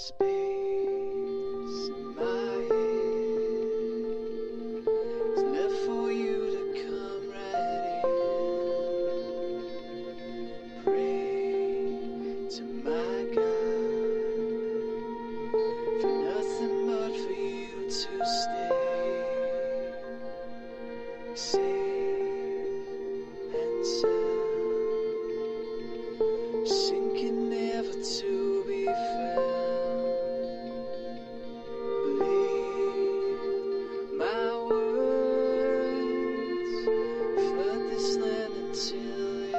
Space in my head is left for you to come right in. Pray to my God for nothing but for you to stay safe and sound, sinking never to be found. Believe my words, flood this land until it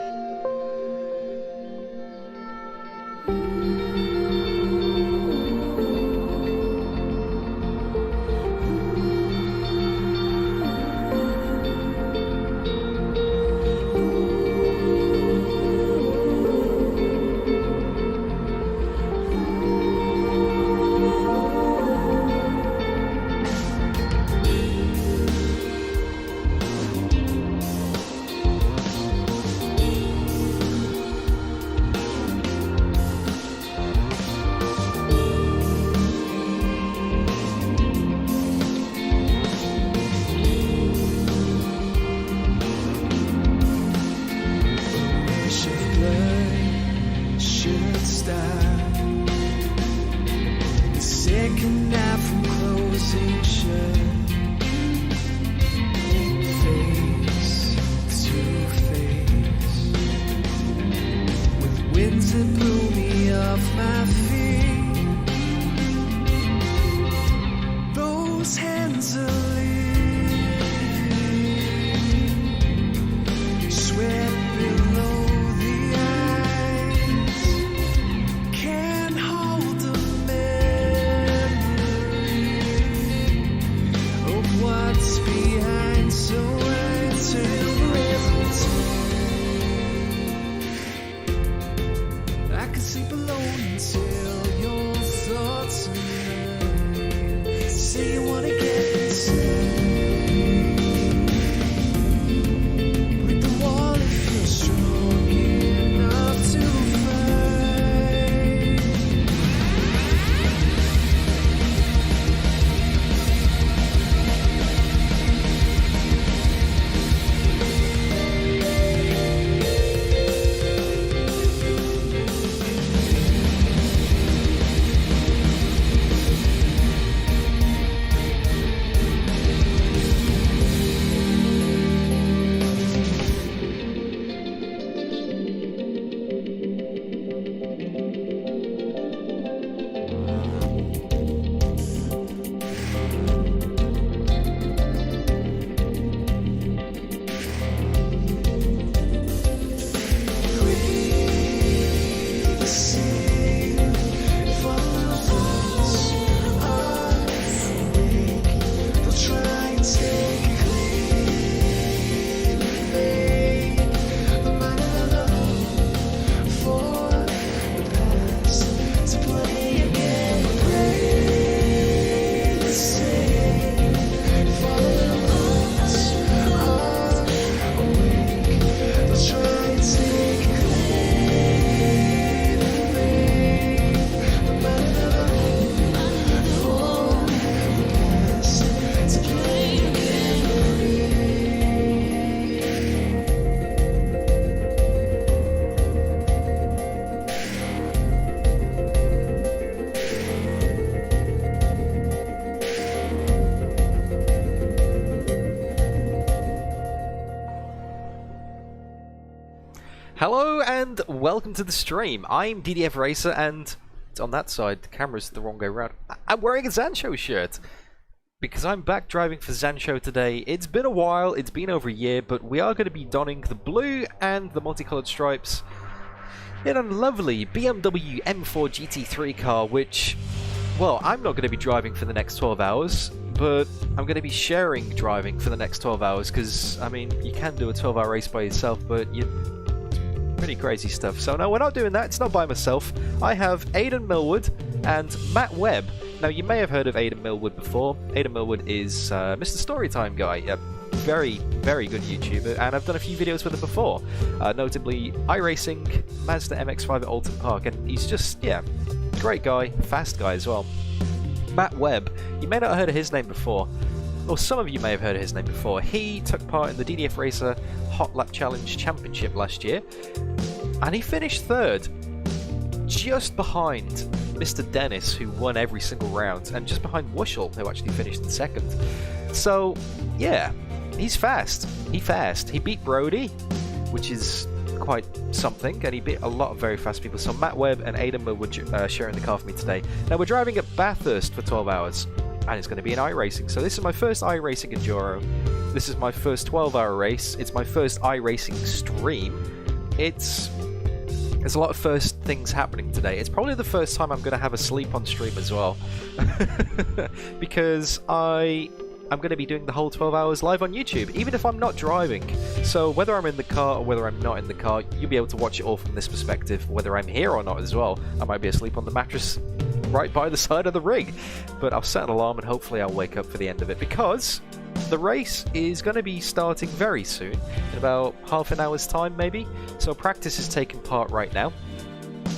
Hello and welcome to the stream. I'm DDF Racer and it's on that side, the camera's the wrong way around. I'm wearing a Zansho shirt because I'm back driving for Zansho today. It's been a while, it's been over a year, but we are going to be donning the blue and the multicolored stripes in a lovely BMW M4 GT3 car, which, well, I'm not going to be driving for the next 12 hours, but I'm going to be sharing driving for the next 12 hours because, I mean, you can do a 12-hour race by yourself, but pretty crazy stuff. So no, we're not doing that. It's not by myself. I have Aidan Millward and Matt Webb. Now, you may have heard of Aidan Millward before. Aidan Millward is Mr. Storytime guy, a very, very good YouTuber, and I've done a few videos with him before, notably iRacing, Mazda MX-5 at Alton Park, and he's just, yeah, Great guy, fast guy as well. Matt Webb, you may not have heard of his name before, or some of you may have heard of his name before. He took part in the DDF Racer Hot Lap Challenge Championship last year, and he finished 3rd, just behind Mr. Dennis, who won every single round, and just behind Wushel, who actually finished in 2nd. So, yeah, he's fast. He beat Brody, which is quite something, and he beat a lot of very fast people. So Matt Webb and Aidan were sharing the car for me today. Now we're driving at Bathurst for 12 hours, and it's going to be an iRacing. So this is my first iRacing Enduro. This is my first 12-hour race. It's my first iRacing stream. There's a lot of first things happening today. It's probably the first time I'm going to have a sleep on stream as well, because I'm going to be doing the whole 12 hours live on YouTube, even if I'm not driving. So whether I'm in the car or whether I'm not in the car, you'll be able to watch it all from this perspective, whether I'm here or not as well. I might be asleep on the mattress right by the side of the rig, but I'll set an alarm and hopefully I'll wake up for the end of it, because the race is going to be starting very soon, in about half an hour's time maybe. So practice is taking part right now.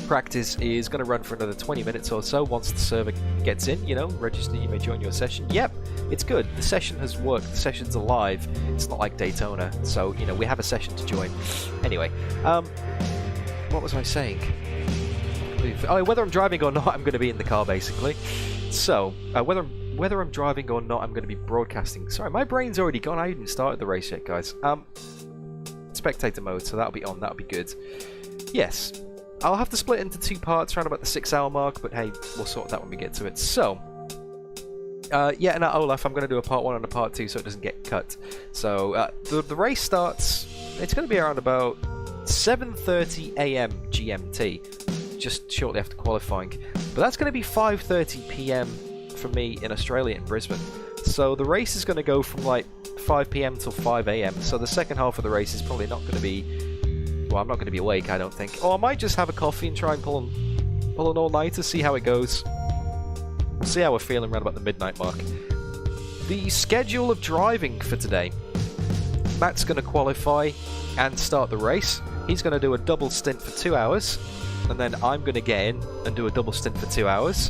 Practice is going to run for another 20 minutes or so. Once the server gets in, register, you may join your session. Yep, it's good. The session has worked. The session's alive. It's not like Daytona, so we have a session to join. Anyway, what was I saying? Oh, whether I'm driving or not, I'm going to be in the car basically. So whether I'm driving or not, I'm going to be broadcasting. Sorry, my brain's already gone. I haven't started the race yet, guys. Spectator mode, so that'll be on. That'll be good. Yes. I'll have to split into 2 parts around about the 6-hour mark, but hey, we'll sort that when we get to it. So, yeah, and Olaf, I'm going to do a part 1 and a part 2 so it doesn't get cut. So, the race starts, it's going to be around about 7:30 AM GMT, just shortly after qualifying. But that's going to be 5:30 PM for me in Australia, in Brisbane. So, the race is going to go from like 5 PM till 5 AM. So, the second half of the race is probably not going to be... Well, I'm not going to be awake, I don't think. Or I might just have a coffee and try and pull an all-nighter, see how it goes. We'll see how we're feeling around about the midnight mark. The schedule of driving for today. Matt's going to qualify and start the race. He's going to do a double stint for 2 hours. And then I'm going to get in and do a double stint for 2 hours.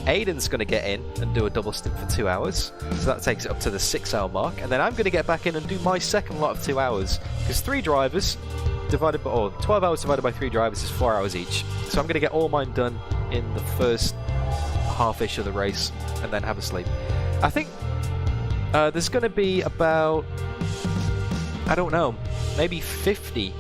Aidan's going to get in and do a double stint for 2 hours. So that takes it up to the 6-hour mark. And then I'm going to get back in and do my second lot of 2 hours. Because 3 drivers... 12 hours divided by 3 drivers is 4 hours each. So I'm going to get all mine done in the first half-ish of the race and then have a sleep. I think there's going to be about, I don't know, maybe 50,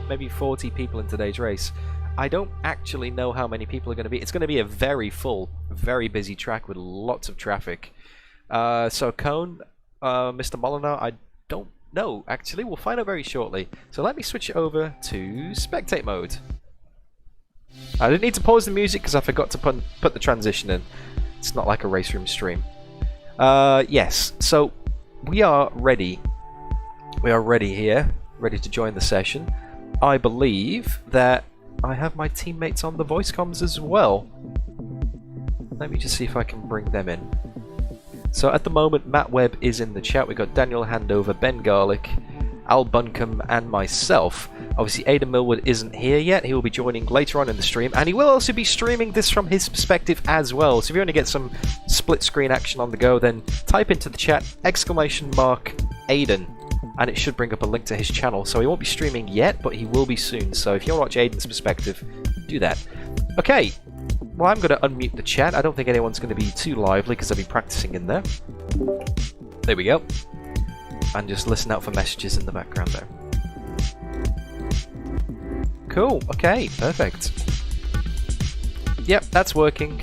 maybe 40 people in today's race. I don't actually know how many people are going to be. It's going to be a very full, very busy track with lots of traffic. So Cone, Mr. Molinar, I don't know, actually. We'll find out very shortly. So let me switch it over to spectate mode. I didn't need to pause the music because I forgot to put the transition in. It's not like a race room stream. Yes, so we are ready. We are ready here, ready to join the session. I believe that I have my teammates on the voice comms as well. Let me just see if I can bring them in. So at the moment, Matt Webb is in the chat. We've got Daniel Handover, Ben Garlic, Al Buncombe, and myself. Obviously, Aidan Millward isn't here yet. He will be joining later on in the stream, and he will also be streaming this from his perspective as well. So if you want to get some split-screen action on the go, then type into the chat !Aidan, and it should bring up a link to his channel. So he won't be streaming yet, but he will be soon. So if you want to watch Aidan's perspective, do that. Okay. Well, I'm going to unmute the chat. I don't think anyone's going to be too lively because I'll be practicing in there. There we go. And just listen out for messages in the background there. Cool. Okay, perfect. Yep, that's working.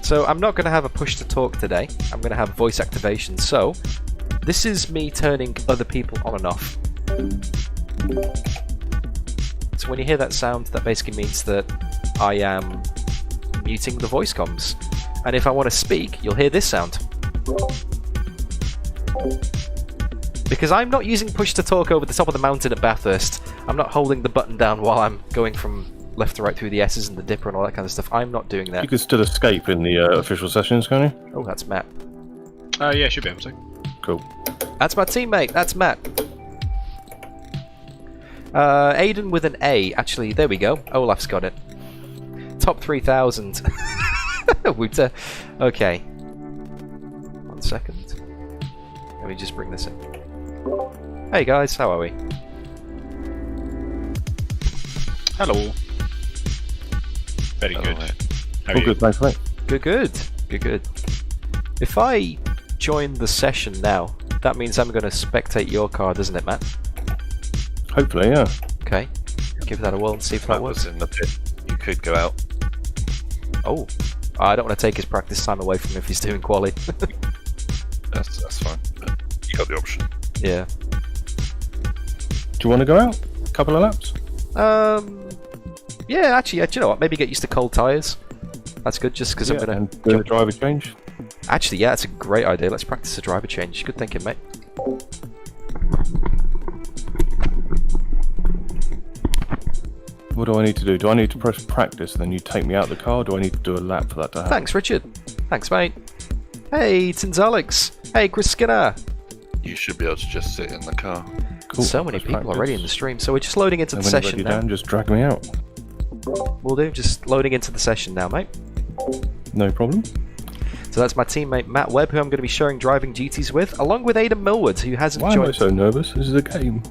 So I'm not going to have a push to talk today. I'm going to have voice activation. So this is me turning other people on and off. So when you hear that sound, that basically means that I am muting the voice comms. And if I want to speak, you'll hear this sound. Because I'm not using push to talk over the top of the mountain at Bathurst. I'm not holding the button down while I'm going from left to right through the S's and the dipper and all that kind of stuff. I'm not doing that. You can still escape in the official sessions, can't you? Oh, that's Matt. Yeah, should be able to. Cool. That's my teammate. That's Matt. Aidan with an A. Actually, there we go. Olaf's got it. top 3,000. Okay. 1 second. Let me just bring this in. Hey guys, how are we? Hello. Very good. How are All you? good, thanks, mate. Good. If I join the session now, that means I'm going to spectate your car, doesn't it, Matt? Hopefully, yeah. Okay. Give that a whirl and see if that That works. was in the pit. You could go out. Oh. I don't want to take his practice time away from him if he's doing quali. That's fine. But you got the option. Yeah. Do you want to go out? A couple of laps? Yeah, actually, do you know what? Maybe get used to cold tyres. That's good, just because I'm Yeah, going and to... do a driver change? Actually, yeah, that's a great idea. Let's practice a driver change. Good thinking, mate. What do I need to do? Do I need to press practice and then you take me out the car? Or do I need to do a lap for that to happen? Thanks, Richard. Thanks, mate. Hey, Tins Alex. Hey, Chris Skinner. You should be able to just sit in the car. Cool. So many Press people practice. already in the stream, so we're just loading into And the when you're session ready, now. Dan, just drag me out. We'll do, just loading into the session now, mate. No problem. So that's my teammate Matt Webb, who I'm going to be sharing driving duties with, along with Aidan Millward, who hasn't Why am I joined. so nervous? This is a game.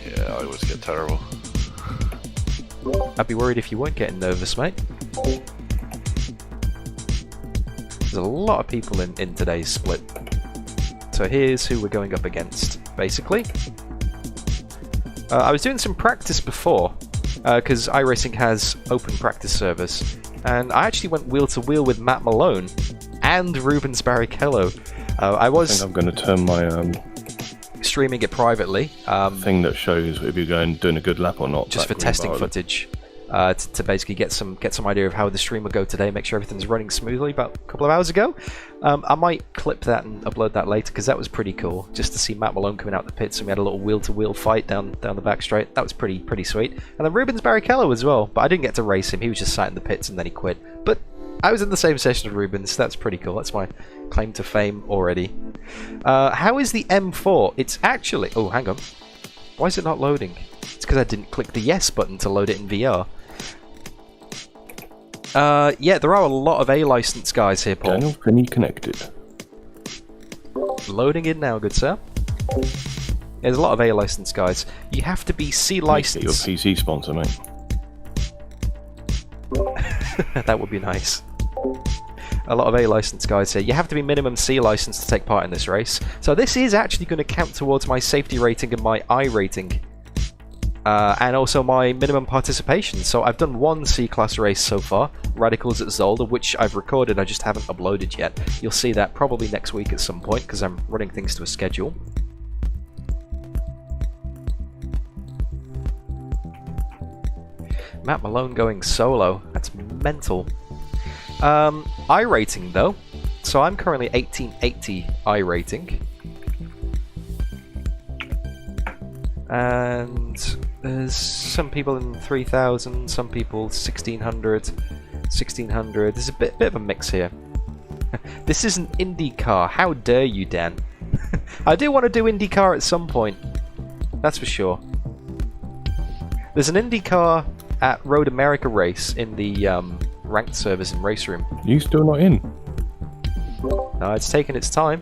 Yeah, I always get terrible. I'd be worried if you weren't getting nervous, mate. There's a lot of people in today's split. So here's who we're going up against, basically. I was doing some practice before, because iRacing has open practice servers, and I actually went wheel to wheel with Matt Malone and Rubens Barrichello. I I was think I'm going to turn my streaming it privately, thing that shows if you're doing a good lap or not. just that for green testing bar. footage, to basically get some idea of how the stream will go today, make sure everything's running smoothly. About a couple of hours ago, I might clip that and upload that later because that was pretty cool. Just to see Matt Malone coming out the pits, and we had a little wheel-to-wheel fight down the back straight. That was pretty sweet. And then Rubens Barrichello as well, but I didn't get to race him. He was just sat in the pits and then he quit. But I was in the same session as Rubens. That's pretty cool. That's my claim to fame already. How is the M4? It's actually... Oh, hang on. Why is it not loading? It's because I didn't click the yes button to load it in VR. Yeah, there are a lot of A-license guys here, Paul. Daniel Finney connected. Loading in now, good sir. There's a lot of A-license guys. You have to be C Get your license. PC sponsor, mate. That would be nice. A lot of A-license guys here. You have to be minimum C license to take part in this race. So this is actually going to count towards my safety rating and my I rating. And also my minimum participation. So I've done one C-class race so far, Radicals at Zolder, which I've recorded, I just haven't uploaded yet. You'll see that probably next week at some point, because I'm running things to a schedule. Matt Malone going solo. That's mental. I rating though. So I'm currently 1880 I rating. And there's some people in 3000, some people 1600, 1600. There's a bit of a mix here. This is an IndyCar. How dare you, Dan? I do want to do IndyCar at some point. That's for sure. There's an IndyCar at Road America race in the ranked servers in Race Room. You still not in? No, it's taken its time.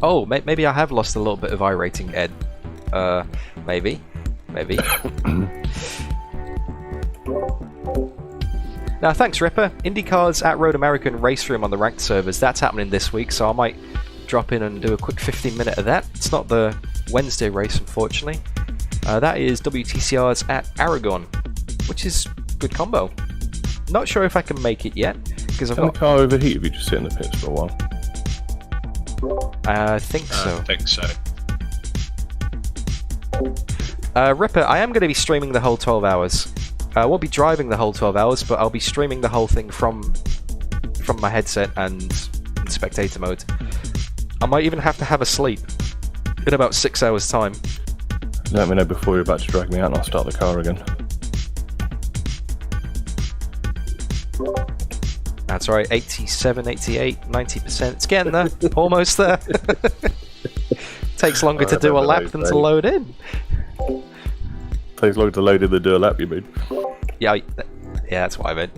Oh, maybe I have lost a little bit of I rating, Ed. Maybe. Now, thanks, Ripper. IndyCar's at Road American Race Room on the ranked servers. That's happening this week, so I might drop in and do a quick 15-minute of that. It's not the Wednesday race, unfortunately. That is WTCR's at Aragon, which is good combo. Not sure if I can make it yet, because I've Can the got... car overheat if you just sit in the pits for a while? I think so. I think so. Ripper, I am going to be streaming the whole 12 hours. I won't be driving the whole 12 hours, but I'll be streaming the whole thing from my headset and in spectator mode. I might even have to have a sleep in about 6 hours' time. Let me know before you're about to drag me out and I'll start the car again. That's right, 87, 88, 90%. It's getting there. Almost there. Takes longer to do a lap than to load in. Takes longer to load in than do a lap, you mean? Yeah, yeah, that's what I meant.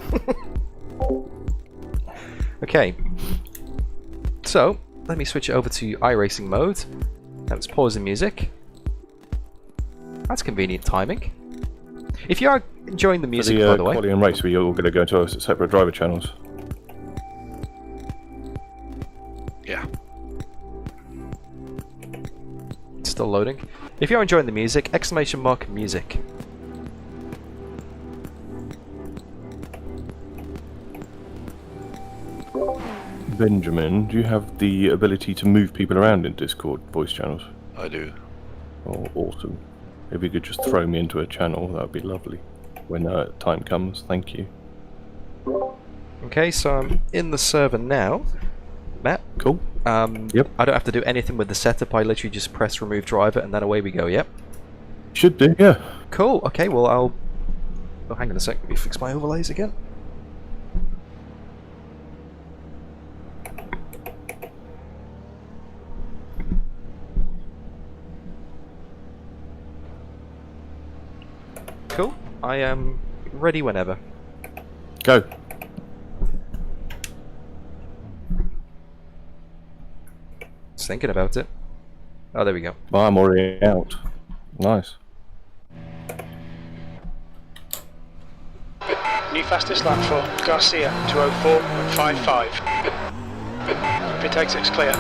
Okay. So, let me switch it over to iRacing mode. Let's pause the music. That's convenient timing. If you are enjoying the music, by the way... quality and race, we're all going to go into our separate driver channels. Yeah. Still loading. If you're enjoying the music, exclamation mark music. Benjamin, do you have the ability to move people around in Discord voice channels? I do. Oh, awesome. If you could just throw me into a channel, that would be lovely. When time comes, thank you. Okay, so I'm in the server now. Matt? Cool. Yep. I don't have to do anything with the setup, I literally just press remove driver and then away we go, yep. Should do, yeah. Cool, okay, well I'll... Oh, hang on a sec, let me fix my overlays again. Cool, I am ready whenever. Go. Just thinking about it. Oh, there we go. Well, I'm already out. Nice. New fastest lap for Garcia, 2:04.55. Pit exit's clear.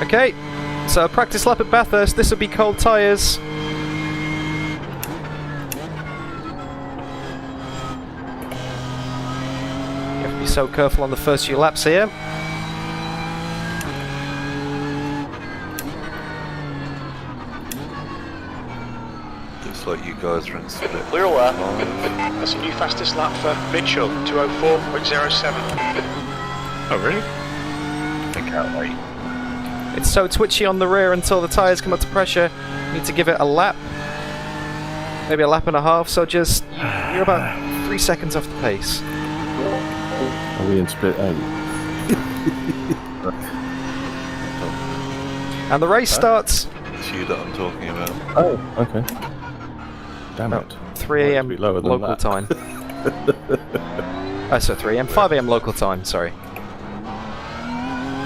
Okay, so practice lap at Bathurst, this will be cold tyres. You have to be so careful on the first few laps here. Looks like you guys are in split. Clear away. That's a new fastest lap for Mitchell, 2:04.07. Oh, really? I can't wait. It's so twitchy on the rear until the tyres come up to pressure. You need to give it a lap. Maybe a lap and a half, so just... You're about 3 seconds off the pace. Are we in split 8? And the race starts... It's you that I'm talking about. Oh, okay. Damn it. 3 AM Might be lower than local that. time. So 3 AM, 5 AM local time, sorry.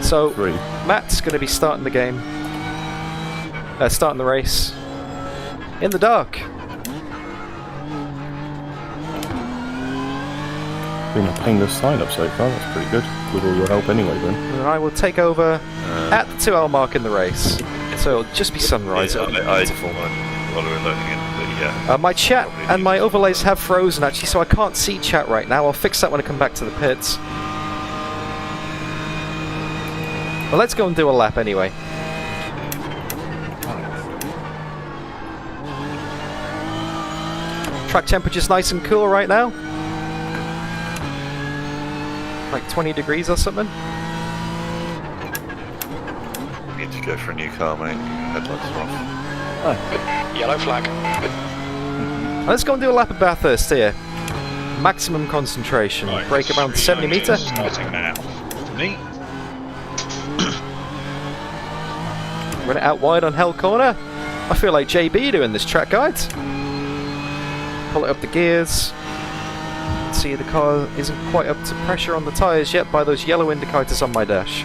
So, 3. Matt's going to be starting the game, starting the race, in the dark. Been a painless sign-up so far, that's pretty good. With all your help anyway then. And I will take over at the 2 hour mark in the race. So it'll just be sunrise. Yeah, It'll be I beautiful. while we were loading in, but yeah. My chat and my overlays have frozen actually, so I can't see chat right now. I'll fix that when I come back to the pits. Well, let's go and do a lap anyway. Track temperature's nice and cool right now. Like 20 degrees or something. Need to go for a new car, mate. Headlights are off. Yellow flag. Let's go and do a lap of Bathurst here. Maximum concentration. Right, Brake around 70 metre. Starting now. Me. Run it out wide on Hell Corner. I feel like JB doing this track guide. Pull it up the gears. See, the car isn't quite up to pressure on the tyres yet by those yellow indicators on my dash.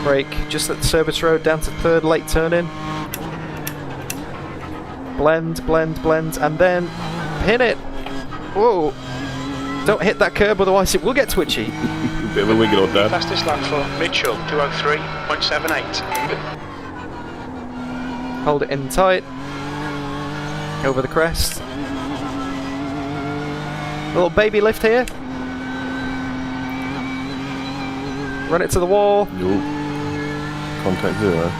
Brake just at the service road down to 3rd, late turn in. Blend, blend, blend, and then pin it. Whoa. Don't hit that curb, otherwise it will get twitchy. Bit of a wiggle on that. Fastest lap for Mitchell, 2:03.78. Hold it in tight. Over the crest. A little baby lift here. Run it to the wall. Yo. Contact 0.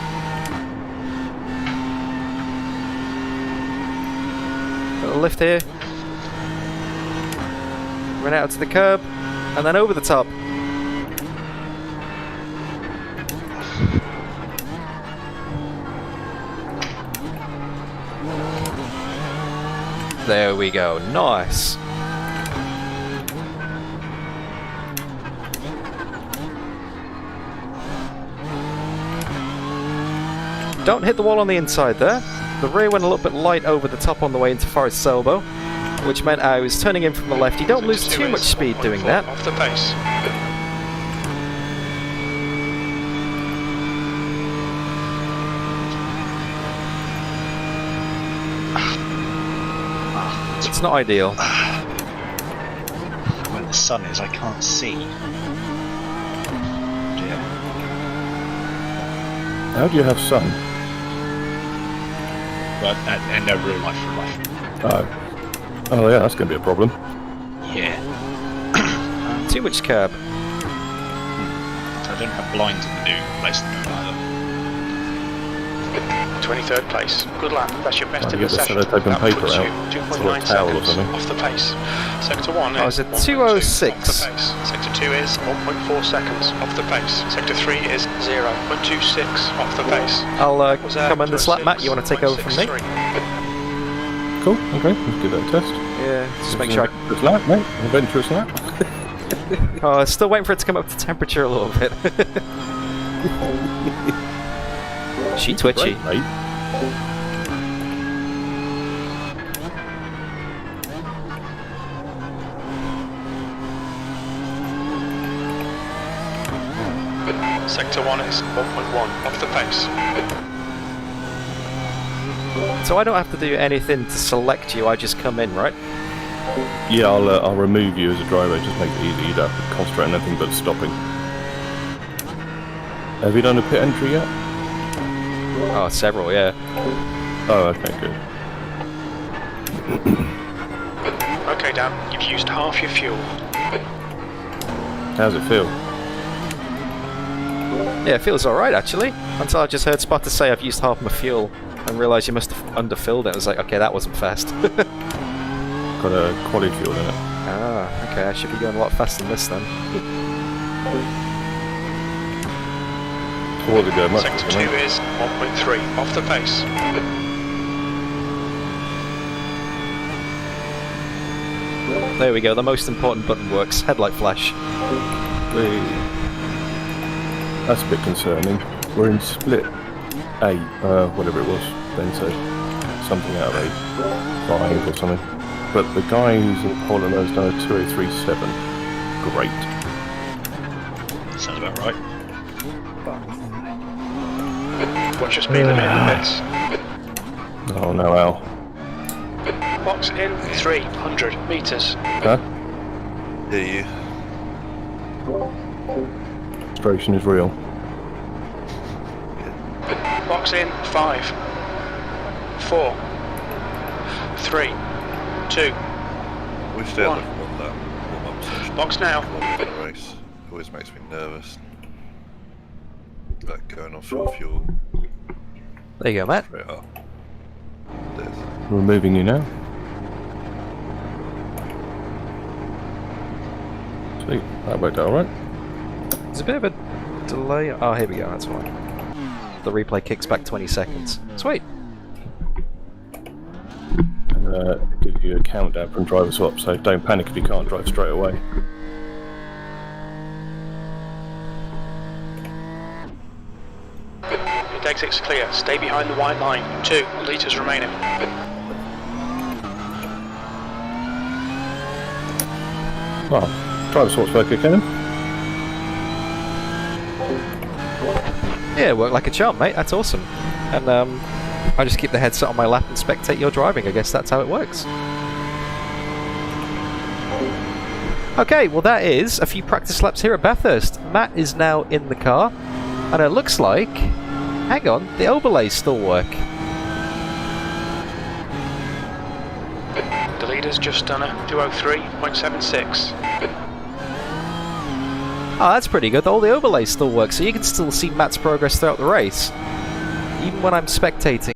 Little lift here. Run out to the curb. And then over the top. There we go. Nice. Don't hit the wall on the inside there. The rear went a little bit light over the top on the way into Forest's elbow, which meant I was turning in from the left. You don't lose too much speed doing that. Off the pace. It's not ideal. Where the sun is, I can't see. Dear. How do you have sun? But and no real life for life. Oh yeah, that's going to be a problem. Yeah. Too much curb. So I don't have blinds in the new place at the moment either. 23rd place. Good lap. That's your best Oh, in you the get the session. sellotape and That paper puts you out. 2.9 Sort of towel or seconds something. off the pace. Sector 1 Oh, is is it 1.2 2:06? off the pace. Sector 2 is 1.4 seconds off the pace. Sector 3 is 0.26 off the pace. I'll Was that come in this lap, Matt. You want to take over from me? 0.63. Cool, okay, let's give that a test. Yeah, just make sure I... Adventurous lap, mate. Adventurous lap. Oh, still waiting for it to come up to temperature a little bit. She twitchy. Great, mate. Sector 1 is 1.1 off the pace. So I don't have to do anything to select you, I just come in, right? Yeah, I'll remove you as a driver, just make it easy. You don't have to concentrate on anything but stopping. Have you done a pit entry yet? Oh, several, yeah. Oh, okay, good. Okay, Dan, you've used half your fuel. How's it feel? Yeah, it feels alright actually. Until I just heard Spotter say I've used half my fuel and realised you must have underfilled it. I was like, okay, that wasn't fast. Got a quality fuel in it. Ah, okay, I should be going a lot faster than this then. Towards it go much. Sector 2 is 1.3 off the pace. There we go, the most important button works. Headlight flash. That's a bit concerning. We're in split 8, whatever it was, Ben said. Something out of 8, 5 or something. But the guy who's in Poland has done a 2037. Great. Sounds about right. What's your speed limit in the pits? Oh no, Al. Box in 300 metres. Huh? Hear you. Frustration is real. Box in 5, 4, 3, 2. We still One. looking on that warm-up session. Box now. For the race. Always makes me nervous. Like going off your fuel There you go, Matt. straight up. Death. Removing you now. Sweet, that worked out alright. There's a bit of a delay. Oh, here we go, that's fine. The replay kicks back 20 seconds. Sweet. And it gives you a countdown from driver swap, so don't panic if you can't drive straight away. Pit exit's clear. Stay behind the white line. 2 litres remaining. Well, driver swap's working again. Yeah, it worked like a charm, mate. That's awesome. And I just keep the headset on my lap and spectate your driving. I guess that's how it works. Okay, well that is a few practice laps here at Bathurst. Matt is now in the car, and it looks like... Hang on, the overlays still work. The leader's just done a 203.76. Oh, that's pretty good. All the overlays still work, so you can still see Matt's progress throughout the race, even when I'm spectating.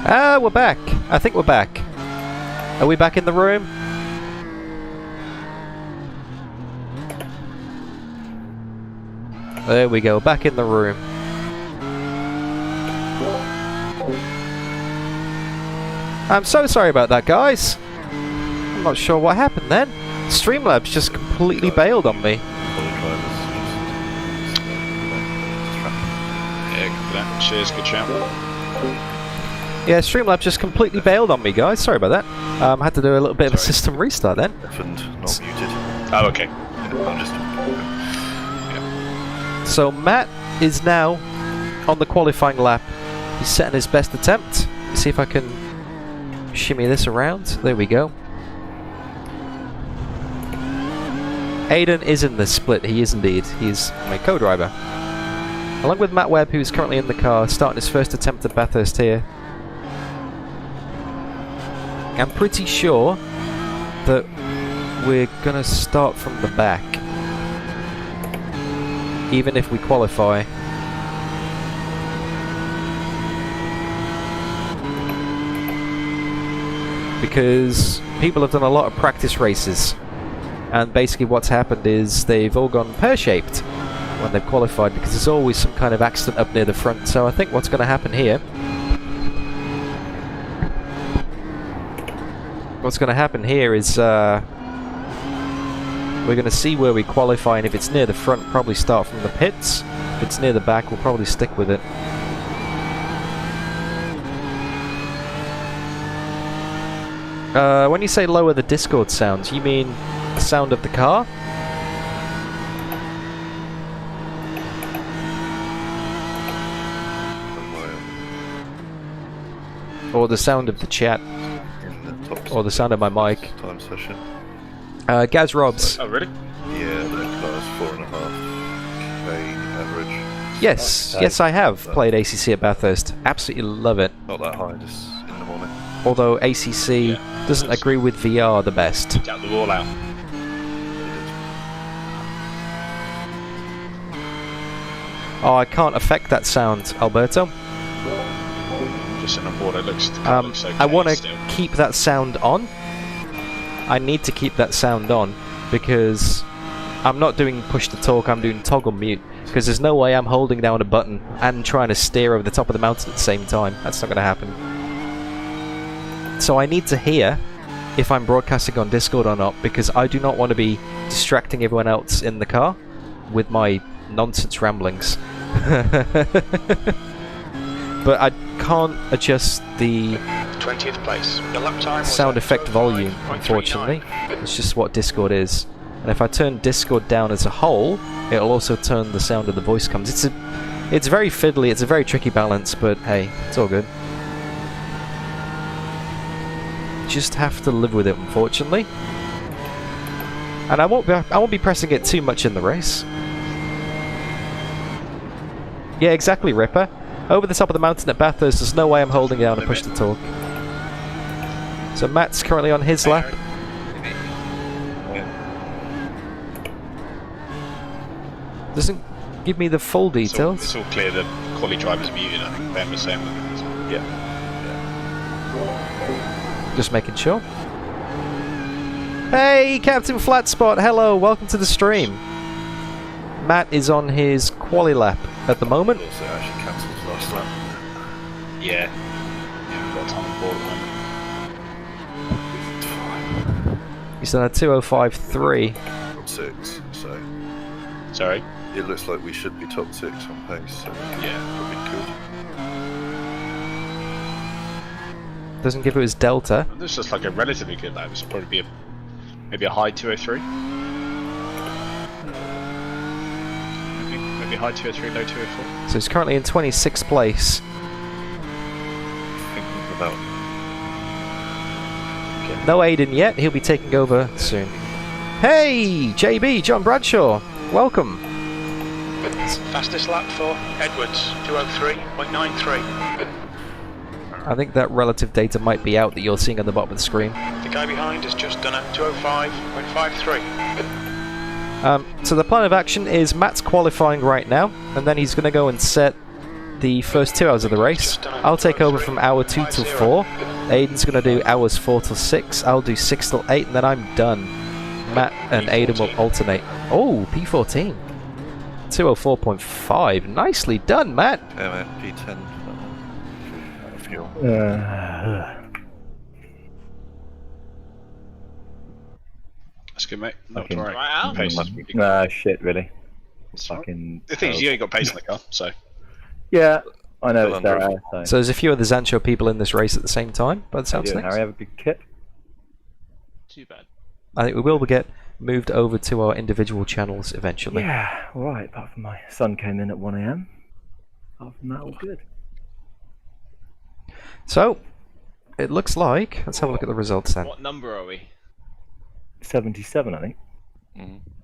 Ah, we're back. I think we're back. Are we back in the room? There we go, back in the room. I'm so sorry about that, guys. I'm not sure what happened then. Streamlabs just completely bailed on me. Yeah, good for that. Cheers, good shout. Yeah, Streamlabs just completely bailed on me, guys. Sorry about that. Had to do a little bit of a system restart then. And not muted. Oh, okay. I'm just. So Matt is now on the qualifying lap. He's setting his best attempt. See if I can shimmy this around. There we go. Aidan is in the split. He is indeed. He's my co-driver. Along with Matt Webb, who's currently in the car, starting his first attempt at Bathurst here. I'm pretty sure that we're going to start from the back. Even if we qualify. Because people have done a lot of practice races. And basically what's happened is they've all gone pear-shaped when they've qualified, because there's always some kind of accident up near the front. So I think what's going to happen here... What's going to happen here is... we're going to see where we qualify, and if it's near the front, probably start from the pits. If it's near the back, we'll probably stick with it. When you say lower the Discord sounds, you mean the sound of the car? Or the sound of the chat? Or the sound of my mic? Time session. Gaz Robs. Oh, really? Yeah, that car's 4.5K average. Yes, yes I have played ACC at Bathurst. Absolutely love it. Not that high, just in the morning. Although ACC doesn't agree with VR the best. Get the wall out. Oh, I can't affect that sound, Alberto. Just in a board, it looks okay. I want to still. keep that sound on. I need to keep that sound on because I'm not doing push to talk, I'm doing toggle mute. Because there's no way I'm holding down a button and trying to steer over the top of the mountain at the same time. That's not going to happen. So I need to hear if I'm broadcasting on Discord or not, because I do not want to be distracting everyone else in the car with my nonsense ramblings. But I can't adjust the 20th place. The lap time was sound at effect volume, 205.39. unfortunately. It's just what Discord is. And if I turn Discord down as a whole, it'll also turn the sound of the voice comes. It's very fiddly, it's a very tricky balance, but hey, it's all good. Just have to live with it, unfortunately. And I won't be pressing it too much in the race. Yeah, exactly, Ripper. Over the top of the mountain at Bathurst, there's no way I'm holding down a push to talk. So Matt's currently on his lap. Doesn't give me the full details. It's all clear that quali driver's muted, I think Ben was saying. Yeah. Just making sure. Hey, Captain Flatspot, hello, welcome to the stream. Matt is on his quali lap at the moment. Also, actually cancelled his last lap. Yeah. We've got time on board at the moment. He's done a 2:05.3. Top 6, so Sorry? it looks like we should be top 6 on pace, so Yeah. we could. Doesn't give it his delta. This is just like a relatively good lap. This would probably be maybe a high 203. Maybe high 203, low 204. So he's currently in 26th place. Thinking about No Aidan yet, he'll be taking over soon. Hey, JB, John Bradshaw, welcome. Fastest lap for Edwards, 203.93. I think that relative data might be out that you're seeing on the bottom of the screen. The guy behind has just done a 205.53. So the plan of action is Matt's qualifying right now, and then he's going to go and set the first 2 hours of the race. I'll take over from hour 2 till 4. Aidan's going to do hours 4 till 6. I'll do 6 till 8, and then I'm done. Matt and Aidan will alternate. Oh, P14. 204.5. Nicely done, Matt. Yeah, mate, P10. Fuel. That's good, mate. Not Okay. to worry. Right out? Pace. Nah, shit, really. It's all right. Fucking. The thing is, you ain't got pace in the car, so. Yeah, I know Well it's done, there. So. So there's a few other Zansho people in this race at the same time, by the How you sounds of doing, things. Harry? Have a good kit. Too bad. I think we will get moved over to our individual channels eventually. Yeah, all right. Apart from my son came in at 1 AM. Apart from that, all good. So, it looks like, let's have a look at the results then. What number are we? 77, I think.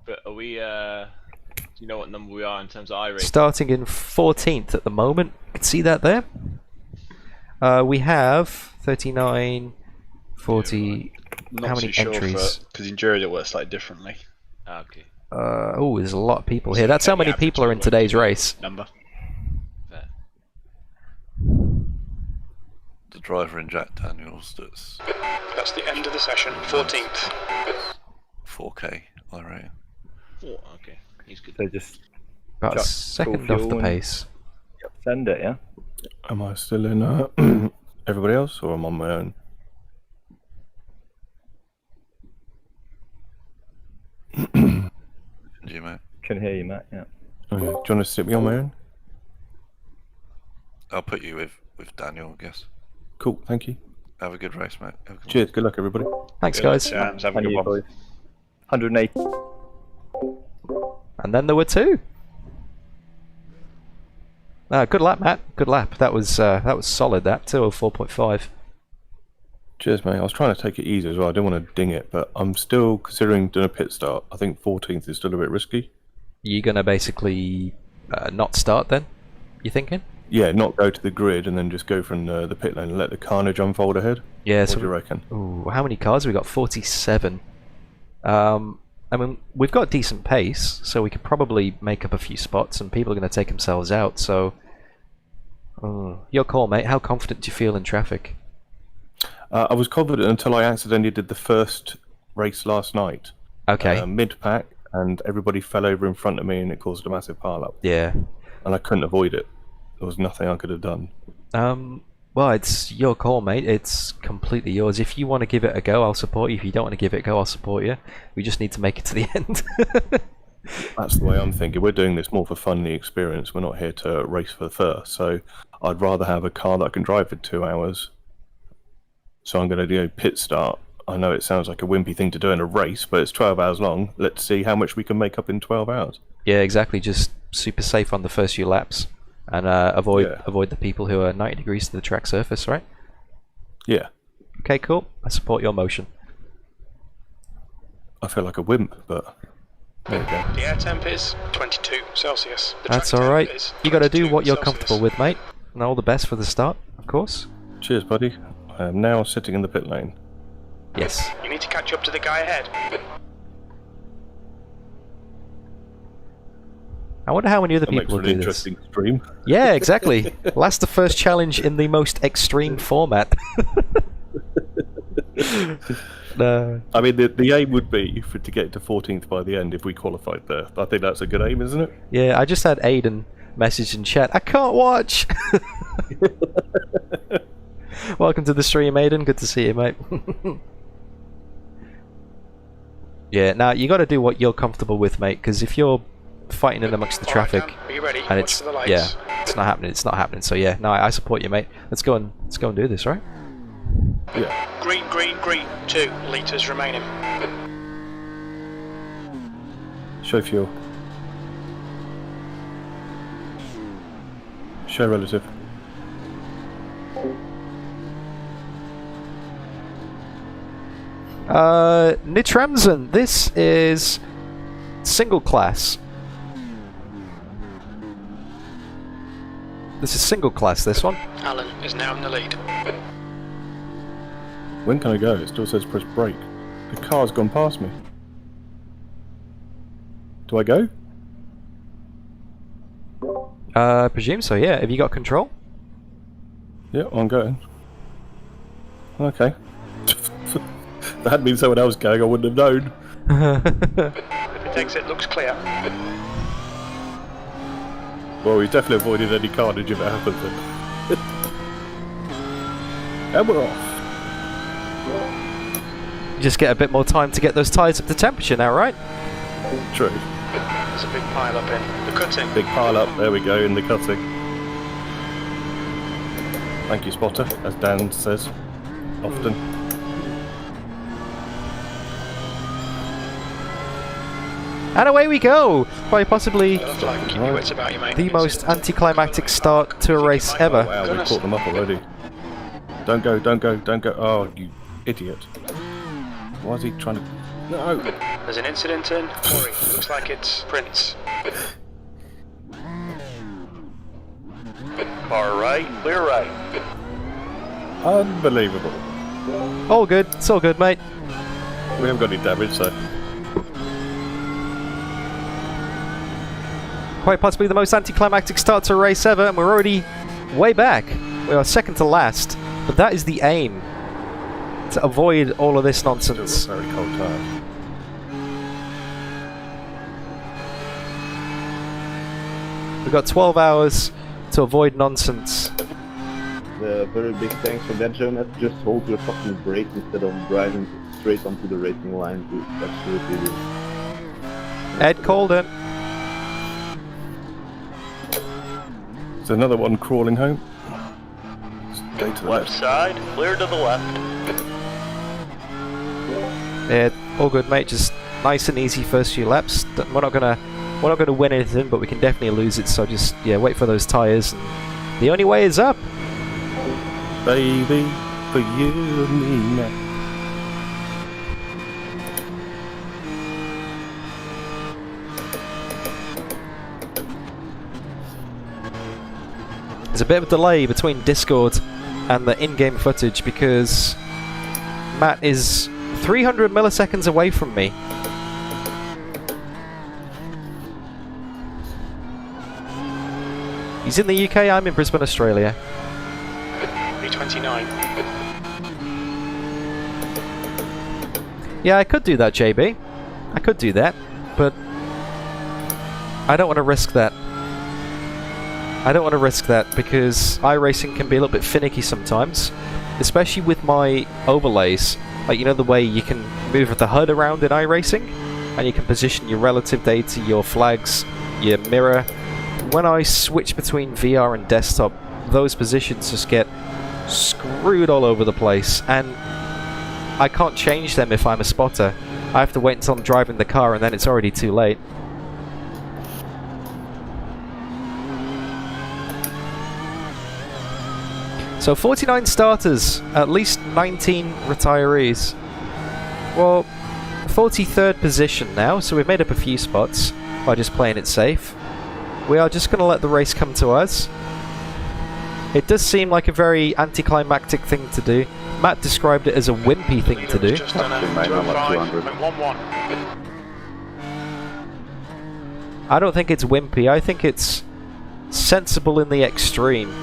But are we, do you know what number we are in terms of iRacing? Starting in 14th at the moment. You can see that there. We have 39, 40. Not How many too sure entries? because Enduro it works slightly differently. Ah, okay. Oh, there's a lot of people here. That's how many people are in today's race. Number. Fair. The driver in Jack Daniels that's That's the end of the session, 14th. 4K iRacing. Oh, okay. He's good. So just About a Chuck second full off the fuel and- pace. send it, yeah? Am I still in everybody else, or am I on my own? Do you, mate? Can hear you, Matt, yeah. Okay. Do you want to sit me on my own? I'll put you with Daniel, I guess. Cool, thank you. Have a good race, mate. Have a good Cheers, good luck everybody. Thanks, guys. Have a And good you, one. boys. 180. And then there were 2. Good lap, Matt. Good lap. That was solid. That 204.5. Cheers, mate. I was trying to take it easy as well. I didn't want to ding it, but I'm still considering doing a pit start. I think 14th is still a bit risky. You're gonna basically not start then? You thinking? Yeah, not go to the grid and then just go from the pit lane and let the carnage unfold ahead. Yeah. What So do you reckon? ooh, how many cars have we got? 47. I mean, we've got decent pace, so we could probably make up a few spots, and people are going to take themselves out. So, your call, mate. How confident do you feel in traffic? I was confident until I accidentally did the first race last night. Okay. Mid-pack, and everybody fell over in front of me, and it caused a massive pile-up. Yeah. And I couldn't avoid it. There was nothing I could have done. Well, it's your call, mate. It's completely yours. If you want to give it a go, I'll support you. If you don't want to give it a go, I'll support you. We just need to make it to the end. That's the way I'm thinking. We're doing this more for fun and the experience. We're not here to race for first. So I'd rather have a car that I can drive for 2 hours. So I'm going to do a pit start. I know it sounds like a wimpy thing to do in a race, but it's 12 hours long. Let's see how much we can make up in 12 hours. Yeah, exactly. Just super safe on the first few laps. And avoid the people who are 90 degrees to the track surface, right? Yeah. Okay, cool. I support your motion. I feel like a wimp, but there you go. The air temp is 22 Celsius. The That's track temp alright. is You got to do 22 what you're Celsius. comfortable with, mate. And all the best for the start, of course. Cheers, buddy. I am now sitting in the pit lane. Yes. You need to catch up to the guy ahead. I wonder how many other That makes people for will an do this. interesting stream. Yeah, exactly. Last the first challenge in the most extreme format. I mean, the aim would be to get to 14th by the end if we qualified there. I think that's a good aim, isn't it? Yeah, I just had Aidan message in chat. I can't watch. Welcome to the stream, Aidan. Good to see you, mate. Yeah, now you got to do what you're comfortable with, mate. Because if you're fighting in amongst the All right, traffic, Dan, are you ready? and Watch it's for the lights. it's not happening. It's not happening. So yeah, no, I support you, mate. Let's go and do this, right? Yeah. Green, green, green. 2 litres remaining. Show fuel. Show relative. Nitramsen, this is single class. This is single class, this one. Alan is now in the lead. When can I go? It still says press brake. The car's gone past me. Do I go? I presume so, yeah. Have you got control? Yeah, I'm going. Okay. If there hadn't been someone else going, I wouldn't have known. If exit looks clear. Well, he's definitely avoided any carnage if it happens then. And we're off. Just get a bit more time to get those tyres up to temperature now, right? True. There's a big pile up in the cutting. Big pile up, there we go, in the cutting. Thank you, spotter, as Dan says often. And away we go! Quite possibly Looks like keep your wits about you, mate. the most anticlimactic start to a race Oh ever. wow, we caught them up already. Don't go, don't go, don't go. Oh, you idiot. Why is he trying to... No! There's an incident in Quarry. Looks like it's Prince. Far right, clear right. Unbelievable. All good, it's all good, mate. We haven't got any damage, so... Quite possibly the most anticlimactic start to a race ever, and we're already way back. We are second to last, but that is the aim. To avoid all of this Still nonsense. very cold tires. We've got 12 hours to avoid nonsense. Very big thanks for that, Jonas. Just hold your fucking brake instead of driving straight onto the racing line. That's really Ed Colden. There's another one crawling home. Just go to the Left left. side, clear to the left. Yeah, all good, mate. Just nice and easy first few laps. We're not gonna win anything, but we can definitely lose it. So just wait for those tires. And the only way is up. Baby, for you and me now. There's a bit of a delay between Discord and the in-game footage because Matt is 300 milliseconds away from me. He's in the UK, I'm in Brisbane, Australia. B29. Yeah, I could do that, JB. I could do that, but I don't want to risk that. I don't want to risk that because iRacing can be a little bit finicky sometimes, especially with my overlays. Like, you know the way you can move the HUD around in iRacing, and you can position your relative data, your flags, your mirror. When I switch between VR and desktop, those positions just get screwed all over the place, and I can't change them if I'm a spotter. I have to wait until I'm driving the car, and then it's already too late. So 49 starters, at least 19 retirees. Well, 43rd position now, so we've made up a few spots by just playing it safe. We are just going to let the race come to us. It does seem like a very anticlimactic thing to do. Matt described it as a wimpy thing to do. Just done a Mate, I'm at 205 and 1-1. I don't think it's wimpy, I think it's sensible in the extreme.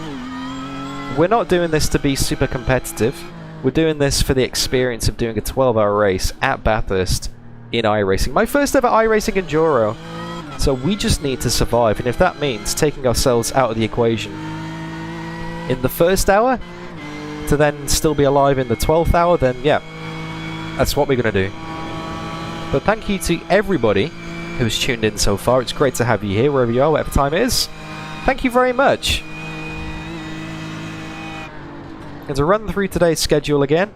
We're not doing this to be super competitive. We're doing this for the experience of doing a 12-hour race at Bathurst in iRacing. My first ever iRacing Enduro. So we just need to survive, and if that means taking ourselves out of the equation in the first hour to then still be alive in the 12th hour, then yeah, that's what we're going to do. But thank you to everybody who's tuned in so far. It's great to have you here, wherever you are, whatever time it is. Thank you very much. And to run through today's schedule again,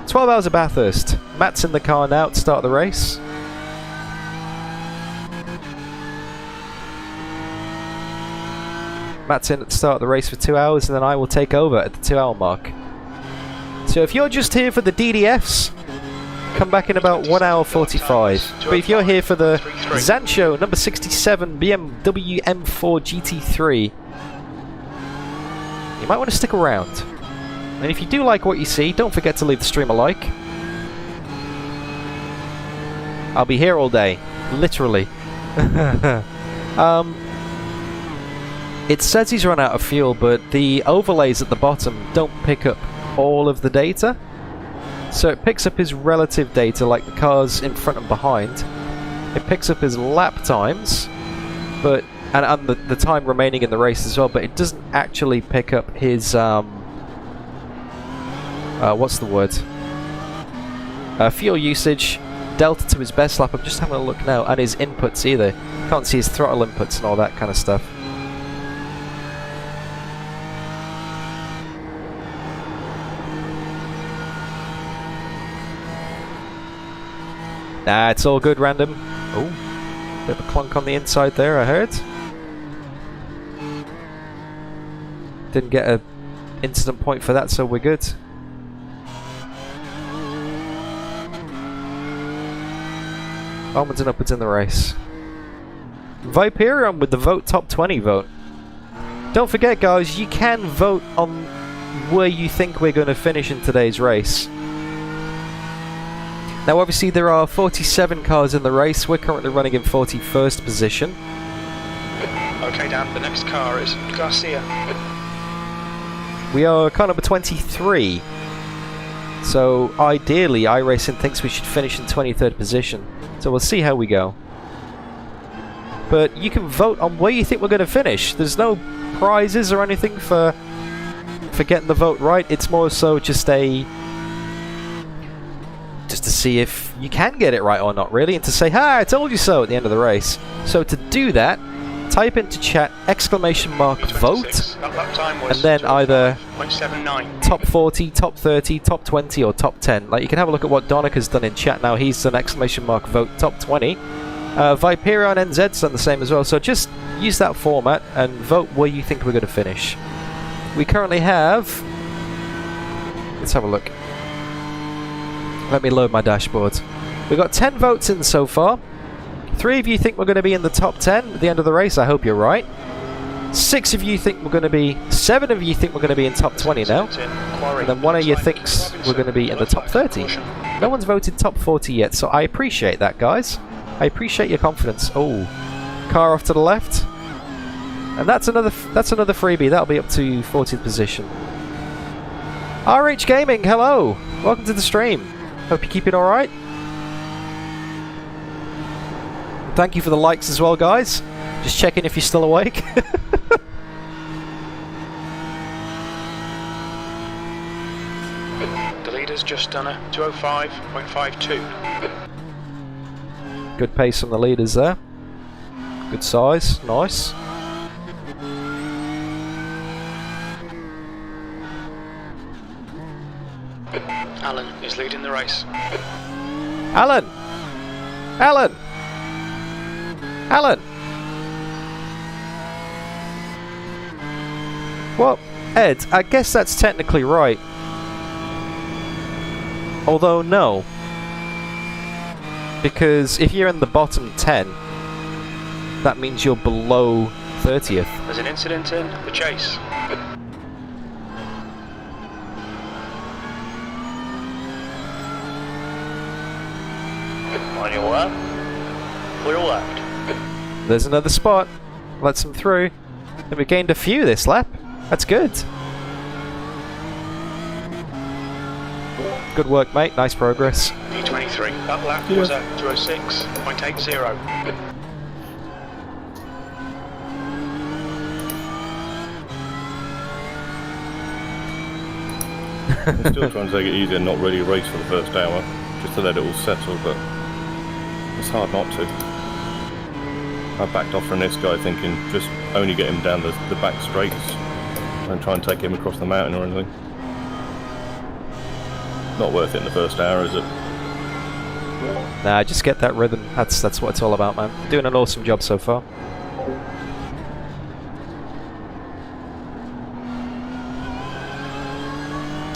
12 hours of Bathurst. Matt's in the car now to start the race. Matt's in at the start of the race for 2 hours, and then I will take over at the 2-hour mark. So if you're just here for the DDFs, come back in about 1 hour 45. But if you're here for the Zansho number 67 BMW M4 GT3, you might want to stick around. And if you do like what you see, don't forget to leave the stream a like. I'll be here all day, literally. it says he's run out of fuel, but the overlays at the bottom don't pick up all of the data. So it picks up his relative data, like the cars in front and behind. It picks up his lap times, but and the time remaining in the race as well, but it doesn't actually pick up his what's the word? Fuel usage, delta to his best lap. I'm just having a look now, and his inputs either. Can't see his throttle inputs and all that kind of stuff. Nah, it's all good, random. Oh, bit of a clunk on the inside there, I heard. Didn't get an incident point for that, so we're good. Onwards and upwards in the race. Viperion with the vote top 20 vote. Don't forget, guys, you can vote on where you think we're going to finish in today's race. Now, obviously, there are 47 cars in the race. We're currently running in 41st position. Okay, Dan, the next car is Garcia. We are car number 23. So, ideally, iRacing thinks we should finish in 23rd position. So, we'll see how we go. But you can vote on where you think we're going to finish. There's no prizes or anything for getting the vote right. It's more so just to see if you can get it right or not, really, and to say, "Ha, I told you so" at the end of the race. So to do that, type into chat !vote, and then either top 40, top 30, top 20, or top 10. Like, you can have a look at what Danakin's done in chat now. He's done !vote top 20. Viperion NZ's done the same as well. So just use that format and vote where you think we're going to finish. We currently have... Let's have a look. Let me load my dashboard. We've got 10 votes in so far. 3 of you think we're going to be in the top 10 at the end of the race. I hope you're right. 6 of you think we're going to be... 7 of you think we're going to be in top 20 now. And then 1 of you thinks we're going to be in the top 30. No one's voted top 40 yet, so I appreciate that, guys. I appreciate your confidence. Oh, car off to the left. And that's another freebie. That'll be up to 40th position. RH Gaming, hello. Welcome to the stream. Hope you're keeping alright. Thank you for the likes as well, guys. Just checking if you're still awake. The leader's just done a 205.52. Good pace from the leaders there. Good size. Nice. Alan is leading the race. Alan! Alan! Alan! Well, Ed, I guess that's technically right. Although, no. Because if you're in the bottom 10, that means you're below 30th. There's an incident in the chase. On your left, clear left. There's another spot. Lets them through. And we gained a few this lap. That's good. Good work, mate. Nice progress. P23. That lap was at 206.80. I'm still trying to take it easy and not really race for the first hour, just to let it all settle, but it's hard not to. I backed off from this guy thinking just only get him down the back straights and try and take him across the mountain or anything. Not worth it in the first hour, is it? Nah, just get that rhythm. That's what it's all about, man. Doing an awesome job so far.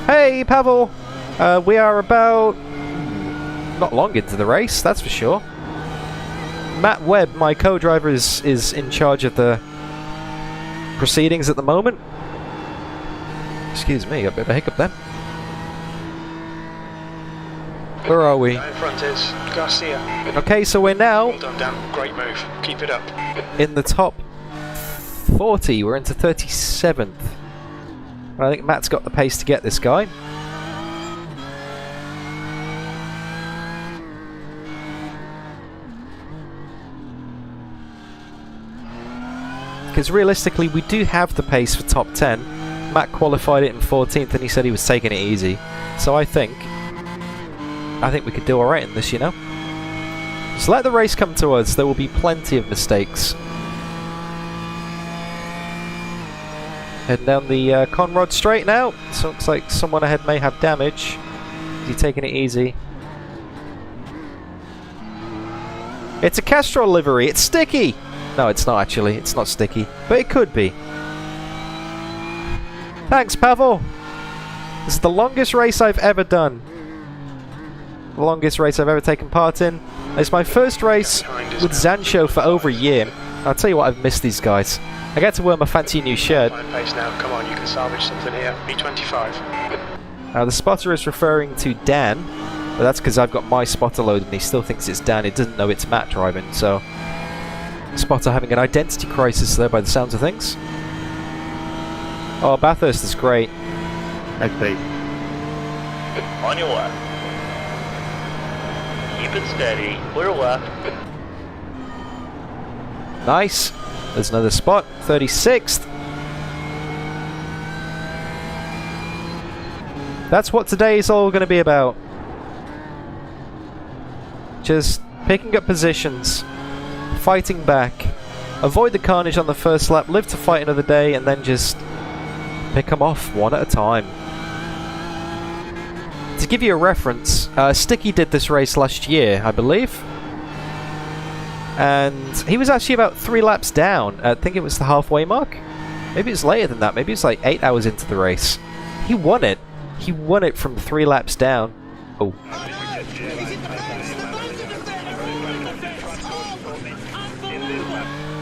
Hey, Pavel! We are about... not long into the race, that's for sure. Matt Webb, my co-driver, is in charge of the proceedings at the moment. Excuse me, got a bit of a hiccup there. Where are we? In front is Garcia. Okay, so we're now... Well done, Dan. Great move. Keep it up. in the top 40. We're into 37th. I think Matt's got the pace to get this guy. Because realistically, we do have the pace for top 10. Matt qualified it in 14th and he said he was taking it easy. So I think we could do alright in this, you know? Just let the race come to us. There will be plenty of mistakes. Heading down the Conrod straight now. So it looks like someone ahead may have damage. Is he taking it easy? It's a Castrol livery. It's sticky! No, it's not actually. It's not sticky. But it could be. Thanks, Pavel! This is the longest race I've ever done. The longest race I've ever taken part in. It's my first race with Zansho for over a year. I'll tell you what, I've missed these guys. I get to wear my fancy new shirt. Fine pace now. Come on, you can salvage something here. B25. Now the spotter is referring to Dan, but that's because I've got my spotter loaded and he still thinks it's Dan. He doesn't know it's Matt driving, so... Spotter having an identity crisis there by the sounds of things. Oh, Bathurst is great. XP. On your left. Keep it steady. Clear left. Nice. There's another spot. 36th. That's what today is all going to be about. Just picking up positions. Fighting back, avoid the carnage on the first lap, live to fight another day, and then just pick them off one at a time. To give you a reference, Sticky did this race last year, I believe, and he was actually about 3 laps down. I think it was the halfway mark. Maybe it's later than that. Maybe it's like 8 hours into the race. He won it. He won it from 3 laps down. Oh.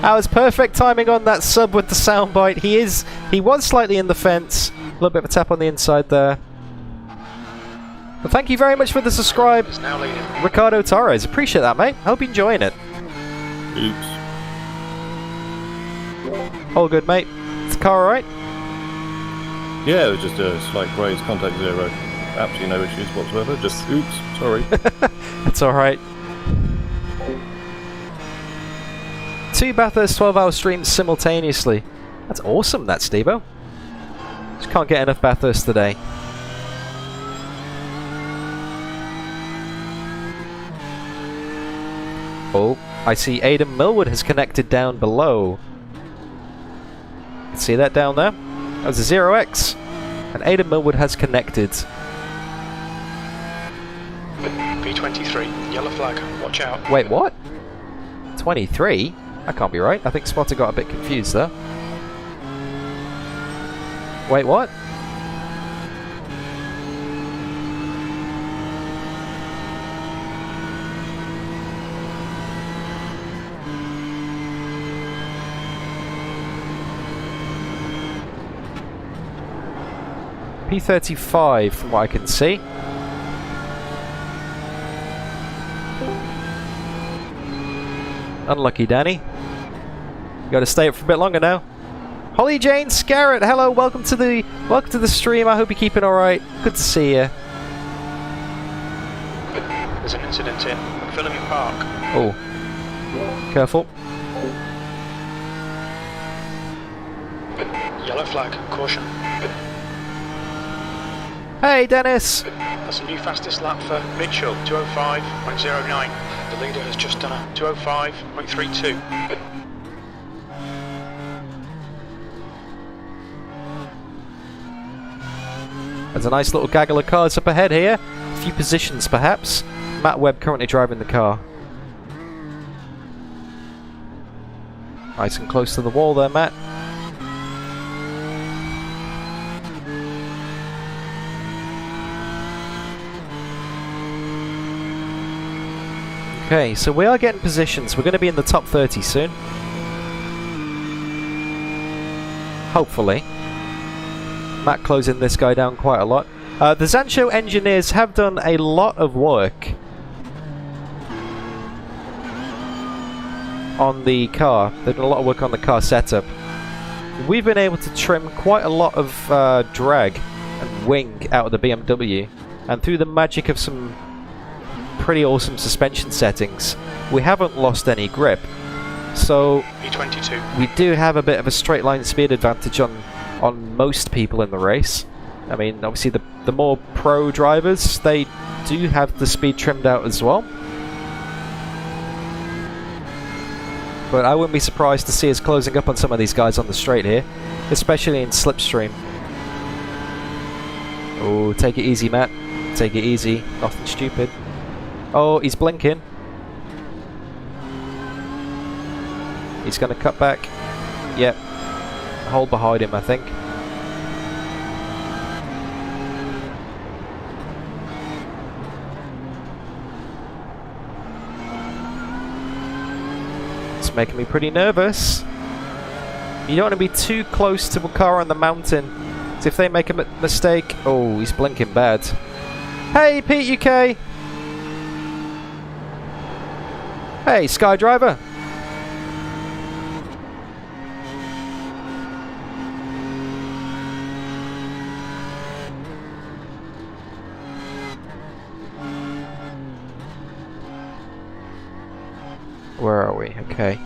That was perfect timing on that sub with the soundbite. He was slightly in the fence. A little bit of a tap on the inside there. But thank you very much for the subscribe, Ricardo Torres. Appreciate that, mate. Hope you're enjoying it. Oops. All good, mate. Is the car alright? Yeah, it was just a slight graze, contact 0. Absolutely no issues whatsoever. Just oops, sorry. That's alright. 2 Bathurst 12-hour streams simultaneously. That's awesome, that Stevo. Just can't get enough Bathurst today. Oh, I see Aidan Millward has connected down below. See that down there? That was a 0x. And Aidan Millward has connected. B23, yellow flag, watch out. Wait, what? 23? That can't be right. I think Spotter got a bit confused there. Wait, what? P35 from what I can see. Unlucky, Danny. You gotta stay up for a bit longer now. Holly Jane Scarrett, hello, welcome to the stream. I hope you're keeping alright. Good to see you. There's an incident in McPhillamy Park. Oh. Careful. Yellow flag, caution. Hey, Dennis! That's a new fastest lap for Mitchell, 205.09. The leader has just done a 205.32. There's a nice little gaggle of cars up ahead here. A few positions, perhaps. Matt Webb currently driving the car. Nice and close to the wall there, Matt. Okay, so we are getting positions. We're going to be in the top 30 soon. Hopefully. Matt closing this guy down quite a lot. The Zansho engineers have done a lot of work on the car. They've done a lot of work on the car setup. we've been able to trim quite a lot of drag and wing out of the BMW, and through the magic of some pretty awesome suspension settings, we haven't lost any grip. So B22. we do have a bit of a straight line speed advantage on most people in the race. I mean, obviously the more pro drivers, they do have the speed trimmed out as well. But I wouldn't be surprised to see us closing up on some of these guys on the straight here, especially in slipstream. Oh, take it easy, Matt. Take it easy. Nothing stupid. Oh, he's blinking. He's going to cut back. Yep. Hold behind him, I think. It's making me pretty nervous. You don't want to be too close to a car on the mountain. So if they make a mistake... Oh, he's blinking bad. Hey, Pete UK! Hey, Skydriver! Where are we? Okay.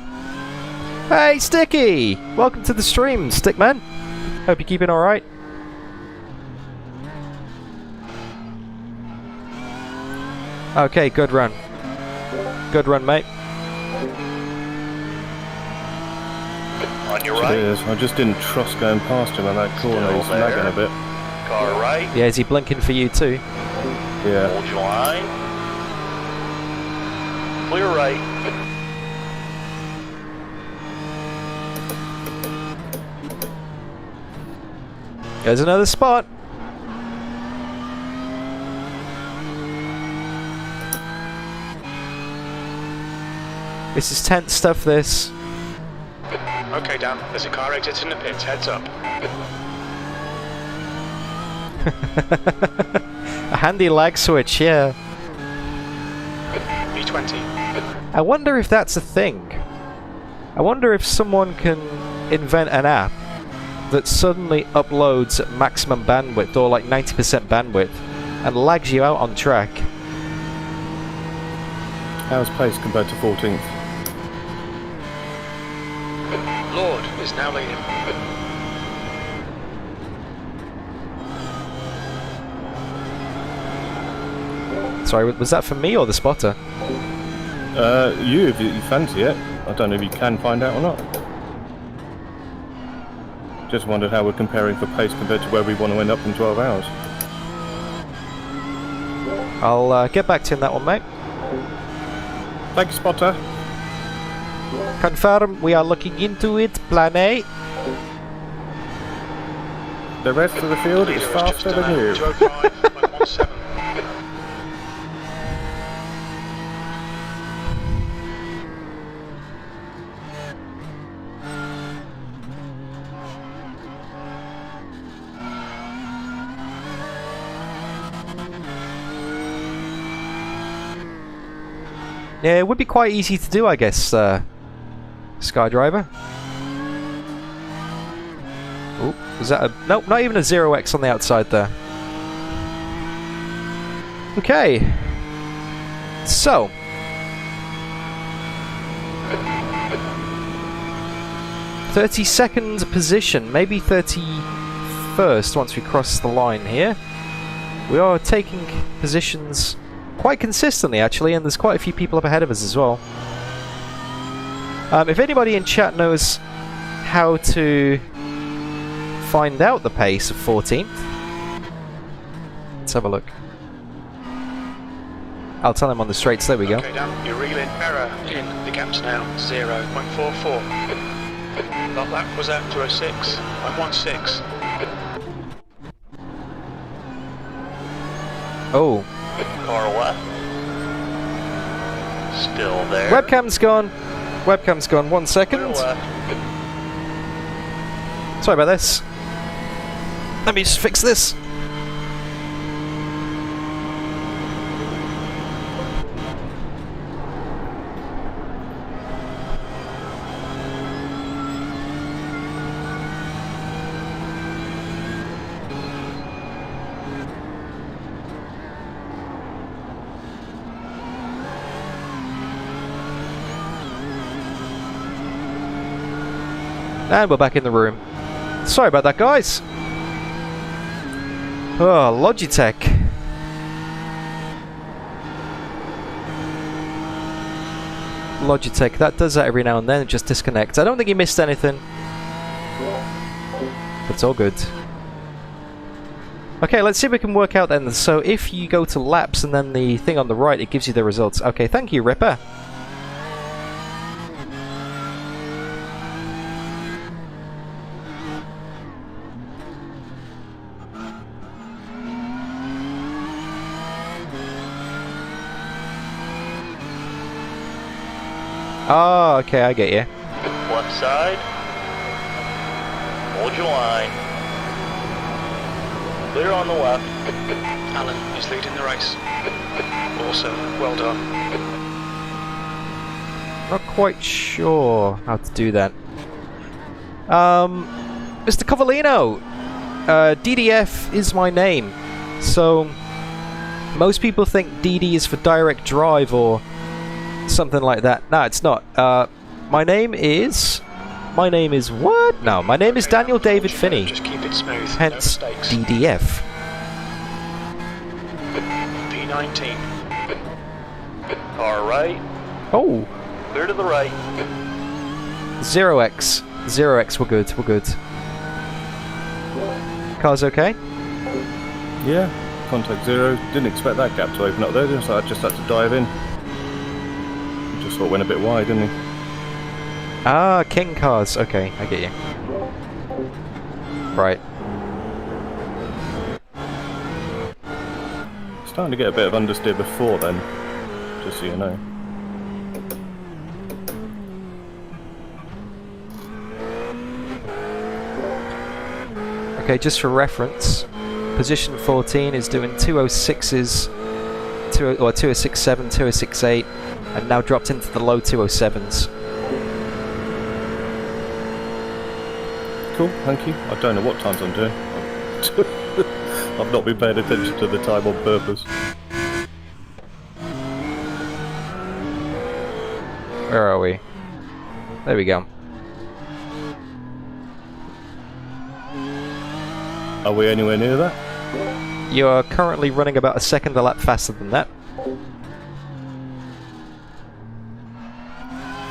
Hey, Sticky! Welcome to the stream, Stickman. Hope you're keeping alright. Okay, good run. Good run, mate. On your right. Cheers. I just didn't trust going past him on that corner. He's lagging a bit. Car right. Yeah, is he blinking for you too? Yeah. Hold your line. Clear right. There's another spot. This is tense stuff, this. Okay, Dan, there's a car exiting the pits, heads up. A handy lag switch, yeah. B20. I wonder if that's a thing. I wonder if someone can invent an app that suddenly uploads at maximum bandwidth, or like 90% bandwidth, and lags you out on track. How's pace compared to 14th? Lord is now leading. Sorry, was that for me or the spotter? You, if you fancy it. I don't know if you can find out or not. Just wondered how we're comparing for pace compared to where we want to end up in 12 hours. I'll get back to you on that one, mate. Thanks, spotter. Confirm, we are looking into it, plan A. The rest of the field is faster than you. 205.17. Yeah, it would be quite easy to do, I guess, Skydriver. Oh, was that a... Nope, not even a 0x on the outside there. Okay. So. ...32nd position, maybe 31st once we cross the line here. We are taking positions quite consistently, actually, and there's quite a few people up ahead of us as well. If anybody in chat knows how to find out the pace of 14th, let's have a look. I'll tell him on the straights. There we go. Okay, Dan, you're reeling error in the gaps now. 0.44. That lap was at 206.16. Oh. Car left. Still there. Webcam's gone. Webcam's gone. 1 second. Clear left. Sorry about this. Let me just fix this. And we're back in the room. Sorry about that, guys. Oh, Logitech. Logitech, that does that every now and then, it just disconnects. I don't think you missed anything. It's all good. Okay, let's see if we can work out then. So if you go to laps and then the thing on the right, it gives you the results. Okay, thank you, Ripper. Oh, okay, I get you. Left side. Hold your line. Clear on the left. Alan is leading the race. Awesome, well done. Not quite sure how to do that. Mr. Cavallino, DDF is my name. So, most people think DD is for direct drive or something like that. No, it's not. My name is what? No, my name is Daniel David Finney. Just keep it smooth. Hence no mistakes. DDF. P19. Car right. Oh, Clear to the right. 0x. 0x, we're good, we're good. Car's okay? Yeah, contact 0. Didn't expect that gap to open up there, so I just had to dive in. Just thought it went a bit wide, didn't he? Ah, King cars. Okay, I get you. Right. Starting to get a bit of understeer before then, just so you know. Okay, just for reference, position 14 is doing 206s, 206.7, 206.8, and now dropped into the low 207s. Cool, thank you. I don't know what times I'm doing. I've not been paying attention to the time on purpose. Where are we? There we go. Are we anywhere near that? You are currently running about a second a lap faster than that.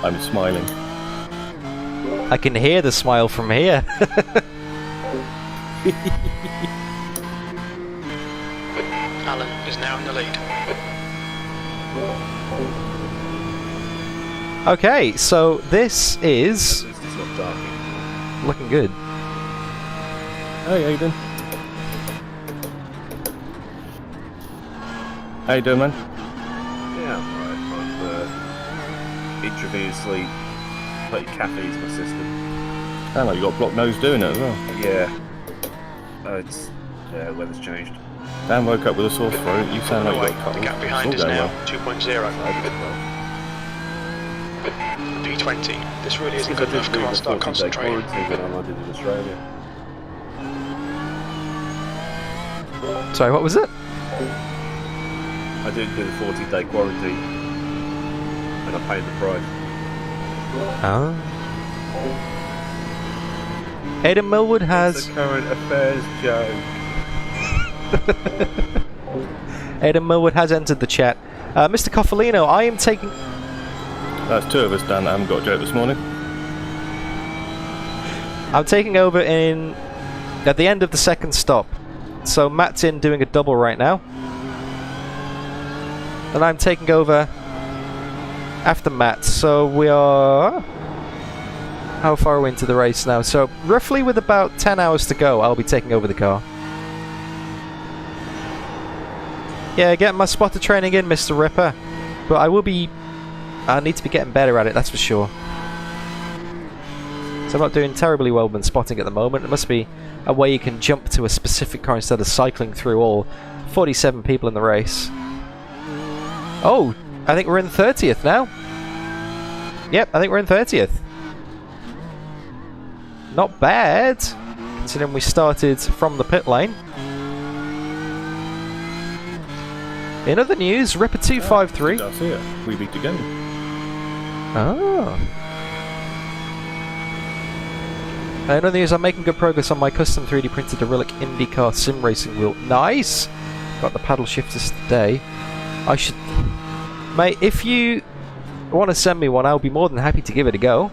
I'm smiling. I can hear the smile from here. Alan is now in the lead. Okay, so this is looking good. Hey, Aidan. How you doing, man? Yeah, I'm alright. I've intravenously put caffeine into my system. Sound like you got blocked nose doing it as well. Yeah. The weather's changed. Dan woke up with a sore throat. You sound like you got a The cold. gap behind It's is all going now well. 2.0. P20. This really isn't good enough. Come on, start concentrating. When I landed in Australia. Sorry, what was it? I didn't do the 14-day quarantine, and I paid the price. Oh. Aidan Millward has... It's a current affairs joke. Aidan Millward has entered the chat. Mr. Coffolino, I am taking... That's two of us, Dan, that haven't got a joke this morning. I'm taking over at the end of the second stop. So Matt's in doing a double right now. And I'm taking over after Matt. So we are... How far are we into the race now? So roughly with about 10 hours to go, I'll be taking over the car. Yeah, getting my spotter training in, Mr. Ripper. But I need to be getting better at it, that's for sure. So I'm not doing terribly well when spotting at the moment. There must be a way you can jump to a specific car instead of cycling through all 47 people in the race. Oh, I think we're in 30th now. Yep, I think we're in 30th. Not bad, considering we started from the pit lane. In other news, Ripper253. That's it. We beat again. Oh. In other news, I'm making good progress on my custom 3D printed acrylic IndyCar sim racing wheel. Nice! Got the paddle shifters today. I should... Mate, if you want to send me one, I'll be more than happy to give it a go.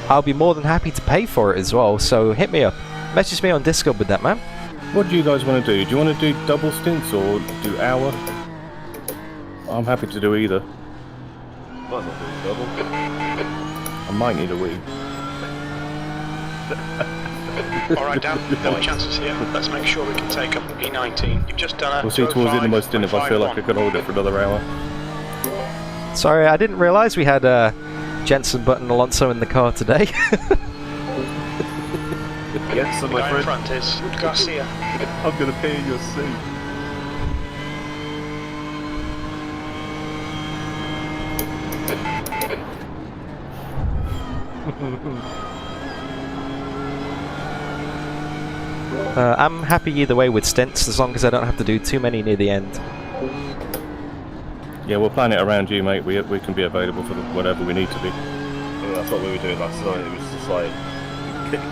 I'll be more than happy to pay for it as well, so hit me up. Message me on Discord with that, man. What do you guys want to do? Do you want to do double stints or do hour? I'm happy to do either. Might as well do double. I might need a wee. Alright, Dan, no chances here. Let's make sure we can take up E19. You've just done it. We'll see towards the end of my stint if I feel like I could hold it for another hour. Sorry, I didn't realise we had Jensen Button Alonso in the car today. Yes, so The my guy in friend, front is Garcia. I'm going to pay in your seat. I'm happy either way with stints, as long as I don't have to do too many near the end. Yeah, we'll plan it around you, mate. We can be available for whatever we need to be. Yeah, that's what we were doing last night. It was just like,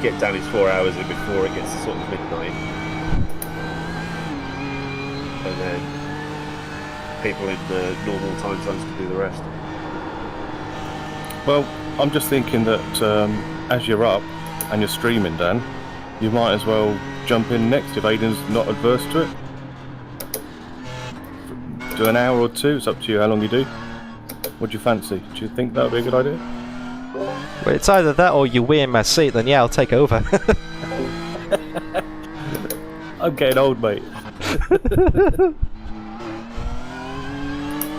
get Danny's 4 hours in before it gets to sort of midnight. And then people in the normal time zones can do the rest. Well, I'm just thinking that as you're up and you're streaming, Dan, you might as well jump in next if Aidan's not adverse to it. Do an hour or two, it's up to you how long you do. What do you fancy? Do you think that would be a good idea? Well, it's either that or you wee in my seat, then yeah, I'll take over. I'm getting old, mate.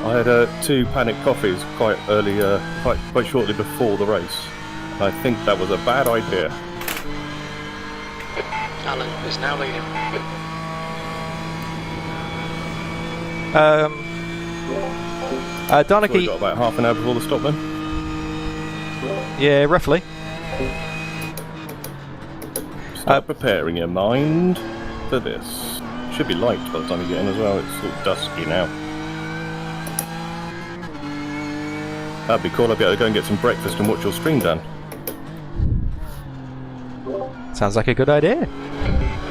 I had 2 panic coffees quite early, quite shortly before the race. And I think that was a bad idea. Alan is now leading. So we Danakin, got about half an hour before the stop then. yeah, roughly. Start preparing your mind for this. Should be light by the time you get in as well. It's sort of dusky now. That'd be cool. I'd be able to go and get some breakfast and watch your stream, Dan. Sounds like a good idea.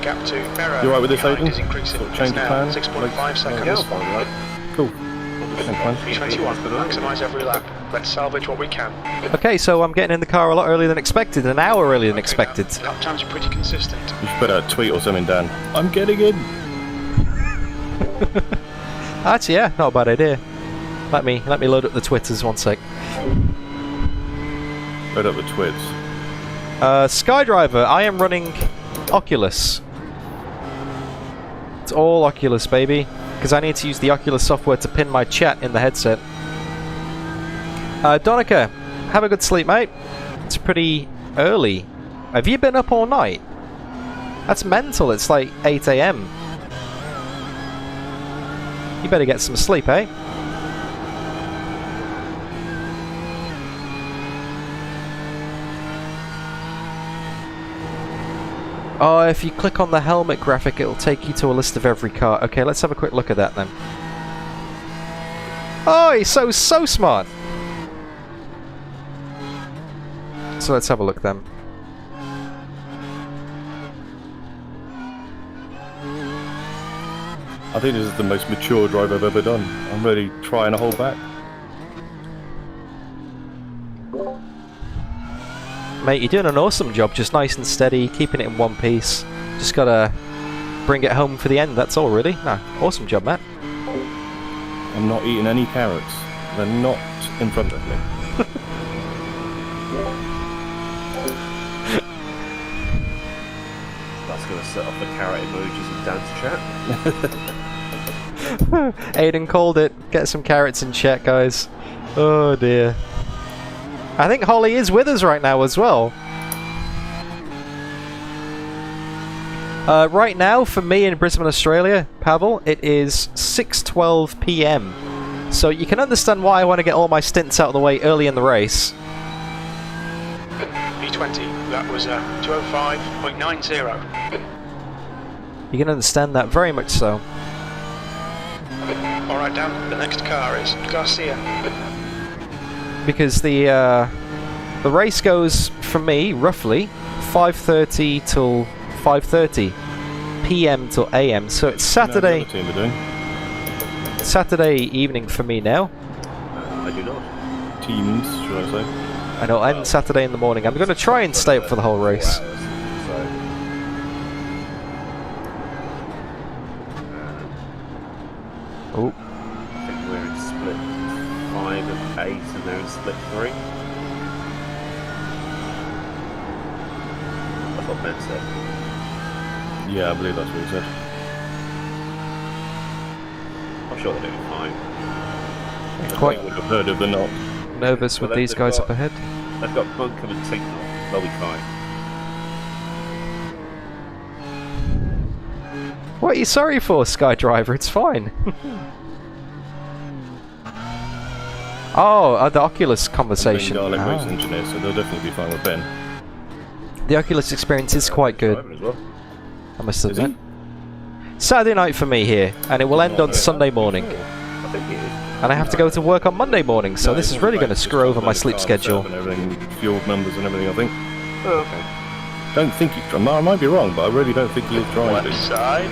Gap to Barrow. You alright with this, Aidan? Is increasing. Sort of change It's the now plan? 6.5 seconds. Yeah, I'll find that. Cool. Thanks, man. B21, maximise every lap. Let's salvage what we can. Okay, so I'm getting in the car a lot earlier than expected, an hour earlier than expected. Lap times are pretty consistent. You should put out a tweet or something, Dan. I'm getting in! Actually, yeah, not a bad idea. Let me load up the Twitters, one sec. Load up the twits. Skydriver, I am running Oculus. It's all Oculus, baby. Because I need to use the Oculus software to pin my chat in the headset. Donica, have a good sleep, mate. It's pretty early. Have you been up all night? That's mental, it's like 8 AM. You better get some sleep, eh? Oh, if you click on the helmet graphic, it'll take you to a list of every car. Okay, let's have a quick look at that then. Oh, he's so smart! So let's have a look then. I think this is the most mature drive I've ever done. I'm really trying to hold back. Mate, you're doing an awesome job, just nice and steady, keeping it in one piece. Just gotta bring it home for the end, that's all really. No, awesome job, Matt. I'm not eating any carrots. They're not in front of me. That's going to set off the carrot emojis in Dan's chat. Aidan called it. Get some carrots in chat, guys. Oh dear. I think Holly is with us right now as well. Right now, for me in Brisbane, Australia, Pavel, it is 6:12 PM. So you can understand why I want to get all my stints out of the way early in the race. B20, that was 205.90. You can understand that very much so. Alright, Dan, the next car is Garcia. Because the race goes, for me, roughly 5:30 till 5:30 p.m. till a.m. So it's Saturday. Team are doing. Saturday evening for me now. I do not. Teams, should I say? And it'll end Saturday in the morning. I'm going to try and stay up for the whole race. 4 hours, Oh, I think we're in split 5 and 8, and they're in split 3. That's what Ben said. Yeah, I believe that's what he said. I'm sure they're doing fine. quite I would have heard of the knock. nervous with Well, these they've guys got- up ahead. They've got Buncombe and Tinknell. They'll be fine. What are you sorry for, Skydriver? It's fine. Oh, the Oculus conversation. Ben Garlic race Ah. engineer, so they'll definitely be fine with Ben. The Oculus experience is quite good, Driver as well. I must Is he? admit. Saturday night for me here, and it will end on Sunday morning. I think he is. And I have to go to work on Monday morning, so No, this it's is really not going to like screw just over my the sleep car schedule. itself and everything, fuel numbers and everything, I think. Oh, okay. Don't think he's driving. I might be wrong, but I really don't think he is driving. Left side.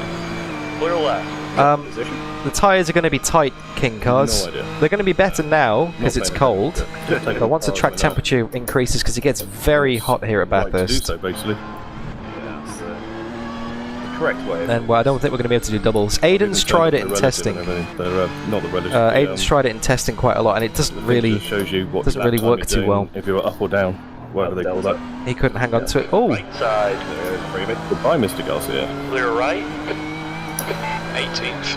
Clear left. Position. The tyres are going to be tight, King Cars. No idea. They're going to be better now, because Not it's better. cold. Just take But once the car track over temperature increases, because it gets very hot here at that. Like to do Bathurst, so, basically. Yeah, that's the correct way of then well, I don't think we're going to be able to do doubles. Aidan's Even tried it the in relative testing. and everything. They're not the relative. Aidan's tried it in testing quite a lot, and it doesn't really. shows you what doesn't lap really time work you're too doing, well. If you're up or down, whatever they call that. He couldn't hang on to it. Oh, Right side. Goodbye, Mr. Garcia. Clear right. 18th.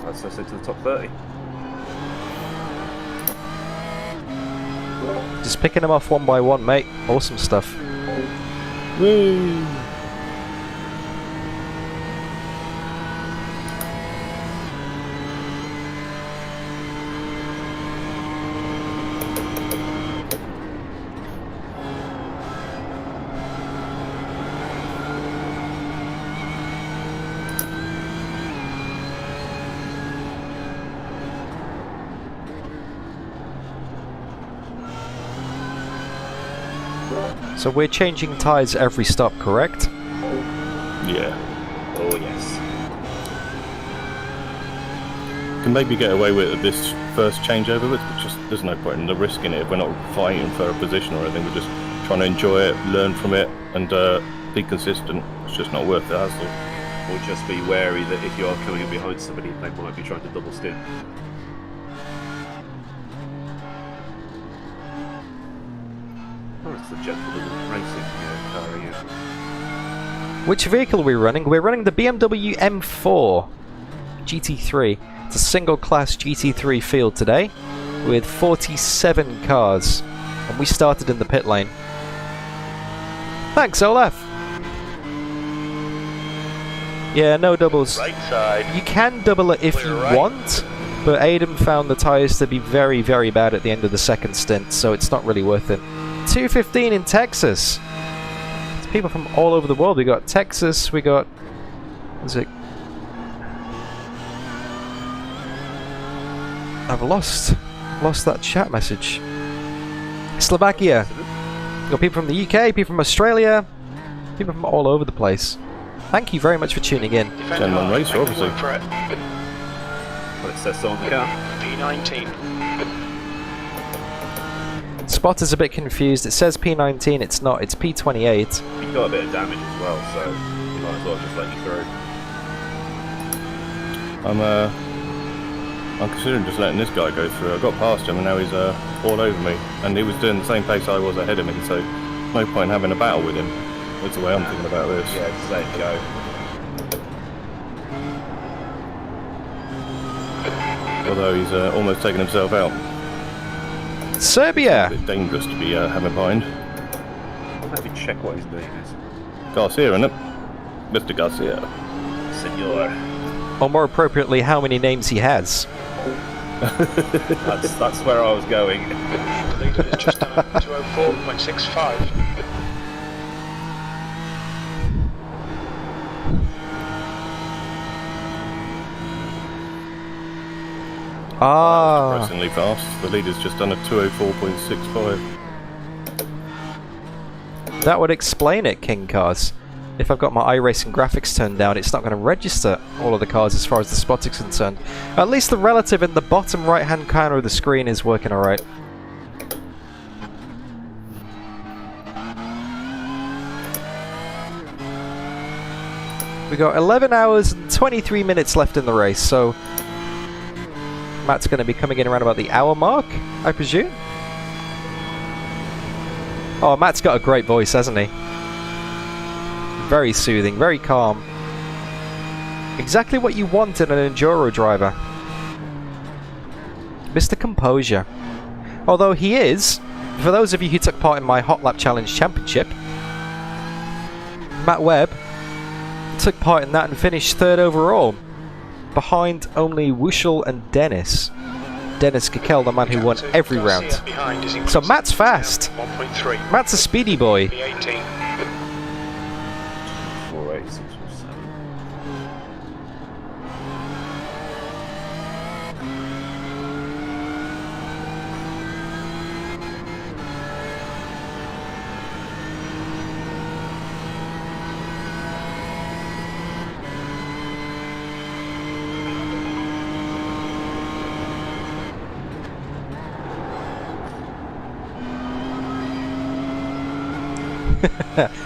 That's us into the top 30. just picking them off one by one, mate. Awesome stuff. Woo! So we're changing tyres every stop, correct? Yeah. Oh, yes. Can maybe get away with this first changeover, but just there's no point in the risking it if we're not fighting for a position or anything. We're just trying to enjoy it, learn from it, and be consistent. It's just not worth the hassle. Or just be wary that if you are coming in behind somebody, they might be trying to double stint. Oh, it's the gentleman racing car again. Which vehicle are we running? We're running the BMW M4 GT3. It's a single-class GT3 field today with 47 cars, and we started in the pit lane. Thanks, Olaf. Yeah, no doubles. Right side. You can double it if you want, but Aidan found the tyres to be very, very bad at the end of the second stint, so it's not really worth it. 2:15 in Texas. It's people from all over the world. We got Texas, we got... Is it... I've lost that chat message. Slovakia. We've got people from the UK, people from Australia, people from all over the place. Thank you very much for tuning in. Gentleman racer, obviously. For it. Well, it says so on the car. P19. Spotter's a bit confused. It says P19, it's not, it's P28. You've got a bit of damage as well, so you might as well just let you through. I'm considering just letting this guy go through. I got past him and now he's all over me. And he was doing the same pace I was ahead of me, so no point in having a battle with him. That's the way I'm thinking about this. Yeah, just let it go. Although he's almost taken himself out. Serbia! A bit dangerous to be having behind. Let me check what his name is. Garcia, isn't it? Mr. Garcia. Senor. Or more appropriately, how many names he has. That's where I was going. The leader is just done 204.65. Ah, Surprisingly fast. The leader's just done a 204.65. That would explain it, King Cars. If I've got my iRacing graphics turned down, it's not going to register all of the cars as far as the spot is concerned. At least the relative in the bottom right-hand corner of the screen is working alright. We got 11 hours and 23 minutes left in the race, so Matt's going to be coming in around about the hour mark, I presume. Oh, Matt's got a great voice, hasn't he? Very soothing, very calm. Exactly what you want in an Enduro driver. Mr. Composure. Although he is, for those of you who took part in my Hot Lap Challenge Championship, Matt Webb took part in that and finished 3rd overall, behind only Wushel and Dennis. Dennis Kakel, the man who won every round. So Matt's fast. 1.3. Matt's a speedy boy. B18. 4, 8, 6, 7.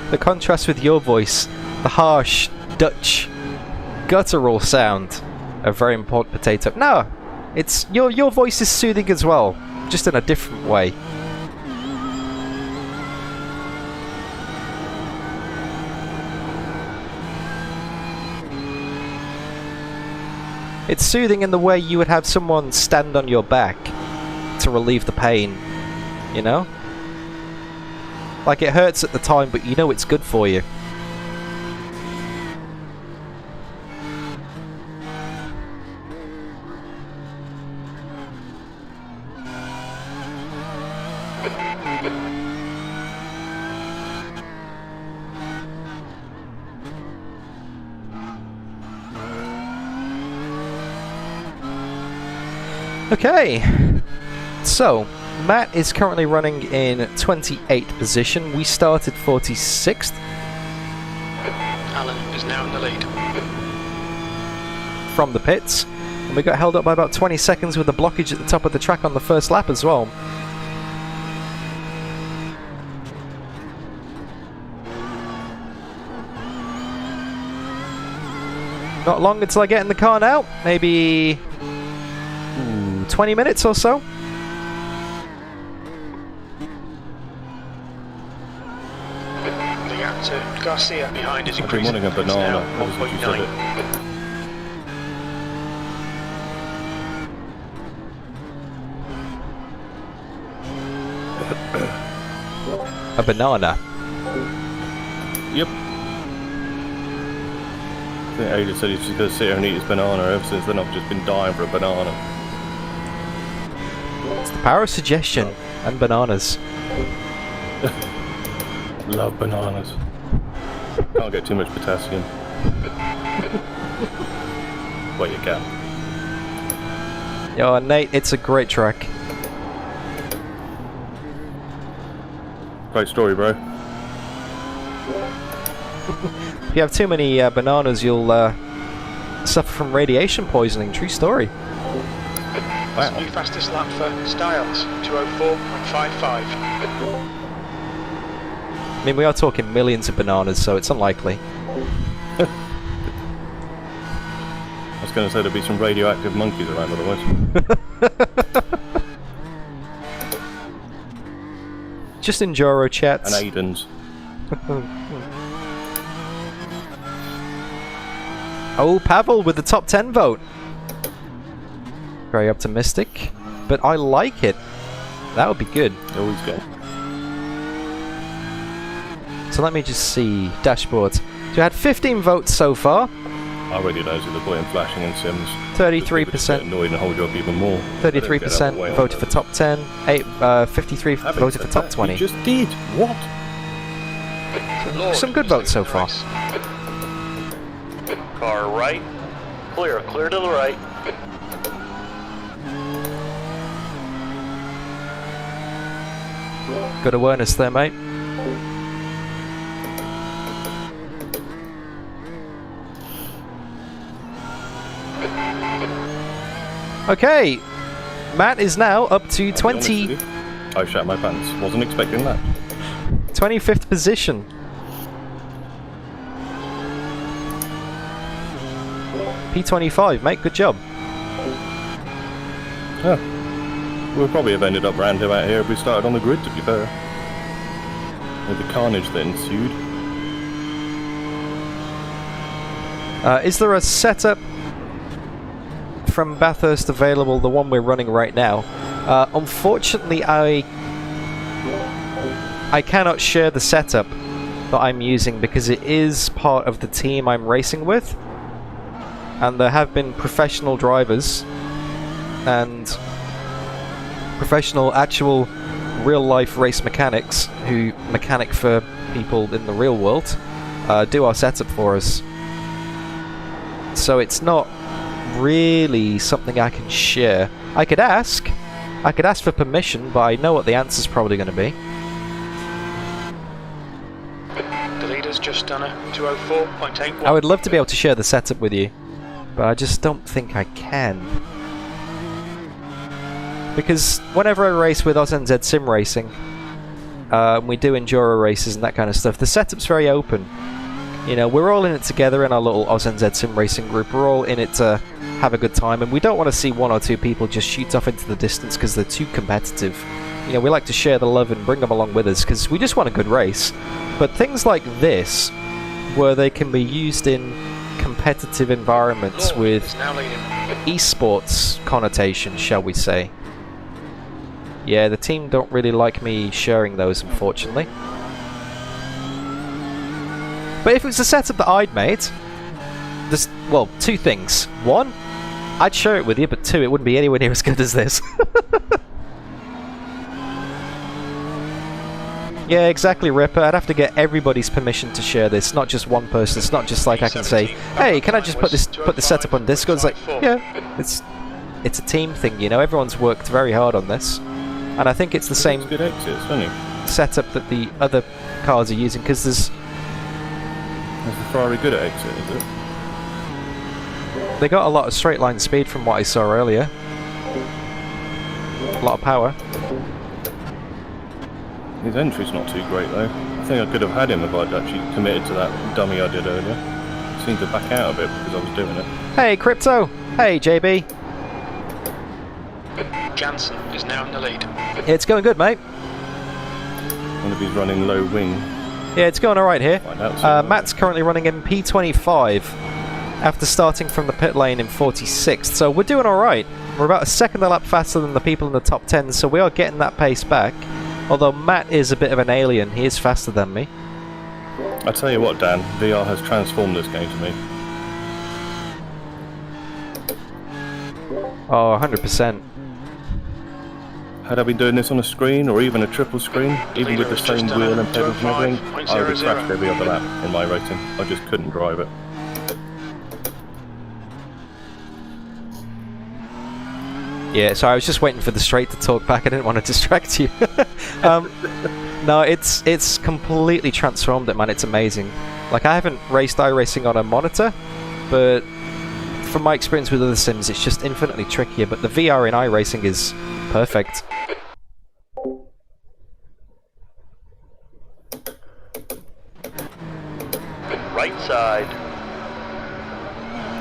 The contrast with your voice, the harsh Dutch guttural sound, a very important potato. No, it's your voice is soothing as well, just in a different way. It's soothing in the way you would have someone stand on your back to relieve the pain, you know? Like, it hurts at the time, but you know it's good for you. Okay, so Matt is currently running in 28th position. We started 46th. Alan is now in the lead. From the pits. And we got held up by about 20 seconds with a blockage at the top of the track on the first lap as well. Not long until I get in the car now. Maybe 20 minutes or so. The gap to Garcia behind is I've been increasing. wanting a banana. It's now That was what you said 1.9. A banana. Yep. I think Aidan said he's just going to sit here and eat his banana. Ever since then I've just been dying for a banana. It's the power of suggestion and bananas. Love bananas. Can't get too much potassium. Well, you can. Yo, Nate, it's a great track. Great story, bro. If you have too many bananas, you'll suffer from radiation poisoning. True story. Wow. New fastest lap for Styles, 2:04.55. I mean, we are talking millions of bananas, so it's unlikely. I was going to say there'd be some radioactive monkeys around otherwise. Just Enduro chats. And Aidan's. Oh, Pavel with the top 10 vote. Very optimistic, but I like it. That would be good. Always go. So let me just see dashboards. So we had 15 votes so far. I already knows at the point in flashing in Sims. 33%. Annoyed and hold you up even more. 33% voted for top 10. 53 voted for top 20. You just did what? Some good votes so far. Car right. Clear to the right. Good awareness there, mate. Okay, Matt is now up to 20. I shat my pants. Wasn't expecting that. 25th position. P25, mate. Good job. Yeah. We'll probably have ended up round about here if we started on the grid, to be fair. With the carnage that ensued. Is there a setup from Bathurst available, the one we're running right now? Unfortunately, I cannot share the setup that I'm using because it is part of the team I'm racing with. And there have been professional drivers and professional, actual, real-life race mechanics who mechanic for people in the real world do our setup for us. So it's not really something I can share. I could ask for permission, but I know what the answer's probably going to be. The leader's just done a 204.81. I would love to be able to share the setup with you, but I just don't think I can. Because whenever I race with OzNZ Sim Racing, we do Enduro races and that kind of stuff, the setup's very open. You know, we're all in it together in our little OzNZ Sim Racing group. We're all in it to have a good time, and we don't want to see one or two people just shoot off into the distance because they're too competitive. You know, we like to share the love and bring them along with us because we just want a good race. But things like this, where they can be used in competitive environments with esports connotation, shall we say. Yeah, the team don't really like me sharing those, unfortunately. But if it was a setup that I'd made, there's, well, two things. One, I'd share it with you, but two, it wouldn't be anywhere near as good as this. Yeah, exactly, Ripper. I'd have to get everybody's permission to share this, not just one person. It's not just like I can say, hey, can I just put this setup on Discord? It's like, yeah, it's a team thing, you know. Everyone's worked very hard on this, and I think it's the same good exits, isn't it? setup that the other cars are using, because there's... Is the Ferrari good at exit, is it? They got a lot of straight line speed from what I saw earlier. A lot of power. His entry's not too great though. I think I could have had him if I'd actually committed to that dummy I did earlier. I seemed to back out a bit because I was doing it. Hey, Crypto! Hey, JB! Jansen is now in the lead. It's going good, mate. I wonder if he's running low wing. Yeah, it's going alright here. Out, Matt's currently running in P25 after starting from the pit lane in 46th, so we're doing alright. We're about a second a lap faster than the people in the top 10, so we are getting that pace back. Although Matt is a bit of an alien, he is faster than me. I tell you what, Dan, VR has transformed this game to me. Oh, 100%. Had I been doing this on a screen, or even a triple screen, even with the same wheel and pedals and everything, I would have crashed every other lap in my racing. I just couldn't drive it. Yeah, so I was just waiting for the straight to talk back. I didn't want to distract you. No, it's completely transformed it, man. It's amazing. Like, I haven't raced iRacing on a monitor, but from my experience with other sims, it's just infinitely trickier. But the VR in iRacing is perfect. Right side.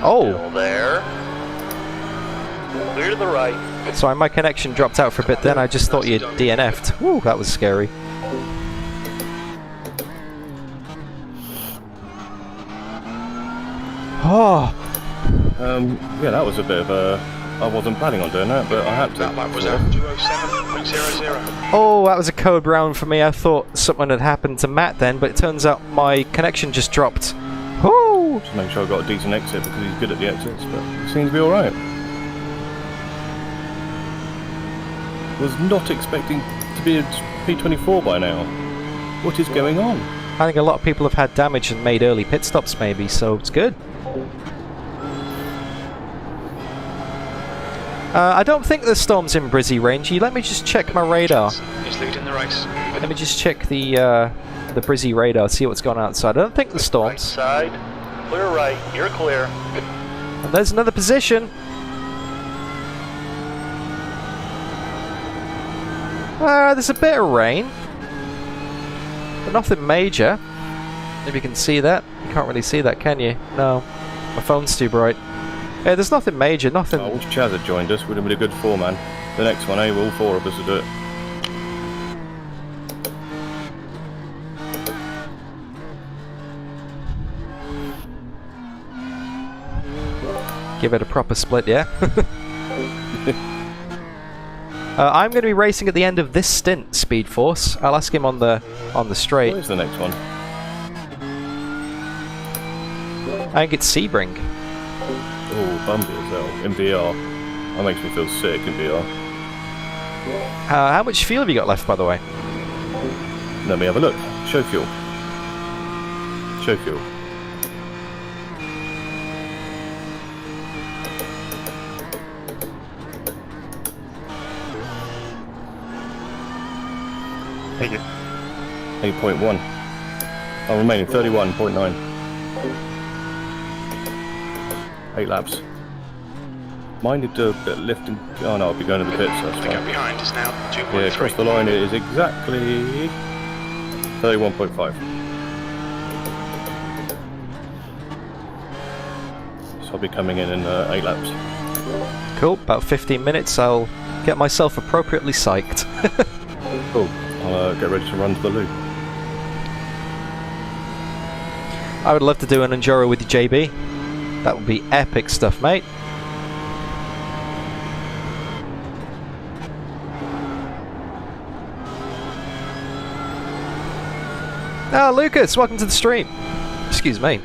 Oh! Still there. Clear to the right. Sorry, my connection dropped out for a bit then. I just thought you'd DNF'd. Woo, that was scary. Oh! Yeah, that was a bit of a... I wasn't planning on doing that, but I had to. That lap was at 207.00. Oh, that was a code brown for me. I thought something had happened to Matt then, but it turns out my connection just dropped. Woo! Just make sure I got a decent exit because he's good at the exits, but it seems to be alright. Was not expecting to be at P24 by now. What is going on? I think a lot of people have had damage and made early pit stops maybe, so it's good. I don't think the storm's in Brizzy range. Let me just check my radar. He's leading the race. Let me just check the Brizzy radar, see what's going on outside. I don't think the storm's. Right side. Clear right. You're clear. And there's another position. There's a bit of rain, but nothing major. If you can see that. You can't really see that, can you? No. My phone's too bright. Yeah, there's nothing major, nothing... I wish Chaz had joined us, would have been a good four-man. The next one, eh? All four of us will do it. Give it a proper split, yeah? I'm going to be racing at the end of this stint, Speed Force. I'll ask him on the straight. Where's the next one? I think it's Sebring. Oh, bumpy as hell. In VR. That makes me feel sick in VR. How much fuel have you got left, by the way? Let me have a look. Show fuel. Show fuel. Thank you. 8.1. I'm remaining 31.9. 8 laps. Mine did a bit of lifting. Oh no, I'll be going to the pits. So that's The fine. gap behind is now 2.3. Yeah, across the line it is exactly 31.5. So I'll be coming in 8 laps. Cool, about 15 minutes. I'll get myself appropriately psyched. Cool. I'll get ready to run to the loop. I would love to do an Enduro with you, JB. That would be epic stuff, mate. Ah, Lucas, welcome to the stream. Excuse me.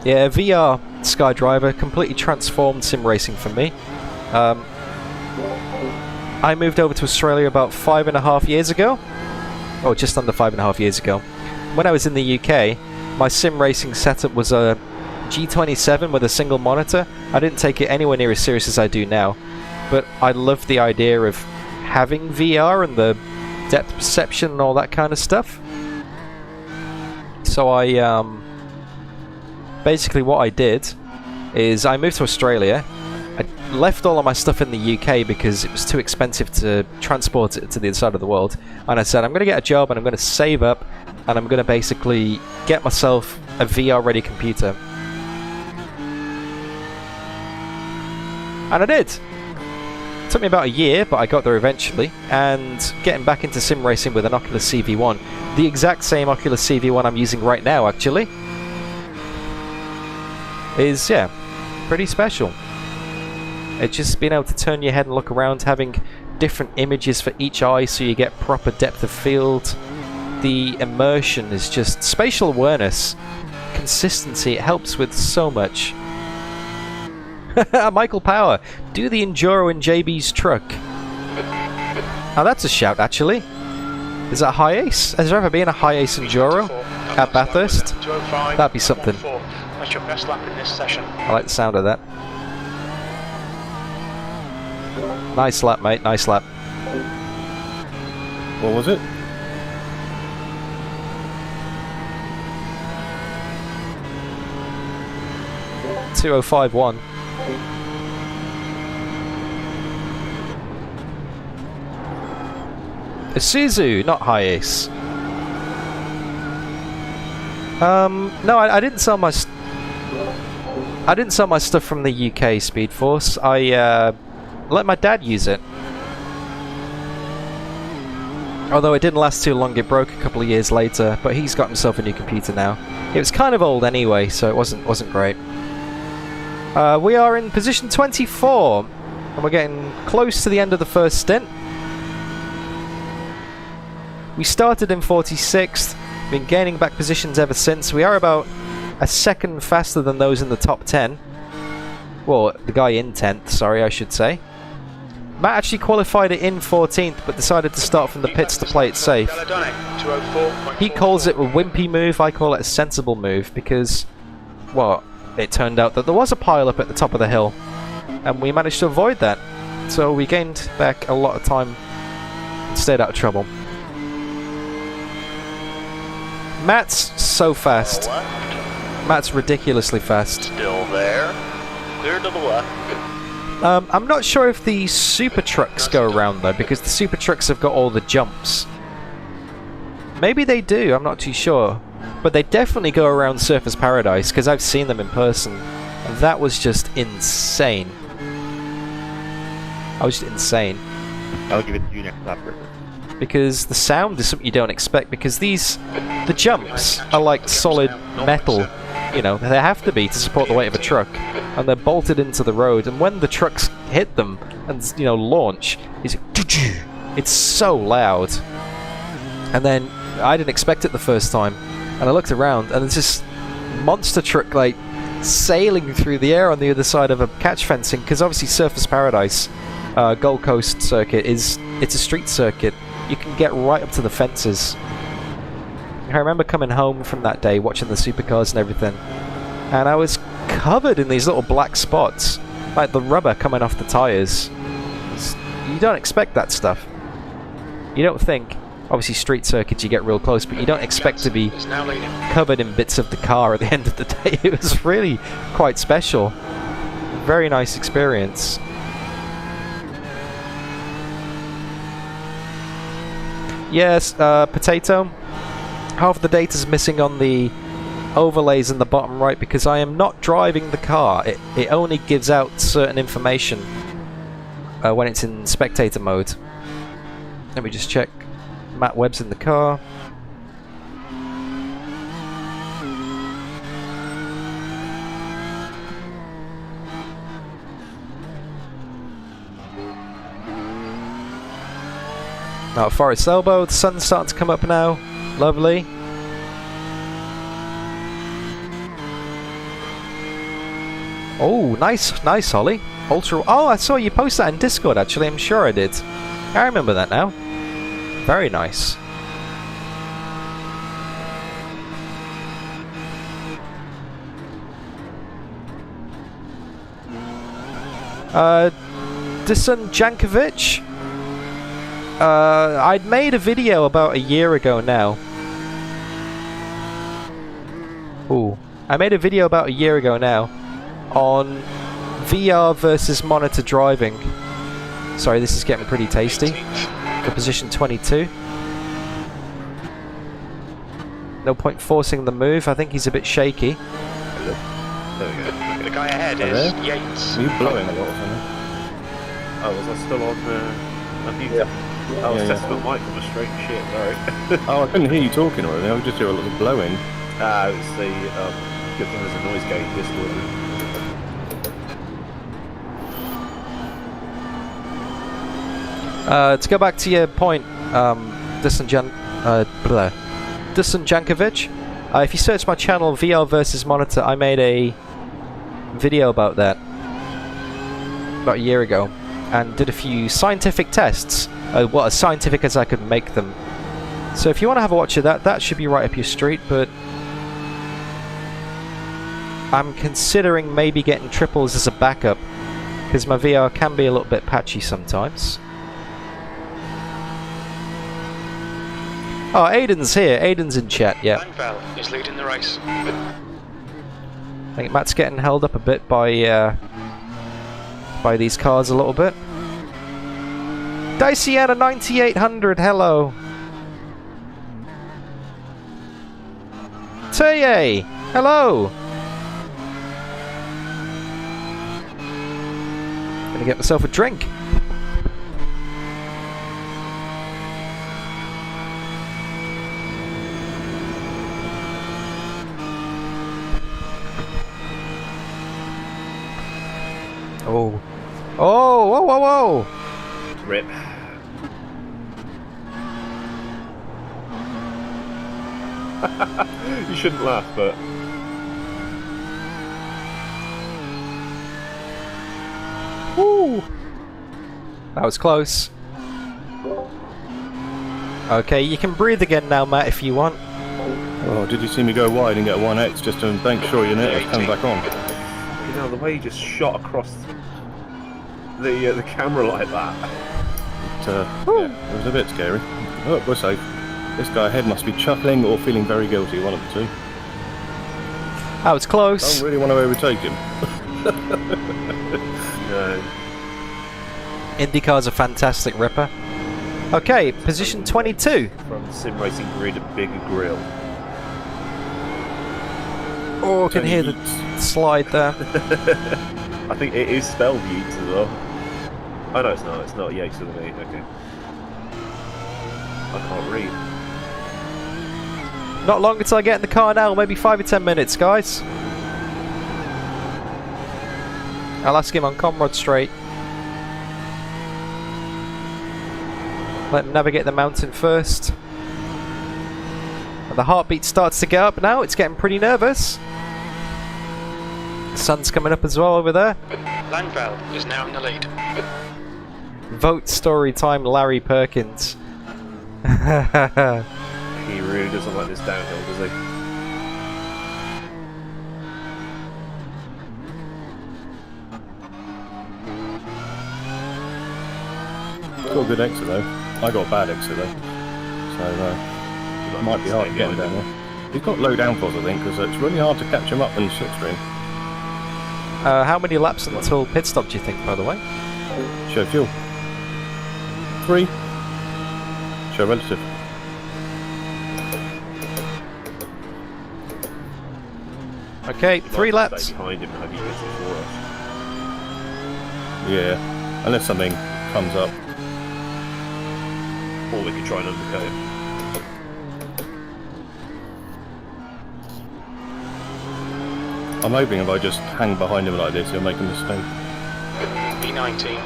Yeah, VR Skydriver completely transformed sim racing for me. I moved over to Australia about 5.5 years ago. Oh, just under 5.5 years ago. When I was in the UK, my sim racing setup was a G27 with a single monitor. I didn't take it anywhere near as serious as I do now, but I loved the idea of having VR and the depth perception and all that kind of stuff. So I basically what I did is I moved to Australia. I left all of my stuff in the UK because it was too expensive to transport it to the other side of the world, and I said I'm going to get a job and I'm going to save up and I'm going to basically get myself a VR ready computer. And I did. It took me about a year, but I got there eventually, and getting back into sim racing with an Oculus CV1, the exact same Oculus CV1 I'm using right now actually, is, yeah, pretty special. It's just being able to turn your head and look around, having different images for each eye so you get proper depth of field. The immersion is just spatial awareness, consistency, it helps with so much. Michael Power, do the Enduro in JB's truck. Now that's a shout actually. Is that High Ace? Has there ever been a High Ace Enduro at Bathurst? That'd be something. That's your best lap in this session. I like the sound of that. Nice lap, mate, nice lap. What was it? .2051. Isuzu, not High Ace. No, I didn't sell my. I didn't sell my stuff from the UK, Speed Force. I let my dad use it. Although it didn't last too long, it broke a couple of years later. But he's got himself a new computer now. It was kind of old anyway, so it wasn't great. We are in position 24, and we're getting close to the end of the first stint. We started in 46th, been gaining back positions ever since. We are about a second faster than those in the top 10. Well, the guy in 10th, sorry, I should say. Matt actually qualified it in 14th, but decided to start from the pits to play it safe. He calls it a wimpy move, I call it a sensible move, because, well, it turned out that there was a pile-up at the top of the hill, and we managed to avoid that. So we gained back a lot of time and stayed out of trouble. Matt's so fast. Matt's ridiculously fast. Still there. Clear to the left. I'm not sure if the super trucks go around though, because the super trucks have got all the jumps. Maybe they do, I'm not too sure. But they definitely go around Surfers Paradise, because I've seen them in person. And that was just insane. I was just insane. I'll give it to you next lap. Because the sound is something you don't expect, because the jumps are like solid metal. You know, they have to be to support the weight of a truck. And they're bolted into the road, and when the trucks hit them and, you know, launch, it's so loud. And then I didn't expect it the first time, and I looked around, and there's this monster truck like sailing through the air on the other side of a catch fencing, because obviously Surfers Paradise Gold Coast circuit it's a street circuit. You can get right up to the fences. I remember coming home from that day watching the supercars and everything, and I was covered in these little black spots, like the rubber coming off the tires. You don't expect that stuff. You don't think, obviously street circuits you get real close, but you don't expect to be covered in bits of the car at the end of the day. It was really quite special. Very nice experience. Yes, Potato. Half the data's missing on the overlays in the bottom right because I am not driving the car. It only gives out certain information when it's in spectator mode. Let me just check. Matt Webb's in the car. Now at Forest Elbow, the sun's starting to come up now. Lovely. Oh, nice, Holly. Ultra. Oh, I saw you post that in Discord. Actually, I'm sure I did. I remember that now. Very nice. Dusan Jankovic. I'd made a video about a year ago now. Ooh. I made a video about a year ago now on VR versus monitor driving. Sorry, this is getting pretty tasty. For position 22. No point forcing the move. I think he's a bit shaky. There we go. The guy ahead is Yates. Are you blowing a lot or something? Oh, was I still on mute? Yeah. I was testing my mic on a straight shit, sorry. Oh, I couldn't hear you talking or anything. I was just hearing a lot of blowing. It's the good thing there's a noise gate Discord. To go back to your point, Dusan Jankovic, if you search my channel VR versus monitor, I made a video about that about a year ago and did a few scientific tests, well, as scientific as I could make them. So if you want to have a watch of that, that should be right up your street, but I'm considering maybe getting triples as a backup because my VR can be a little bit patchy sometimes. Oh, Aidan's here. Aidan's in chat, yeah. Langveld is leading the race. I think Matt's getting held up a bit by these cars a little bit. Diciana 9800, hello. Teye, hello. Gonna get myself a drink. Oh. Oh, whoa, whoa, whoa! Rip. You shouldn't laugh, but... Woo! That was close. Okay, you can breathe again now, Matt, if you want. Oh, did you see me go wide and get a 1X just to make sure your net was coming back on? You know, the way you just shot across the camera like that. Yeah, it was a bit scary. Oh, we're safe. This guy ahead must be chuckling or feeling very guilty, one of the two. That was I close. don't really want to overtake him. No. IndyCar's a fantastic ripper. Okay, position 22. From sim racing grid, a bigger grill. Oh, I can hear the slide there. I think it is spelled Yeats as well. Oh no, it's not. It's not Yates with an E. Okay. I can't read. Not long until I get in the car now, maybe 5 or 10 minutes, guys. I'll ask him on Comrade Straight. Let him navigate the mountain first. And the heartbeat starts to get up now, it's getting pretty nervous. The sun's coming up as well over there. Langveld is now in the lead. Vote story time, Larry Perkins. He really doesn't like this downhill, does he? Got a good exit though. I got a bad exit though. So it might be hard to get him down there. He's got low downforce, I think, because it's really hard to catch him up in slipstream. How many laps until pit stop do you think, by the way? Show fuel. 3. Show relative. Okay, 3 laps. Stay behind him and have you hit before us. Yeah, unless something comes up. Or we could try and undercut him. I'm hoping if I just hang behind him like this, he'll make a mistake. B19.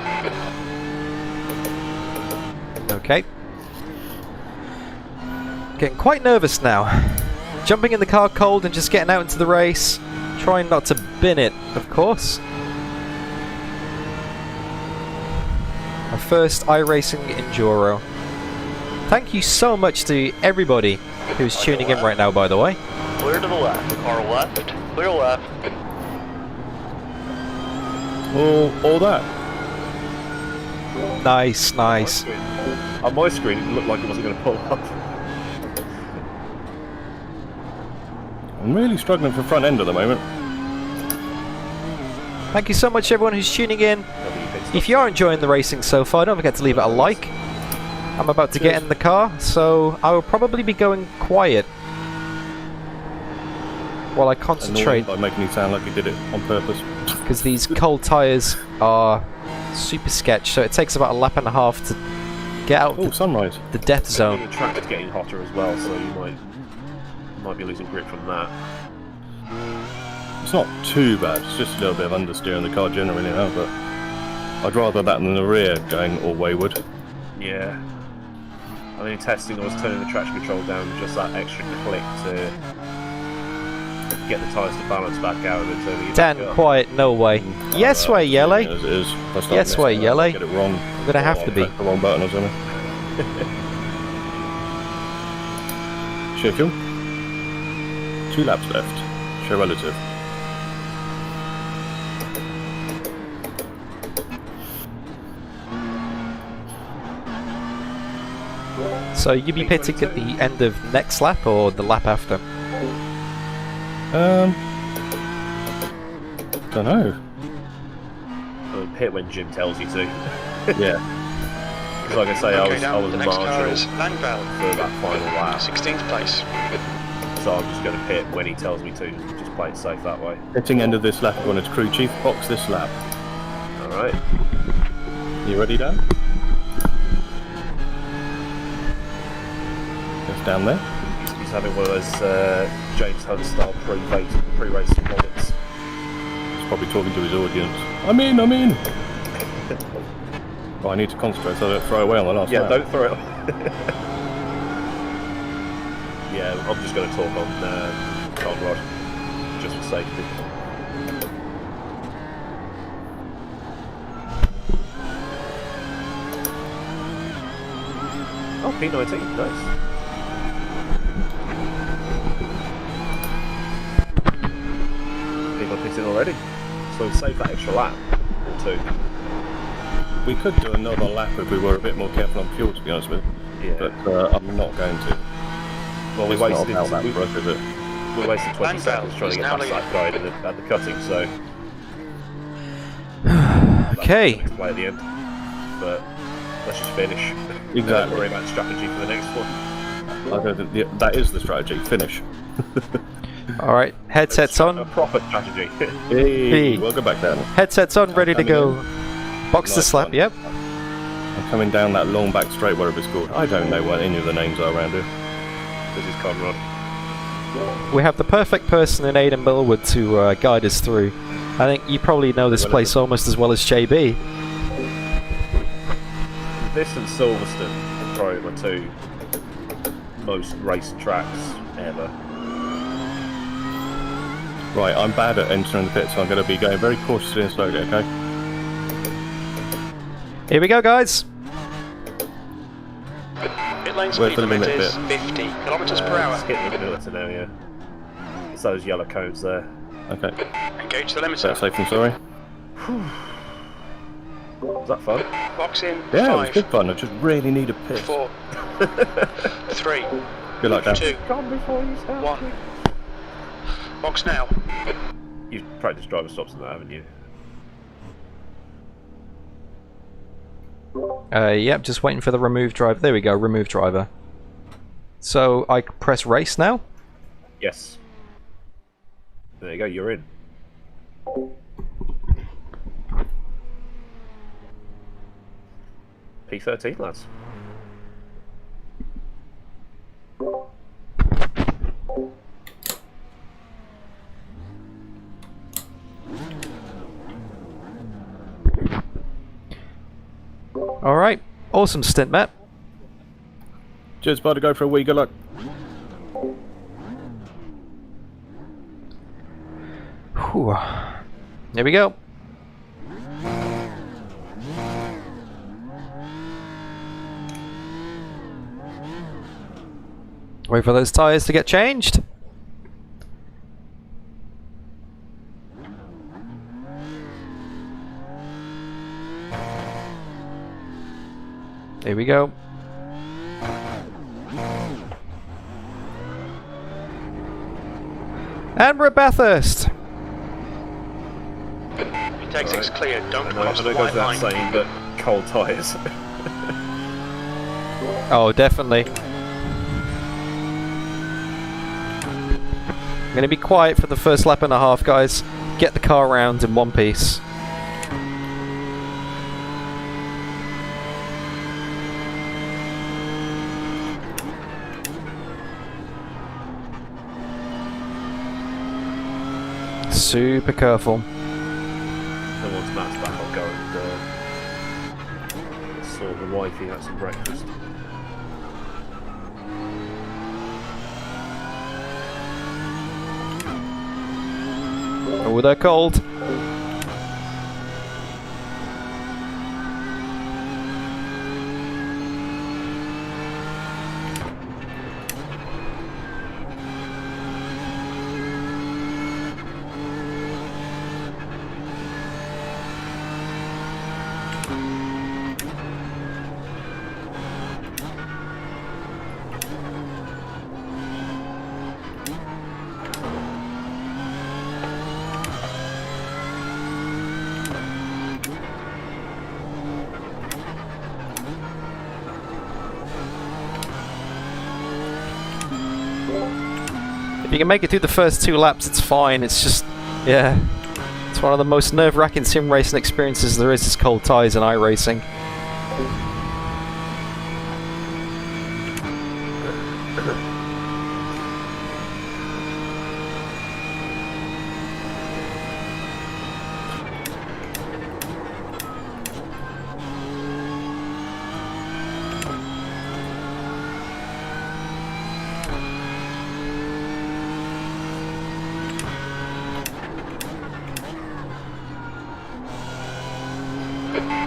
Okay. Getting quite nervous now. Jumping in the car cold and just getting out into the race. Trying not to bin it, of course. Our first iRacing Enduro. Thank you so much to everybody who's tuning in right now, by the way. Clear to the left. Car left. Clear left. All that. Nice, nice. On my screen, it looked like it wasn't going to pull up. I'm really struggling for front end at the moment. Thank you so much everyone who's tuning in. If you are enjoying the racing so far, don't forget to leave it a like. I'm about to get in the car, so I will probably be going quiet while I concentrate. By making it sound like you did it on purpose. Because these cold tyres are super sketch, so it takes about a lap and a half to get out sunrise. The death zone. The track is getting hotter as well, so you might be losing grip from that. It's not too bad, it's just a little bit of understeer in the car generally now, but I'd rather that than the rear going all wayward. Yeah. I mean, in testing, I was turning the traction control down just that extra click to get the tyres to balance back out and then turning it back Dan, up. quiet, no way. Yes way, Yellow. As it is. Yes way, Yellow. Get it wrong. I'm gonna have to be. The wrong button or something. Show fuel. 2 laps left. Show relative. So you be pitting at the end of next lap or the lap after? Don't know. Pit when Jim tells you to. Yeah. Because like I say, I was the next car marginal is Langveld. for that final lap. 16th place. So I'm just going to pit when he tells me to. Just play it safe that way. Pitting end of this lap, going to crew chief, box this lap. Alright. You ready, Dan? Just down there. He's having one of those James Hunt style pre-race moments. He's probably talking to his audience. I'm in! Oh, I need to concentrate so I don't throw away on the last lap. Don't throw it. Yeah, I'm just going to talk on Conrad, just for safety. Oh, P19, nice. People pitting already, so we've saved that extra lap or 2. We could do another lap if we were a bit more careful on fuel, to be honest with you. Yeah. But I'm not going to. Well, we it's wasted not about that into, for us, is it? we're wasting 20 seconds trying to get past that guy at the cutting, so... Okay. Play at the end. But let's just finish. Exactly. Don't worry about strategy for the next one. I don't think that is the strategy. Finish. Alright, headsets A on. proper strategy. Hey, welcome back down. Headsets on, ready to go. Box to Nice slap, one. yep. I'm coming down that long back straight, whatever it's called. I don't know what any of the names are around here. This is Conrad. We have the perfect person in Aidan Millward to guide us through. I think you probably know this place almost as well as JB. This and Silverstone are probably my two most raced tracks ever. Right, I'm bad at entering the pit, so I'm going to be going very cautiously and slowly, okay? Here we go, guys. Pit lane Where's speed the limit limit is 50 kilometers per hour. It's hitting the limiter now, yeah. It's those yellow cones there. Okay. Engage the Is that limiter. safe and sorry? Was that fun? Box in. Yeah, it was 5, good fun. I just really need a piss. 4, 3, Good luck, Dan. 2, Gone before you start. 1. Box now. You've practiced driver stops in that, haven't you? Yep, just waiting for the remove driver. There we go, remove driver. So I press race now. Yes. There you go, you're in. P13, lads. Alright, awesome stint, Matt. Cheers, bud. Go for a wee. Good luck. Whew. Here we go. Wait for those tyres to get changed. Here we go. And we're at Bathurst. Take 6 clear, don't I cross know the it goes white without line. saying, but cold tyres. Oh, definitely. I'm going to be quiet for the first lap and a half, guys. Get the car around in one piece. Super careful. And once Matt's back, I'll go and sort the wifey out some breakfast. Oh, they're cold. If you can make it through the first 2 laps, it's fine. It's just, yeah. It's one of the most nerve-wracking sim racing experiences there is cold tyres in iRacing.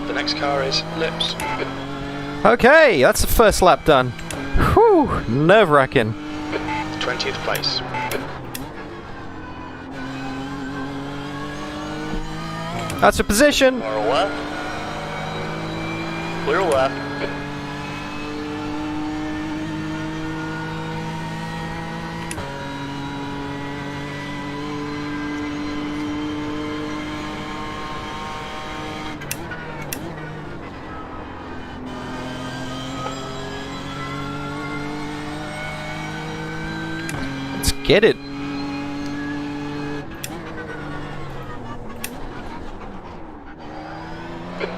The next car is Lips. Okay, that's the first lap done. Whew, nerve-wracking. 20th place. That's a position. Clear left. Clear left. Get it.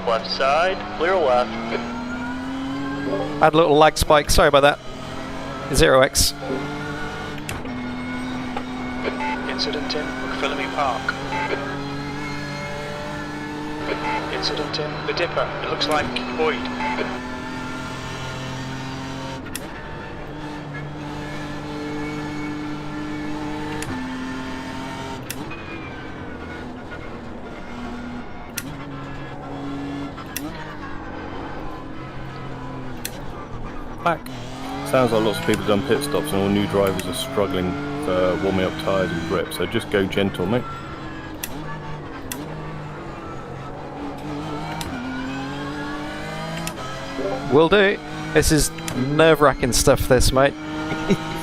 Left side, clear left. Had a little lag spike, sorry about that. 0x. Incident in McPhillamy Park. Incident in the Dipper. It looks like Boyd. Back. Sounds like lots of people have done pit stops and all new drivers are struggling for warming up tyres and grip, so just go gentle, mate. Will do. This is nerve-wracking stuff, this, mate.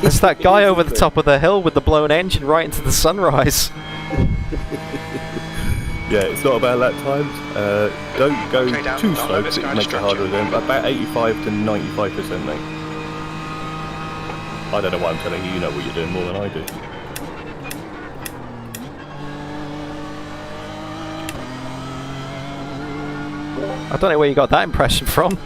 There's that guy over the top of the hill with the blown engine right into the sunrise. Yeah, it's not about lap times. Don't go too slow because it makes it harder again. About 85 to 95%, mate. I don't know why I'm telling you, you know what you're doing more than I do. I don't know where you got that impression from.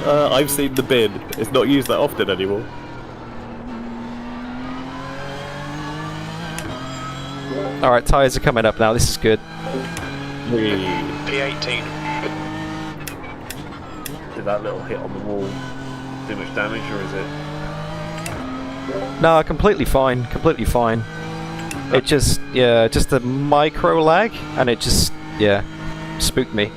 I've seen the bin. It's not used that often anymore. Alright, tyres are coming up now, this is good. P18. Did that little hit on the wall do much damage, or is it? No, completely fine, completely fine. It just, yeah, just a micro lag, and it just, yeah, spooked me.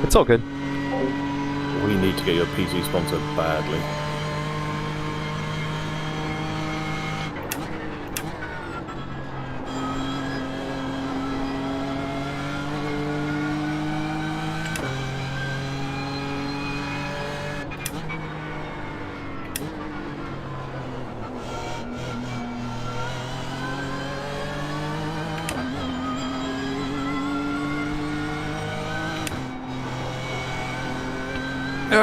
It's all good. We need to get your PC sponsor badly.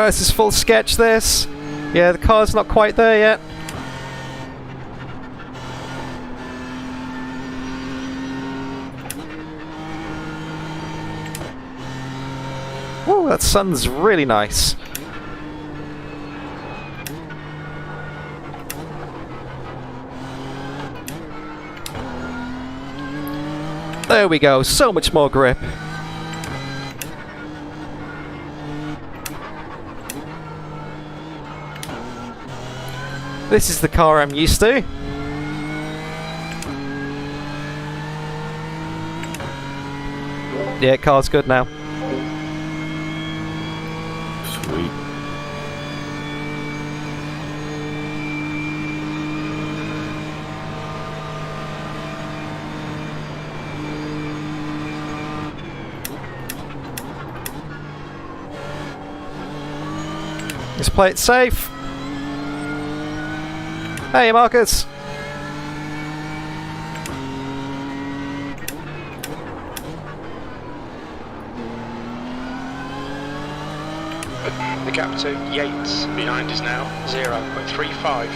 This is full sketch, this. Yeah, the car's not quite there yet. Woo, that sun's really nice. There we go, so much more grip. This is the car I'm used to. Yeah, car's good now. Sweet. Let's play it safe. Hey, Marcus! The gap to Yates behind is now 0.35.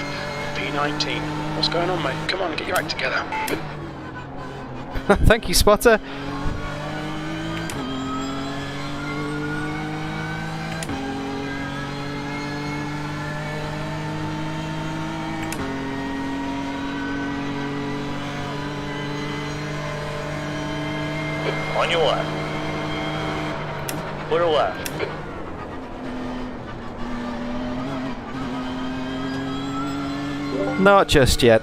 P19. What's going on, mate? Come on, get your act together. Thank you, Spotter. On your left. Clear left. Not just yet.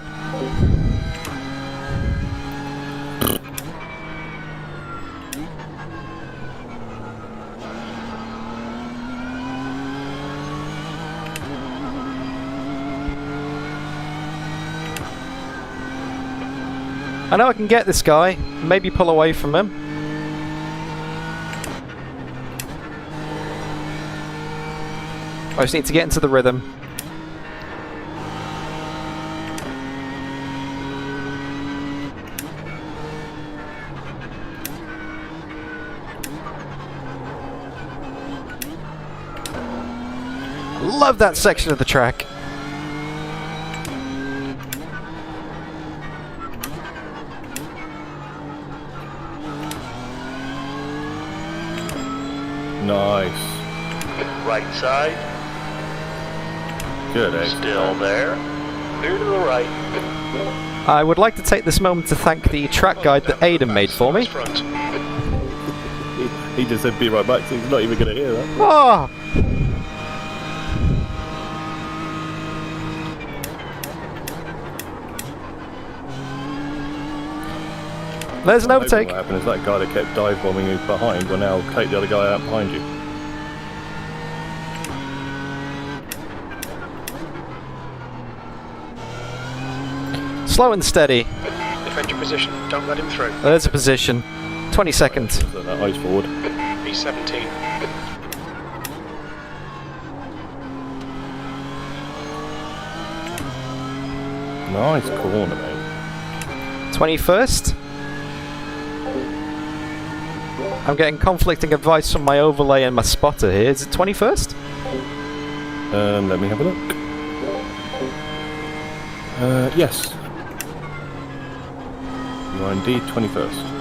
I know I can get this guy, maybe pull away from him. I just need to get into the rhythm. Love that section of the track. Nice. Right side. Good exit. Still there. Clear to the right. I would like to take this moment to thank the track guide that Aidan made for me. He just said be right back, so he's not even going to hear that. Oh! There's an overtake. What happened is that guy that kept dive bombing who's behind will now take the other guy out behind you. Slow and steady. Defend your position. Don't let him through. There's a position. 20 seconds. So that ice forward. B17. Nice corner, mate. 21st. I'm getting conflicting advice from my overlay and my spotter here. Is it 21st? Let me have a look. Yes. You are indeed 21st.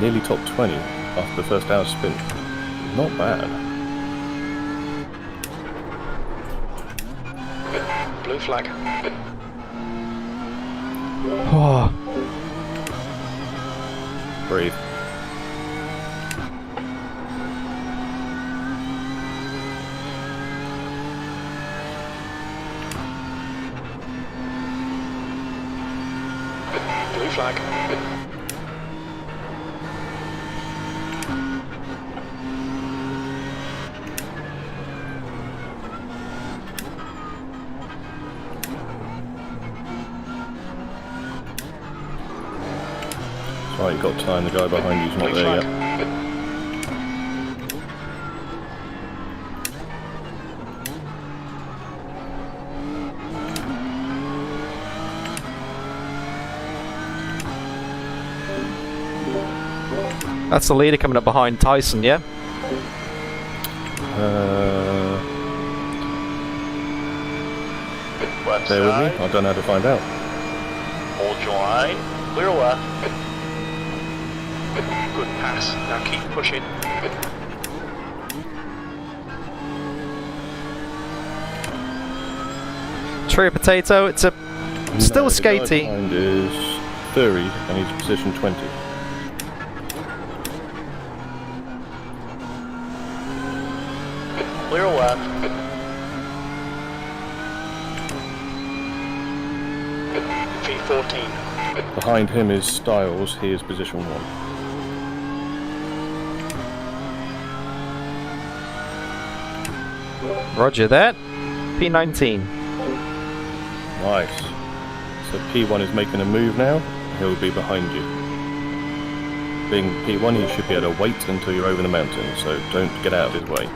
Nearly top 20 after the first hour's spin. Not bad. Blue flag. Oh. Breathe. Blue flag. Right, you've got time, the guy behind you's not there yet. That's the leader coming up behind Tyson, yeah? Left Bear with side. me, I don't know how to find out. Hold your line. Clear left. Good pass. Now keep pushing. Tree of potato, it's a still No, the guy skatey. behind is 30 and he's position 20. Clear left. V14. Behind him is Styles, he is position 1. Roger that. P19. Nice. So P1 is making a move now, he'll be behind you. Being P1, he should be able to wait until you're over the mountain, so don't get out of his way.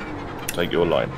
Take your line.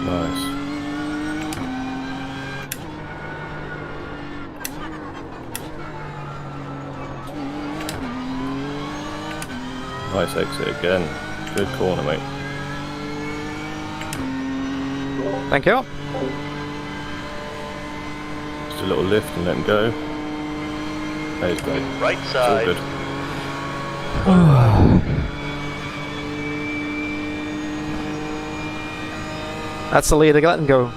Nice. Nice exit again. Good corner, mate. Thank you. Just a little lift and let him go. There he's go. Right It's all side. good. That's the leader, let him go.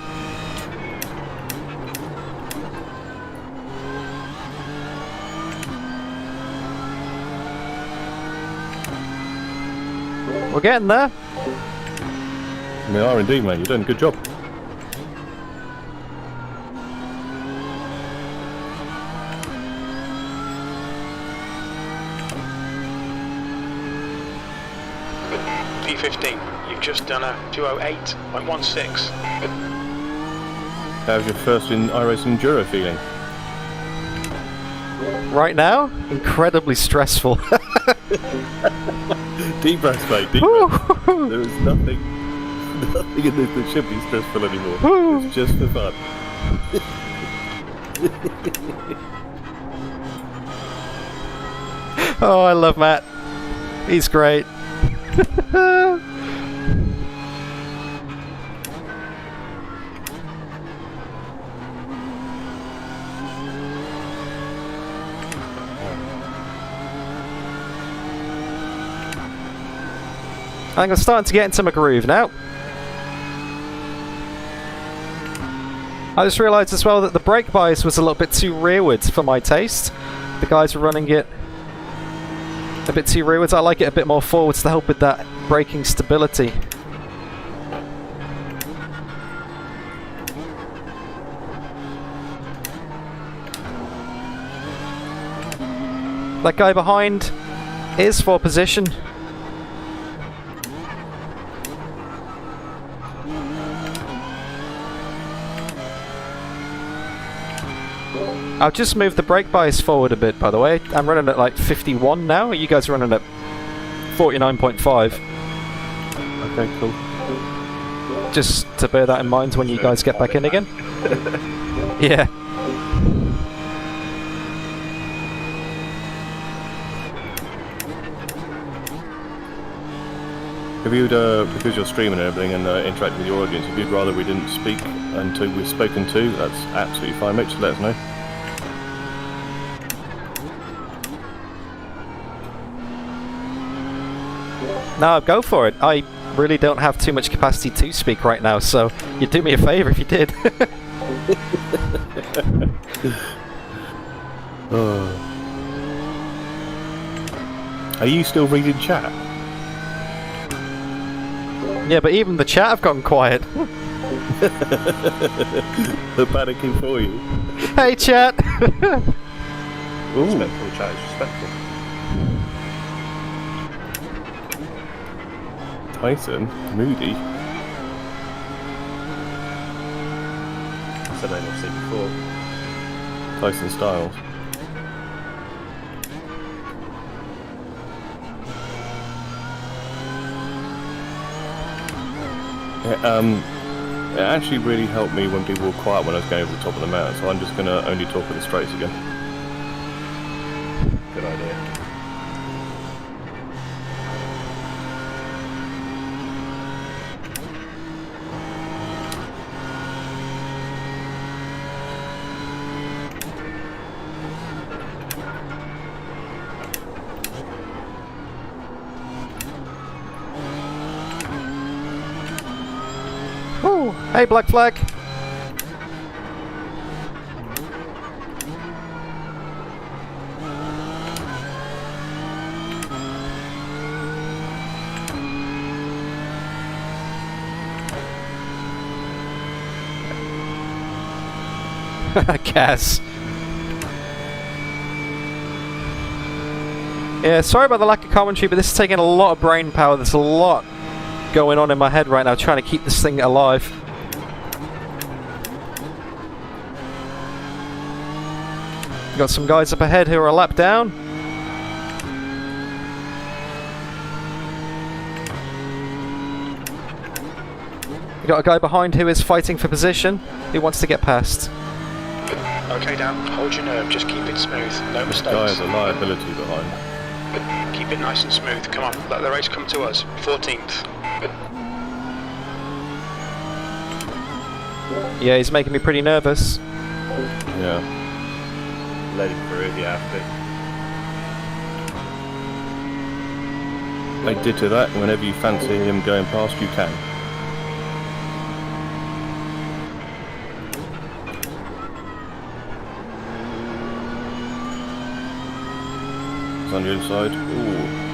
We're getting there. We are indeed, mate. You're doing a good job. P15. You've just done a 208.16. How's your first in iRacing Enduro feeling? Right now, incredibly stressful. Deep breaths, mate, deep breaths. There is nothing in this that should be stressful anymore. It's just for fun. Oh, I love Matt. He's great. I think I'm starting to get into my groove now. I just realised as well that the brake bias was a little bit too rearwards for my taste. The guys were running it a bit too rearwards. I like it a bit more forwards to help with that braking stability. That guy behind is for position. I've just moved the brake bias forward a bit, by the way. I'm running at like 51 now. You guys are running at 49.5. Okay, cool. Just to bear that in mind when you guys get back in again. Yeah. If you'd, because you're streaming and everything and interacting with your audience, if you'd rather we didn't speak until we're spoken to, that's absolutely fine, mate. Just let us know. No, go for it. I really don't have too much capacity to speak right now, so you'd do me a favour if you did. Oh. Are you still reading chat? Yeah, but even the chat have gone quiet. They're panicking for you. Hey, chat! Ooh. Respectful chat is respectful. Tyson, Moody. That's a name I've seen before. Tyson Styles. It actually really helped me when people were quiet when I was going over the top of the mountain, so I'm just going to only talk at the straights again. Good idea. Ooh, hey, Black Flag! Cass. Yeah, sorry about the lack of commentary, but this is taking a lot of brain power. There's a lot going on in my head right now, trying to keep this thing alive. Got some guys up ahead who are a lap down. Got a guy behind who is fighting for position, who wants to get past. Okay, Dan, hold your nerve, just keep it smooth, no mistakes. The guy has a liability behind. Keep it nice and smooth, come on, let the race come to us. 14th. Yeah, he's making me pretty nervous. Yeah. Let him through if you have to. They did to that, and whenever you fancy him going past, you can. It's on the inside. Ooh.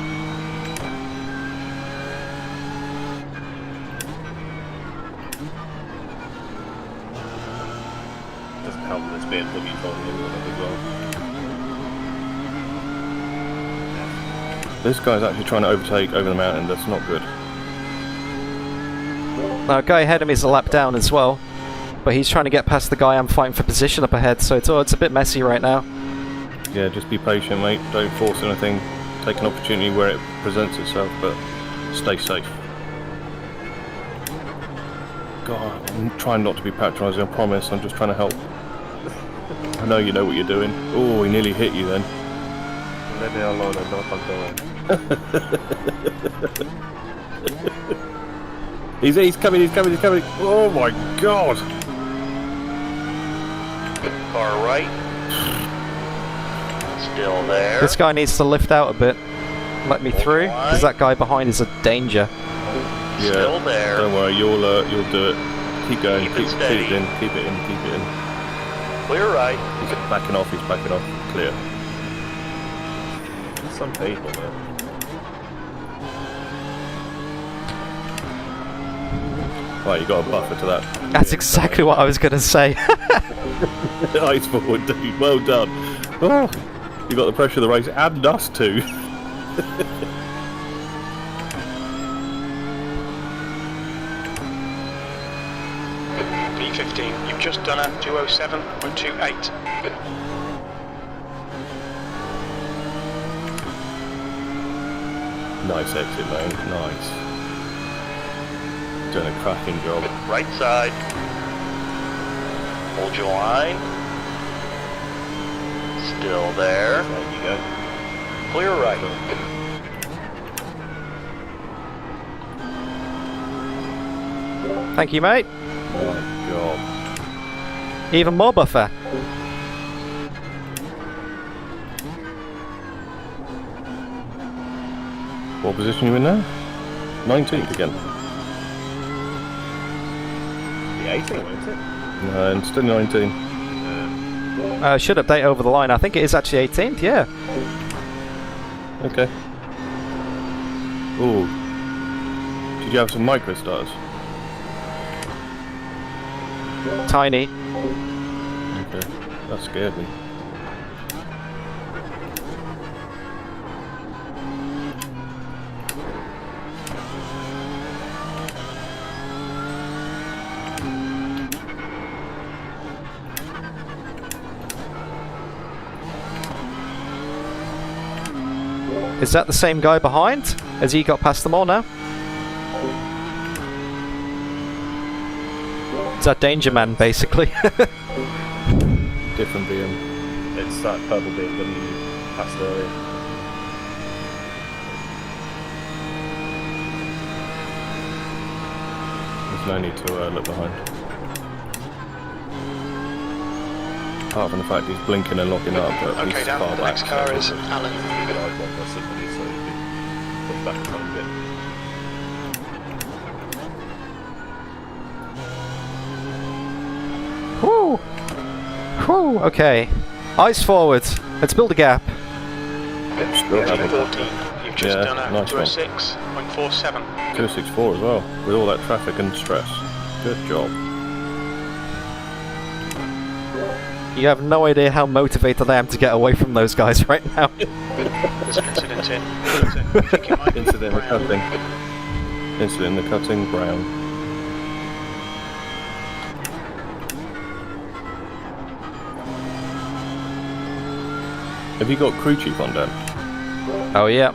Doesn't help that it's BMW following him as well. This guy's actually trying to overtake over the mountain. That's not good. Guy ahead of me is a lap down as well, but he's trying to get past the guy I'm fighting for position up ahead, so it's a bit messy right now. Yeah, just be patient, mate. Don't force anything. Take an opportunity where it presents itself, but stay safe. God, I'm trying not to be patronising, I promise. I'm just trying to help. I know you know what you're doing. Oh, he nearly hit you then. Let me alone, I'm not going. He's coming. Oh my god! Far right. Still there. This guy needs to lift out a bit. Let me through, because that guy behind is a danger. Yeah, still there. Don't worry, you'll do it. Keep going, keep it in. Clear right. He's backing off, clear. Some people, man. Right, you got a buffer to that. That's exactly what I was going to say. Ice forward, dude. Well done. Oh, you got the pressure of the race and us too. P15, you've just done a 207.28. Nice exit, mate. Nice. Doing a cracking job. Right side. Hold your line. Still there. There you go. Clear right. Thank you, mate. My god. Even more buffer. What position are you in now? 19th again. The 18th, isn't it? No, and still 19. Should update over the line. I think it is actually 18th, yeah. Okay. Ooh. Did you have some micro stars? Tiny. Okay. That scared me. Is that the same guy behind? Has he got past them all now? Is that Danger Man, basically? Different BM. It's that purple BMW passed earlier. There's no need to look behind. Apart from the fact he's blinking and locking up, but Okay, he's down. far The back. next car is Alan. Back a tiny bit. Whew. Whew, okay. Eyes forward. Let's build a gap. Still having P14, you've just done a nice one. 206.47. 264 as well, with all that traffic and stress. Good job. You have no idea how motivated I am to get away from those guys right now. There's an incident in. I think it might be Incident in the Brown. cutting. Incident in the cutting, Brown. Have you got crew chief on, Dan? Oh yeah.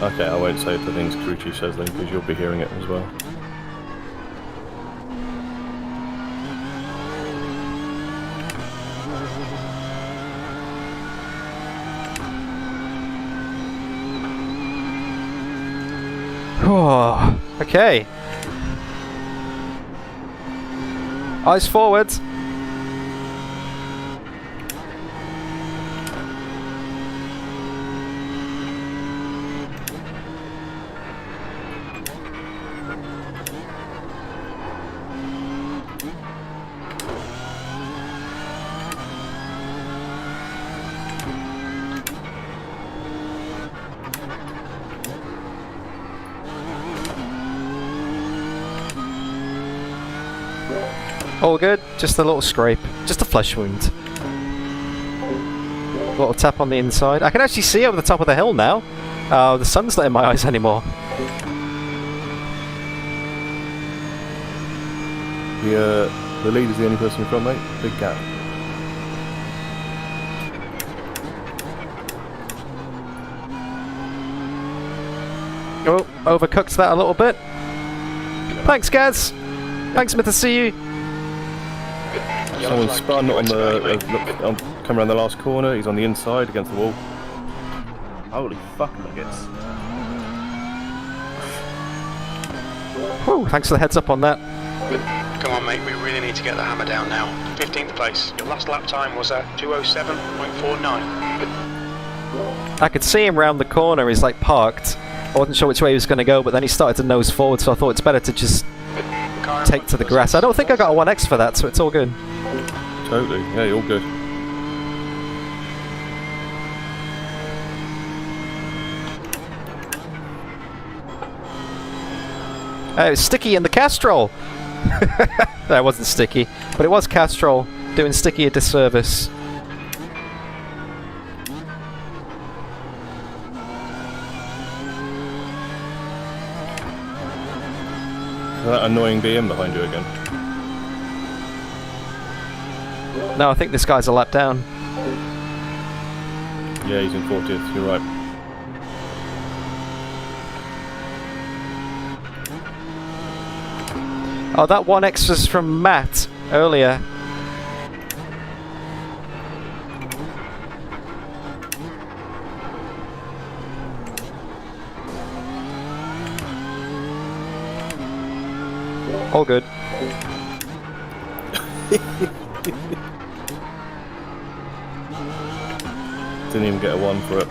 Okay, I won't say the things crew chief says then, because you'll be hearing it as well. Oh, okay. Eyes forward. All good, just a little scrape, just a flesh wound. A little tap on the inside. I can actually see over the top of the hill now. The sun's not in my eyes anymore. The lead is the only person in front, mate. Big gap. Oh, overcooked that a little bit. Thanks, Gaz. Thanks, Smith, to see you. Someone spun on the come around the last corner. He's on the inside against the wall. Holy fuck nuggets. Whew, thanks for the heads up on that. Come on, mate, we really need to get the hammer down now. 15th place. Your last lap time was at 2:07.49. I could see him round the corner. He's like parked. I wasn't sure which way he was going to go, but then he started to nose forward, so I thought it's better to just take to the grass. I don't think I got a 1x for that, so it's all good. Totally. Yeah, you're all good. Oh, it was Sticky in the Castrol! That wasn't Sticky, but it was Castrol doing Sticky a disservice. That annoying BM behind you again. No, I think this guy's a lap down. Yeah, he's in 40th, you're right. Oh, that 1x was from Matt earlier. All good. Didn't even get a 1 for it.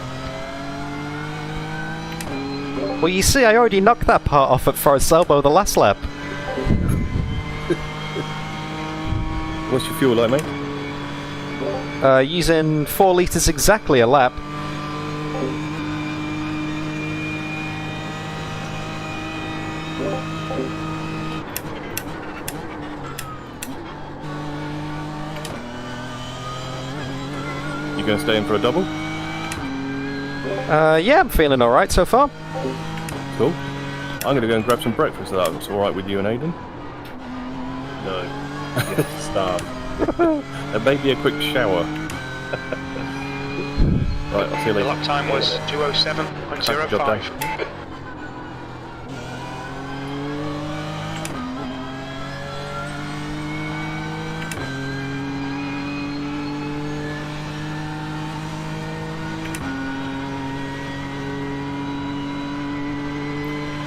Well, you see, I already knocked that part off at Forest Elbow the last lap. What's your fuel like, mate? Using 4 litres exactly a lap. You gonna stay in for a double? Yeah, I'm feeling alright so far. Cool. I'm gonna go and grab some breakfast if that's alright with you and Aidan. No. Start. And maybe a quick shower. Right, I'll see you The later. lap time was 2:07.05.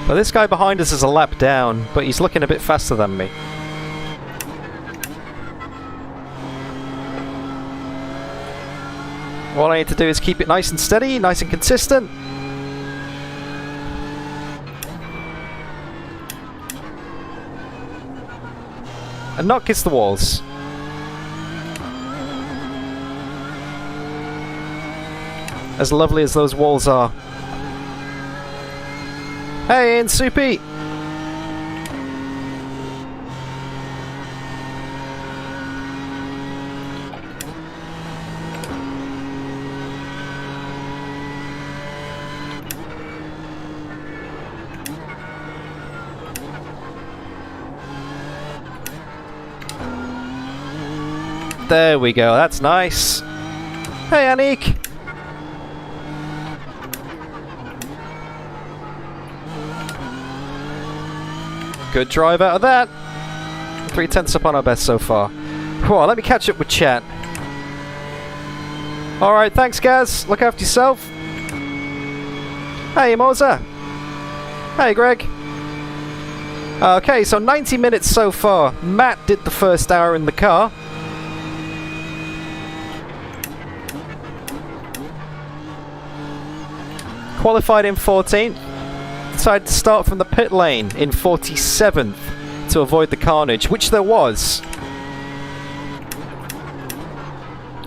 Well, this guy behind us is a lap down, but he's looking a bit faster than me. All I need to do is keep it nice and steady, nice and consistent. And not kiss the walls. As lovely as those walls are. Hey, and Soupy! There we go, that's nice. Hey, Anik! Good drive out of that. 3/10 up on our best so far. Cool, let me catch up with chat. Alright, thanks guys. Look after yourself. Hey, Moza. Hey, Greg. Okay, so 90 minutes so far. Matt did the first hour in the car. Qualified in 14th. Decided to start from the pit lane in 47th to avoid the carnage, which there was.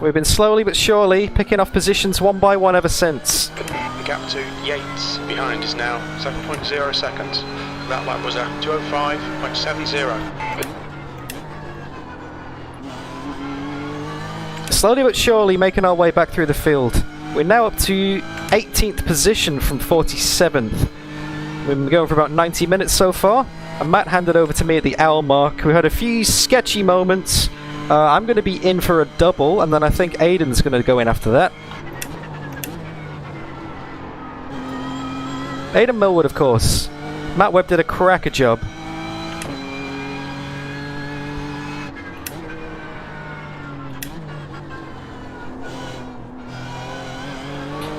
We've been slowly but surely picking off positions one by one ever since. The gap to Yates behind is now 7.0 seconds. That lap was at 2:05.70. Slowly but surely making our way back through the field. We're now up to 18th position from 47th. We've been going for about 90 minutes so far. and Matt handed over to me at the hour mark. We had a few sketchy moments. I'm going to be in for a double, and then I think Aidan's going to go in after that. Aidan Millward, of course. Matt Webb did a cracker job.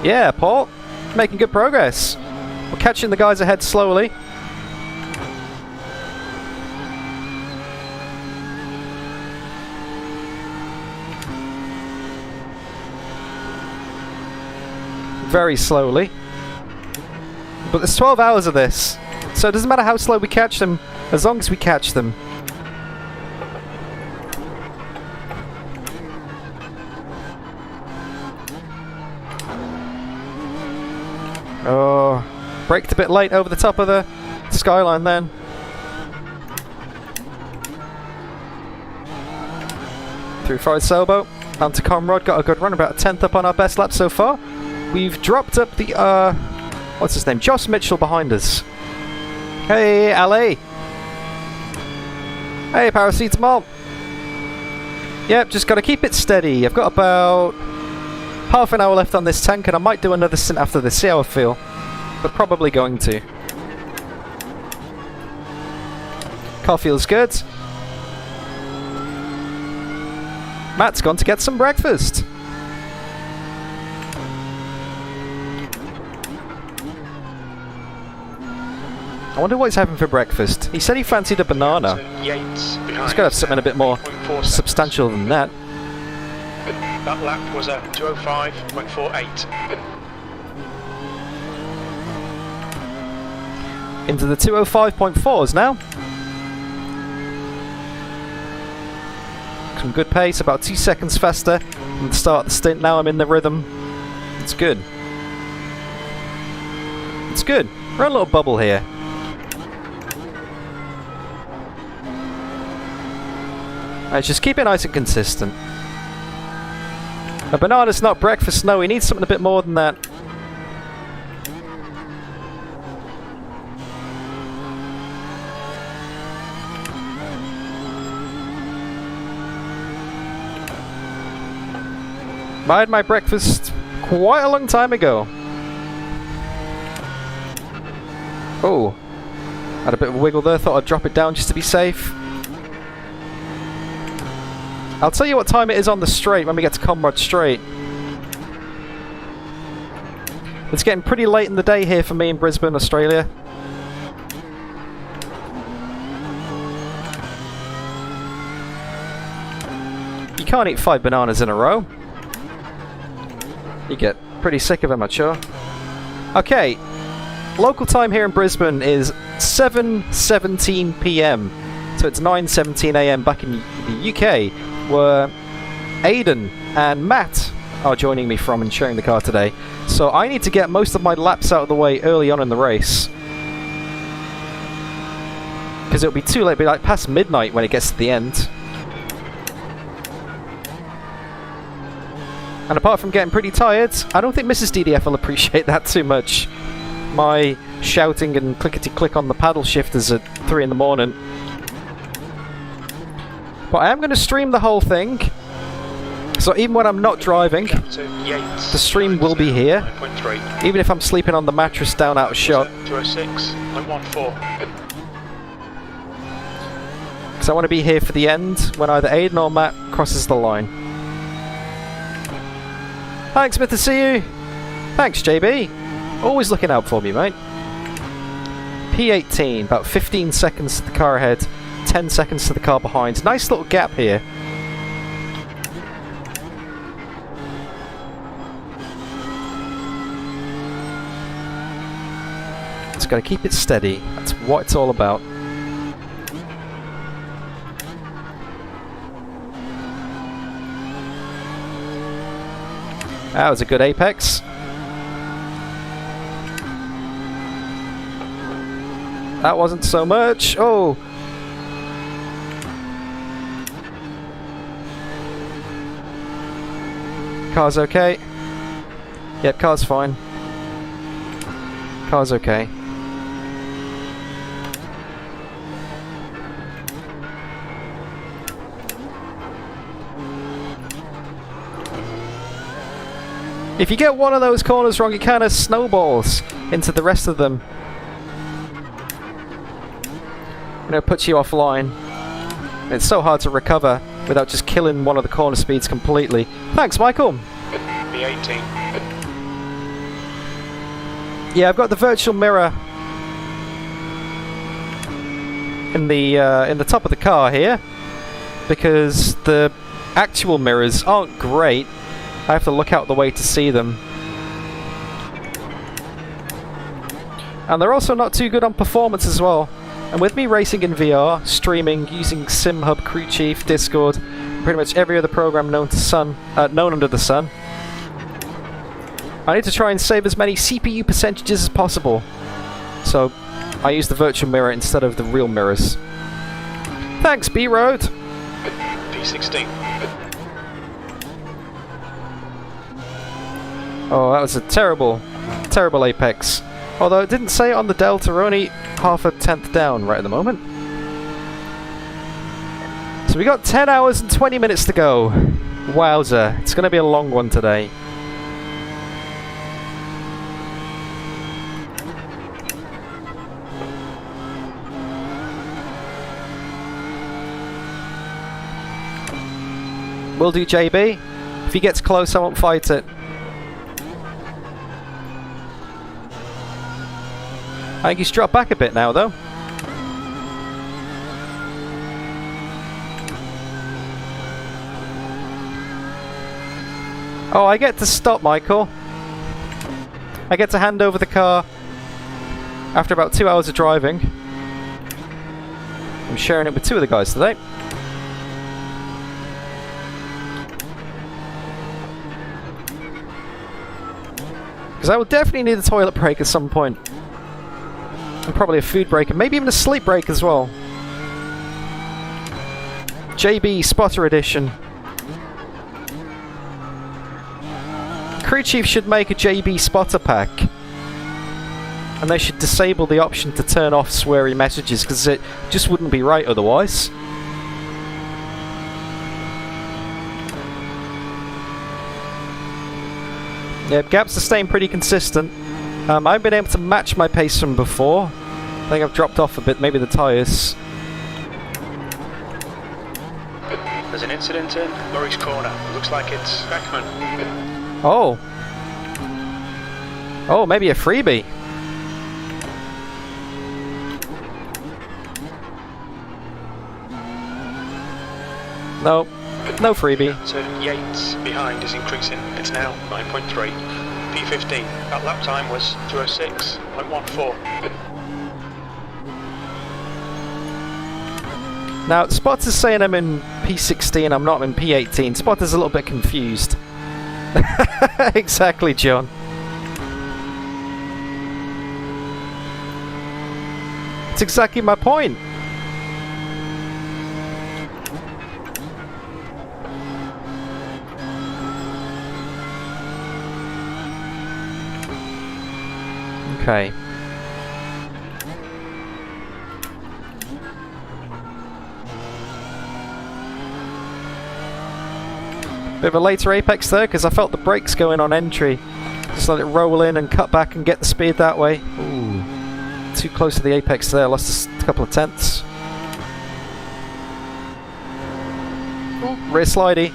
Yeah, Paul, making good progress. We're catching the guys ahead slowly. Very slowly. But there's 12 hours of this, so it doesn't matter how slow we catch them, as long as we catch them. Oh, braked a bit late over the top of the skyline then. Through Forest Sailboat, onto Conrad, got a good run, about a 10th up on our best lap so far. We've dropped up the, what's his name? Josh Mitchell behind us. Hey, Ali! Hey, Paracetamol! Yep, just gotta keep it steady. I've got about half an hour left on this tank, and I might do another stint after this, see how I feel. But probably going to. Car feels good. Matt's gone to get some breakfast. I wonder what he's having for breakfast. He said he fancied a banana. He's got to have something a bit more substantial than that. That lap was a 2:05.48. Into the 2:05.4s now. Some good pace, about 2 seconds faster from the start of the stint. Now I'm in the rhythm. It's good. It's good. We're in a little bubble here. Alright, just keep it nice and consistent. A banana's not breakfast, no, we need something a bit more than that. I had my breakfast quite a long time ago. Oh, had a bit of a wiggle there, thought I'd drop it down just to be safe. I'll tell you what time it is on the straight when we get to Conrad Straight. It's getting pretty late in the day here for me in Brisbane, Australia. You can't eat 5 bananas in a row. You get pretty sick of them, I'm sure. Okay, local time here in Brisbane is 7:17 PM. So it's 9:17 AM back in the UK, where Aidan and Matt are joining me from and sharing the car today. So I need to get most of my laps out of the way early on in the race. Because it'll be too late, it'll be like past midnight when it gets to the end. And apart from getting pretty tired, I don't think Mrs. DDF will appreciate that too much. My shouting and clickety-click on the paddle shifters at 3 in the morning. But I am going to stream the whole thing. So even when I'm not driving, the stream will be here. Even if I'm sleeping on the mattress down out of shot. 206.14. Because I want to be here for the end when either Aidan or Matt crosses the line. Thanks, good to see you. Thanks, JB. Always looking out for me, mate. P18, about 15 seconds to the car ahead, 10 seconds to the car behind. Nice little gap here. Just got to keep it steady. That's what it's all about. That was a good apex. That wasn't so much. Oh! Car's okay. Yep, car's fine. Car's okay. If you get one of those corners wrong, it kind of snowballs into the rest of them. And it puts you offline. And it's so hard to recover without just killing one of the corner speeds completely. Thanks, Michael. B18. Yeah, I've got the virtual mirror in the top of the car here, because the actual mirrors aren't great. I have to look out the way to see them. And they're also not too good on performance as well. And with me racing in VR, streaming, using SimHub, Crew Chief, Discord, pretty much every other program known under the sun, I need to try and save as many CPU percentages as possible. So I use the virtual mirror instead of the real mirrors. Thanks, B-Road! P16. Oh, that was a terrible, terrible apex. Although it didn't say it on the Delta, we're only half a tenth down right at the moment. So we got 10 hours and 20 minutes to go. Wowza, it's going to be a long one today. Will do, JB. If he gets close, I won't fight it. I think he's dropped back a bit now, though. Oh, I get to stop, Michael. I get to hand over the car after about 2 hours of driving. I'm sharing it with two of the guys today. Because I will definitely need a toilet break at some point. And probably a food break, and maybe even a sleep break as well. JB Spotter Edition. Crew Chief should make a JB Spotter pack. And they should disable the option to turn off sweary messages, because it just wouldn't be right otherwise. Yeah, gaps are staying pretty consistent. I've been able to match my pace from before. I think I've dropped off a bit, maybe the tyres. There's an incident in Murray's Corner. Looks like it's Beckman. Oh. Oh, maybe a freebie. No. No freebie. So Yates behind is increasing. It's now 9.3. P15. That lap time was 2:06.14. Now, Spotter's saying I'm in P16, I'm not in P18. Spotter's a little bit confused. Exactly, John. It's exactly my point. Okay. Bit of a later apex there, because I felt the brakes going on entry. Just let it roll in and cut back and get the speed that way. Ooh, too close to the apex there, lost a couple of tenths. Ooh, rear slidey.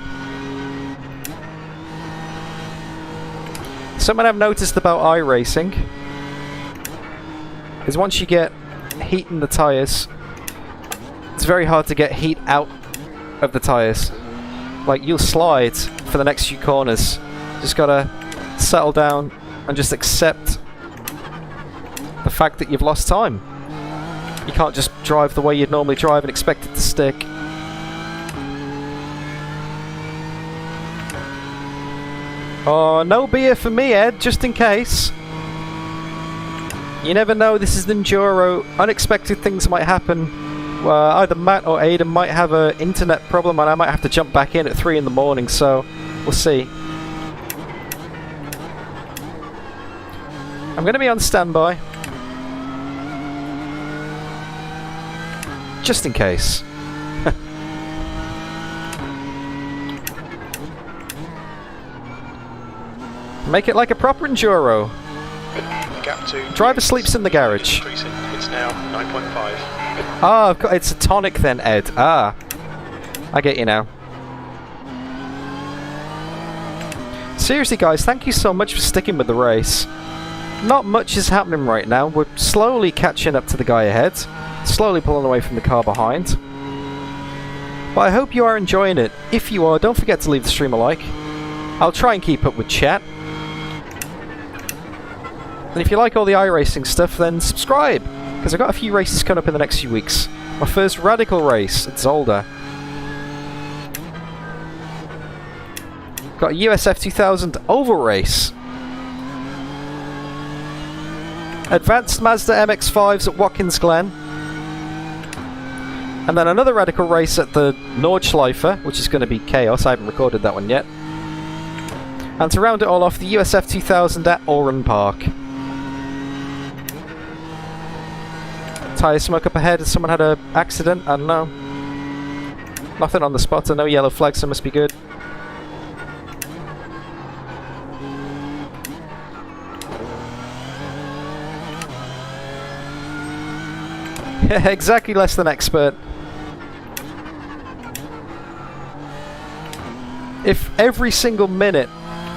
Something I've noticed about iRacing is once you get heat in the tyres, it's very hard to get heat out of the tyres. Like, you'll slide for the next few corners. Just gotta settle down and just accept the fact that you've lost time. You can't just drive the way you'd normally drive and expect it to stick. Oh, no beer for me, Ed, just in case. You never know, this is an Enduro. Unexpected things might happen. Either Matt or Aidan might have an internet problem and I might have to jump back in at 3 in the morning, so we'll see. I'm going to be on standby. Just in case. Make it like a proper Enduro. Gap 2. Driver sleeps in the garage. Increasing. It's now 9.5. Ah, it's a tonic then, Ed. Ah, I get you now. Seriously, guys, thank you so much for sticking with the race. Not much is happening right now. We're slowly catching up to the guy ahead, slowly pulling away from the car behind. But I hope you are enjoying it. If you are, don't forget to leave the stream a like. I'll try and keep up with chat. And if you like all the iRacing stuff, then subscribe, because I've got a few races coming up in the next few weeks. My first radical race at Zolder. Got a USF2000 oval race. Advanced Mazda MX-5s at Watkins Glen. And then another radical race at the Nordschleife, which is going to be chaos. I haven't recorded that one yet. And to round it all off, the USF2000 at Oran Park. Tyre smoke up ahead. Has someone had an accident? I don't know. Nothing on the spotter. No yellow flags, so must be good. Exactly, less than expert. If every single minute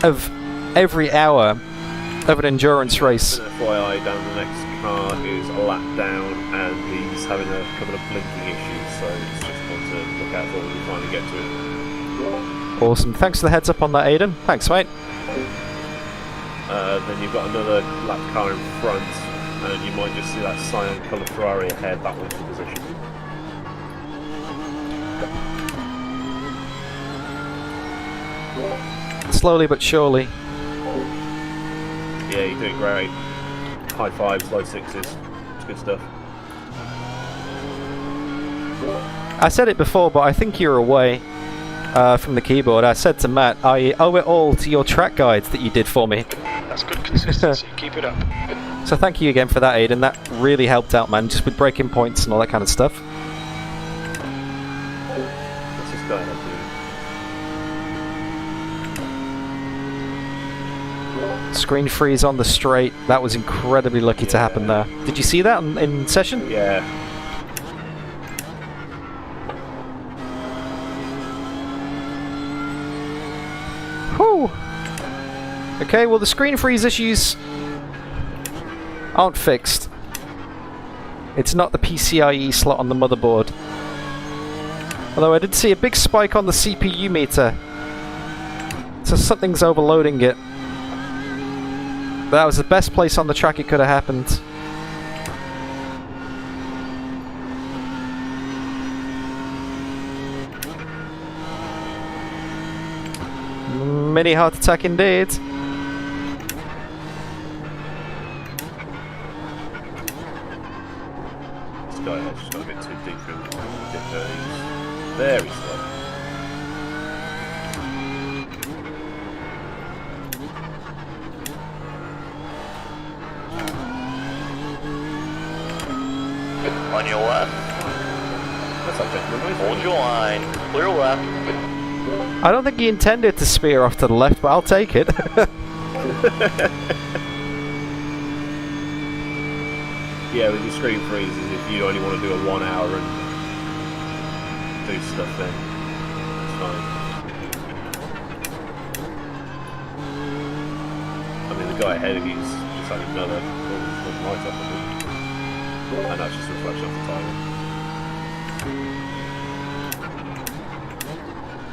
of every hour of an endurance race. FYI, down the next car is a lap down and he's having a couple of blinking issues, so it's just one to look out for when we finally get to it. Awesome. Thanks for the heads up on that, Aidan. Thanks, mate. Then you've got another lap car in front, and you might just see that cyan coloured Ferrari ahead, that one's the position. Slowly but surely. Yeah, you're doing great. High fives, low sixes. It's good stuff. I said it before, but I think you're away from the keyboard. I said to Matt, I owe it all to your track guides that you did for me. That's good consistency. Keep it up. So thank you again for that, Aidan. That really helped out, man, just with breaking points and all that kind of stuff. What's this guy up to? Screen freeze on the straight. That was incredibly lucky to happen there. Did you see that in session? Yeah. Whew. Okay, well the screen freeze issues aren't fixed. It's not the PCIe slot on the motherboard. Although I did see a big spike on the CPU meter. So something's overloading it. That was the best place on the track it could have happened. Mini heart attack indeed. This guy has just got a bit too deep for him. He's very slow. On your left. That's like that. Hold your line. Clear left. I don't think he intended to spear off to the left, but I'll take it. Yeah, with your screen freezes, if you only want to do a 1 hour and do stuff, then it's fine. I mean, the guy ahead of you is just had another right up of him. And that's just a reflection of the title.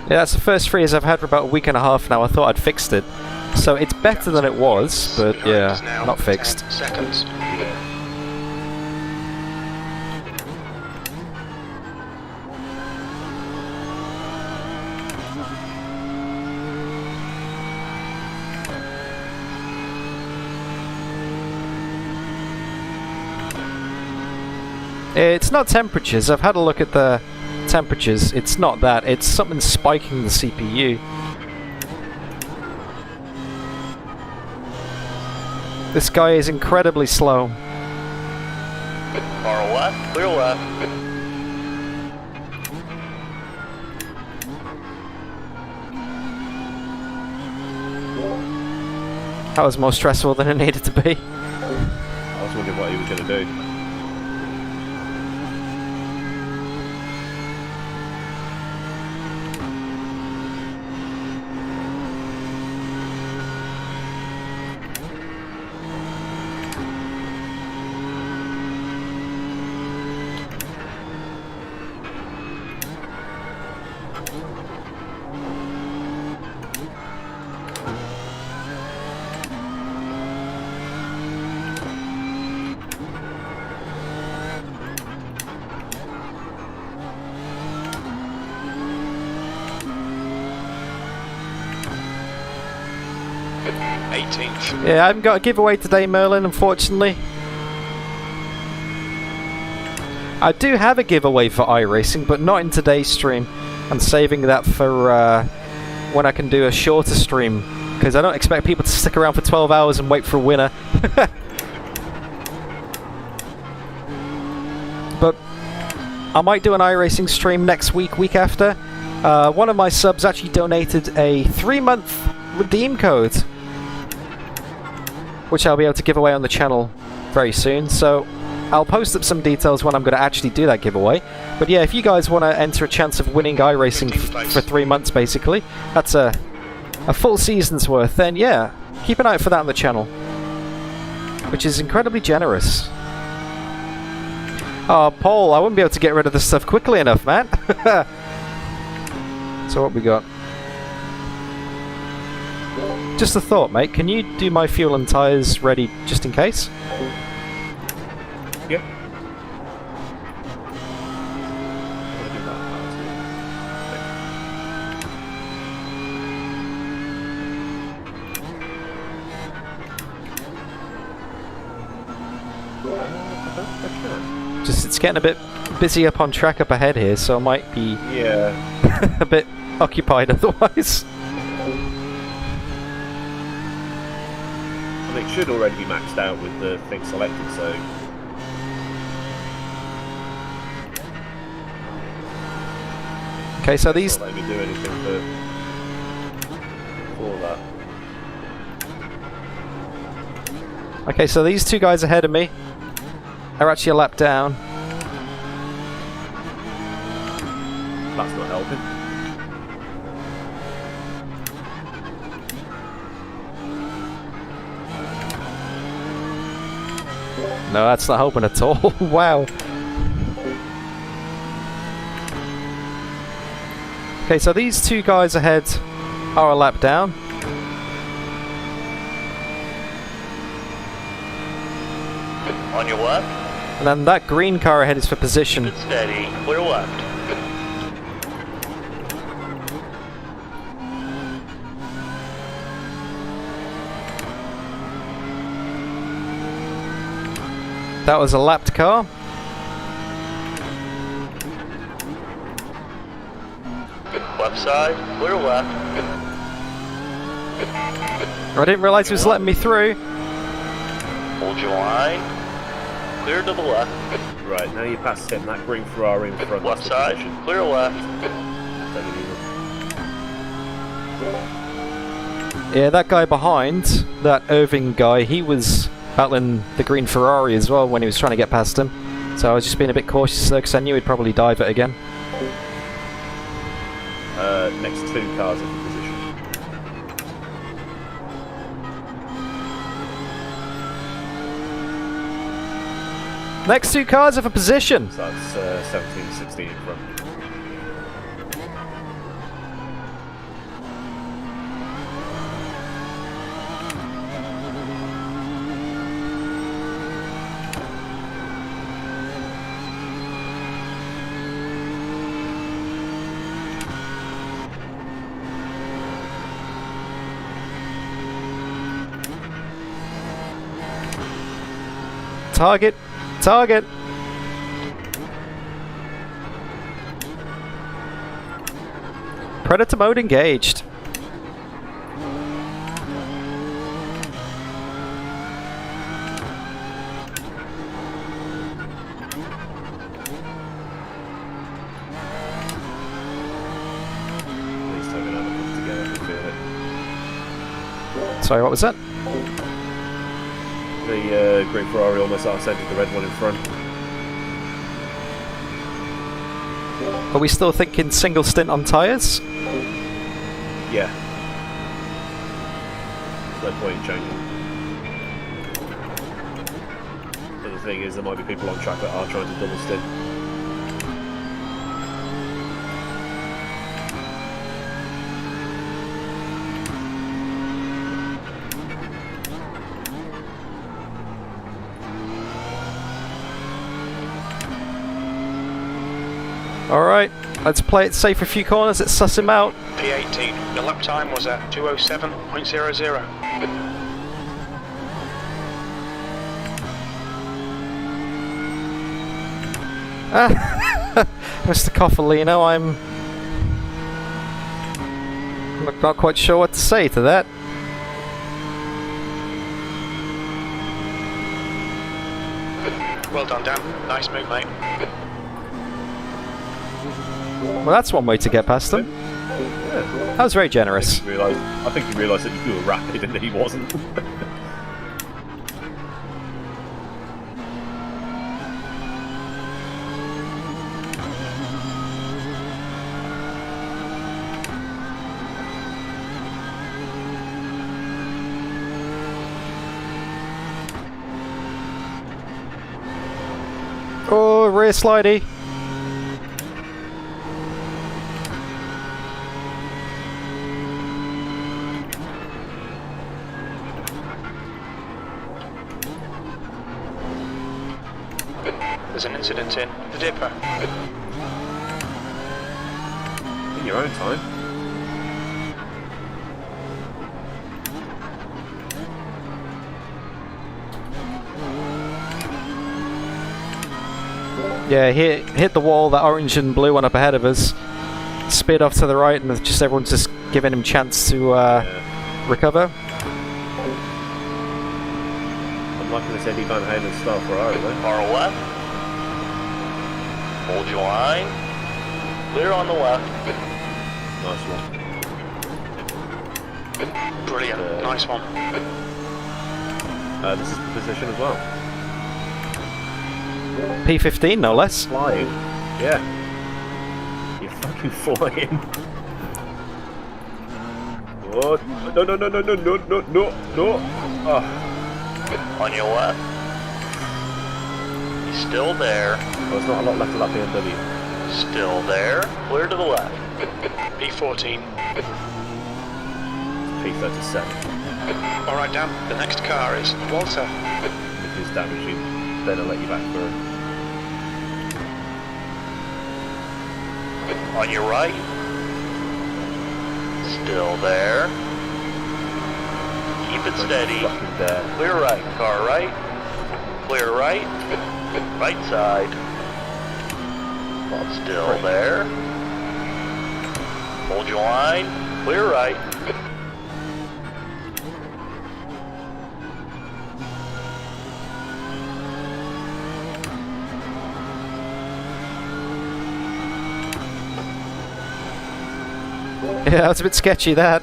Yeah, that's the first freeze I've had for about a week and a half now. I thought I'd fixed it. So it's better than it was, but yeah, not fixed. 10 seconds. It's not temperatures. I've had a look at the temperatures. It's not that. It's something spiking the CPU. This guy is incredibly slow. Far left. Clear left. That was more stressful than it needed to be. I was wondering what he was going to do. Yeah, I haven't got a giveaway today, Merlin, unfortunately. I do have a giveaway for iRacing, but not in today's stream. I'm saving that for when I can do a shorter stream, because I don't expect people to stick around for 12 hours and wait for a winner. But I might do an iRacing stream next week after. One of my subs actually donated a 3-month redeem code, which I'll be able to give away on the channel very soon. So I'll post up some details when I'm going to actually do that giveaway. But yeah, if you guys want to enter a chance of winning iRacing for 3 months, basically, that's a full season's worth, then yeah, keep an eye out for that on the channel, which is incredibly generous. Oh, Paul, I wouldn't be able to get rid of this stuff quickly enough, man. So what we got? Just a thought, mate. Can you do my fuel and tyres ready just in case? Yep. Just it's getting a bit busy up on track up ahead here, so I might be a bit occupied otherwise. I mean, it should already be maxed out with the thing selected, so... Okay, so these... Not let me do anything for that. Okay, so these two guys ahead of me are actually a lap down. That's not helping. No, that's not helping at all. Wow. Okay, so these two guys ahead are a lap down. On your left. And then that green car ahead is for position. Keep it steady. Clear left. That was a lapped car. Left side. Clear left. I didn't realise he was letting me through. Hold your line. Clear to the left. Right, now you pass him, that green Ferrari in front. Left side. Clear left. Take it easy. Yeah, that guy behind, that Irving guy, he was battling the green Ferrari as well when he was trying to get past him. So I was just being a bit cautious there because I knew he'd probably dive it again. Next two cars in position. Next two cars are for position. So that's 17, 16 in front. Target! Target! Predator mode engaged. Sorry, what was that? The green Ferrari almost outcentered the red one in front. Are we still thinking single stint on tyres? Yeah. No point in changing. But the thing is, there might be people on track that are trying to double stint. Alright, let's play it safe for a few corners, let's suss him out. P18, your lap time was at 2:07.00. Mr. Coffolino, I'm not quite sure what to say to that. Well done, Dan. Nice move, mate. Well, that's one way to get past him. Yeah. That was very generous. I think he realised that you were rapid and that he wasn't. Oh, rear slidey. There's an incident in the dipper. In your own time. Yeah, hit the wall, that orange and blue one up ahead of us. Speed off to the right, and just everyone's just giving him chance to recover. I'm liking this Eddie Van Halen style Ferrari though. Far left. Hold your line. Clear on the left. Nice one. Brilliant. Nice one. This is the position as well. P15, no less. Flying. Yeah. You're fucking flying. Oh, no, no, no, no, no, no, no, no, no. Oh. On your left. He's still there. Oh, there's not a lot left of that BMW. Still there. Clear to the left. P14. P37. Alright, Dan. The next car is Walter. If he's damaging, then I'll let you back through. On your right. Still there. Keep it steady. Fucking there. Clear right. Car right. Clear right. Right side. Still there. Hold your line. Clear right. Yeah, that's a bit sketchy, that.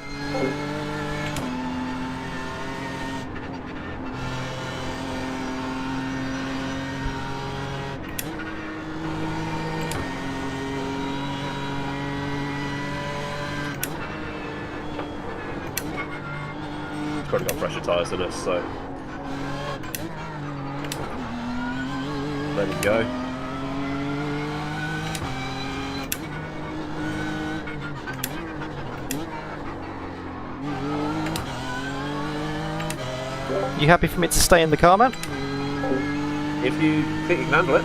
It's probably got fresher tyres than us, so let him go. You happy for me to stay in the car, man? If you think you can handle it.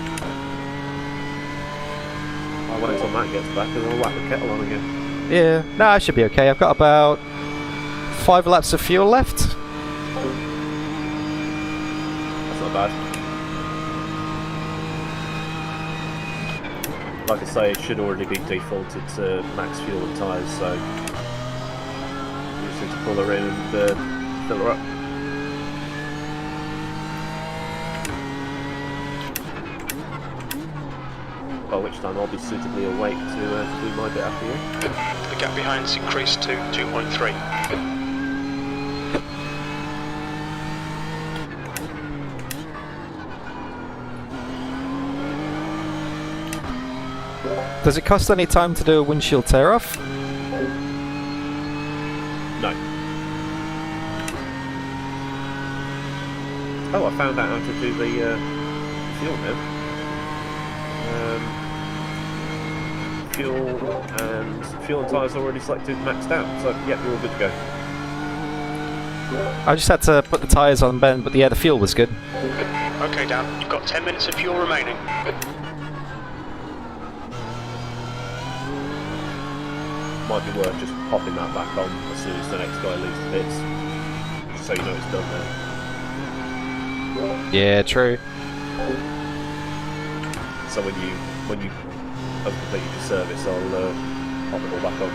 I'll wait until Matt gets back and I'll whack the kettle on again. Yeah, no, I should be okay. I've got about 5 laps of fuel left. That's not bad. Like I say, it should already be defaulted to max fuel and tyres, so you just need to pull her in and fill her up. By which time I'll be suitably awake to do my bit after you. The gap behind's increased to 2.3. Does it cost any time to do a windshield tear off? No. Oh, I found out how to do the fuel now. Fuel and tyres already selected, maxed out. So yeah, you're all good to go. I just had to put the tyres on Ben, but yeah, the fuel was good. Okay, Dan, you've got 10 minutes of fuel remaining. Might be worth just popping that back on as soon as the next guy leaves the pits, just so you know it's done there. Yeah, true. So when you have completed your service, I'll pop it all back on.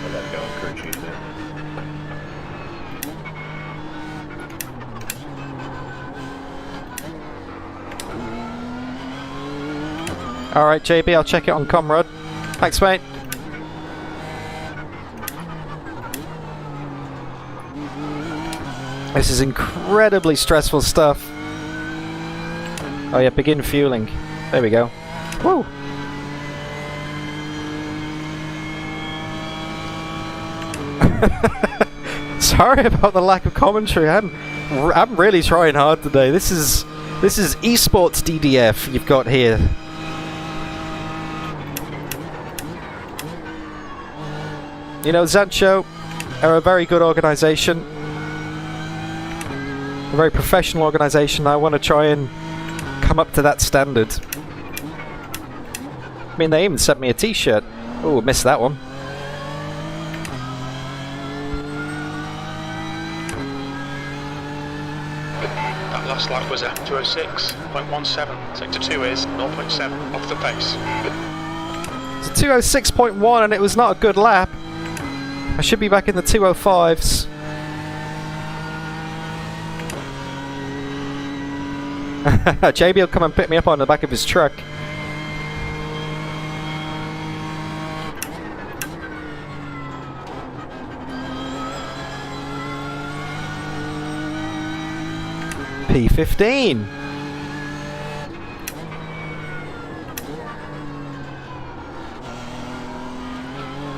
I'll let it go on crew chief now. Alright, JB, I'll check it on Comrade. Thanks, mate. This is incredibly stressful stuff. Oh yeah, begin fueling. There we go. Woo! Sorry about the lack of commentary. I'm really trying hard today. This is esports DDF you've got here. You know, Zansho are a very good organisation. A very professional organisation. I want to try and come up to that standard. I mean, they even sent me a t-shirt. Oh, missed that one. That last lap was at 206.17. Sector 2 is 0.7 off the pace. It's a 206.1 and it was not a good lap. I should be back in the 205s. JB will come and pick me up on the back of his truck. P15.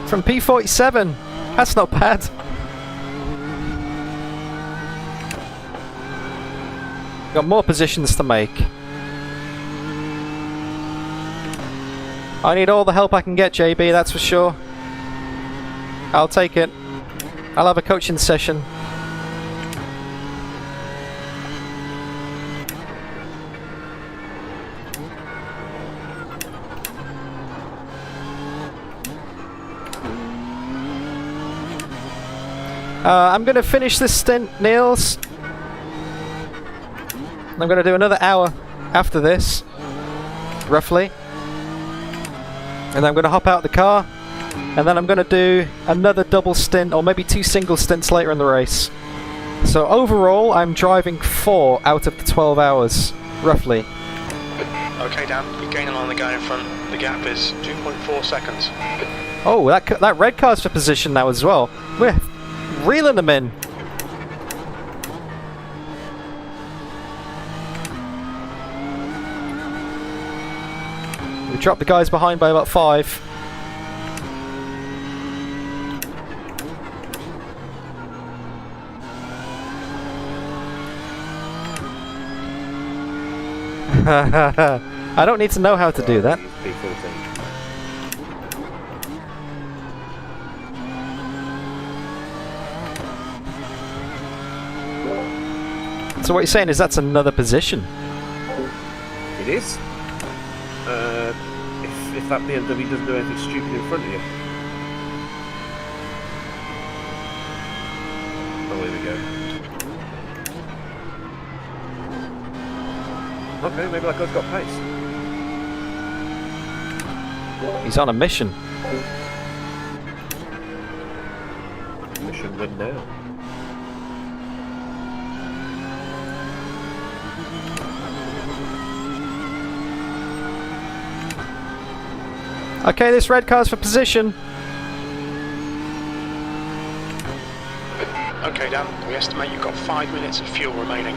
From P47. That's not bad. Got more positions to make. I need all the help I can get, JB, that's for sure. I'll take it. I'll have a coaching session. I'm going to finish this stint, Niels. I'm going to do another hour after this, roughly. And then I'm going to hop out the car. And then I'm going to do another double stint, or maybe 2 single stints later in the race. So overall, I'm driving 4 out of the 12 hours, roughly. Okay, Dan, you're gaining on the guy in front. The gap is 2.4 seconds. Oh, that red car's for position now as well. We're reeling them in. We dropped the guys behind by about 5. I don't need to know how to do that. So what you're saying is that's another position? It is. If that BMW doesn't do anything stupid in front of you. Oh, here we go. Okay, maybe that guy's got pace. He's on a mission. Mission win now. Okay, this red car's for position. Okay, Dan, we estimate you've got 5 minutes of fuel remaining.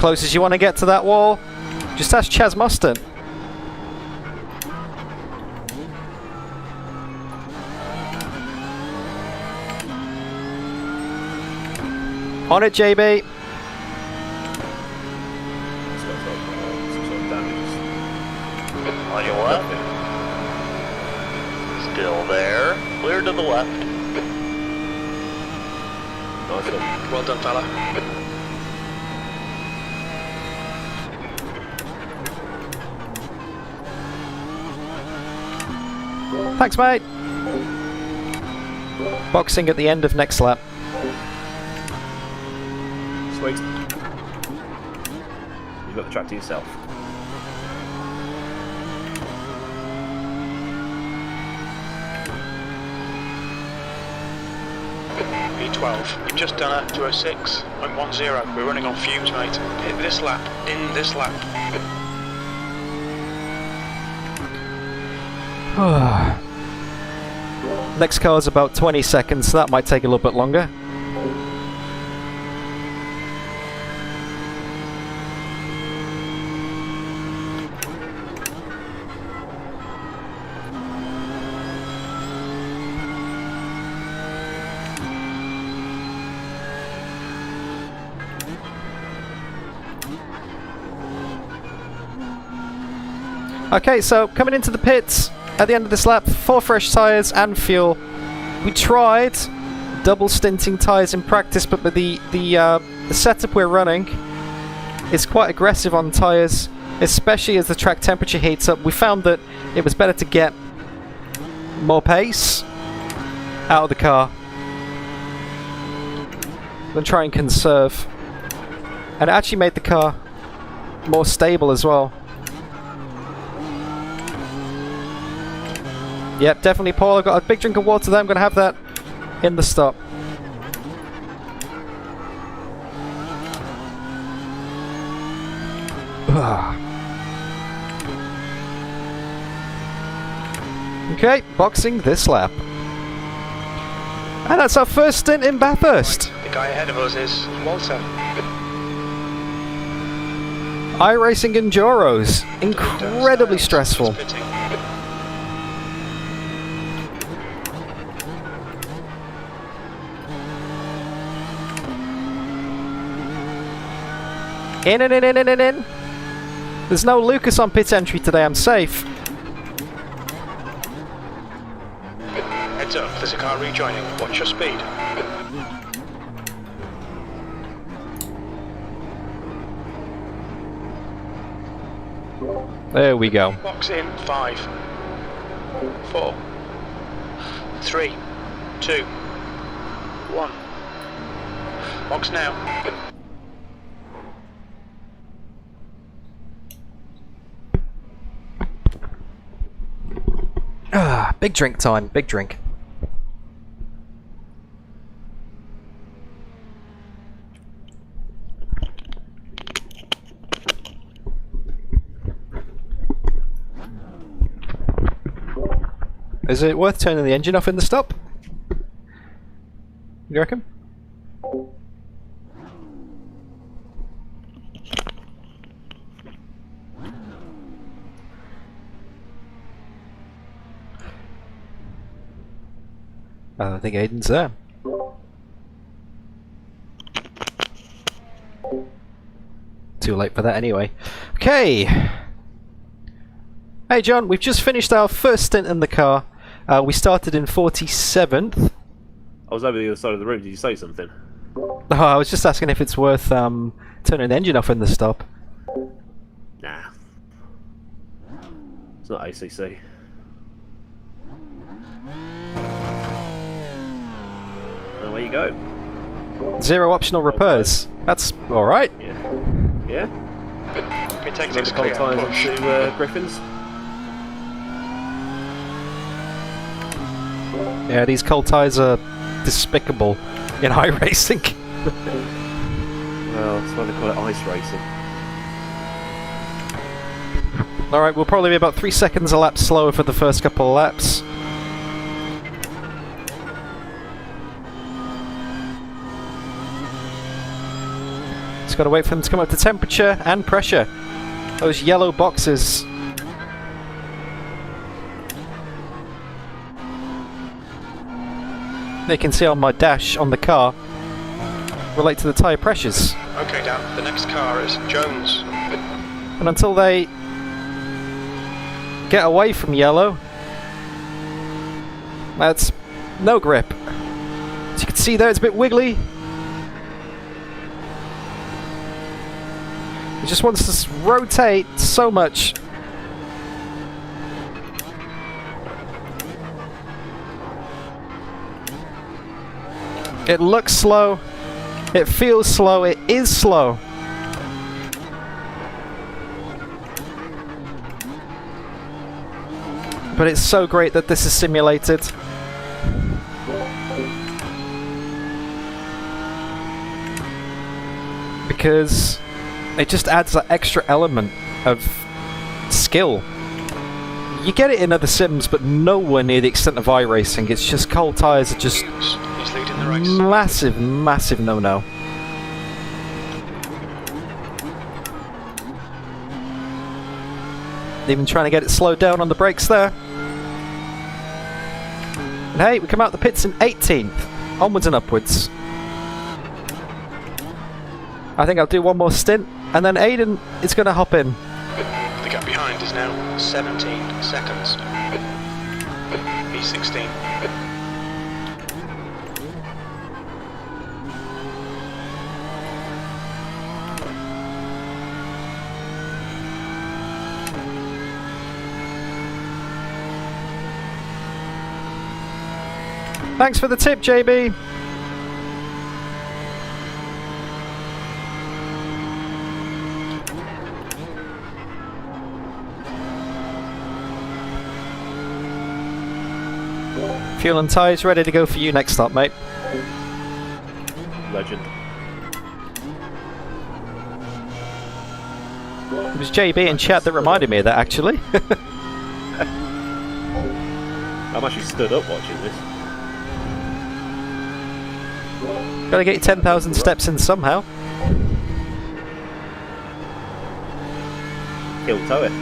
close as you want to get to that wall. Just ask Chaz Mustard. On it, JB. On your left. Still there. Clear to the left. Nice one. Well done, fella. Thanks, mate. Boxing at the end of next lap. Sweet. You've got the track to yourself. P12, you've just done a 206. I'm 1-0. We're running on fumes, mate. Hit this lap. In this lap. Next car's about 20 seconds, so that might take a little bit longer. Okay, so coming into the pits at the end of this lap, 4 fresh tyres and fuel. We tried double stinting tyres in practice, but the setup we're running is quite aggressive on tyres, especially as the track temperature heats up. We found that it was better to get more pace out of the car than try and conserve. And it actually made the car more stable as well. Yep, definitely, Paul. I've got a big drink of water there. I'm going to have that in the stop. Okay, boxing this lap. And that's our first stint in Bathurst. The guy ahead of us is Walter. iRacing Enduros. Incredibly stressful. In. There's no Lucas on pit entry today, I'm safe. Heads up, there's a car rejoining. Watch your speed. There we go. Box in 5, 4, 3, 2, 1. Box now. Ah, big drink time, big drink. Is it worth turning the engine off in the stop? You reckon? I think Aidan's there. Too late for that anyway. Okay. Hey John, we've just finished our first stint in the car. We started in 47th. I was over the other side of the room. Did you say something? Oh, I was just asking if it's worth turning the engine off in the stop. Nah. It's not ACC. Away you go. 0 optional repairs. That's alright. Yeah. Yeah? It takes Remember cold tyres onto Griffins? Yeah, these cold tyres are despicable in iRacing. Well, that's why they call it ice racing. Alright, we'll probably be about 3 seconds a lap slower for the first couple of laps. Just got to wait for them to come up to temperature and pressure. Those yellow boxes. They can see on my dash on the car relate to the tyre pressures. Okay, Dan, the next car is Jones. And until they get away from yellow, that's no grip. As you can see there, it's a bit wiggly. It just wants to rotate so much. It looks slow. It feels slow. It is slow. But it's so great that this is simulated. Because it just adds that extra element of skill. You get it in other sims, but nowhere near the extent of iRacing. It's just cold tyres are just He's leading the race. massive, massive no-no. Even trying to get it slowed down on the brakes there. And hey, we come out the pits in 18th. Onwards and upwards. I think I'll do one more stint, and then Aidan is going to hop in. The gap behind is now 17 seconds. P16. Thanks for the tip, JB. Fuel and tyres ready to go for you next stop, mate. Legend. It was JB in chat that reminded me of that, actually. I'm actually stood up watching this. Gotta get 10,000 steps in somehow. Kill tow it.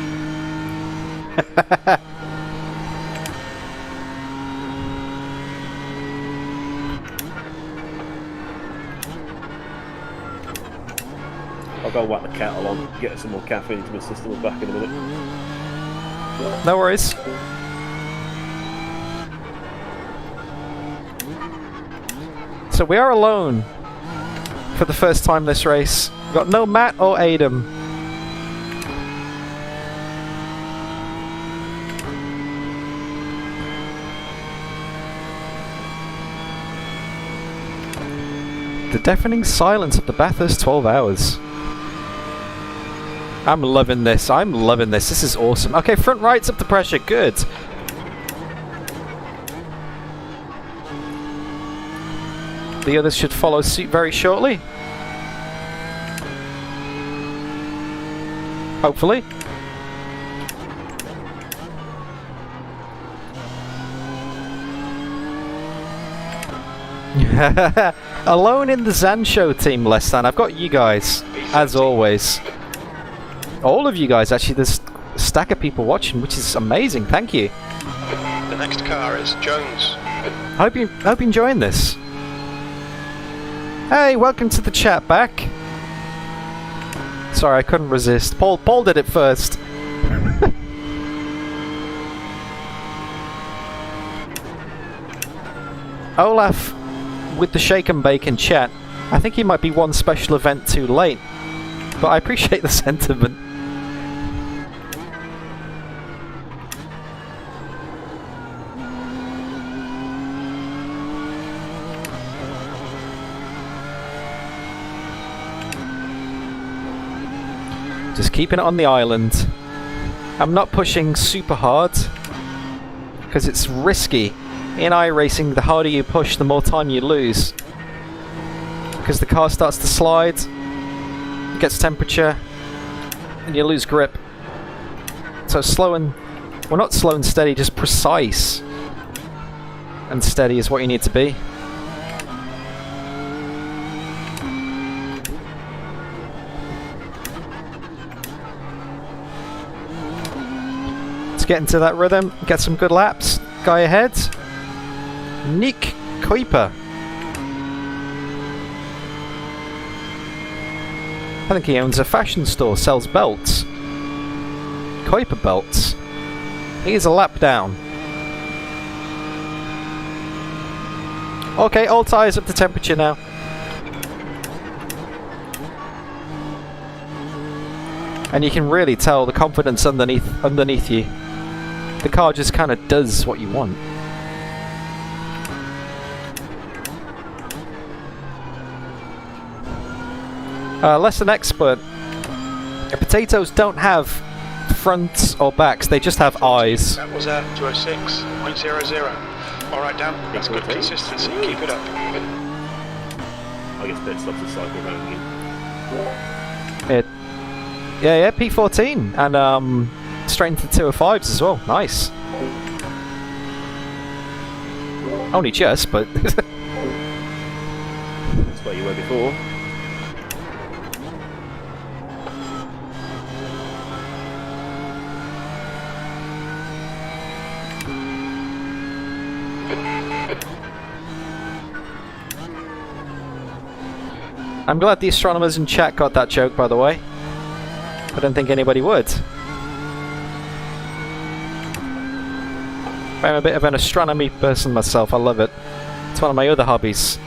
I'll go whack the kettle on, get some more caffeine into my system. We're back in a minute. No worries. So we are alone for the first time this race. We've got no Matt or Aidan. The deafening silence of the Bathurst 12 hours. I'm loving this. I'm loving this. This is awesome. Okay, front right's up to pressure. Good. The others should follow suit very shortly. Hopefully. Alone in the Zansho team, less than. I've got you guys, as always. All of you guys, actually. There's a stack of people watching, which is amazing. Thank you. The next car is Jones. Hope you're enjoying this. Hey, welcome to the chat back. Sorry, I couldn't resist. Paul did it first. Olaf with the shake and bake in chat. I think he might be one special event too late, but I appreciate the sentiment. Just keeping it on the island. I'm not pushing super hard because it's risky. In iRacing, the harder you push, the more time you lose. Because the car starts to slide, it gets temperature, and you lose grip. So slow and... well, not slow and steady, just precise and steady is what you need to be. get into that rhythm, get some good laps. Guy ahead, Nick Kuiper. I think he owns a fashion store, sells belts. Kuiper belts. He's a lap down. Okay, all tyres up to temperature now. And you can really tell the confidence underneath you. The car just kind of does what you want. Less an expert. Potatoes don't have fronts or backs, they just have eyes. That was 206.00. Alright, Dan, that's good consistency. Keep it up. I guess pit stops the cycle around again. Yeah, P14 and straight into 205s as well. Nice. Only just, but that's where you were before. I'm glad the astronomers in chat got that joke, by the way. I don't think anybody would. I'm a bit of an astronomy person myself, I love it. It's one of my other hobbies.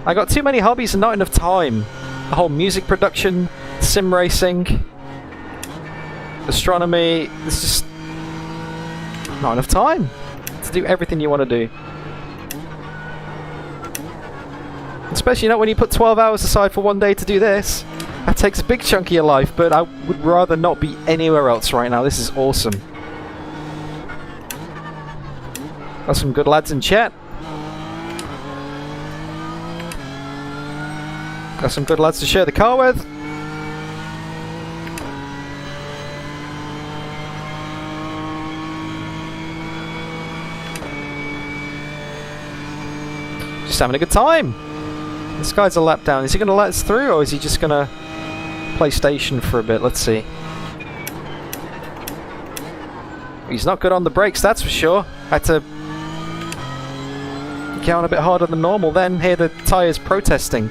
I got too many hobbies and not enough time. The whole music production, sim racing, astronomy, there's just not enough time to do everything you want to do. Especially not when you put 12 hours aside for one day to do this. That takes a big chunk of your life, but I would rather not be anywhere else right now. This is awesome. Got some good lads in chat. Got some good lads to share the car with. Just having a good time. This guy's a lap down. Is he going to let us through, or is he just going to play station for a bit? Let's see. He's not good on the brakes, that's for sure. Had to get on a bit harder than normal then. Hear the tyres protesting.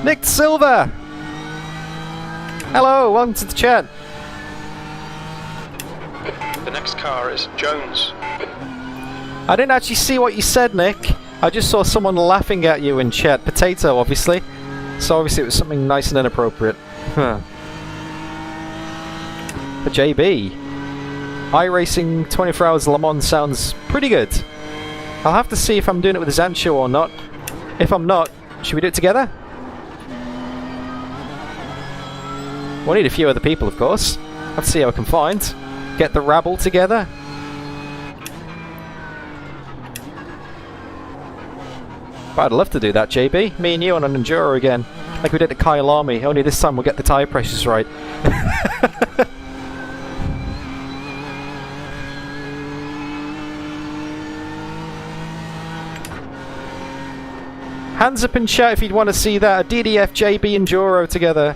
Nick Silver! Hello, welcome to the chat. The next car is Jones. I didn't actually see what you said, Nick. I just saw someone laughing at you in chat. Potato, obviously. So obviously it was something nice and inappropriate. Huh. For JB. iRacing 24 Hours Le Mans sounds pretty good. I'll have to see if I'm doing it with Zansho or not. If I'm not, should we do it together? We'll need a few other people, of course. Let's see how I can find. Get the rabble together. But I'd love to do that, JB. Me and you on an Enduro again. Like we did at Kyle Army. Only this time we'll get the tyre pressures right. Hands up in chat if you'd want to see that. A DDF JB Enduro together.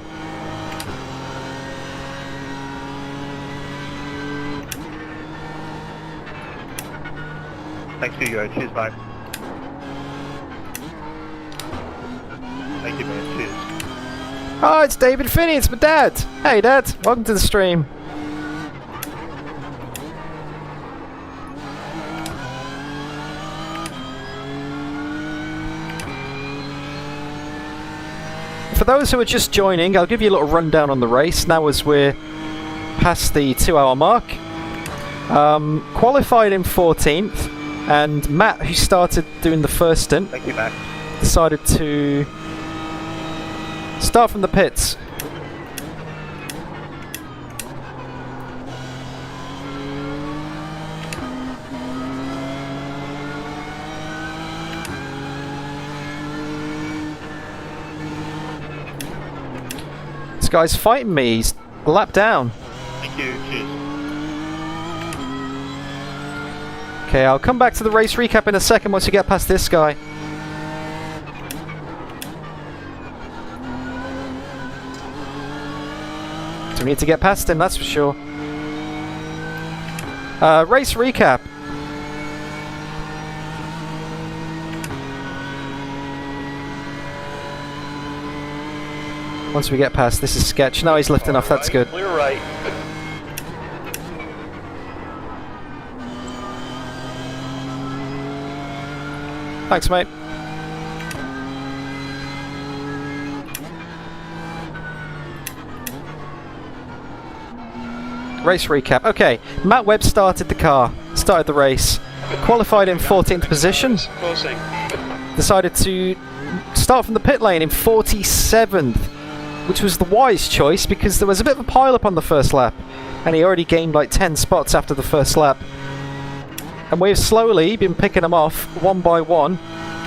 Thanks for your cheers, mate. Thank you, man. Cheers. Oh, it's David Finney. It's my dad. Hey, Dad. Welcome to the stream. For those who are just joining, I'll give you a little rundown on the race now as we're past the 2-hour mark. Qualified in 14th, and Matt, who started doing the first stint, Thank you, Matt. decided to start from the pits. This guy's fighting me, he's a lap down. Thank you. Cheers. Okay, I'll come back to the race recap in a second once you get past this guy. We need to get past him, that's for sure. Race recap. Once we get past, this is sketch. Now he's lifting off, that's good. Clear right. Thanks, mate. Race recap. Okay, Matt Webb started the car, started the race, qualified in 14th position, decided to start from the pit lane in 47th, which was the wise choice because there was a bit of a pile-up on the first lap, and he already gained like 10 spots after the first lap. And we've slowly been picking them off one by one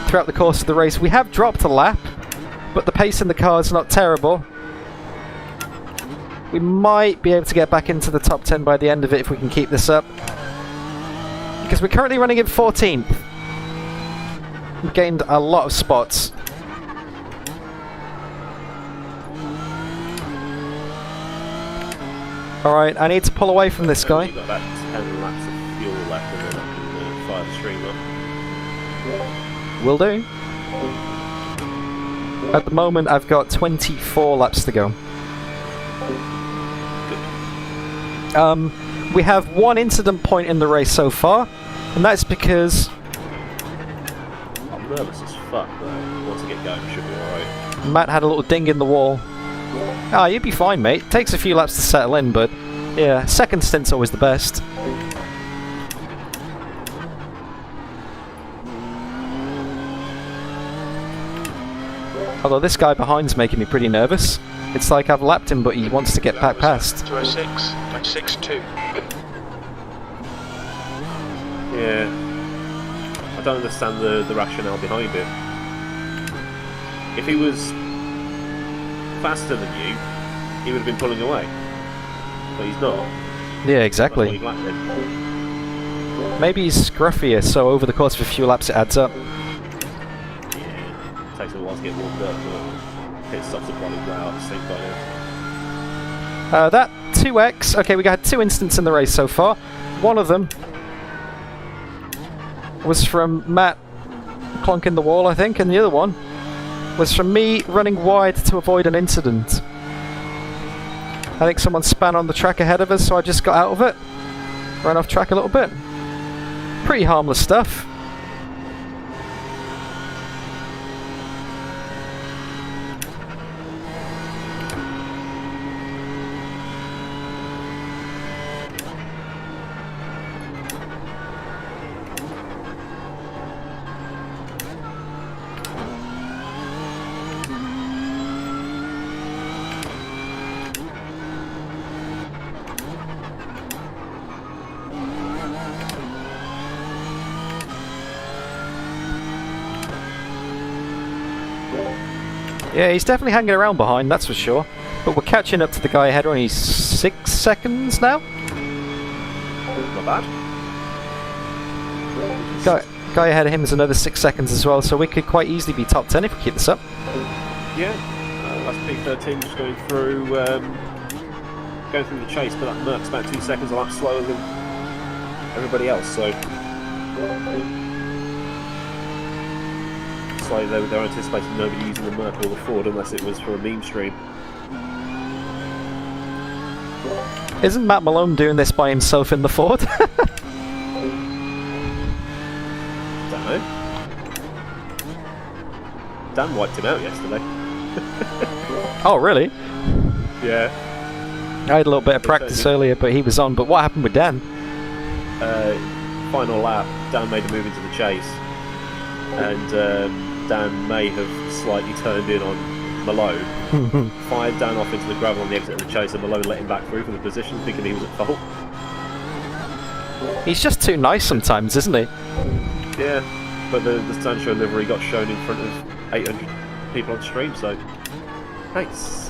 throughout the course of the race. We have dropped a lap, but the pace in the car is not terrible. We might be able to get back into the top 10 by the end of it if we can keep this up. Because we're currently running in 14th. We've gained a lot of spots. Alright, I need to pull away from this guy. You've got about 10 laps of fuel left and then I can fire the stream up. Will do. At the moment I've got 24 laps to go. We have one incident point in the race so far, and that's because... I'm nervous as fuck though. Once I get going, it should be alright. Matt had a little ding in the wall. Ah, you'd be fine, mate. Takes a few laps to settle in, but yeah, second stint's always the best. Although this guy behind's making me pretty nervous. It's like I've lapped him, but he wants to get back past. 206.62. Yeah. I don't understand the rationale behind it. If he was faster than you, he would have been pulling away. But he's not. Yeah, exactly. That's why he lapped him. Maybe he's scruffier, so over the course of a few laps it adds up. Yeah. Takes a while to get warmed up, but pit stops are probably out at the same time. That 2X, okay, we got 2 incidents in the race so far. One of them was from Matt clunking the wall, I think, and the other one was from me running wide to avoid an incident. I think someone span on the track ahead of us, so I just got out of it. Ran off track a little bit. Pretty harmless stuff. Yeah, he's definitely hanging around behind, that's for sure. But we're catching up to the guy ahead. We're only 6 seconds now. Not bad. Guy ahead of him is another 6 seconds as well, so we could quite easily be top 10 if we keep this up. Yeah. That's P13 just going through the chase, but that Merc's about 2 seconds a lap slower than everybody else, so... Like they're anticipating nobody using the Merc or the Ford unless it was for a meme stream. Isn't Matt Malone doing this by himself in the Ford? Don't know. Dan wiped him out yesterday. Oh, really? Yeah. I had a little bit of practice earlier, but he was on. But what happened with Dan? Final lap, Dan made a move into the chase. And Dan may have slightly turned in on Malone, fired Dan off into the gravel on the exit of the chase, and Malone let him back through from the position, thinking he was at fault. He's just too nice sometimes, isn't he? Yeah, but the Zansho livery got shown in front of 800 people on stream, so thanks.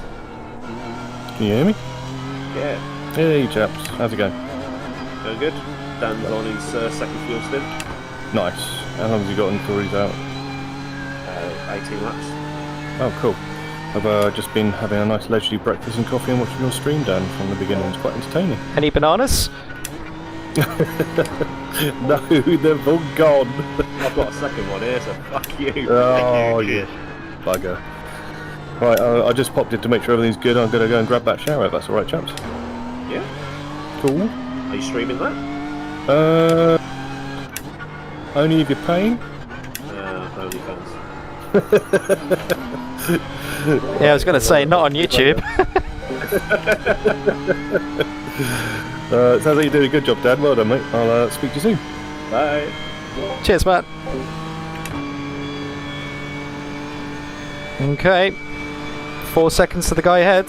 Can you hear me? Yeah. Hey chaps, how's it going? Going good. Dan's on his second fuel stint. Nice. How long has he got until he's out? 18 laps. Oh, cool. I've just been having a nice leisurely breakfast and coffee and watching your stream, Dan, from the beginning. It's quite entertaining. Any bananas? No, they've all gone. I've got a second one here, so fuck you. Oh, yeah. Bugger. Right, I just popped in to make sure everything's good. I'm going to go and grab that shower, if that's alright, chaps. Yeah. Cool. Are you streaming that? Only if you're paying? OnlyFans. Yeah, I was going to say, not on YouTube. Sounds like you're doing a good job, Dad. Well done, mate. I'll speak to you soon. Bye. Cheers, Matt. Okay. 4 seconds to the guy ahead.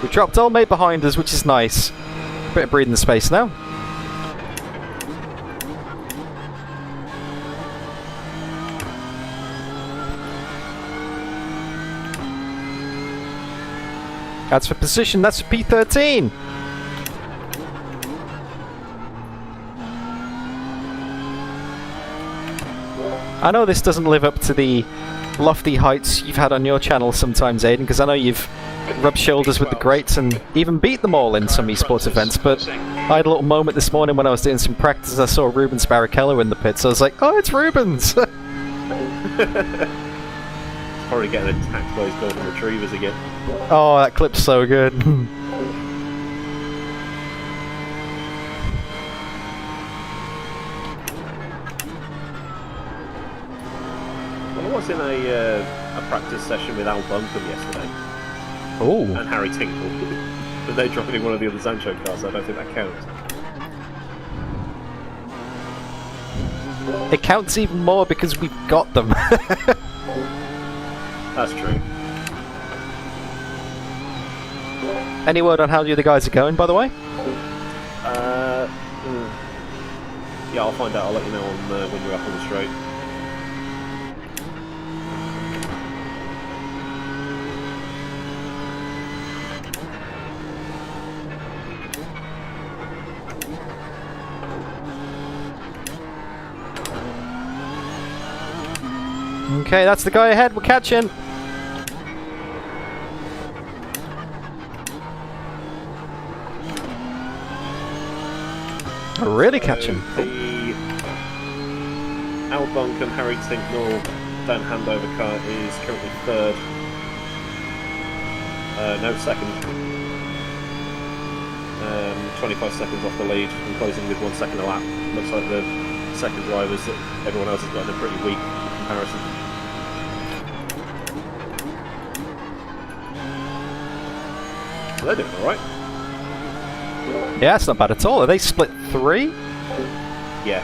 We dropped old mate behind us, which is nice. Bit of breathing space now. That's for position, that's for P13. I know this doesn't live up to the lofty heights you've had on your channel sometimes, Aidan, because I know you've rubbed shoulders with the greats and even beat them all in some esports events, but I had a little moment this morning when I was doing some practice. I saw Rubens Barrichello in the pits. I was like, oh, it's Rubens! Probably getting attacked by his golden retrievers again. Oh, that clip's so good. Well, I was in a practice session with Al Buncombe yesterday. Oh. And Harry Tinkle. But they're dropping in one of the other Zansho cars, so I don't think that counts. It counts even more because we've got them. That's true. Any word on how the other guys are going, by the way? Yeah, I'll find out. I'll let you know on when you're up on the straight. Okay, that's the guy ahead. We're catching. Really catching. The Al Buncombe, Harry Tinknell, Dan Handover car is currently third. No, second. 25 seconds off the lead and closing with 1 second a lap. Looks like the second drivers that everyone else has got in a pretty weak comparison. So they're doing alright. Yeah, it's not bad at all. Are they split 3? Yeah.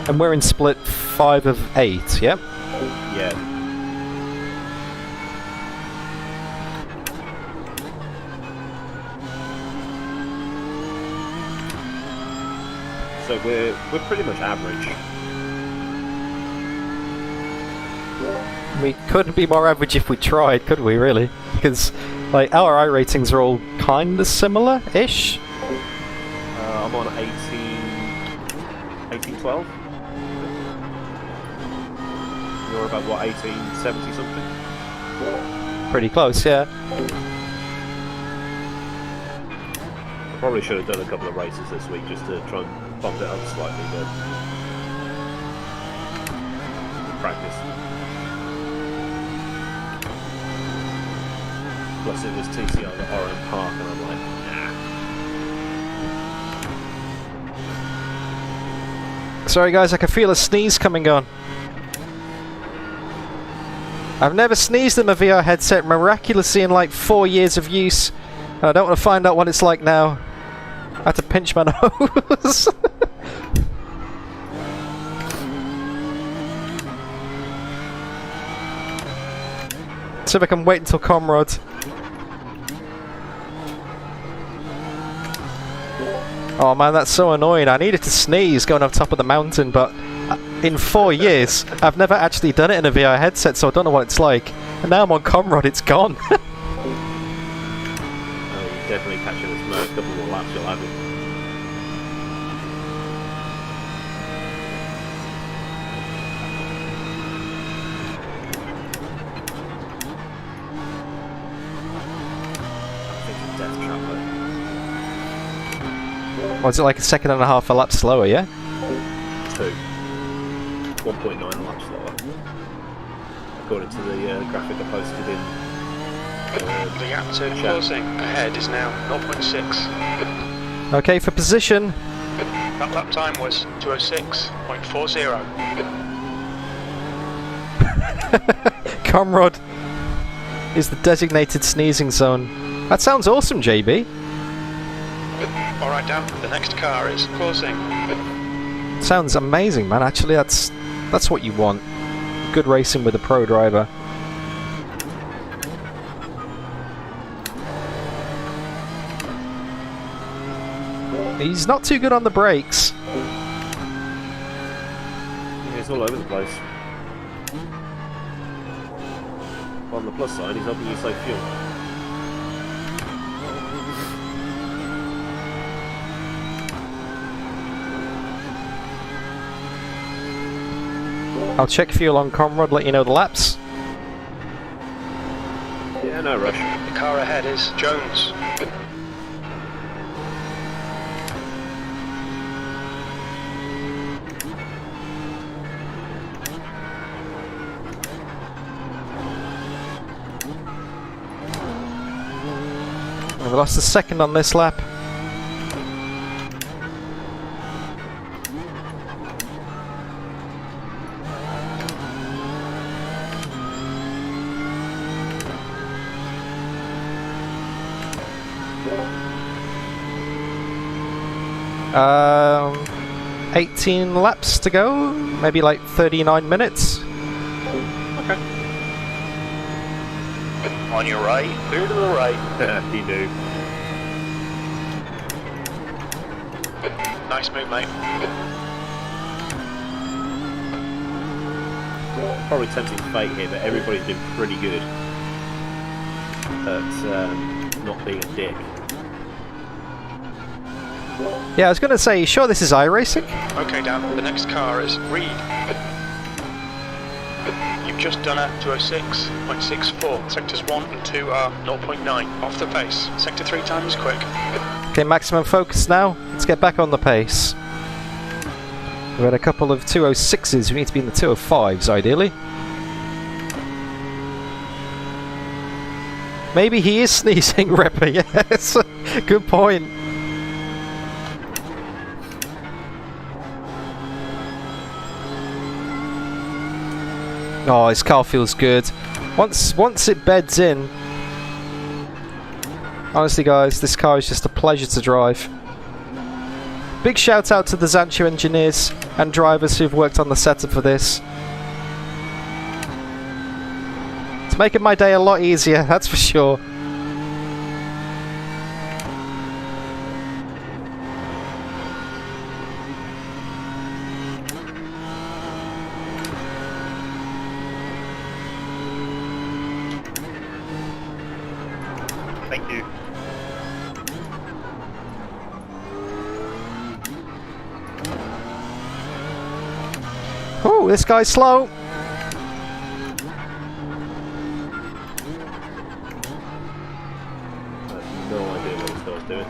And we're in split 5 of 8, yep? Yeah. So we're pretty much average. We couldn't be more average if we tried, could we, really? Because, like, our I ratings are all kinda similar-ish. I'm on 1812. You're about, what, 1870 something? Pretty close, yeah. I probably should have done a couple of races this week just to try and bump it up slightly, but practice. Plus it was TCR at Oran Park and I'm like, nah. Sorry guys, I can feel a sneeze coming on. I've never sneezed in a VR headset miraculously in like 4 years of use. And I don't want to find out what it's like now. I had to pinch my nose. See if I can wait until Comrade. Oh man, that's so annoying. I needed to sneeze going on top of the mountain, but in 4 years, I've never actually done it in a VR headset, so I don't know what it's like. And now I'm on Comrade, it's gone. You're definitely catching this a couple more laps, you'll have it. Was it like a second and a half a lap slower, yeah? 2. 1.9 a lap slower. According to the graphic I posted in. The gap to closing ahead is now 0.6. Okay, for position. That lap time was 2:06.40. Comrade is the designated sneezing zone. That sounds awesome, JB. Alright, Dan, the next car is closing. Sounds amazing, man. Actually, that's what you want. Good racing with a pro driver. He's not too good on the brakes. Yeah, he's all over the place. On the plus side, he's helping you save fuel. I'll check fuel on Comrade, let you know the laps. Yeah, no rush. The car ahead is Jones. We lost a second on this lap. Um, 18 laps to go, maybe like 39 minutes. Okay. On your right, clear to the right. You do. Nice move, mate. Probably tempting fate here, but everybody's been pretty good at not being a dick. Yeah, I was going to say, sure this is iRacing? Okay, Dan, the next car is Reed. You've just done a 2:06.64. Sectors 1 and 2 are 0.9 off the pace. Sector 3 time is quick. Okay, maximum focus now. Let's get back on the pace. We've had a couple of 206s. We need to be in the 205s, ideally. Maybe he is sneezing, Ripper. Yes, good point. Oh, his car feels good. Once it beds in, honestly guys, this car is just a pleasure to drive. Big shout out to the Zansho engineers and drivers who've worked on the setup for this. It's making my day a lot easier, that's for sure. Thank you. Oh, this guy's slow. I have no idea what this guy's doing.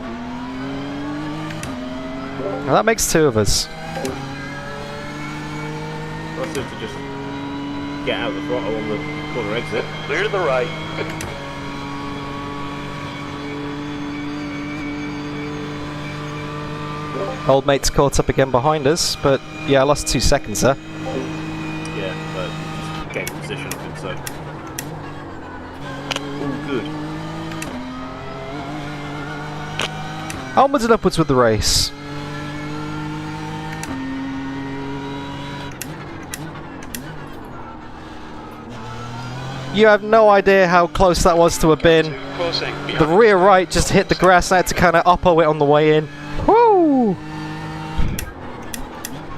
Well, that makes two of us. I seem to just get out the throttle on the corner exit. Clear to the right. Old mate's caught up again behind us, but yeah, I lost 2 seconds there. Yeah, but just gained position, I think so. All good. Onwards and upwards with the race. You have no idea how close that was to a bin. Closing. The rear right just hit the grass and I had to kind of oppo it on the way in. Woo!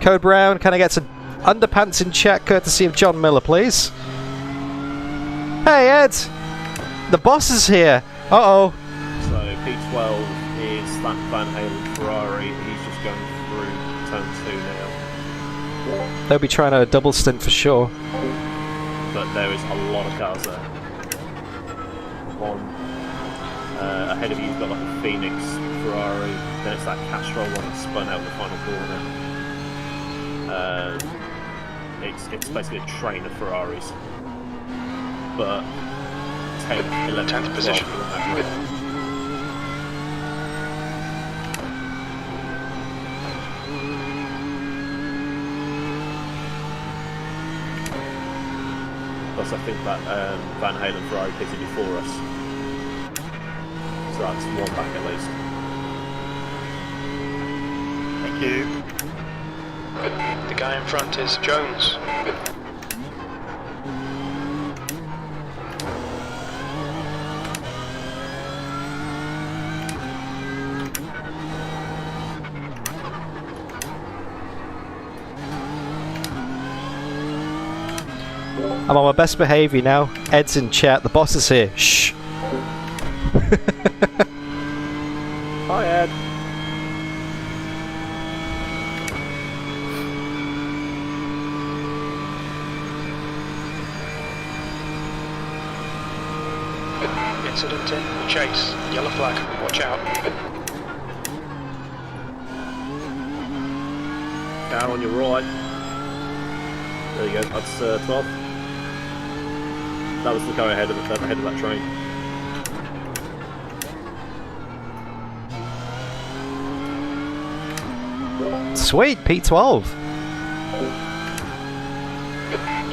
Code Brown, can I get some underpants in check courtesy of John Miller, please? Hey Ed! The boss is here! Uh-oh. So P12 is that Van Halen Ferrari. He's just going through turn 2 now. They'll be trying a double stint for sure. But there is a lot of cars there. One ahead of you, you've got like a Phoenix Ferrari, then it's that Castrol one that spun out in the final corner. It's basically a train of Ferraris, but 10th, 11th, 10th position. Plus, I think that Van Halen Ferrari pitted before us, so that's one back at least. Thank you. The guy in front is Jones. I'm on my best behaviour now. Ed's in chat. The boss is here. Shh. Hi, Ed. Incident in chase. Yellow flag. Watch out. Down on your right. There you go. That's 12. That was the guy ahead of that train. Sweet, P12.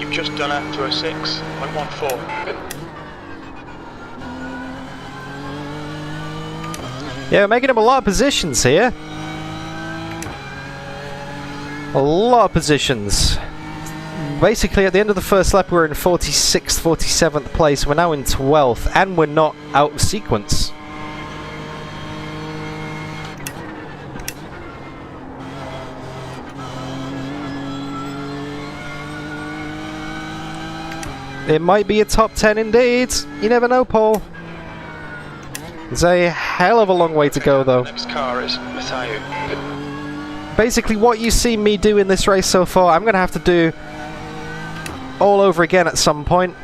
You've just done a 206.14. Yeah, we're making up a lot of positions here. A lot of positions. Basically, at the end of the first lap, we were in 46th, 47th place. We're now in 12th, and we're not out of sequence. It might be a top 10 indeed. You never know, Paul. There's a hell of a long way to go, though. Next car is Matthew. Basically, what you see me do in this race so far, I'm going to have to do all over again at some point.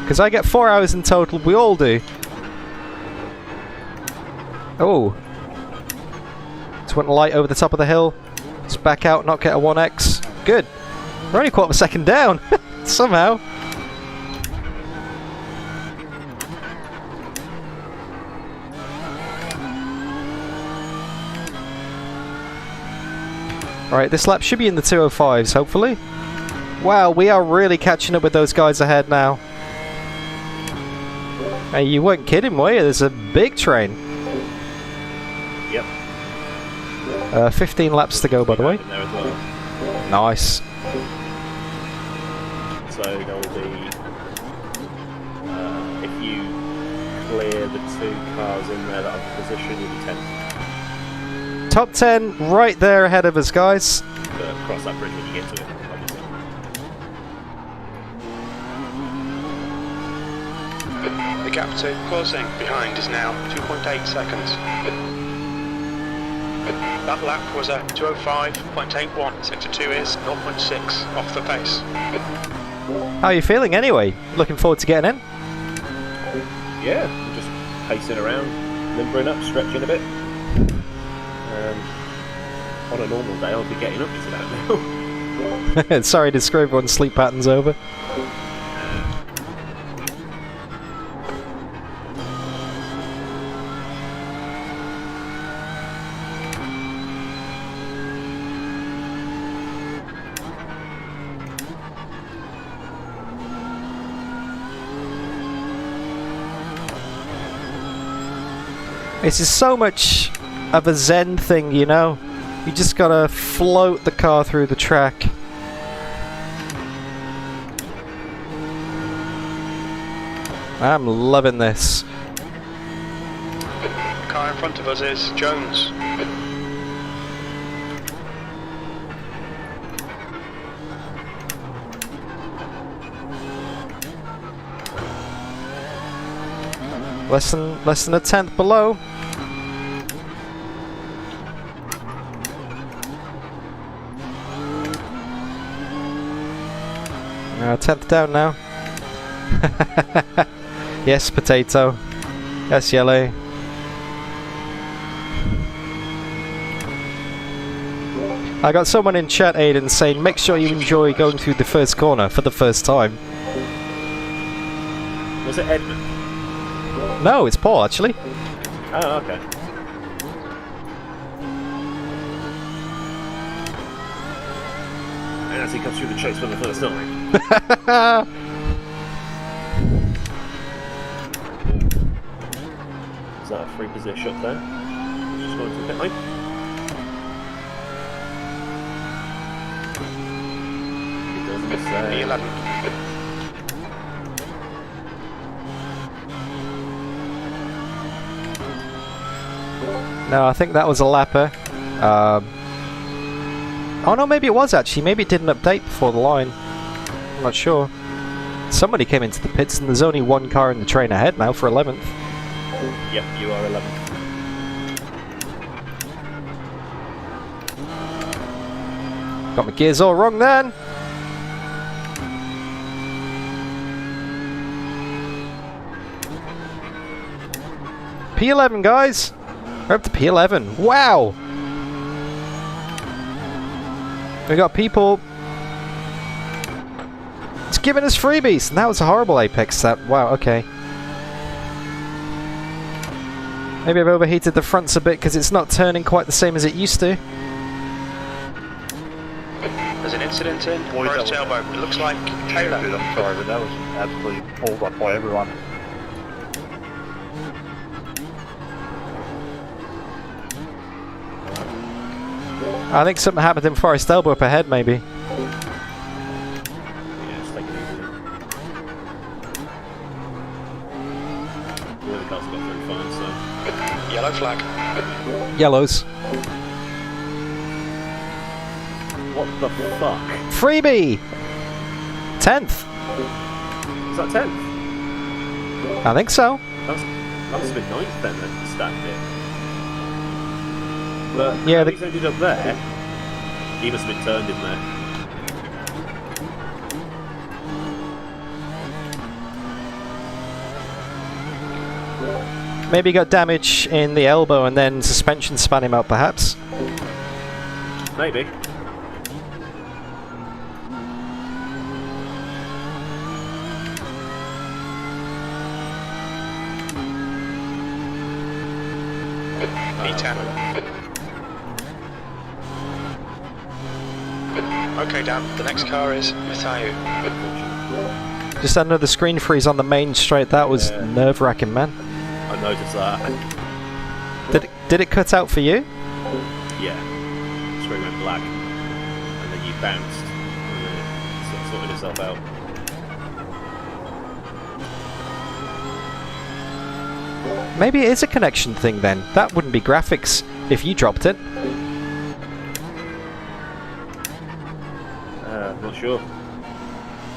Because I get 4 hours in total, we all do. Oh. Just went light over the top of the hill. Just back out, not get a 1x. Good. We're only quarter of a second down. Somehow. Alright, this lap should be in the 205s, hopefully. Wow, we are really catching up with those guys ahead now. Hey, you weren't kidding, were you? There's a big train. Yep. 15 laps to go, by the way. There as well. Nice. So there will be, if you clear the 2 cars in there that are in position, you'll be 10th. Top 10 right there ahead of us, guys. Cross that bridge when you get to it, obviously. The gap to closing behind is now 2.8 seconds. That lap was a 205.81. Sector 2 is 0.6 off the pace. How are you feeling anyway? Looking forward to getting in? Yeah, just pacing around, limbering up, stretching a bit. On a normal day, I'll be getting up to that now. Sorry to screw everyone's sleep patterns over. This is so much of a zen thing, you know? You just gotta float the car through the track. I'm loving this. The car in front of us is Jones. Less than a tenth below. 10th down now. Yes, potato. Yes, yellow. I got someone in chat, Aidan, saying make sure you enjoy going through the first corner for the first time. Was it Edmund? No, it's Paul, actually. Oh, okay. And as he comes through the chase for the first time. Is that a free position up there? Just going to the pit lane. He doesn't say. 11. No, I think that was a lapper. Oh no, maybe it was actually. Maybe it didn't update before the line. I'm not sure. Somebody came into the pits and there's only one car in the train ahead now for 11th. Yep, you are 11th. Got my gears all wrong then. P11, guys. We're up to P11. Wow. We got people. It's giving us freebies, and that was a horrible apex set. Wow. Okay. Maybe I've overheated the fronts a bit because it's not turning quite the same as it used to. There's an incident in Forest Tailboat. It looks like Taylor. I'm sorry, but that was absolutely pulled up by everyone. I think something happened in Forest Elbow up ahead, maybe. Yeah, just take it easy. The other cars got through fine, so. Yellow flag. Yellows. What the fuck? Freebie! 10th. Is that 10th? I think so. That must have been 9th then that stacked it. But yeah, he's ended up there. He must have been turned in there. Maybe he got damage in the elbow and then suspension span him out, perhaps. Maybe. P10. Okay, Dan, the next car is Mitayu. Just had another screen freeze on the main straight. That was nerve-wracking, man. I noticed that. Did it cut out for you? Yeah. Screen went black. And then you bounced. And then it sorted itself out. Maybe it is a connection thing then. That wouldn't be graphics if you dropped it. Not sure.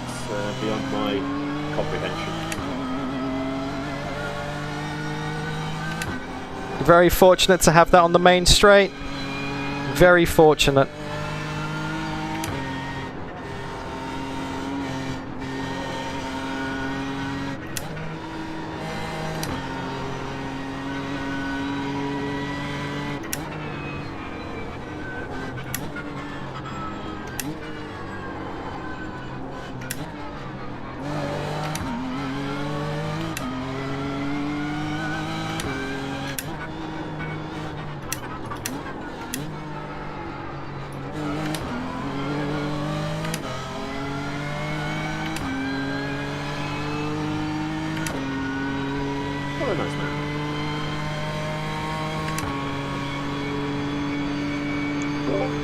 It's beyond my comprehension. Very fortunate to have that on the main straight. Very fortunate. What a nice man.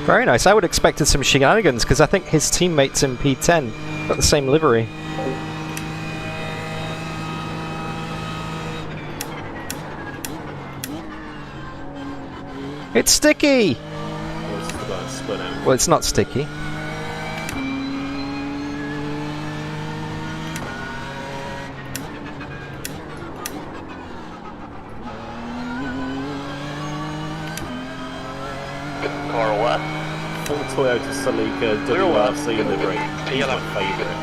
Very nice. I would have expected some shenanigans because I think his teammates in P10 got the same livery. It's sticky! Well, it's not sticky. Car left. Full Toyota Celica WRC livery. P11. Favourite.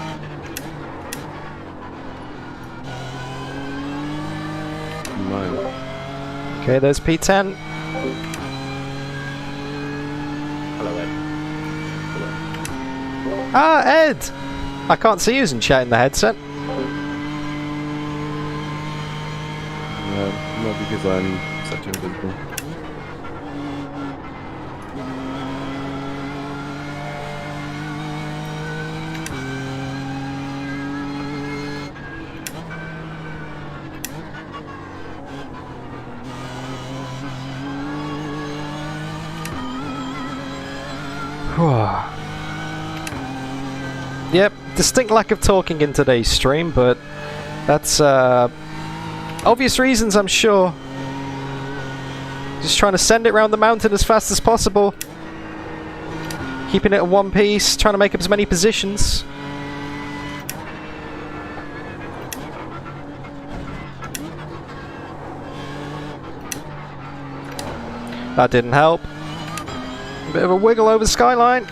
9. Okay, there's P10. Hello, Ed. Ah, Ed! I can't see you in chat in the headset. Not because I'm such invisible. Yep, distinct lack of talking in today's stream, but that's obvious reasons, I'm sure. Just trying to send it around the mountain as fast as possible. Keeping it in one piece, trying to make up as many positions. That didn't help. A bit of a wiggle over the skyline.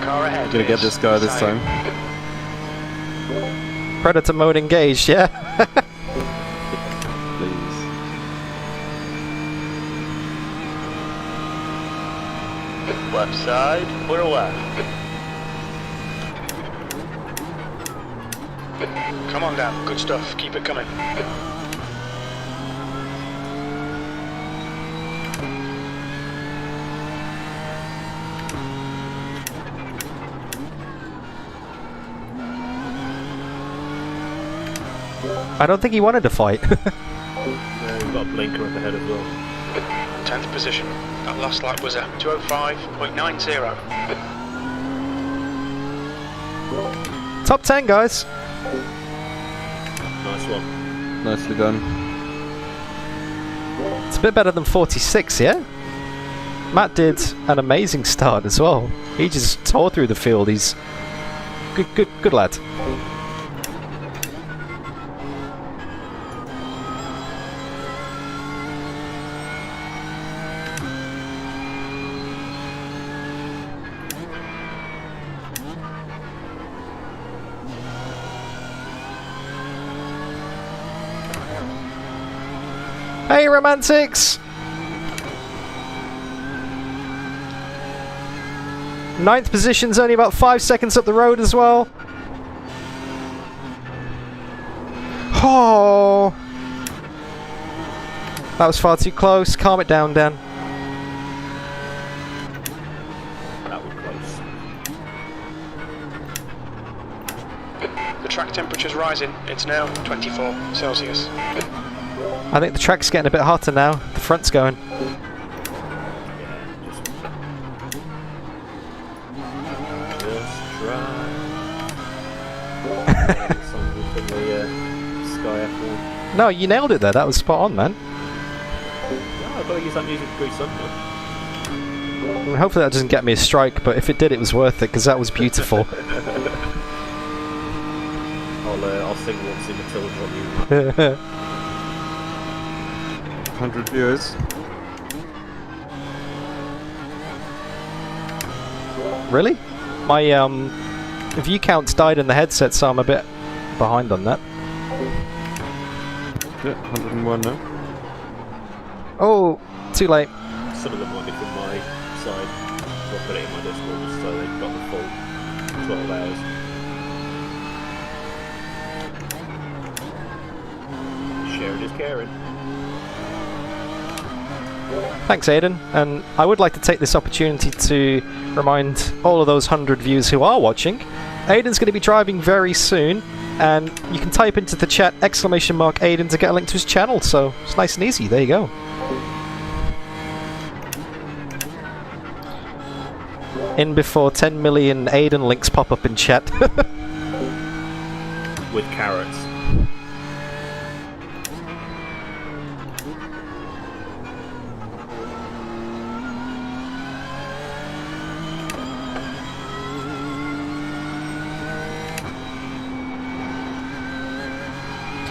Car ahead. Gonna get this guy this time. Predator mode engaged, yeah? Please. Left side, clear left. Come on down, good stuff, keep it coming. I don't think he wanted to fight. We've got a blinker up ahead as well. 10th position. That last lap was at 205.90. Top 10, guys. Nice one. Nicely done. It's a bit better than 46, yeah? Matt did an amazing start as well. He just tore through the field. He's good lad. Hey, romantics! 9th position's only about 5 seconds up the road as well. Oh! That was far too close. Calm it down, Dan. That was close. The track temperature's rising. It's now 24 Celsius. I think the track's getting a bit hotter now. The front's going. No, you nailed it there. That was spot on, man. No, I've got to use that music to grease sunlight. Well, hopefully that doesn't get me a strike, but if it did, it was worth it because that was beautiful. I'll sing once in Matilda volume. 100 viewers. Really? My view count's died in the headset, so I'm a bit behind on that. Yeah, 101 now. Oh, too late. Some of them might be from my side. So I'll put it in my Discord just so they've got the full 12 hours. Sharing is caring. Thanks, Aidan. And I would like to take this opportunity to remind all of those 100 viewers who are watching, Aidan's going to be driving very soon, and you can type into the chat !Aidan to get a link to his channel, so it's nice and easy. There you go. In before 10 million Aidan links pop up in chat. With carrots.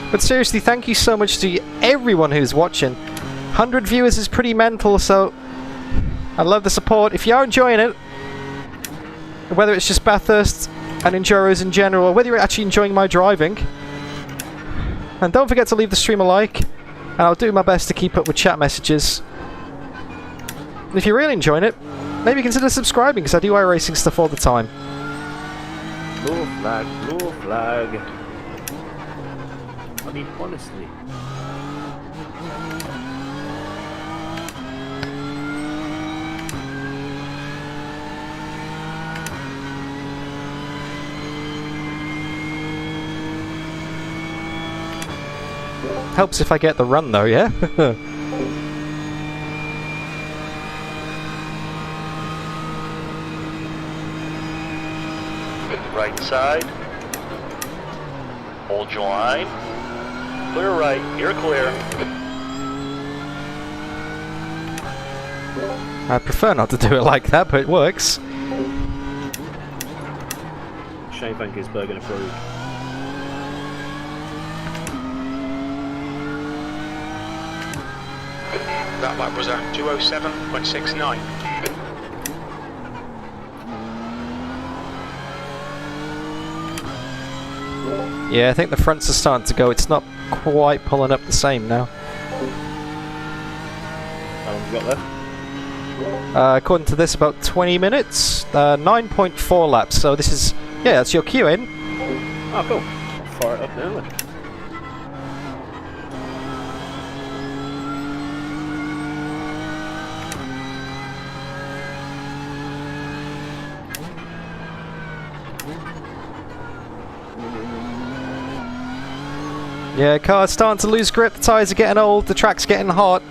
But seriously, thank you so much to everyone who's watching. 100 viewers is pretty mental, so I love the support. If you are enjoying it, whether it's just Bathurst and Enduros in general, or whether you're actually enjoying my driving, and don't forget to leave the stream a like, and I'll do my best to keep up with chat messages. And if you're really enjoying it, maybe consider subscribing, because I do iRacing stuff all the time. Blue flag, blue flag. I mean, honestly. Helps if I get the run though, yeah? Right side. Hold your line. Clear right. You're clear. I prefer not to do it like that, but it works. Shane Vankisbergen approved. That lap was a 2:07.69. Yeah, I think the fronts are starting to go. It's not quite pulling up the same now. How long have you got left? According to this, about 20 minutes. 9.4 laps, so this is... Yeah, that's your queue in. Oh, cool. I'll fire it up now then. Yeah, car's starting to lose grip, the tyres are getting old, the track's getting hot.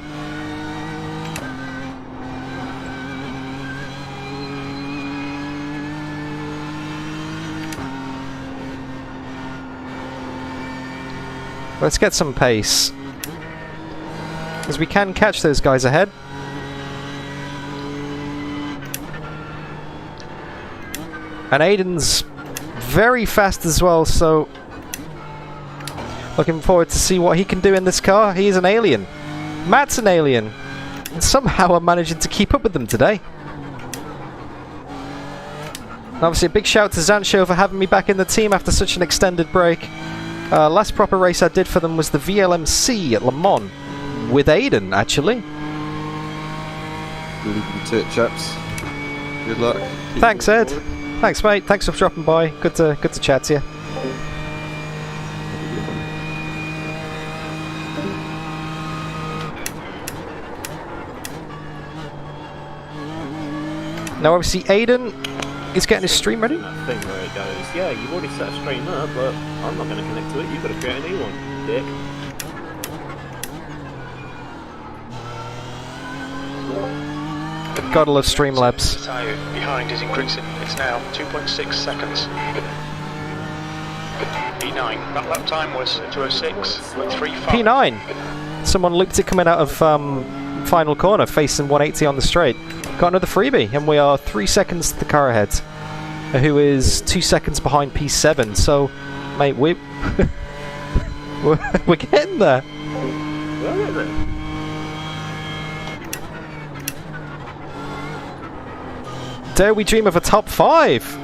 Let's get some pace, because we can catch those guys ahead. And Aidan's very fast as well, so looking forward to see what he can do in this car. He's an alien. Matt's an alien. And somehow I'm managing to keep up with them today. And obviously a big shout to Zansho for having me back in the team after such an extended break. Last proper race I did for them was the VLMC at Le Mans. With Aidan, actually. Leave you to it, chaps. Good luck. Thanks, Ed. Thanks, mate. Thanks for dropping by. Good to chat to you. Now obviously Aidan is getting his stream ready. That thing where it goes, yeah, you've already set a stream up, but I'm not going to connect to it, you've got to create a new one, dick. Gotta love Streamlabs. Tyre behind is increasing. It's now 2.6 seconds. P9. That lap time was 2:06.35. P9! Someone looped it coming out of final corner, facing 180 on the straight. Got another freebie, and we are 3 seconds to the car ahead, who is 2 seconds behind P7. So, mate, we're getting there. Where is it? Dare we dream of a top 5?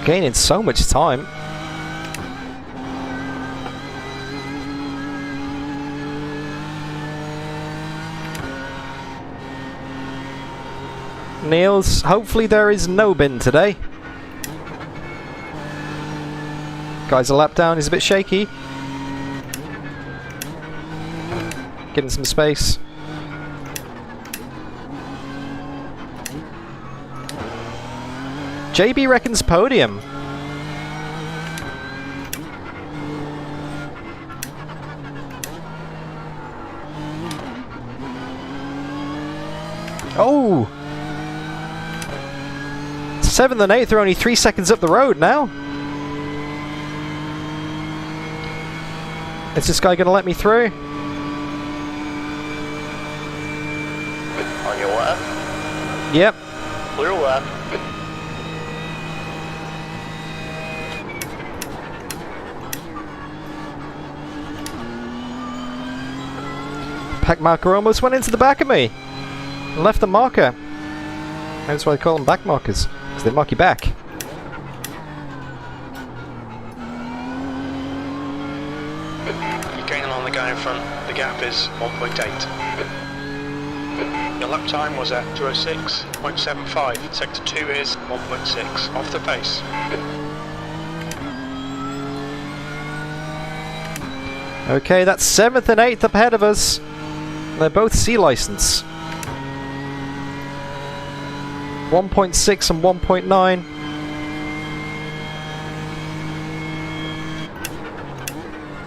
Gaining so much time. Niels, hopefully there is no bin today. Guy's a lap down, he's a bit shaky. Getting some space. JB reckons podium. Oh! 7th and 8th are only 3 seconds up the road now. Is this guy going to let me through? On your Yep. Clear left. Pack marker almost went into the back of me. And left the marker. That's why they call them back markers. Because they mark you back. You're gaining on the guy in front. The gap is 1.8. Your lap time was at 2:06.75. Sector 2 is 1.6. Off the pace. Okay, that's 7th and 8th up ahead of us. They're both C license. 1.6 and 1.9.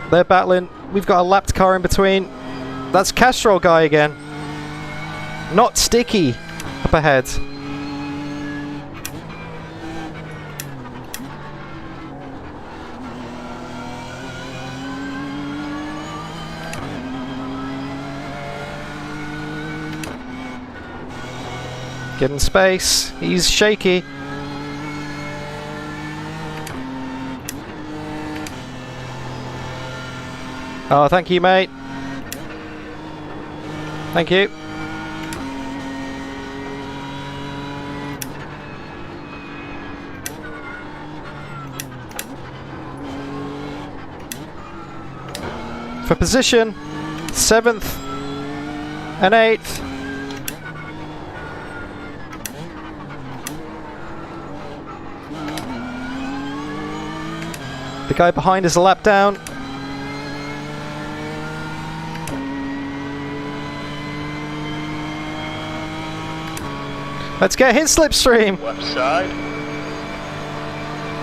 They're battling. We've got a lapped car in between. That's Castrol guy again. Not Sticky up ahead. Getting space. He's shaky. Oh, thank you, mate. Thank you. For position, 7th and 8th. The guy behind is a lap down. Let's get his slipstream. Left side.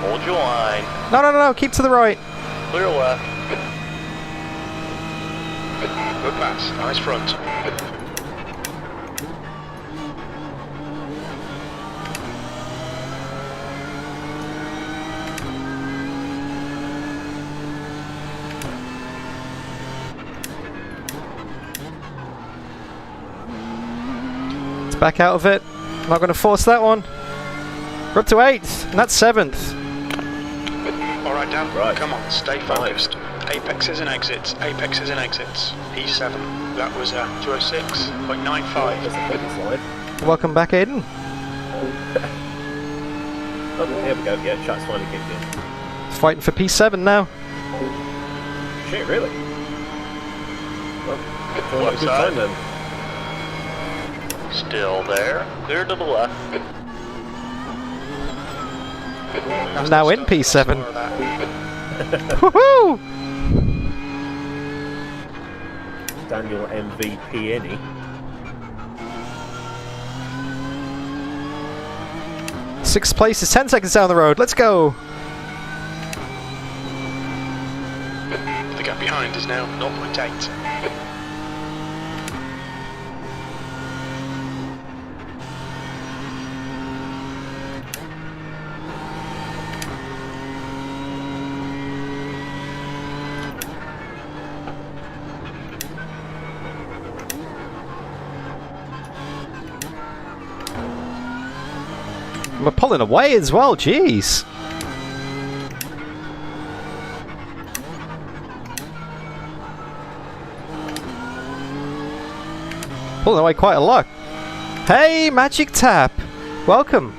Hold your line. No, no, no, no. Keep to the right. Clear left. Good pass. Nice front. It's back out of it. Not going to force that one. We're up to 8th, and that's 7th. Alright, Dan. Right. Come on, stay focused. Apexes and exits. Apexes and exits. P7. That was 206.95. Welcome back, Aidan. Oh, here we go. Yeah, shots finally kicked in. Fighting for P7 now. Shit, really? Well, Left good side. time then. Still there. Clear to the left. I'm now in P7. More of that. Woohoo! Daniel MVP any. Sixth place is 10 seconds down the road. Let's go. The gap behind is now 0.8. We're pulling away as well, jeez. Pulling away quite a lot. Hey, Magic Tap! Welcome.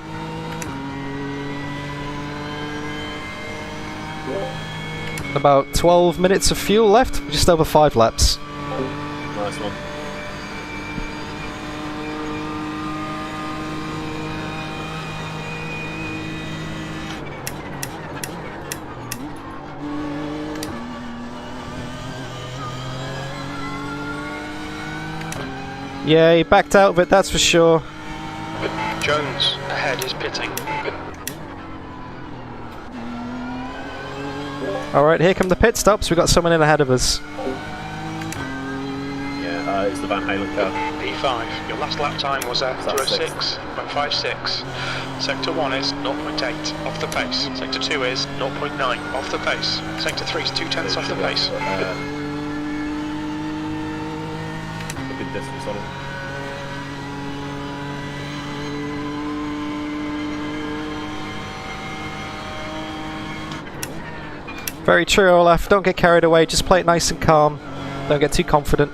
About 12 minutes of fuel left, just over 5 laps. Nice one. Yeah, he backed out of it, that's for sure. Jones ahead is pitting. Alright, here come the pit stops. We've got someone in ahead of us. Yeah, it's the Van Halen car. P5. Your last lap time was at 206.56. Sector 1 is 0.8 off the pace. Sector 2 is 0.9 off the pace. Sector 3 is 2/10 off the pace. A good distance on him. Very true, Olaf. Don't get carried away. Just play it nice and calm. Don't get too confident.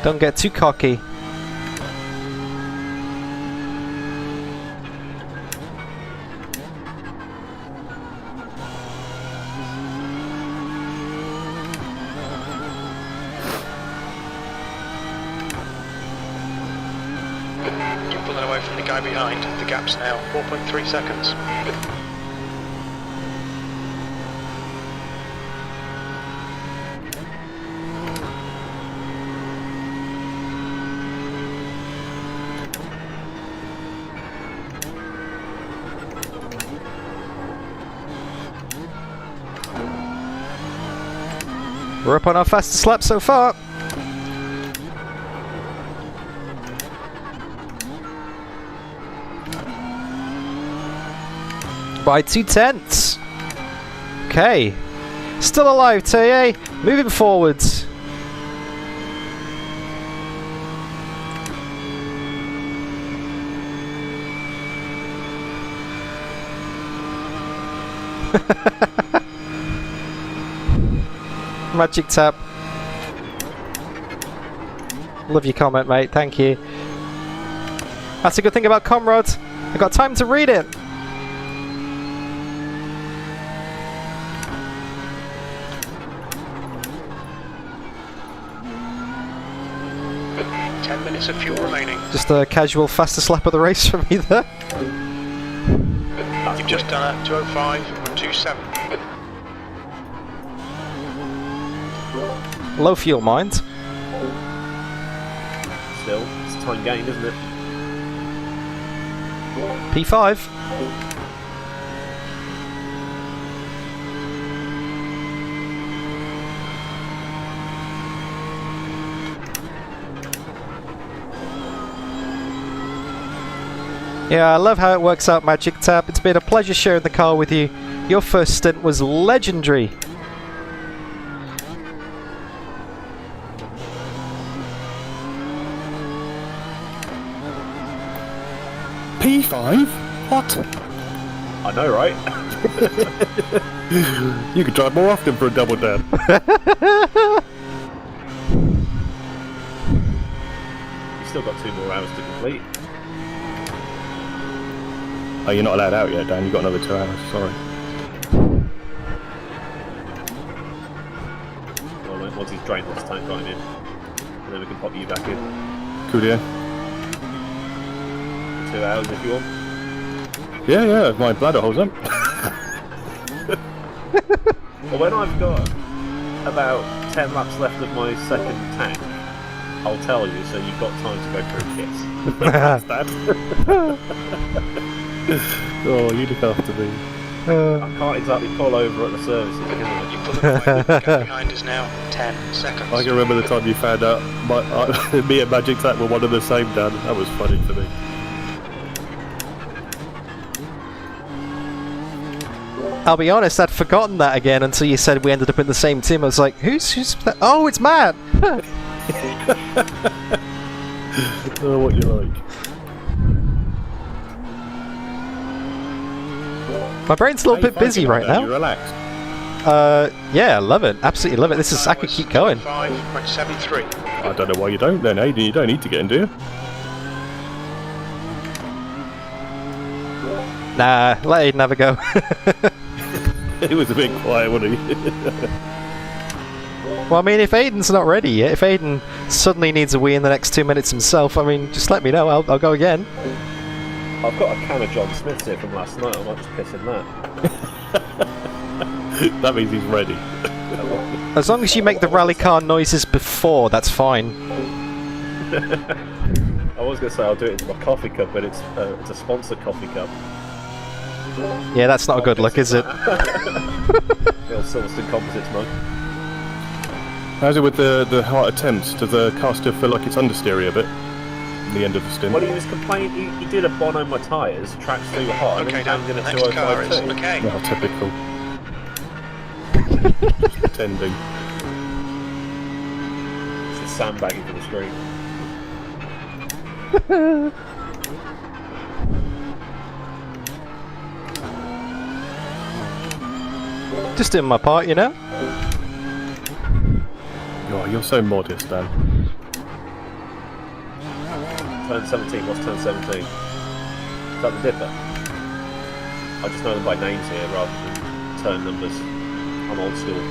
Don't get too cocky. You're pulling away from the guy behind. The gap's now 4.3 seconds. We're up on our fastest lap so far. By 2/10. Okay. Still alive, TA. Moving forwards. Magic tap. Love your comment, mate. Thank you. That's a good thing about Comrade. I got time to read it. Minutes of fuel remaining. Just a casual fastest lap of the race for me there. You've just done a 2:05.27. Low fuel, mind. Still, it's time gained, isn't it? P5. Yeah, I love how it works out, Magic Tap. It's been a pleasure sharing the car with you. Your first stint was legendary. P5? What? I know, right? You could drive more often for a double dab. You've still got 2 more hours to complete. Oh, you're not allowed out yet, Dan. You've got another 2 hours. Sorry. Well, once he's drained this tank, got him in. And then we can pop you back in. Cool, yeah. 2 hours if you want. Yeah, if my bladder holds up. Well, when I've got about 10 laps left of my second tank, I'll tell you, so you've got time to go for a kiss. That's that. Oh, you look after me. I can't exactly pull over at the services, can I? You pull away. The gap behind is now 10 seconds. I can remember the time you found out me and Magic Tap were one and the same, Dan. That was funny for me. I'll be honest, I'd forgotten that again until you said we ended up in the same team. I was like, who's that? Oh, it's Matt! Oh, what you like. My brain's a little bit busy right now. You relaxed? Yeah, I love it. Absolutely love it. This is, I could keep going. 5.73. I don't know why you don't then, Aidan. You don't need to get in, do you? Nah, let Aidan have a go. He was a bit quiet, wasn't he? Well, I mean, if Aidan's not ready yet, if Aidan suddenly needs a wee in the next 2 minutes himself, I mean, just let me know. I'll go again. I've got a can of John Smith's here from last night. I might just piss in that. That means he's ready. As long as you make the rally car noises before, that's fine. I was going to say I'll do it into my coffee cup, but it's a sponsored coffee cup. Yeah, that's not a good look, is it? The old Silverstone Composites mug. How's it with the hard attempts? Does the car still feel like it's understeery a bit? The end of the stint. Well, he was complaining. He did a Bono my tyres, track's too hot, and Okay, then jammed in a next car is 205 okay. Oh, typical. Just pretending. It's just sandbagging for the screen. Just doing my part, you know? Oh, you're so modest, Dan. Turn 17, what's turn 17? Is that the dipper? I just know them by names here rather than turn numbers. I'm old school.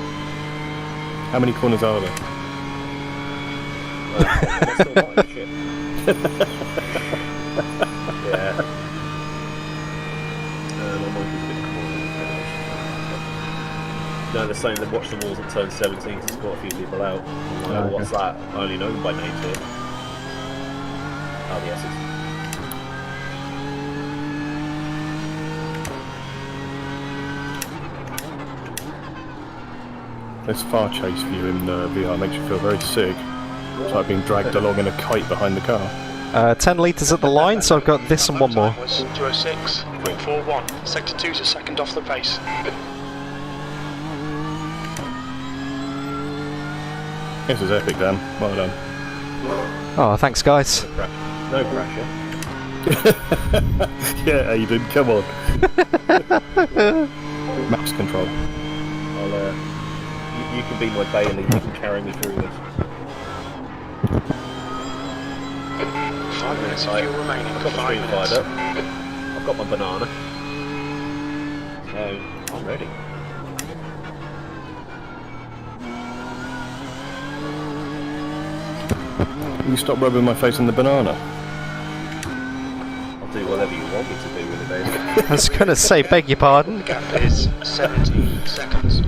How many corners are there? That's still not shit. Yeah. No, they're saying they've watched the walls at turn 17 because it's got a few people out. What's that? I only know them by names here. Oh, the S's. This far chase view in VR makes you feel very sick. It's like being dragged along in a kite behind the car. 10 litres at the line, so I've got this and one more. Was 206.41. Sector 2's a second off the pace. This is epic, Dan. Well done. Oh, thanks, guys. No pressure. Yeah, Aidan, come on. Maps control. You can be my bailey, you can carry me through this. 5 minutes of fuel remaining. I've got my screen fired up. I've got my banana. So, I'm ready. Will you stop rubbing my face in the banana? I'll do whatever you want me to do with it, baby. I was going to say, beg your pardon. The gap is 17 seconds.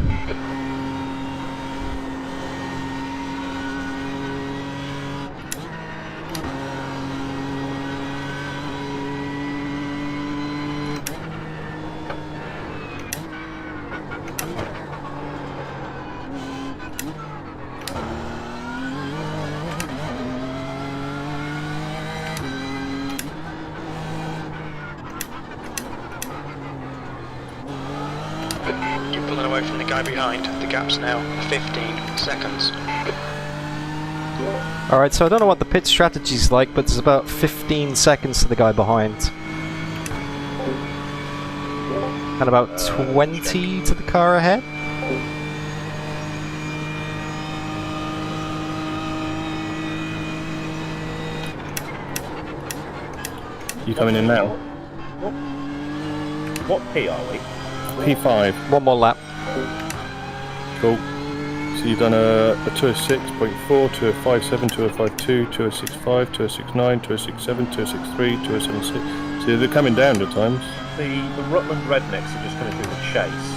You're pulling away from the guy behind. The gap's now 15 seconds. Alright, so I don't know what the pit strategy's like, but there's about 15 seconds to the guy behind. And about 20 to the car ahead. You coming in now? What P are we? P5. One more lap. Cool. So you've done a 206.4, 205.7, 205.2, 206.5, 206.9, 206.7, 206.3, 207.6. So they're coming down at times. The Rutland Rednecks are just coming through the chase.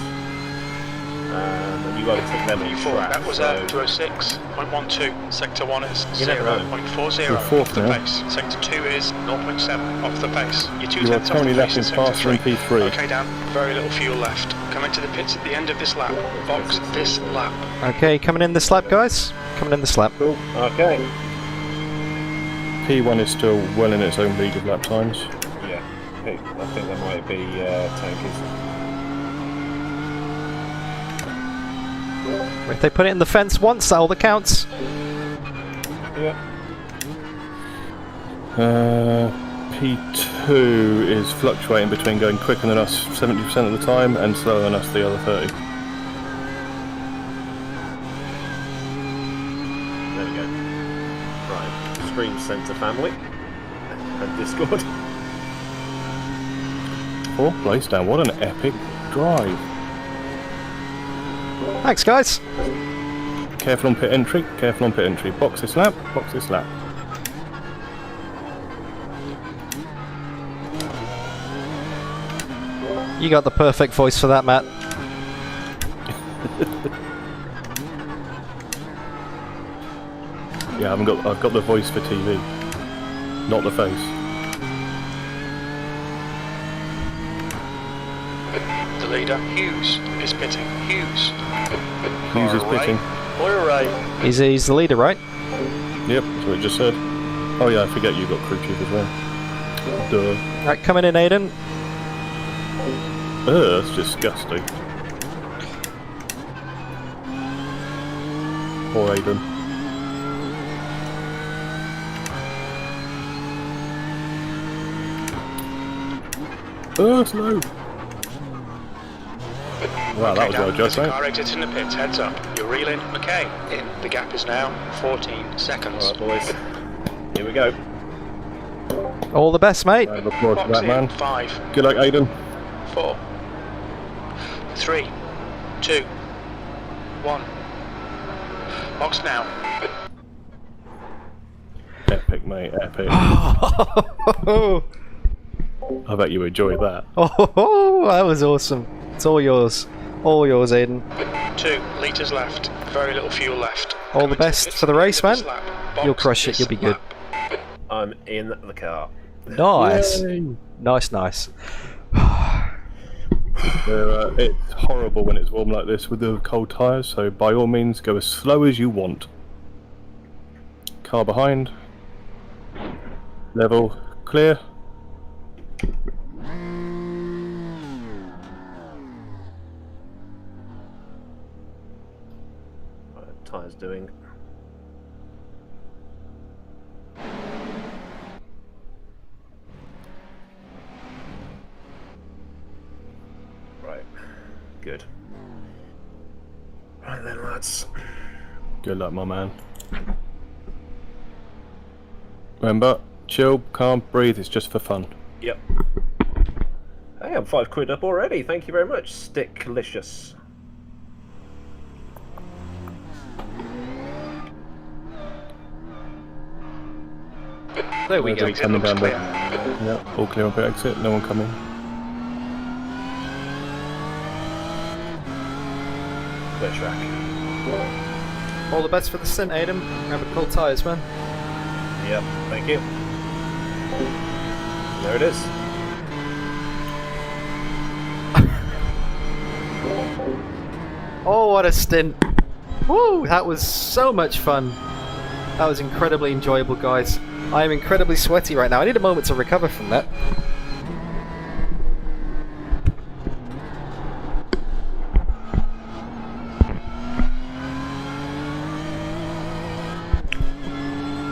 And you overtook them on the track. That was at 206.12. Sector 1 is 0.40 You're fourth off the now. pace. Sector 2 is 0.7 off the pace. You're 2 You are tenths off currently the pace lapping in sector faster in 3. P3. Okay, Dan, very little fuel left. Coming to the pits at the end of this lap. Box this lap. Okay, coming in this lap, guys. Coming in this lap. Cool. Okay. P1 is still well in its own league of lap times. Yeah. I think there might be tankers. If they put it in the fence once, that's all that counts. Yeah. P2 is fluctuating between going quicker than us 70% of the time and slower than us the other 30. There we go. Right. Stream Centre family. And Discord. 4th place down. What an epic drive. Thanks, guys. Careful on pit entry. Careful on pit entry. Box this lap. Box this lap. You got the perfect voice for that, Matt. Yeah, I've got the voice for TV, not the face. The leader, Hughes, is pitting. Hughes. Hughes is pitting. Clear right. He's the leader, right? Yep, that's what it just said. Oh yeah, I forget you've got crew chief as well. Duh. Right, coming in, Aidan. That's disgusting. Poor Aidan. Slow. Wow, that was well judged, there's a mate. car exiting the pits, heads up. You're reeling, okay. In. The gap is now 14 seconds. Alright, boys. Here we go. All the best, mate. Round of applause for Box that, man. in, 5, Good luck, Aidan. 4, 3, 2, 1. Box now. Epic, mate, epic. Oh, I bet you enjoyed that. that was awesome. It's all yours. All yours, Aidan. 2 litres left. Very little fuel left. All the best for the race, man. You'll crush it. You'll be good. I'm in the car. Nice. Yay. Nice. It's horrible when it's warm like this with the cold tyres, so by all means go as slow as you want. Car behind. Level. Clear. Right, tyres doing. Right, good. Right then, lads. Good luck, my man. Remember, chill, calm, breathe, it's just for fun. Yep. Hey, I'm £5 up already. Thank you very much, Sticklicious. There we go. Coming down there. Yeah, all clear on pit exit, no one coming. Clear track. All the best for the stint, Aidan. Remember cold tyres, man. Yep, thank you. There it is. Oh, what a stint. Woo, that was so much fun. That was incredibly enjoyable, guys. I am incredibly sweaty right now. I need a moment to recover from that.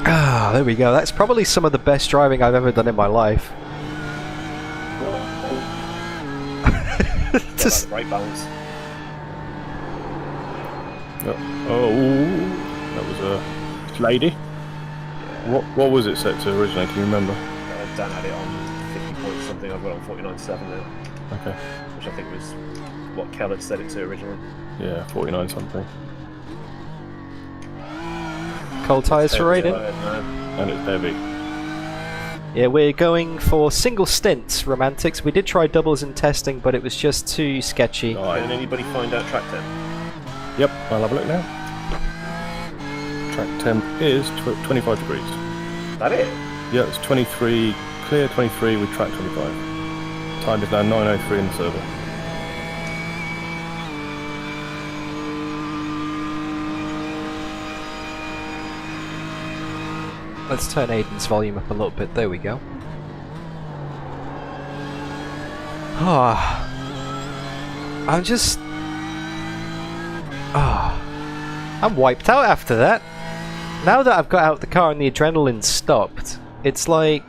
Ah, there we go. That's probably some of the best driving I've ever done in my life. Just right balance. Oh, that was a lady. What was it set to originally? Can you remember? Dan had it on 50 points something. I've got it on 49.7 now. Okay. Which I think was what Kel had set it to originally. Yeah, 49 something. Cold tyres for Aidan. And it's heavy. Yeah, we're going for single stints, Romantics. We did try doubles in testing, but it was just too sketchy. Can anybody find out track temp? Yep, I'll have a look now. Track temp is 25 degrees. That it? Yeah, it's 23, clear 23 with track 25. Time is now 9:03 in the server. Let's turn Aidan's volume up a little bit. There we go. Ah, I'm just... I'm wiped out after that. Now that I've got out the car and the adrenaline's stopped, it's like...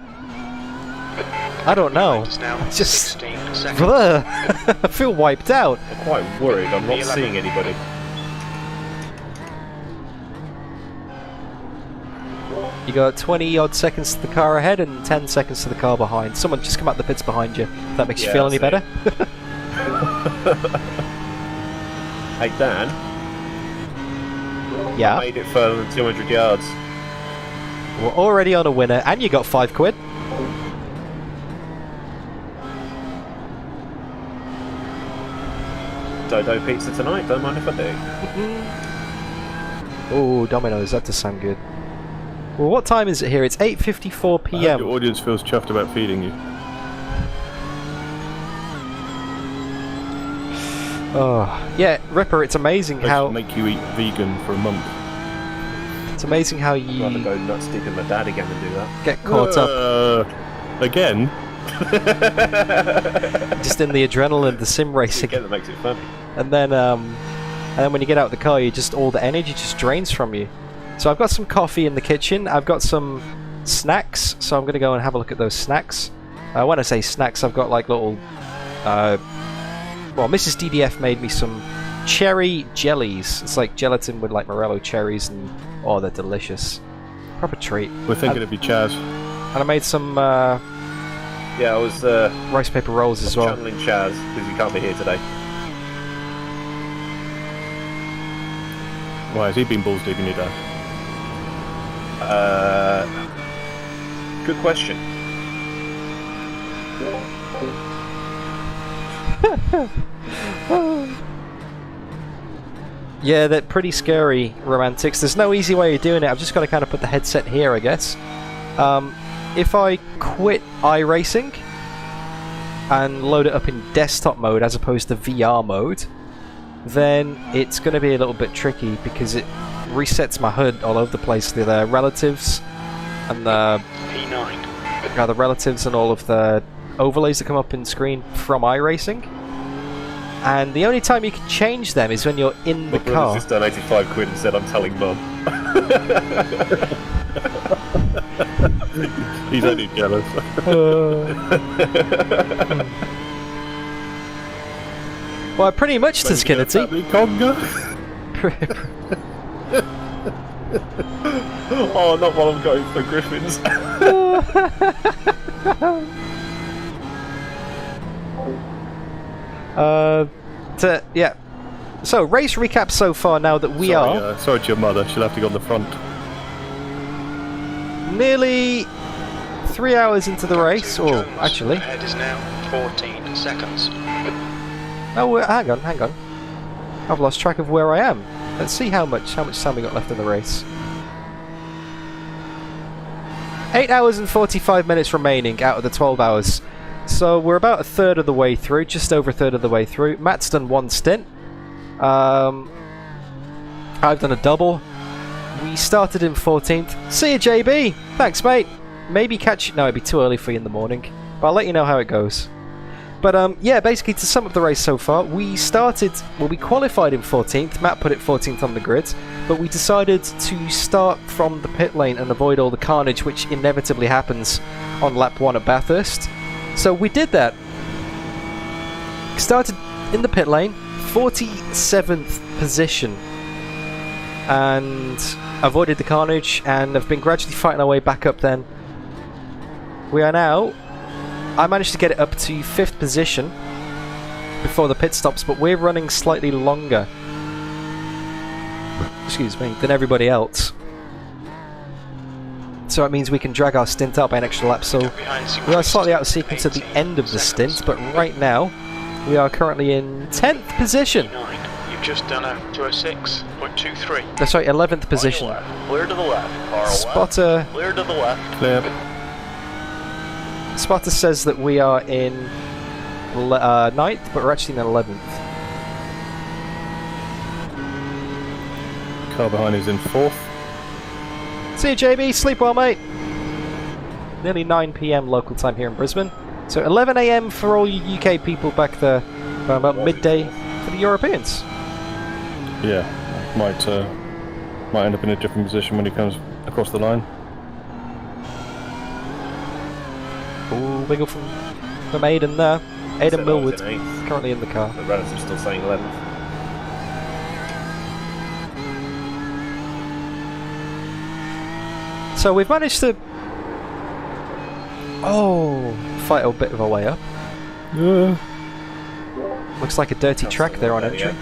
I don't know. It's just... Blur. I feel wiped out. I'm quite worried. I'm not seeing anybody. You got 20 odd seconds to the car ahead and 10 seconds to the car behind. Someone just come out the pits behind you. If that makes you feel any better. Hey Dan. Yeah. I made it further than 200 yards. We're already on a winner, and you got £5. Dodo pizza tonight. Don't mind if I do. Oh, Domino's. That does sound good. Well, what time is it here? It's 8:54 I hope PM. your audience feels chuffed about feeding you. Oh, yeah, Ripper, it's amazing They how... should make you eat vegan for a month. It's amazing how I'd rather you go nuts deep in my dad again and do that. get caught up Again? just in the adrenaline, the sim racing. Again, that makes it funny. And then when you get out of the car, you just all the energy just drains from you. So I've got some coffee in the kitchen. I've got some snacks, so I'm going to go and have a look at those snacks. When I say snacks, I've got like little well, Mrs. DDF made me some cherry jellies. It's like gelatin with like Morello cherries, and oh, they're delicious. Proper treat. We're thinking of you, Chaz. And I made some Yeah, I was rice paper rolls as well. channeling Chaz because he can't be here today. Why has he been balls deep in your dad? Good question. Yeah, they're pretty scary, romantics. There's no easy way of doing it. I've just got to kind of put the headset here, I guess. If I quit iRacing and load it up in desktop mode as opposed to VR mode, then it's going to be a little bit tricky because it resets my HUD all over the place. The relatives and the relatives and all of the overlays that come up in screen from iRacing. And the only time you can change them is when you're in the car. My brother's just done 85 quid and said I'm telling Mum. He's only jealous. Well, pretty much to Skinnerty. Oh, not while I'm going for Griffins. Yeah. So, race recap so far now that we are... sorry to your mother, she'll have to go on the front. Nearly 3 hours into the race, or actually... Ahead is now 14 seconds. Oh, hang on. I've lost track of where I am. Let's see how much time we got left in the race. 8 hours and 45 minutes remaining out of the 12 hours. So we're about a third of the way through, just over a third of the way through. Matt's done one stint. I've done a double. We started in 14th. See you, JB. Thanks, mate. Maybe catch you... No, it'd be too early for you in the morning. But I'll let you know how it goes. But yeah, basically to sum up the race so far, we qualified in 14th. Matt put it 14th on the grid. But we decided to start from the pit lane and avoid all the carnage which inevitably happens on lap 1 at Bathurst. So we did that. Started in the pit lane, 47th position. And avoided the carnage and have been gradually fighting our way back up then. We are now... I managed to get it up to 5th position before the pit stops, but we're running slightly longer, excuse me, than everybody else. So it means we can drag our stint out by an extra lap, so we are slightly out of sequence at the end of the stint, but right now we are currently in 10th position. You've just done a 206.23. That's right, 11th position. Clear to the left. Far Spotter. Clear to the left. Clear. Spotter says that we are in 9th, but we're actually in 11th. Car behind is in 4th. See you, JB. Sleep well, mate. Nearly 9 PM local time here in Brisbane. So 11 AM for all you UK people back there. About midday for the Europeans. Yeah, might end up in a different position when he comes across the line. Ooh, wiggle from Aidan there. Aidan Millward, currently in the car. The relative's still saying 11th. So we've managed to... fight a bit of a way up. Yeah. Looks like a dirty track there on entry.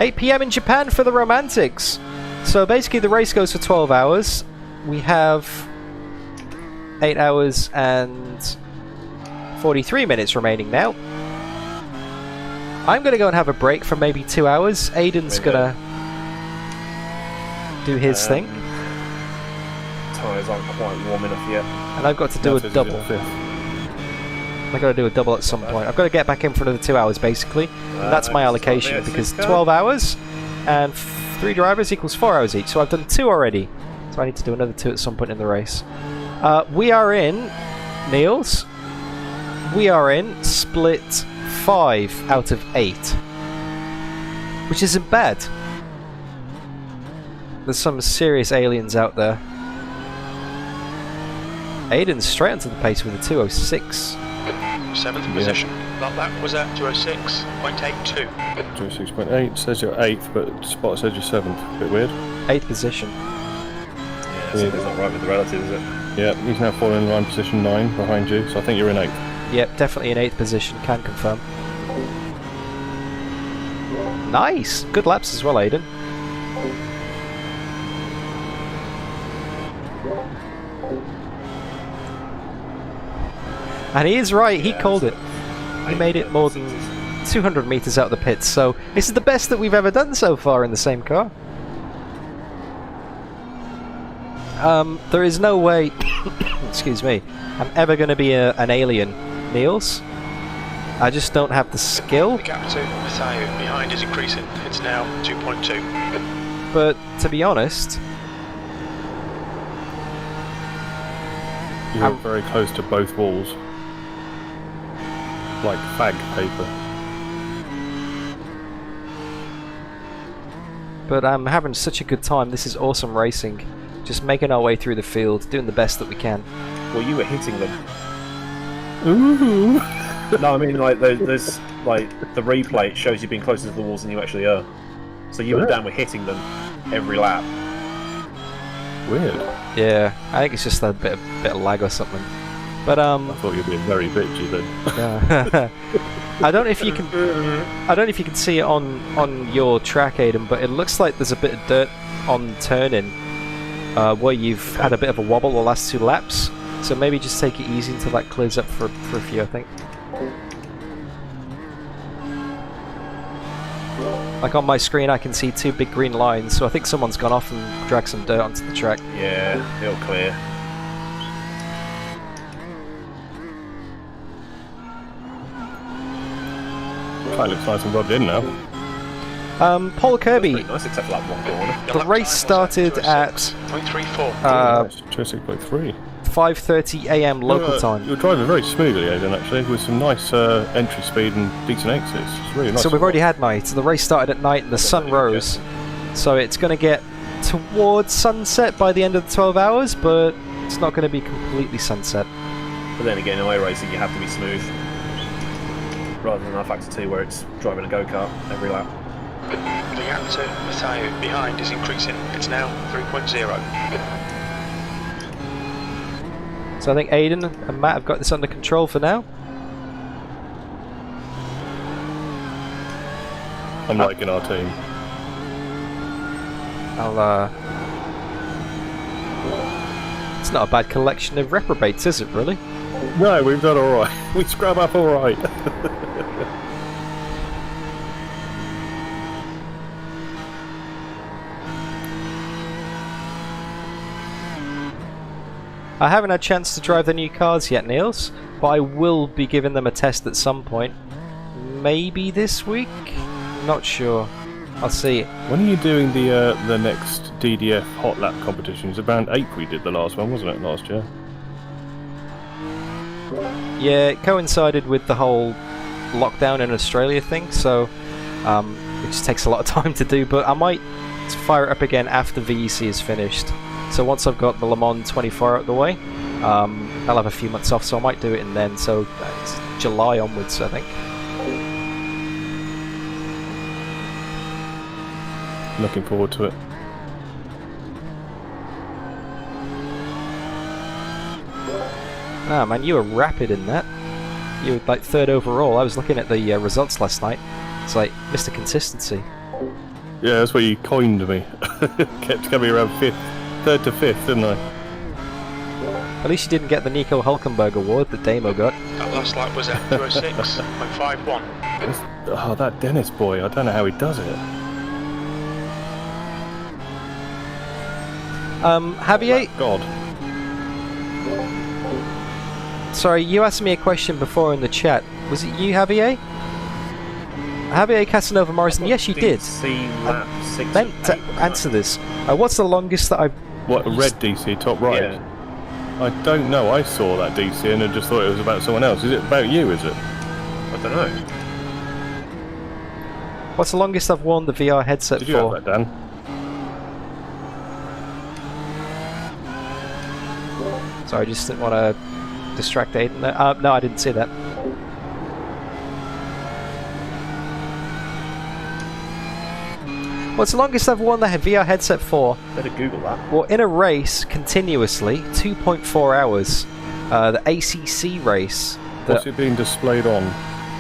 8 PM in Japan for the Romantics. So basically the race goes for 12 hours. We have 8 hours and 43 minutes remaining now. I'm going to go and have a break for maybe 2 hours. Aidan's going to do his thing. Tyres aren't quite warm enough yet. And I've got to do a double. I've got to do a double at some point. I've got to get back in for another 2 hours, basically. And that's my allocation, because 12 hours and 3 drivers equals 4 hours each. So I've done 2 already. So I need to do another 2 at some point in the race. We are in, Niels, we are in split 5 out of 8. Which isn't bad. There's some serious aliens out there. Aidan's straight onto the pace with a 206. 7th position. That lap was at 206.82. 206.8 says you're 8th, but Spot says you're 7th. Bit weird. 8th position. Yeah, something's not right with the relative, is it? Yeah, he's now falling in line position 9 behind you, so I think you're in 8th. Yep, definitely in 8th position, can confirm. Nice! Good laps as well, Aidan. And he is right, he called it. He made it more than 200 metres out of the pits, so this is the best that we've ever done so far in the same car. There is no way, excuse me, I'm ever going to be an alien, Niels. I just don't have the skill. The gap to Mathieu behind is increasing. It's now 2.2. But to be honest, you're very close to both walls. Like fag paper. But I'm having such a good time. This is awesome racing. Just making our way through the field, doing the best that we can. Well, you were hitting them. Ooh. No, I mean, like, there's like the replay shows you being closer to the walls than you actually are. So you and Dan were hitting them every lap. Weird. Yeah, I think it's just a bit of lag or something. But I thought you'd be very bitchy then. I don't know if you can. I don't know if you can see it on your track, Aidan, but it looks like there's a bit of dirt on turning where you've had a bit of a wobble the last 2 laps. So maybe just take it easy until that clears up for a few, I think. Like on my screen, I can see 2 big green lines, so I think someone's gone off and dragged some dirt onto the track. Yeah, it'll clear. Kind of looks nice and rubbed in now. Paul Kirby. Nice, except for that one corner. The race started at 206.3. 5:30 AM local time. You're driving very smoothly, Aidan, actually, with some nice entry speed and decent exits. It's really nice. So we've already had night. The race started at night and the sun rose. So it's going to get towards sunset by the end of the 12 hours, but it's not going to be completely sunset. But then again, in iRacing, you have to be smooth. Rather than R-Factor 2, where it's driving a go-kart every lap. The gap to Mathieu behind is increasing. It's now 3.0. So I think Aidan and Matt have got this under control for now. I'm liking our team. It's not a bad collection of reprobates, is it, really? No, we've done alright. We scrub up alright. I haven't had a chance to drive the new cars yet, Niels, but I will be giving them a test at some point. Maybe this week? Not sure. I'll see. When are you doing the next DDF hot lap competition? It's around April you did the last one, wasn't it, last year? Yeah, it coincided with the whole lockdown in Australia thing, so it just takes a lot of time to do, but I might fire it up again after VEC is finished. So once I've got the Le Mans 24 out of the way, I'll have a few months off, so I might do it in then, so it's July onwards, I think. Looking forward to it. Ah man, you were rapid in that. You were like 3rd overall. I was looking at the results last night. It's like Mr. Consistency. Yeah, that's what you coined me. Kept coming around 5th, 3rd to 5th, didn't I? At least you didn't get the Nico Hulkenberg award that Damo got. That last lap was at 206.51. Oh, that Dennis boy, I don't know how he does it. Javier? God. Sorry, you asked me a question before in the chat. Was it you, Javier? Javier Casanova Morrison? Yes, you did. Lap 6 meant to answer this. What's the longest that I've... What, a red DC top right? Yeah. I don't know, I saw that DC and I just thought it was about someone else. Is it about you, is it? I don't know. What's the longest I've worn the VR headset Did you for? have that, Dan? Sorry, I just didn't want to distract Aidan there. No, I didn't see that. What's the longest I've worn the VR headset for? Better Google that. Well, in a race, continuously, 2.4 hours. The ACC race. What's it being displayed on?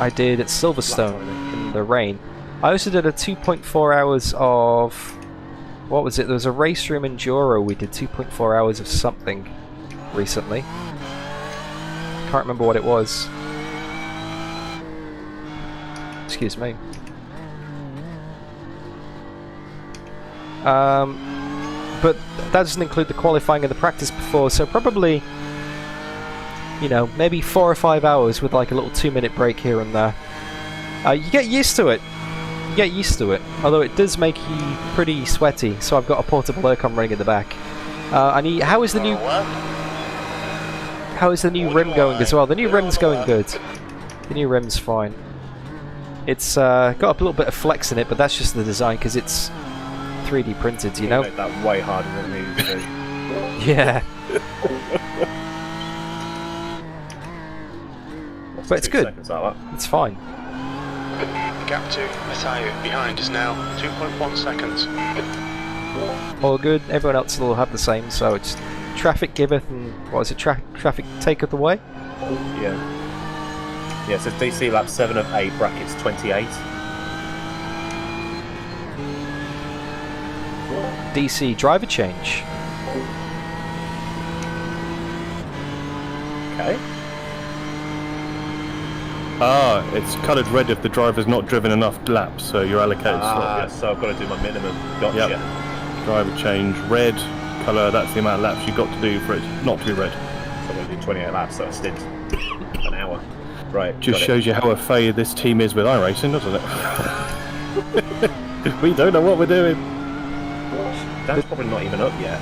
I did at Silverstone in the rain. I also did a 2.4 hours of... What was it? There was a race room Enduro. We did 2.4 hours of something recently. Can't remember what it was. Excuse me. But that doesn't include the qualifying and the practice before, so probably, you know, maybe 4 or 5 hours with like a little 2-minute break here and there. You get used to it. You get used to it. Although it does make you pretty sweaty, so I've got a portable aircon running in the back. How is the new rim going as well? The new rim's going good. The new rim's fine. It's got a little bit of flex in it, but that's just the design because it's 3D printed, you know? Make that way harder than it needs to be. Yeah. But it's good. It's fine. The gap to Mathieu behind is now 2.1 seconds. All good. Everyone else will have the same, so it's traffic giveth and what is it? Traffic taketh away? Yeah. Yeah, so DC lap 7 of 8, brackets 28. DC driver change. Okay. Ah, it's coloured red if the driver's not driven enough laps, so you're allocated slot. Yeah. So I've got to do my minimum. Gotcha. Yep. Driver change, red colour, that's the amount of laps you've got to do for it not to be red. So I'm going to do 28 laps, so a stint. An hour. Right. Just shows you how affair this team is with iRacing, doesn't it? We don't know what we're doing. That's probably not even up yet.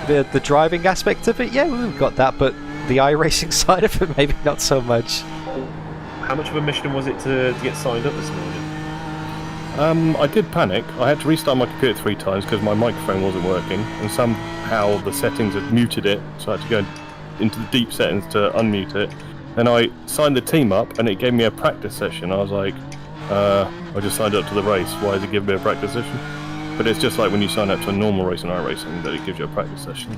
The driving aspect of it, yeah, we've got that, but the iRacing side of it, maybe not so much. How much of a mission was it to get signed up this morning? I did panic. I had to restart my computer 3 times because my microphone wasn't working, and somehow the settings had muted it, so I had to go into the deep settings to unmute it. Then I signed the team up, and it gave me a practice session. I was like, I just signed up to the race. Why is it giving me a practice session? But it's just like when you sign up to a normal race in iRacing, that it gives you a practice session.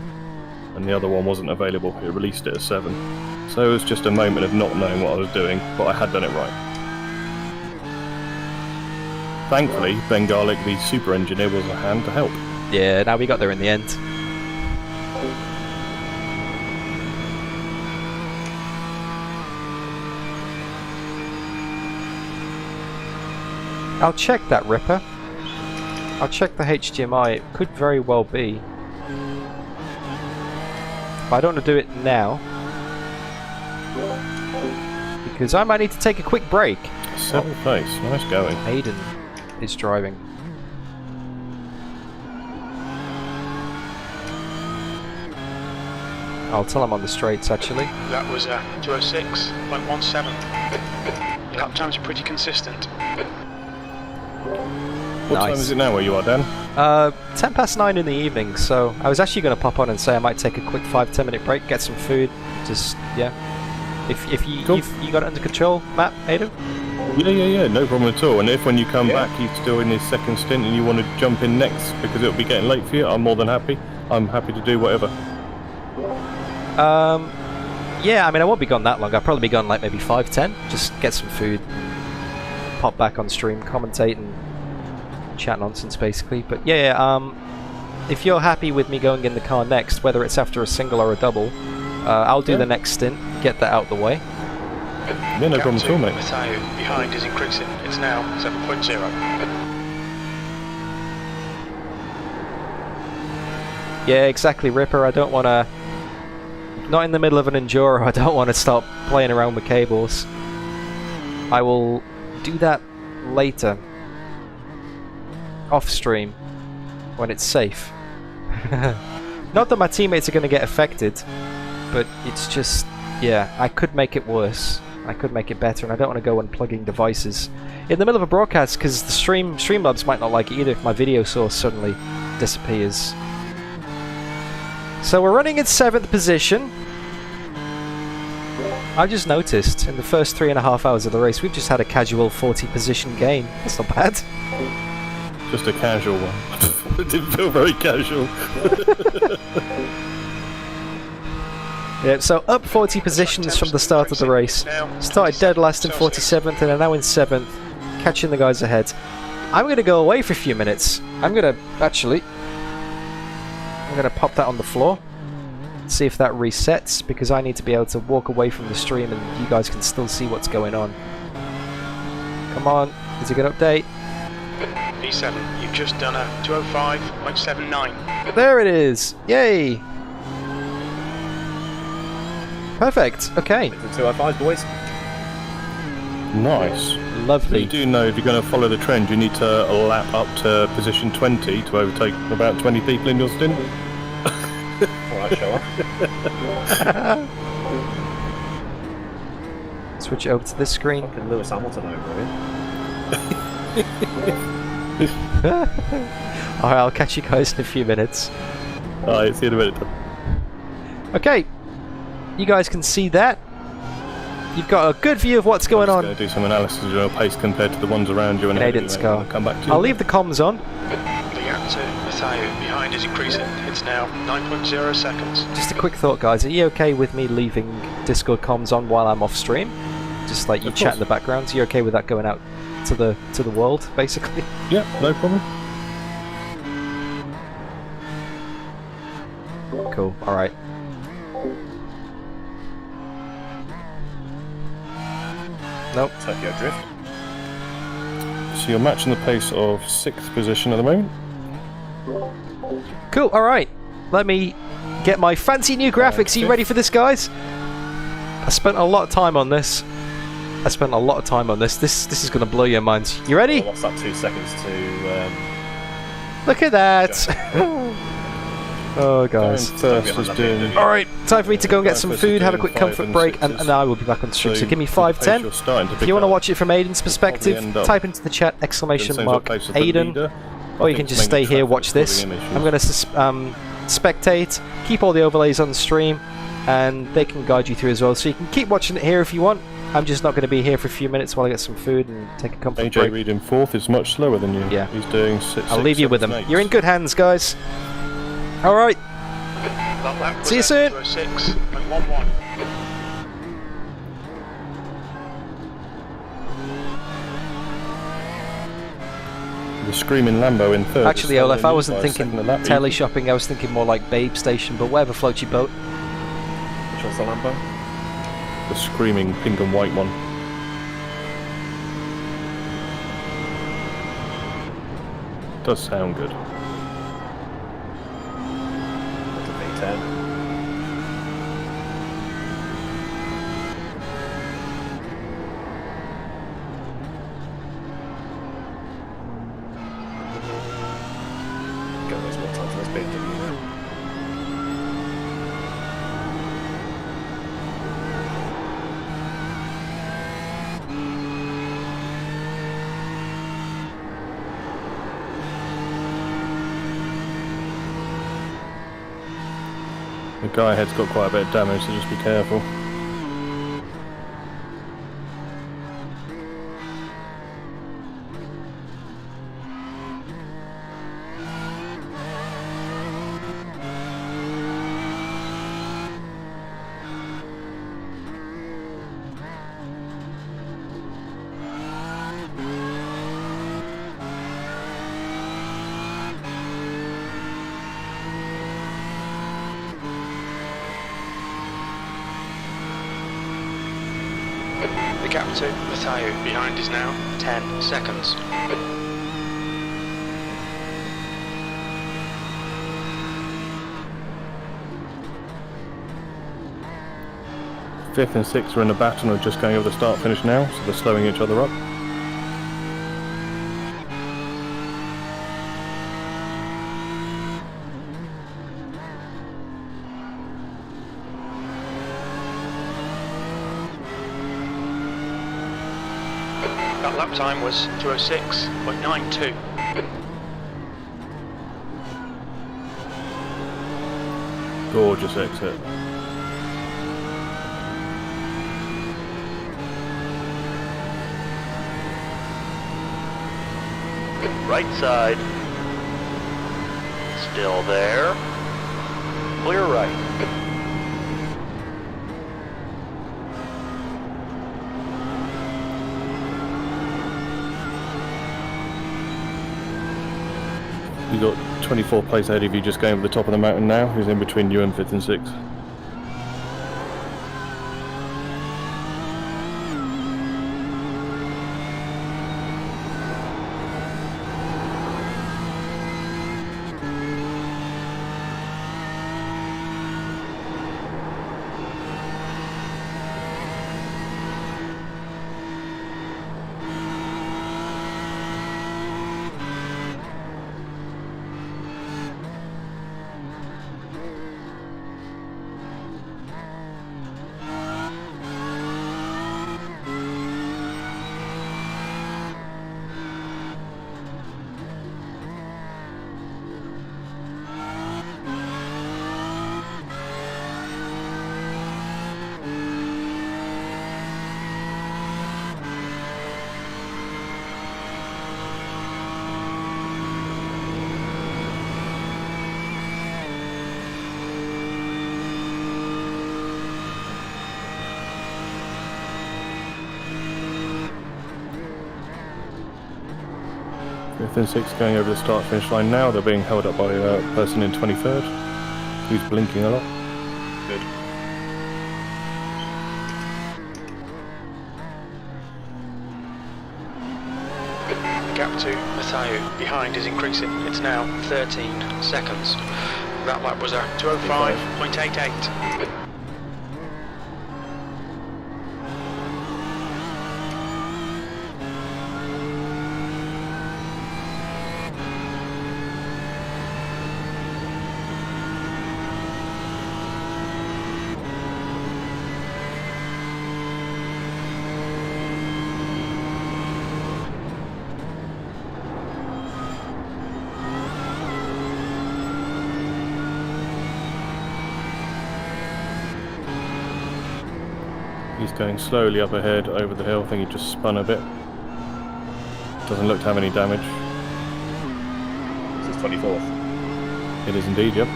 And the other one wasn't available. It released it at 7. So it was just a moment of not knowing what I was doing, but I had done it right. Thankfully, Ben Garlick, the super engineer, was at hand to help. Yeah, now we got there in the end. I'll check that, Ripper. I'll check the HDMI. It could very well be. But I don't want to do it now, because I might need to take a quick break. 7th place, nice going. Aidan is driving. I'll tell him on the straights actually. That was 206.17. Lap times are pretty consistent. What time is it now where you are, Dan? 9:10 in the evening, so I was actually going to pop on and say I might take a quick 5-10 minute break, get some food, just, yeah. If you got it under control, Matt, Aidan? Yeah, no problem at all. And if when you come back he's still in his second stint and you want to jump in next because it'll be getting late for you, I'm more than happy. I'm happy to do whatever. Yeah, I mean I won't be gone that long, I'll probably be gone like maybe 5-10, just get some food, pop back on stream, commentate and chat nonsense basically. But yeah, if you're happy with me going in the car next, whether it's after a single or a double, I'll do the next stint, get that out the way. Yeah, no problem at all, mate. Mathieu behind is increasing, it's now 7.0. Yeah, exactly, Ripper. I don't want to... Not in the middle of an Enduro, I don't want to start playing around with cables. I will do that later. Off stream. When it's safe. Not that my teammates are going to get affected, but it's just... Yeah, I could make it worse. I could make it better, and I don't want to go unplugging devices in the middle of a broadcast, because the Streamlabs might not like it either if my video source suddenly disappears. So we're running in 7th position. I just noticed in the first 3.5 hours of the race, we've just had a casual 40 position gain. That's not bad. Just a casual one. It didn't feel very casual. Yeah, so up 40 positions from the start of the race. Started dead last in 47th and are now in 7th, catching the guys ahead. I'm going to go away for a few minutes. I'm going to pop that on the floor, see if that resets, because I need to be able to walk away from the stream and you guys can still see what's going on. Come on, is it a good update? P7, you've just done a 205.79. There it is! Yay! Perfect, okay. The 205, boys. Nice. Lovely. You do know if you're going to follow the trend, you need to lap up to position 20 to overtake about 20 people in your stint. Alright, show up. Switch it over to this screen. Fucking Lewis Hamilton over here. Alright, I'll catch you guys in a few minutes. Alright, see you in a minute. Okay, you guys can see that. You've got a good view of what's going on. I'm going to do some analysis of your pace compared to the ones around you and Aidan's car. I'll come back to you. I'll leave the comms on. The gap to Mathayu behind is increasing. It's now 9.0 seconds. Just a quick thought, guys. Are you okay with me leaving Discord comms on while I'm off stream? Just like you chat in the background. Are you okay with that going out to the world, basically? Yeah, no problem. Cool. All right. Nope. Tokyo Drift. So you're matching the pace of 6th position at the moment. Cool. All right. Let me get my fancy new graphics. Are you ready for this, guys? I spent a lot of time on this. This is going to blow your minds. You ready? I lost that 2 seconds to... Look at that. Oh, guys. Alright, time for me to go and get some food, have a quick comfort break, and I will be back on stream. So give me 5-10. If you want to watch it from Aidan's perspective, type into the chat ! Aidan, or you can just stay here, watch this. I'm going to spectate, keep all the overlays on the stream, and they can guide you through as well. So you can keep watching it here if you want. I'm just not going to be here for a few minutes while I get some food and take a comfort break. AJ Reid in 4th is much slower than you. Yeah. He's doing 6. I'll leave you with him. You're in good hands, guys. Alright. See you soon. 206.11. The screaming Lambo in 3rd. Actually, Olaf, I wasn't thinking tele shopping, I was thinking more like Babe Station, but whatever floats your boat. Which one's the Lambo? The screaming pink and white one. Does sound good. V10. Go waste more time for this BMW. The guy ahead's got quite a bit of damage, so just be careful. The gap to Mathayu behind is now 10 seconds. Fifth and sixth are in a battle and are just going over the start finish now, so they're slowing each other up. That lap time was 206.92. gorgeous exit. Right side. Still there. Clear right. You got 24 places ahead of you just going over the top of the mountain now. Who's in between you and 5th and 6th? Fifth and 6th going over the start finish line now. They're being held up by a person in 23rd who's blinking a lot. Good. The gap to Mathieu behind is increasing. It's now 13 seconds. That lap was at 2:05.88. He's going slowly up ahead over the hill. I think he just spun a bit. Doesn't look to have any damage. This is 24th. It is indeed, yep.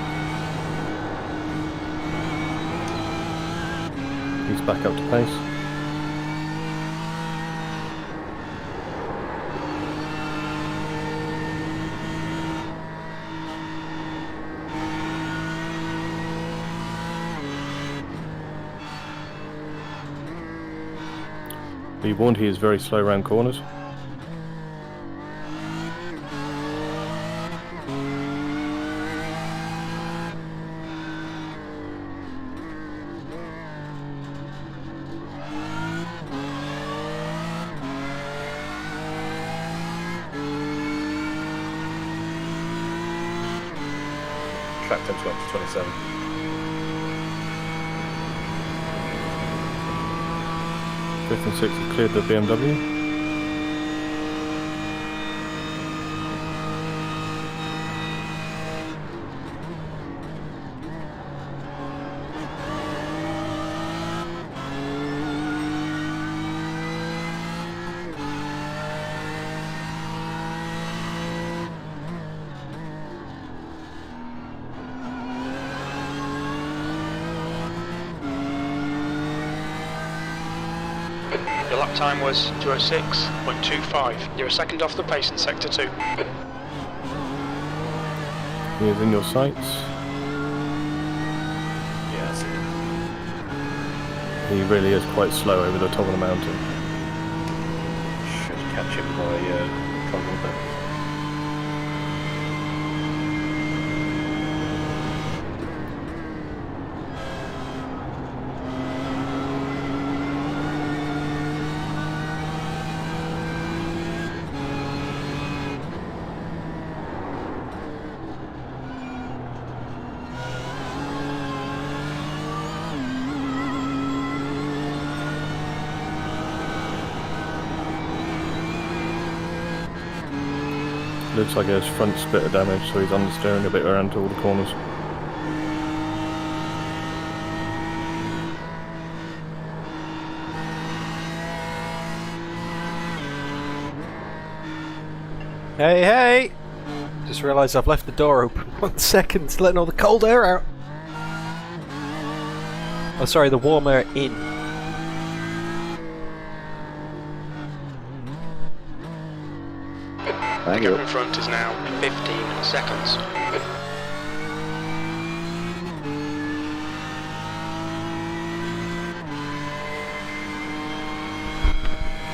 He's back up to pace. Be warned, he is very slow around corners. Track temp's up to 27. Fifth and 6th have cleared the BMW. Your lap time was 2:06.25. You're a second off the pace in sector 2. He is in your sights. Yeah, I see him. He really is quite slow over the top of the mountain. Should catch him by trying to back. Looks like his front's a bit of damage, so he's understeering a bit around to all the corners. Hey, hey! Just realised I've left the door open. 1 second, letting all the cold air out. Oh, sorry, the warm air in. The gap in front is now 15 seconds.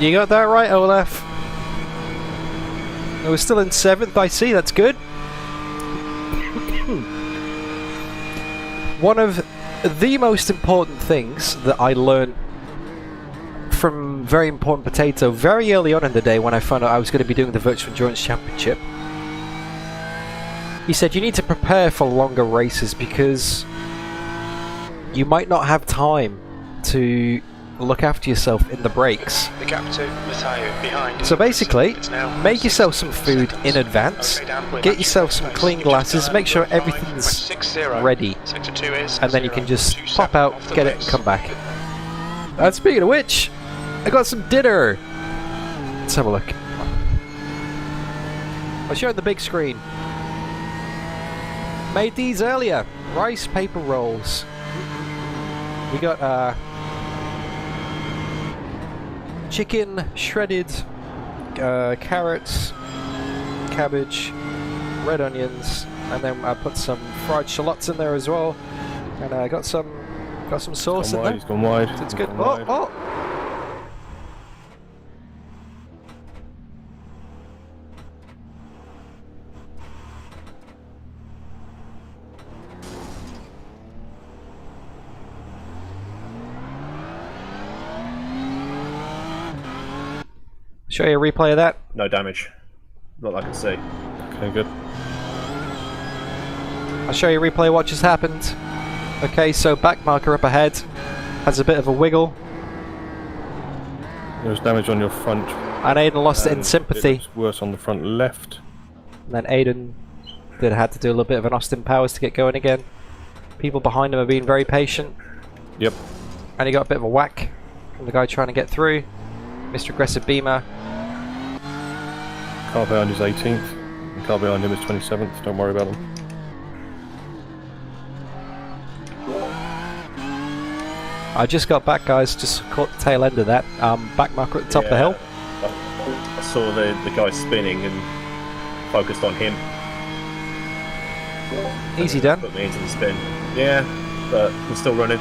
You got that right, Olaf. We're still in 7th, I see, that's good. One of the most important things that I learned from Very Important Potato very early on in the day when I found out I was going to be doing the Virtual Endurance Championship. He said you need to prepare for longer races because you might not have time to look after yourself in the breaks. The gap to Matteo behind. So basically, make yourself some food in advance, get yourself some clean glasses, make sure everything's ready, and then you can just pop out, get it, and come back. And speaking of which, I got some dinner! Let's have a look. I'll show you on the big screen. Made these earlier. Rice paper rolls. We got chicken, shredded, carrots, cabbage, red onions, and then I put some fried shallots in there as well. And I got some sauce in there. He's gone wide. So it's good. Wide. Oh! Show you a replay of that. No damage. Not that I can see. Okay, good. I'll show you a replay of what just happened. Okay, so back marker up ahead has a bit of a wiggle. There was damage on your front. And Aidan lost it in sympathy. It looks worse on the front left. And then Aidan had to do a little bit of an Austin Powers to get going again. People behind him are being very patient. Yep. And he got a bit of a whack from the guy trying to get through. Mr. Aggressive Beamer. Car behind is 18th. The car behind him is 27th. Don't worry about them. I just got back, guys. Just caught the tail end of that. Back marker at the top of the hill. I saw the guy spinning and focused on him. Easy done. Put me into the spin. Yeah, but we're still running.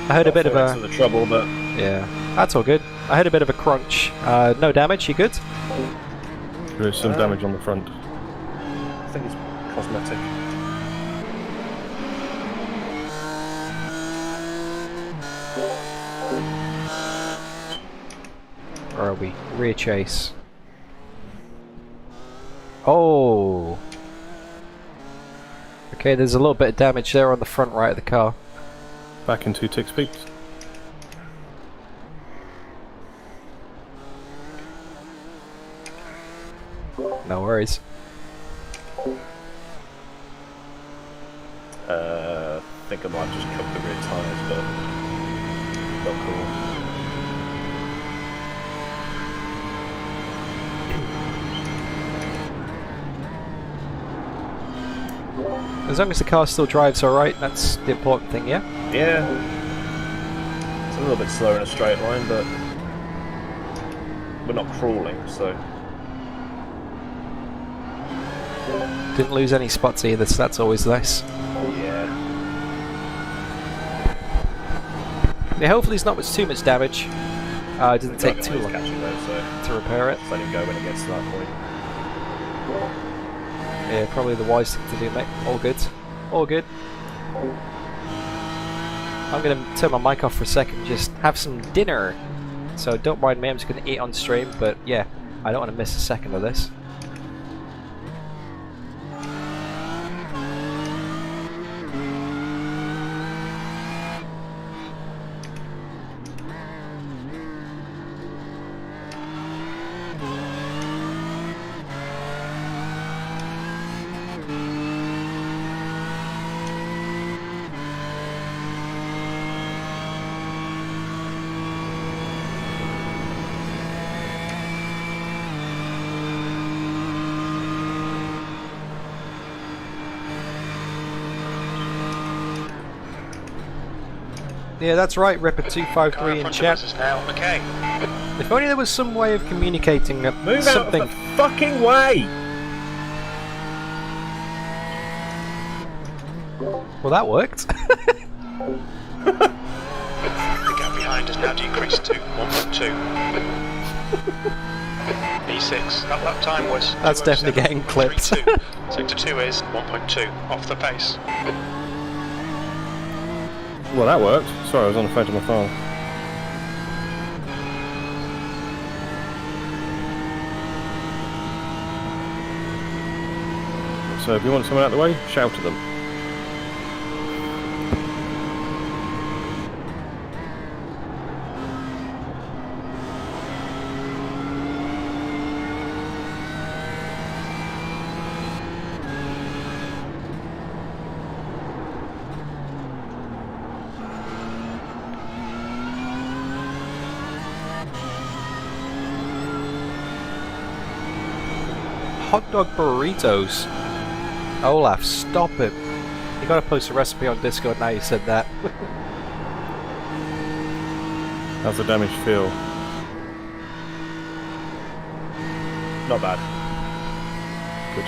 I heard a bit of a... the trouble, but... Yeah, that's all good. I heard a bit of a crunch. No damage, you good? There is some damage on the front. I think it's cosmetic. Where are we? Rear chase. Oh! Okay, there's a little bit of damage there on the front right of the car. Back into tick speeds. No worries. I think I might just cook the rear tyres, but not cool. As long as the car still drives alright, that's the important thing, yeah? Yeah. It's a little bit slower in a straight line, but we're not crawling, so... Didn't lose any spots either, so that's always nice. Yeah. Yeah, hopefully it's not too much damage. It doesn't take too long to repair it. Let him go when it gets to that point. Yeah, probably the wise thing to do, mate. All good. All good. I'm going to turn my mic off for a second, just have some dinner. So don't mind me, I'm just going to eat on stream, but yeah, I don't want to miss a second of this. Yeah, that's right, Ripper253 in chat. Now, okay. If only there was some way of communicating Move something. out of the fucking way! Well, that worked. The gap behind has now decreased to 1.2. E6, that lap time was... That's definitely getting clipped. Sector 2 is 1.2, off the pace. Well, that worked. Sorry, I was on the phone to my phone. So if you want someone out of the way, shout at them. Hot dog burritos. Olaf, stop it. You gotta post a recipe on Discord now you said that. How's the damage feel? Not bad. Good.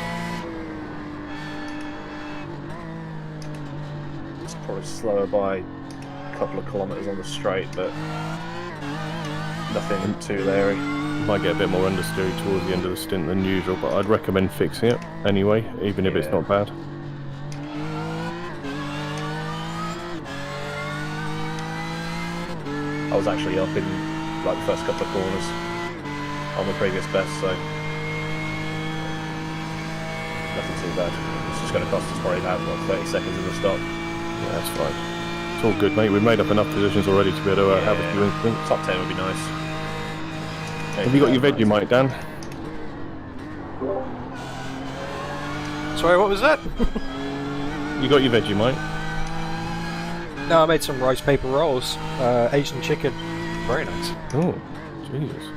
It's probably slower by a couple of kilometres on the straight, but nothing too leery. Might get a bit more understeer towards the end of the stint than usual, but I'd recommend fixing it anyway, even if it's not bad. I was actually up in like the first couple of corners on the previous best, so nothing too bad. It's just going to cost us probably about 30 seconds in the stop. Yeah, that's fine. It's all good, mate. We've made up enough positions already to be able to have a few incidents. Top 10 would be nice. Have you got your Vegemite, Dan? Sorry, what was that? You got your Vegemite? No, I made some rice paper rolls. Asian chicken. Very nice. Oh, Jesus.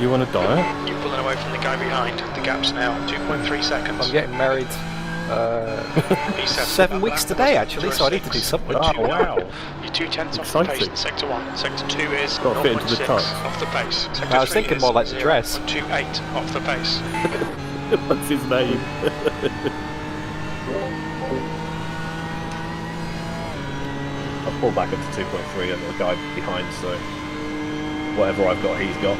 You on a diet? You're pulling away from the guy behind. The gap's now 2.3 seconds. I'm getting married 7 weeks today, actually, so I need to do something. Oh, wow. You're 2/10 off the pace in Sector 1. Sector 2 is Got to fit into the 0.6 tux. off the pace. Sector I was 3 thinking is more like the dress. 0.28 off the pace. What's his name? I've pulled back up to 2.3 and the guy behind, so whatever I've got, he's got.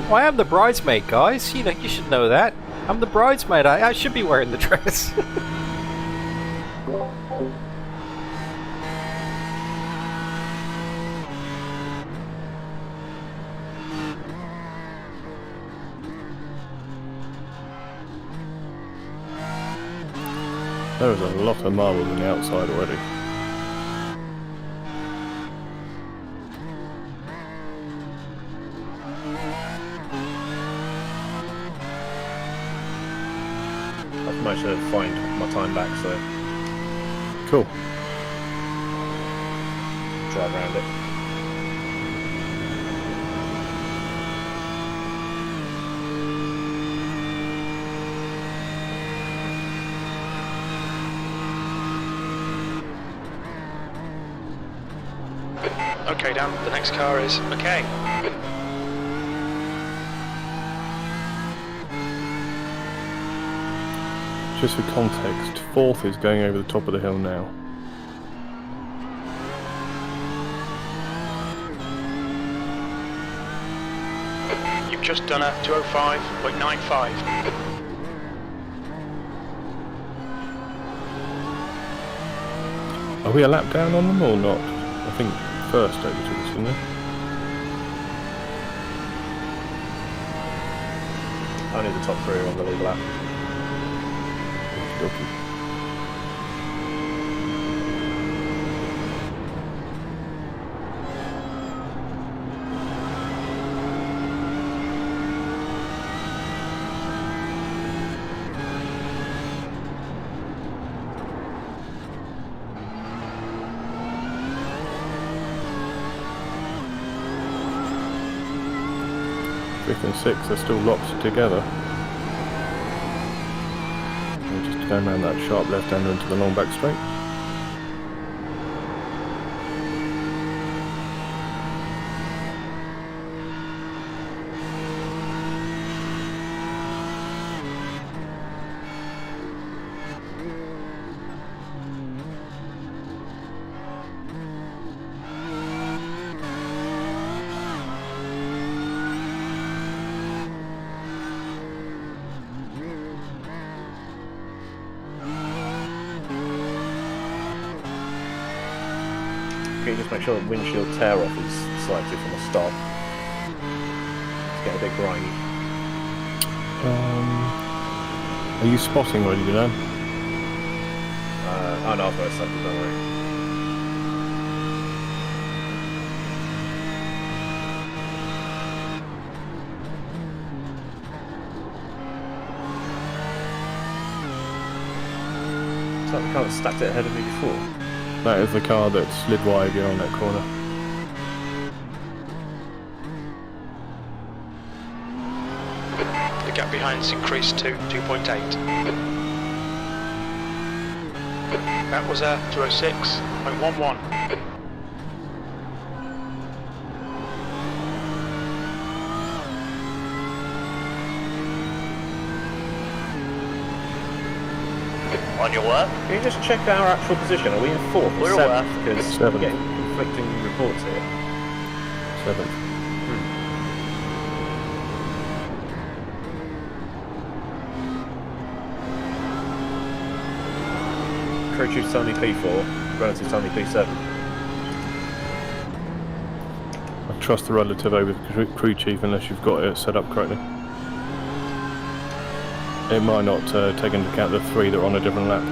Well, I am the bridesmaid, guys. You know, you should know that. I'm the bridesmaid. I should be wearing the dress. There is a lot of marbles on the outside already. I've managed to find my time back, so Cool. drive around it. Okay, Dan, the next car is okay. Just for context, fourth is going over the top of the hill now. You've just done a 205.95. Are we a lap down on them or not? I think first overtook us, didn't they? Only the top three are on the lead lap. Okay. 5th and 6th are still locked together. We're just going around that sharp left-hander into the long back straight. Can you just make sure the windshield tear off is selected from the start? It's getting a bit grimy. Are you spotting ready, you know? Oh no, I've got it selected, don't worry. Is that the car that stacked it ahead of me before? That is the car that slid wide on that corner. The gap behind's increased to 2.8. That was a 206.11. On your left? Can you just check our actual position? Are we in 4th or We're 7th? left. Because Seventh. we're getting conflicting reports here. 7th. Crew chief's only P4, relative's only P7. I trust the relative over the crew chief unless you've got it set up correctly. It might not take into account the 3 that are on a different lap.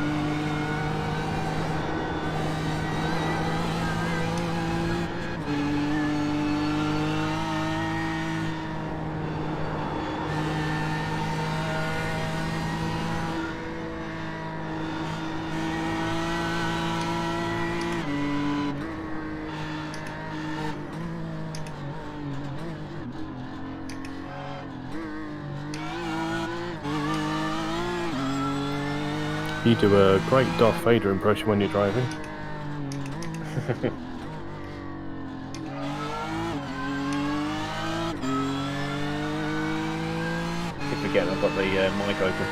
You do a great Darth Vader impression when you're driving. Keep forgetting I've got the mic open.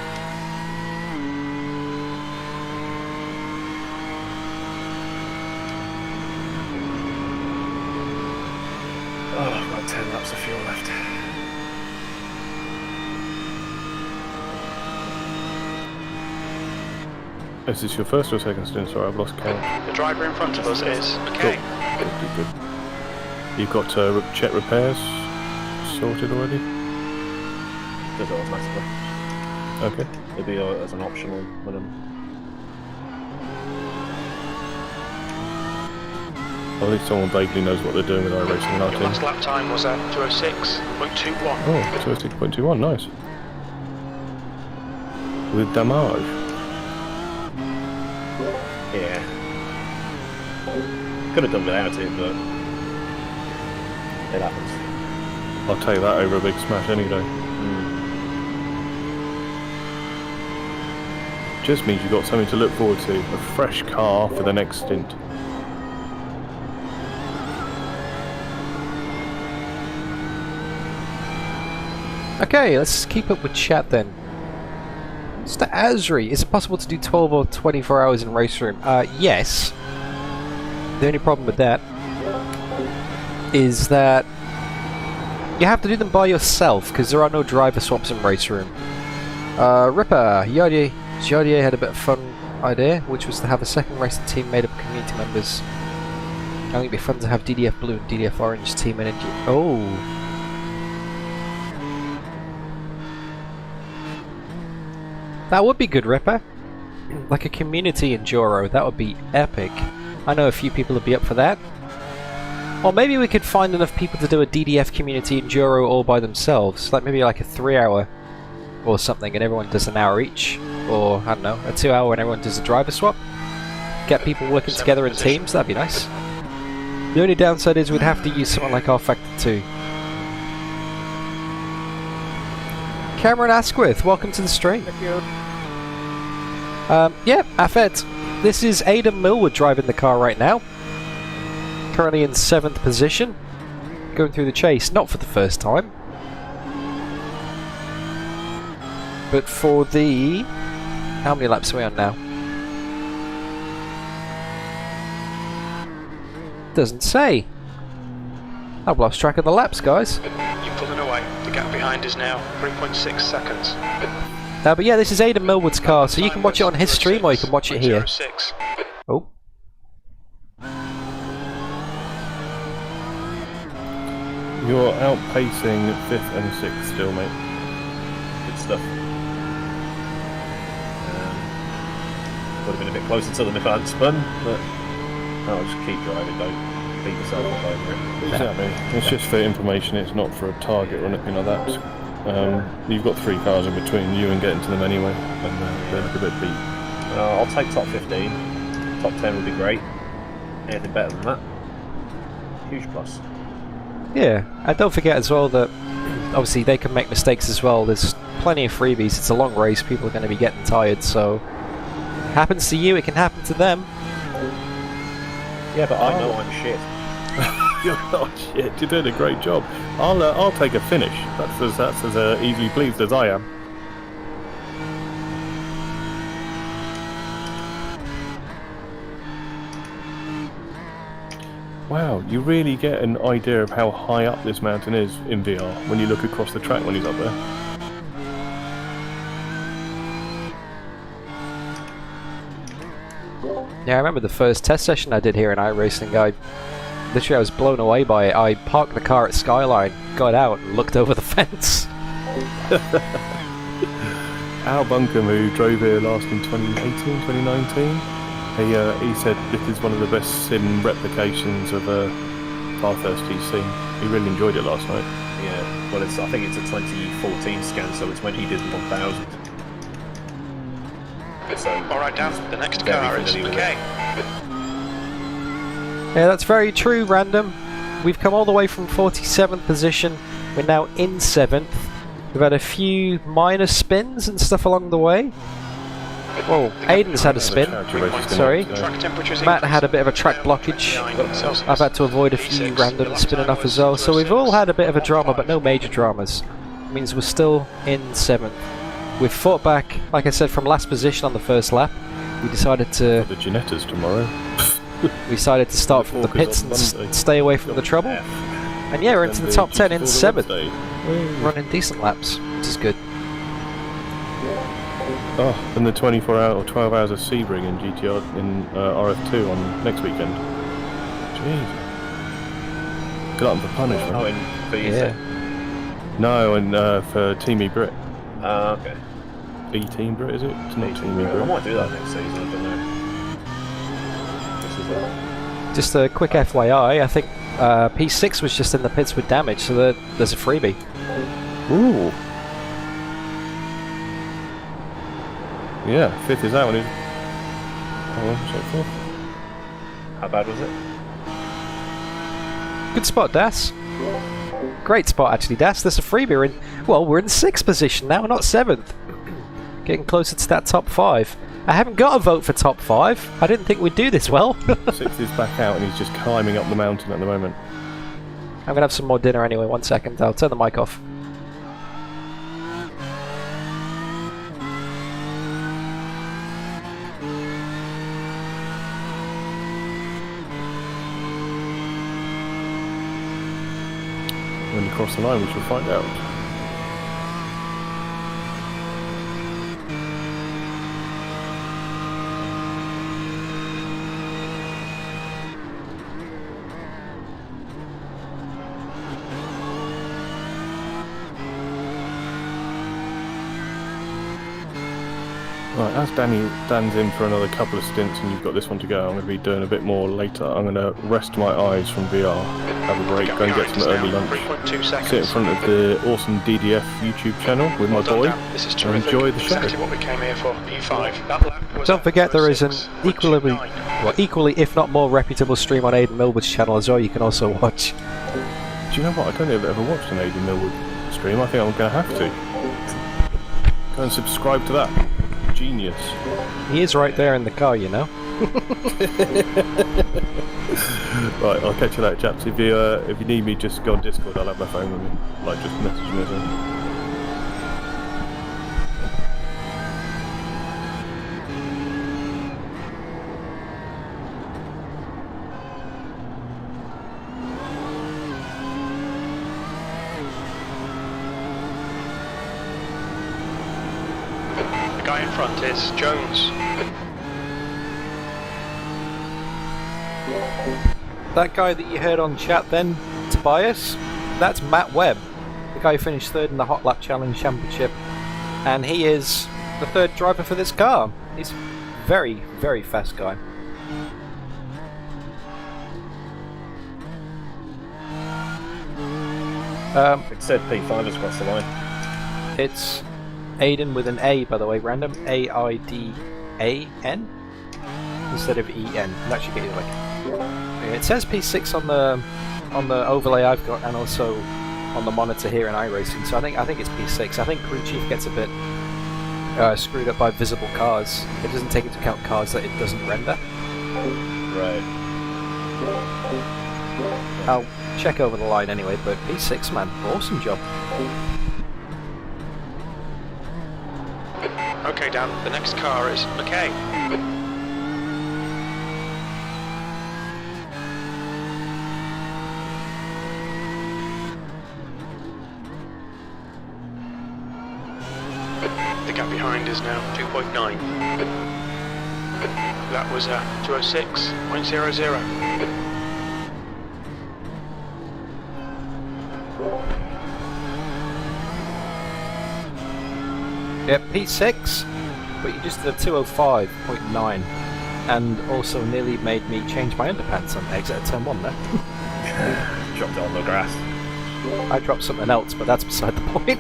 Oh, I've got 10 laps of fuel left. Is this your first or second stint? Sorry, I've lost count. The driver in front of us is okay. Good. You've got check repairs sorted already? Does it automatically. Okay. It'll be as an optional when Well, at least someone vaguely knows what they're doing with iRacing in our Your team. last lap time was at 206.21. Oh, 206.21, nice. With damage. Yeah. Could have done without it, but it happens. I'll take that over a big smash any day. Just means you've got something to look forward to. A fresh car for the next stint. Okay, let's keep up with chat then. Mr. Azri, is it possible to do 12 or 24 hours in race room? Yes. The only problem with that is that you have to do them by yourself because there are no driver swaps in race room. Ripper, Yardier had a bit of fun idea, which was to have a second racing team made up of community members. I think it'd be fun to have DDF Blue and DDF Orange team energy. Oh. That would be good, Ripper. Like a community Enduro, that would be epic. I know a few people would be up for that. Or maybe we could find enough people to do a DDF community Enduro all by themselves. Like maybe like a 3-hour or something and everyone does an hour each. Or, I don't know, a 2-hour and everyone does a driver swap. Get people working together in teams, that'd be nice. The only downside is we'd have to use something like R-Factor 2. Cameron Asquith, welcome to the stream. Thank you. Yeah, Afet. This is Aidan Millward driving the car right now. Currently in 7th position. Going through the chase, not for the first time. But for the... How many laps are we on now? Doesn't say. I've lost track of the laps, guys. You're pulling away. The gap behind is now 3.6 seconds. But yeah, this is Aidan Millward's car, so you can watch it on his stream or you can watch it here. Oh. You're outpacing 5th and 6th still, mate. Good stuff. Would have been a bit closer to them if I hadn't spun, but I'll just keep driving, don't beat yourself up over it. Exactly. It's just for information, it's not for a target or anything like that. You've got 3 cars in between you and getting to them anyway, and they look a bit beat. I'll take top 15. Top 10 would be great. Anything better than that? Huge plus. Yeah, and don't forget as well that obviously they can make mistakes as well. There's plenty of freebies. It's a long race. People are going to be getting tired, so happens to you, it can happen to them. Yeah, but I know I'm shit. You're not shit. You're doing a great job. I'll take a finish. That's as easily pleased as I am. Wow, you really get an idea of how high up this mountain is in VR when you look across the track when he's up there. Yeah, I remember the first test session I did here in iRacing. I was blown away by it. I parked the car at Skyline, got out and looked over the fence. Al Buncombe, who drove here last in 2018, 2019, he said this is one of the best sim replications of Bathurst he's seen. He really enjoyed it last night. Yeah, well, I think it's a 2014 scan, so it's when he did 1000. So, alright, Dan, the next car is okay. Yeah, that's very true, Random. We've come all the way from 47th position. We're now in 7th. We've had a few minor spins and stuff along the way. Whoa, Aidan's had a spin. Sorry. Matt had a bit of a track blockage. I've had to avoid a few random spinning off as well. So we've all had a bit of a drama, but no major dramas. It means we're still in 7th. We've fought back, like I said, from last position on the first lap. We decided to... The Ginettas tomorrow. We decided to start from the pits and stay away from the trouble. And yeah, we're into the top 10 in 7th. Running decent laps, which is good. Oh, and the 24 hour or 12 hours of Sebring in GTR in RF2 on next weekend. Jeez. Glutton for punishment. Oh, in for you? No, and for Team E Brit. Okay. E-Team Brit, is it? It's not Team E Brit. I might do that next season, I don't know. Just a quick FYI, I think P6 was just in the pits with damage, so there's a freebie. Ooh. Yeah, 5th is that one. How bad was it? Good spot, Das. Great spot, actually, Das. There's a freebie. We're in 6th position now, not 7th. Getting closer to that top 5. I haven't got a vote for top 5. I didn't think we'd do this well. 6th is back out and he's just climbing up the mountain at the moment. I'm gonna have some more dinner anyway. 1 second. I'll turn the mic off. When you cross the line, we shall find out. Right, as Dan's in for another couple of stints and you've got this one to go, I'm going to be doing a bit more later. I'm going to rest my eyes from VR, have a break, go and get some early lunch, sit in front of the awesome DDF YouTube channel with my boy, and enjoy the show. What we came here for, P5. Don't forget there is an equally, if not more reputable stream on Aidan Millward's channel as well you can also watch. Do you know what, I don't think I've ever watched an Aidan Millward stream, I think I'm going to have to. Go and subscribe to that. Genius. He is right there in the car, you know. Right, I'll catch you later, chaps. If you need me, just go on Discord. I'll have my phone with me. Like, just message me or something. The guy in front is Jones. That guy that you heard on chat then, Tobias, that's Matt Webb, the guy who finished third in the Hot Lap Challenge Championship, and he is the third driver for this car. He's a very, very fast guy. It said P5 has crossed the line. It's Aidan with an A, by the way, random, A-I-D-A-N, instead of E-N. That should get you like... It says P6 on the overlay I've got, and also on the monitor here in iRacing. So I think it's P6. I think Crew Chief gets a bit screwed up by visible cars. It doesn't take into account cars that it doesn't render. Right. I'll check over the line anyway. But P6, man, awesome job. Okay, Dan. The next car is McKay. The gap behind is now 2.9. That was 206.00. Yep, P6, but you just did a 205.9, and also nearly made me change my underpants on exit at turn 1 there. Dropped it on the grass. I dropped something else, but that's beside the point.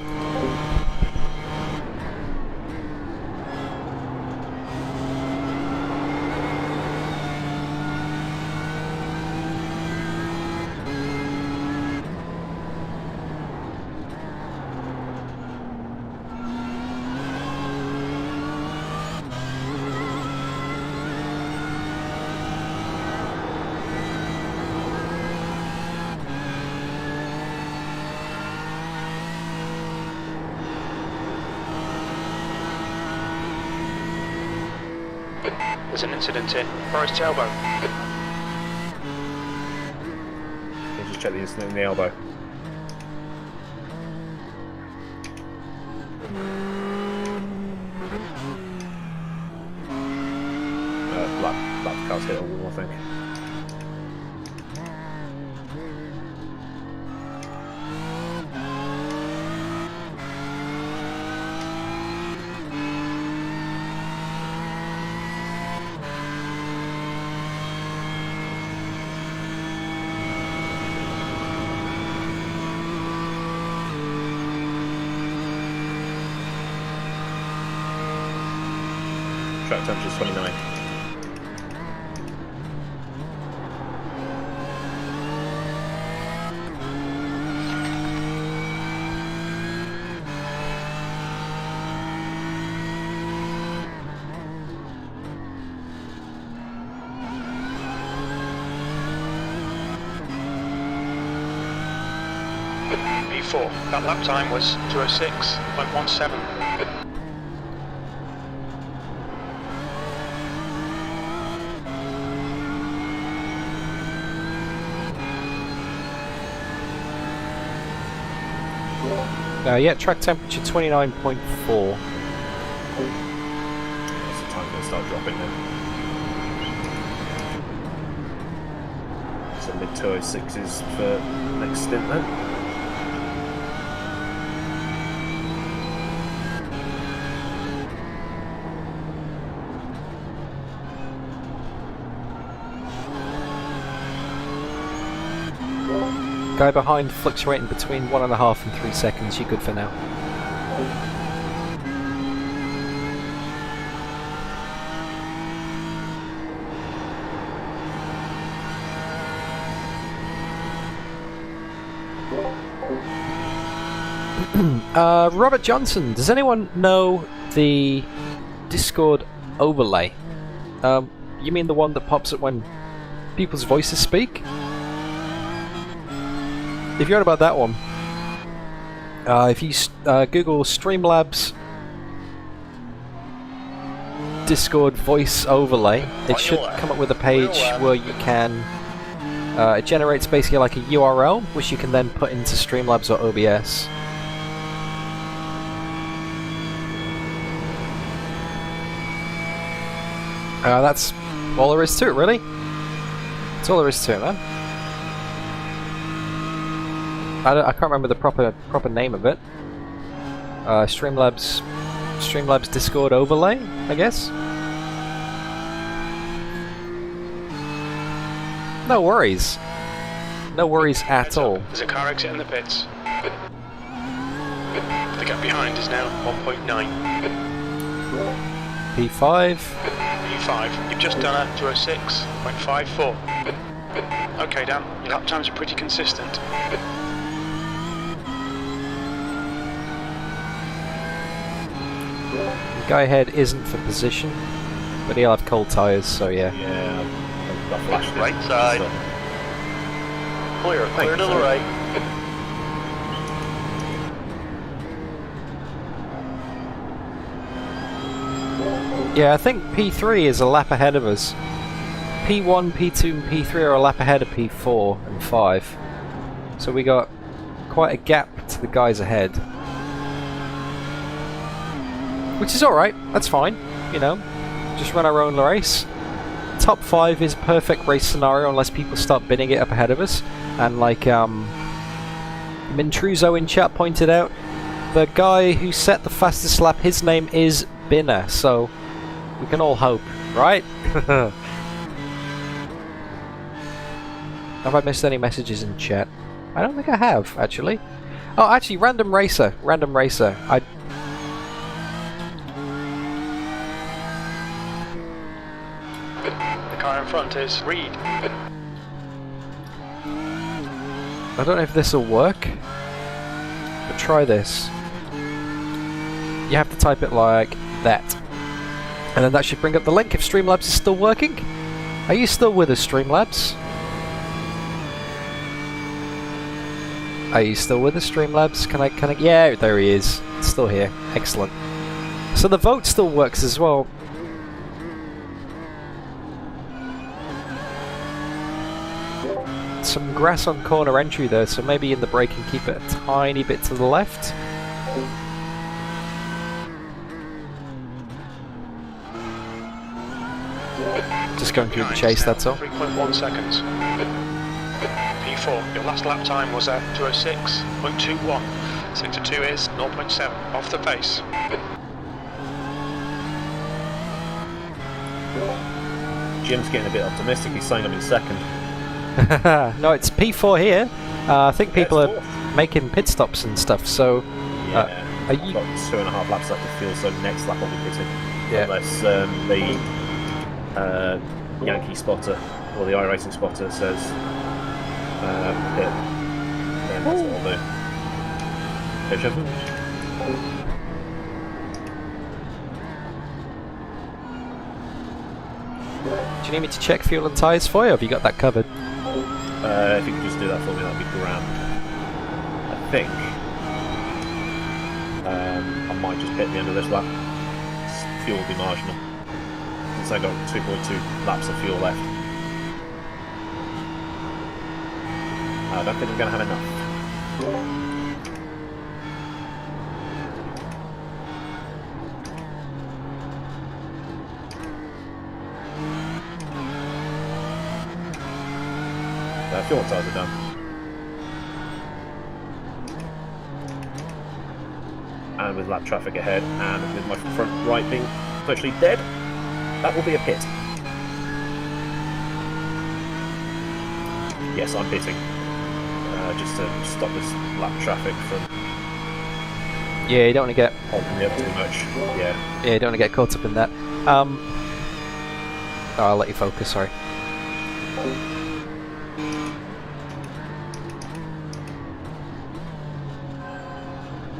There's an incident here. Forest elbow. You just check the incident in the elbow. Black car's hit a wall, I think. Track temperature is 29. P4. That lap time was 206.17. Yeah, track temperature 29.4. That's the time going to start dropping now. So mid 206s for next stint then. Guy behind fluctuating between 1.5 and 3 seconds. You're good for now. Robert Johnson, does anyone know the Discord overlay? You mean the one that pops up when people's voices speak? If you heard about that one, if you Google Streamlabs Discord voice overlay, it should come up with a page where you can. It generates basically like a URL, which you can then put into Streamlabs or OBS. That's all there is to it, really. That's all there is to it, man. I can't remember the proper name of it. Streamlabs Discord overlay, I guess. No worries. No worries at all. There's a car exit in the pits. The gap behind is now 1.9. P5. P5. You've just done a 206.54. Okay, Dan. Your lap times are pretty consistent. The guy ahead isn't for position, but he'll have cold tyres, so yeah. Yeah, I've flashed it. Right side. Clear to the right. Yeah, I think P3 is a lap ahead of us. P1, P2 and P3 are a lap ahead of P4 and 5. So we got quite a gap to the guys ahead. Which is alright, that's fine, you know. Just run our own race. Top 5 is a perfect race scenario unless people start bidding it up ahead of us. And like Mintruzo in chat pointed out, the guy who set the fastest lap, his name is Binner, so we can all hope, right? Have I missed any messages in chat? I don't think I have, actually. Oh, actually, Random Racer. The car in front is Reed. I don't know if this will work, but try this. You have to type it like that. And then that should bring up the link if Streamlabs is still working. Are you still with us, Streamlabs? Are you still with us, Streamlabs? Can I, yeah, there he is. Still here. Excellent. So the vote still works as well. Some grass on corner entry there, so maybe in the braking keep it a tiny bit to the left. Just going through the chase, that's all. 3.1 seconds. P4, your last lap time was at 206.21. Sector 2 is 0.7, off the pace. Jim's getting a bit optimistic, he's saying I'm in second. No, it's P4 here. I think people are making pit stops and stuff, so... Yeah, I've got 2.5 laps left to fuel, so next lap I'll be pitting. Yeah. Unless the Yankee spotter, or the iRacing spotter says pit, then that's what I'll do. Okay, Sheffield? Do you need me to check fuel and tyres for you, or have you got that covered? If you could just do that for me, that'd be grand. I think I might just pit the end of this lap. Fuel will be marginal. Since I've got 2.2 laps of fuel left. I don't think I'm going to have enough. Fuel tyres are done. And with lap traffic ahead, and with my front right being virtually dead, that will be a pit. Yes, I'm pitting. Just to stop this lap traffic from... Yeah, you don't want to get... holding me up too much. Yeah, you don't want to get caught up in that. Oh, I'll let you focus, sorry.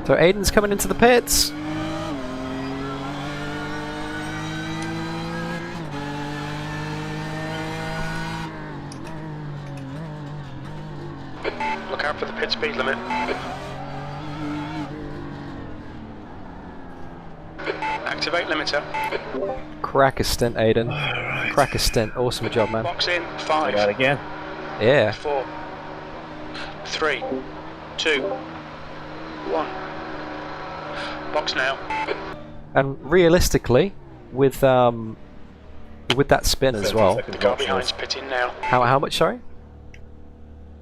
So Aidan's coming into the pits. Look out for the pit speed limit. Activate limiter. Cracker stint, Aidan. Cracker stint. Awesome job, man. Box in. 5. That again. Yeah. 4. 3. 2. 1. Box now. And realistically, with that spin as well. The car behind's pitting now. How much? Sorry.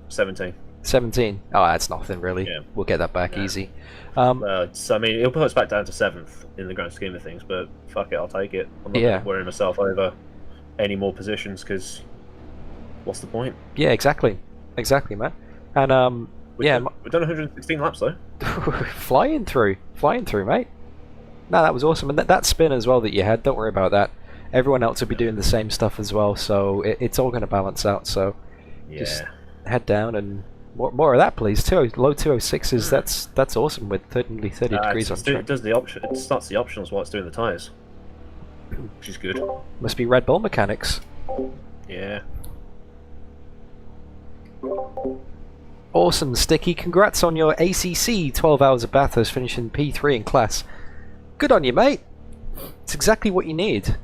17. 17. Oh, that's nothing really. Yeah. We'll get that back easy. I mean, it'll put us back down to 7th in the grand scheme of things, but fuck it, I'll take it. I'm not worrying myself over any more positions because what's the point? Yeah, exactly, man. And We've done 116 laps though. flying through, mate. No, that was awesome, and that spin as well that you had. Don't worry about that. Everyone else will be doing the same stuff as well, so it's all going to balance out. So just head down and more of that, please. Low 206s. That's awesome with nearly 30 degrees on track. It does the option. It starts the optionals while it's doing the tyres, which is good. Must be Red Bull mechanics. Yeah. Awesome, Sticky. Congrats on your ACC 12 hours of Bathurst, finishing P3 in class. Good on you, mate. It's exactly what you need.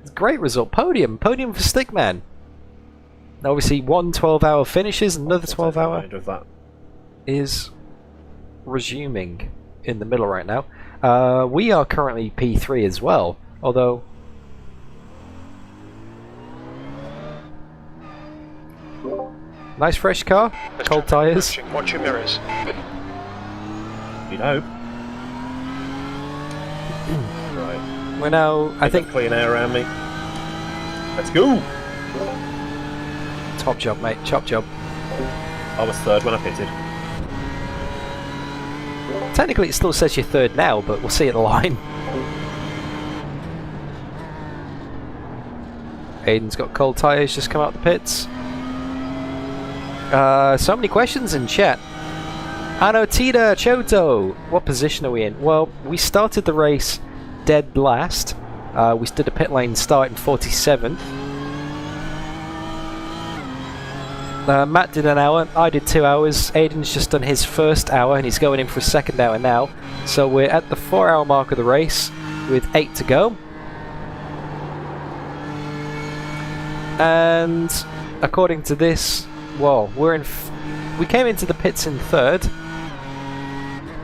It's a great result. Podium for Stickman. Obviously, 1 12-hour finishes, another 12-hour is resuming in the middle right now. We are currently P3 as well, although nice fresh car, cold tyres. Watch your mirrors. You'd hope. Right. We're now, I think, clean air around me. Let's go. Top job, mate. Top job. I was 3rd when I pitted. Technically, it still says you're 3rd now, but we'll see at the line. Aidan's got cold tyres, just come out the pits. So many questions in chat. Anotita Choto, what position are we in? Well, we started the race dead last. We did a pit lane start in 47th. Matt did an hour, I did 2 hours. Aidan's just done his first hour and he's going in for a second hour now. So we're at the 4-hour mark of the race with 8 to go. And according to this, well, we came into the pits in 3rd.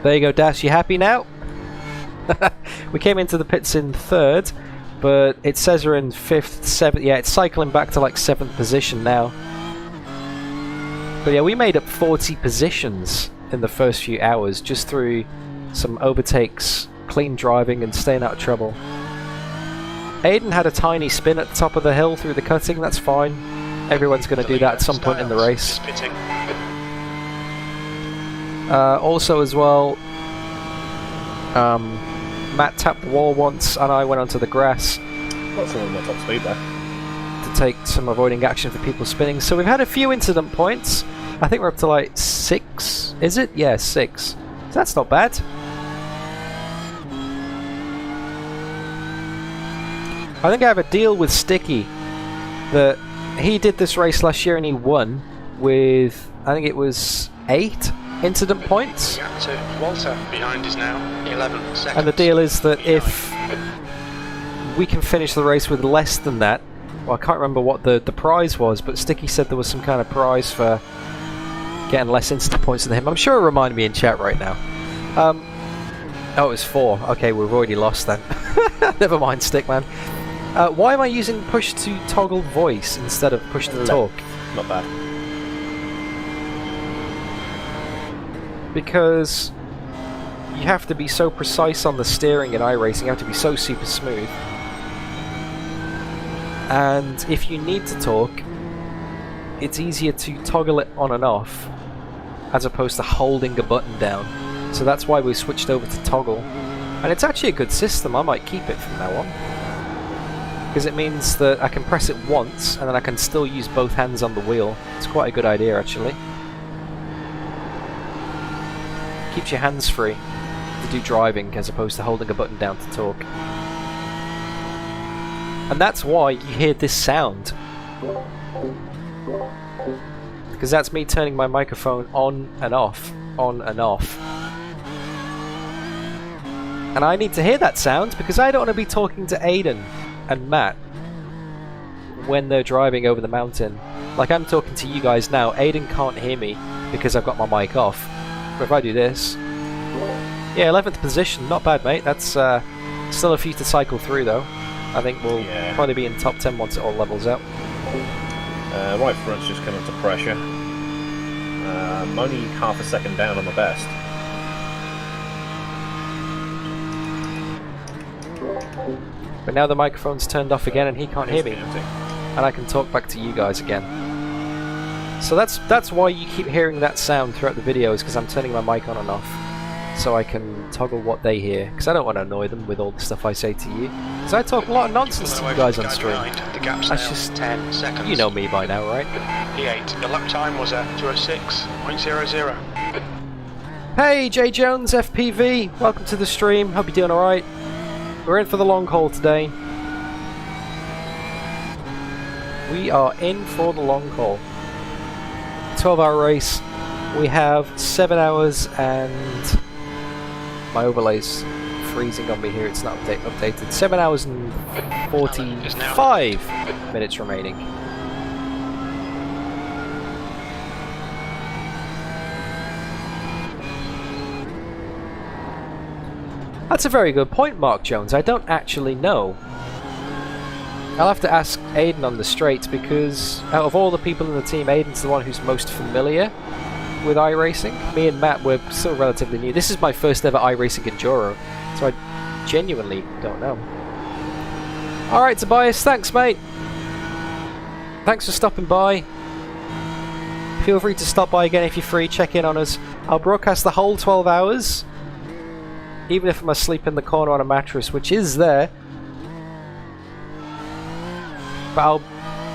There you go, Dash, you happy now? We came into the pits in 3rd, but it says we're in 5th, 7th. Yeah, it's cycling back to like 7th position now. But yeah, we made up 40 positions in the first few hours just through some overtakes, clean driving, and staying out of trouble. Aidan had a tiny spin at the top of the hill through the cutting. That's fine. Everyone's going to do that at some point in the race. Also as well, Matt tapped the wall once and I went onto the grass Got someone on my top speed there. to take some avoiding action for people spinning. So we've had a few incident points. I think we're up to like 6, is it? Yeah, 6. So that's not bad. I think I have a deal with Sticky that he did this race last year and he won with, I think it was 8 incident points. Gap to Walter behind is now 11 seconds. And the deal is that if we can finish the race with less than that, well, I can't remember what the prize was, but Sticky said there was some kind of prize for getting less incident points than him. I'm sure it'll remind me in chat right now. Oh, it was 4. Okay, we've already lost then. Never mind, Stickman. Why am I using push to toggle voice instead of push to talk? Not bad. Because you have to be so precise on the steering in iRacing, you have to be so super smooth. And if you need to talk, it's easier to toggle it on and off as opposed to holding a button down. So that's why we switched over to toggle. And it's actually a good system. I might keep it from now on. Because it means that I can press it once and then I can still use both hands on the wheel. It's quite a good idea actually. Keeps your hands free. to do driving as opposed to holding a button down to talk. And that's why you hear this sound. Because that's me turning my microphone on and off, on and off. And I need to hear that sound because I don't want to be talking to Aidan and Matt when they're driving over the mountain. Like I'm talking to you guys now, Aidan can't hear me because I've got my mic off. But if I do this... Yeah, 11th position, not bad mate, that's still a few to cycle through though. I think we'll probably be in top 10 once it all levels out. Right front's just coming to pressure. I'm only half a second down on my best. But now the microphone's turned off again and he can't hear me. And I can talk back to you guys again. So that's why you keep hearing that sound throughout the videos, because I'm turning my mic on and off. So I can toggle what they hear, because I don't want to annoy them with all the stuff I say to you. Because I talk a lot of nonsense to you guys on stream. That's just 10 seconds. You know me by now, right? P8. Your lap time was at 2:06.00. Hey, J Jones, FPV. Welcome to the stream. Hope you're doing alright. We're in for the long haul today. We are in for the long haul. 12-hour race. We have 7 hours and... My overlay's freezing on me here, it's not updated. 7 hours and 45 minutes remaining. That's a very good point, Mark Jones. I don't actually know. I'll have to ask Aidan on the straight, because out of all the people in the team, Aidan's the one who's most familiar with iRacing. Me and Matt were still relatively new. This is my first ever iRacing Enduro, so I genuinely don't know. Alright, Tobias, thanks mate. Thanks for stopping by. Feel free to stop by again if you're free, check in on us. I'll broadcast the whole 12 hours, even if I'm asleep in the corner on a mattress, which is there. But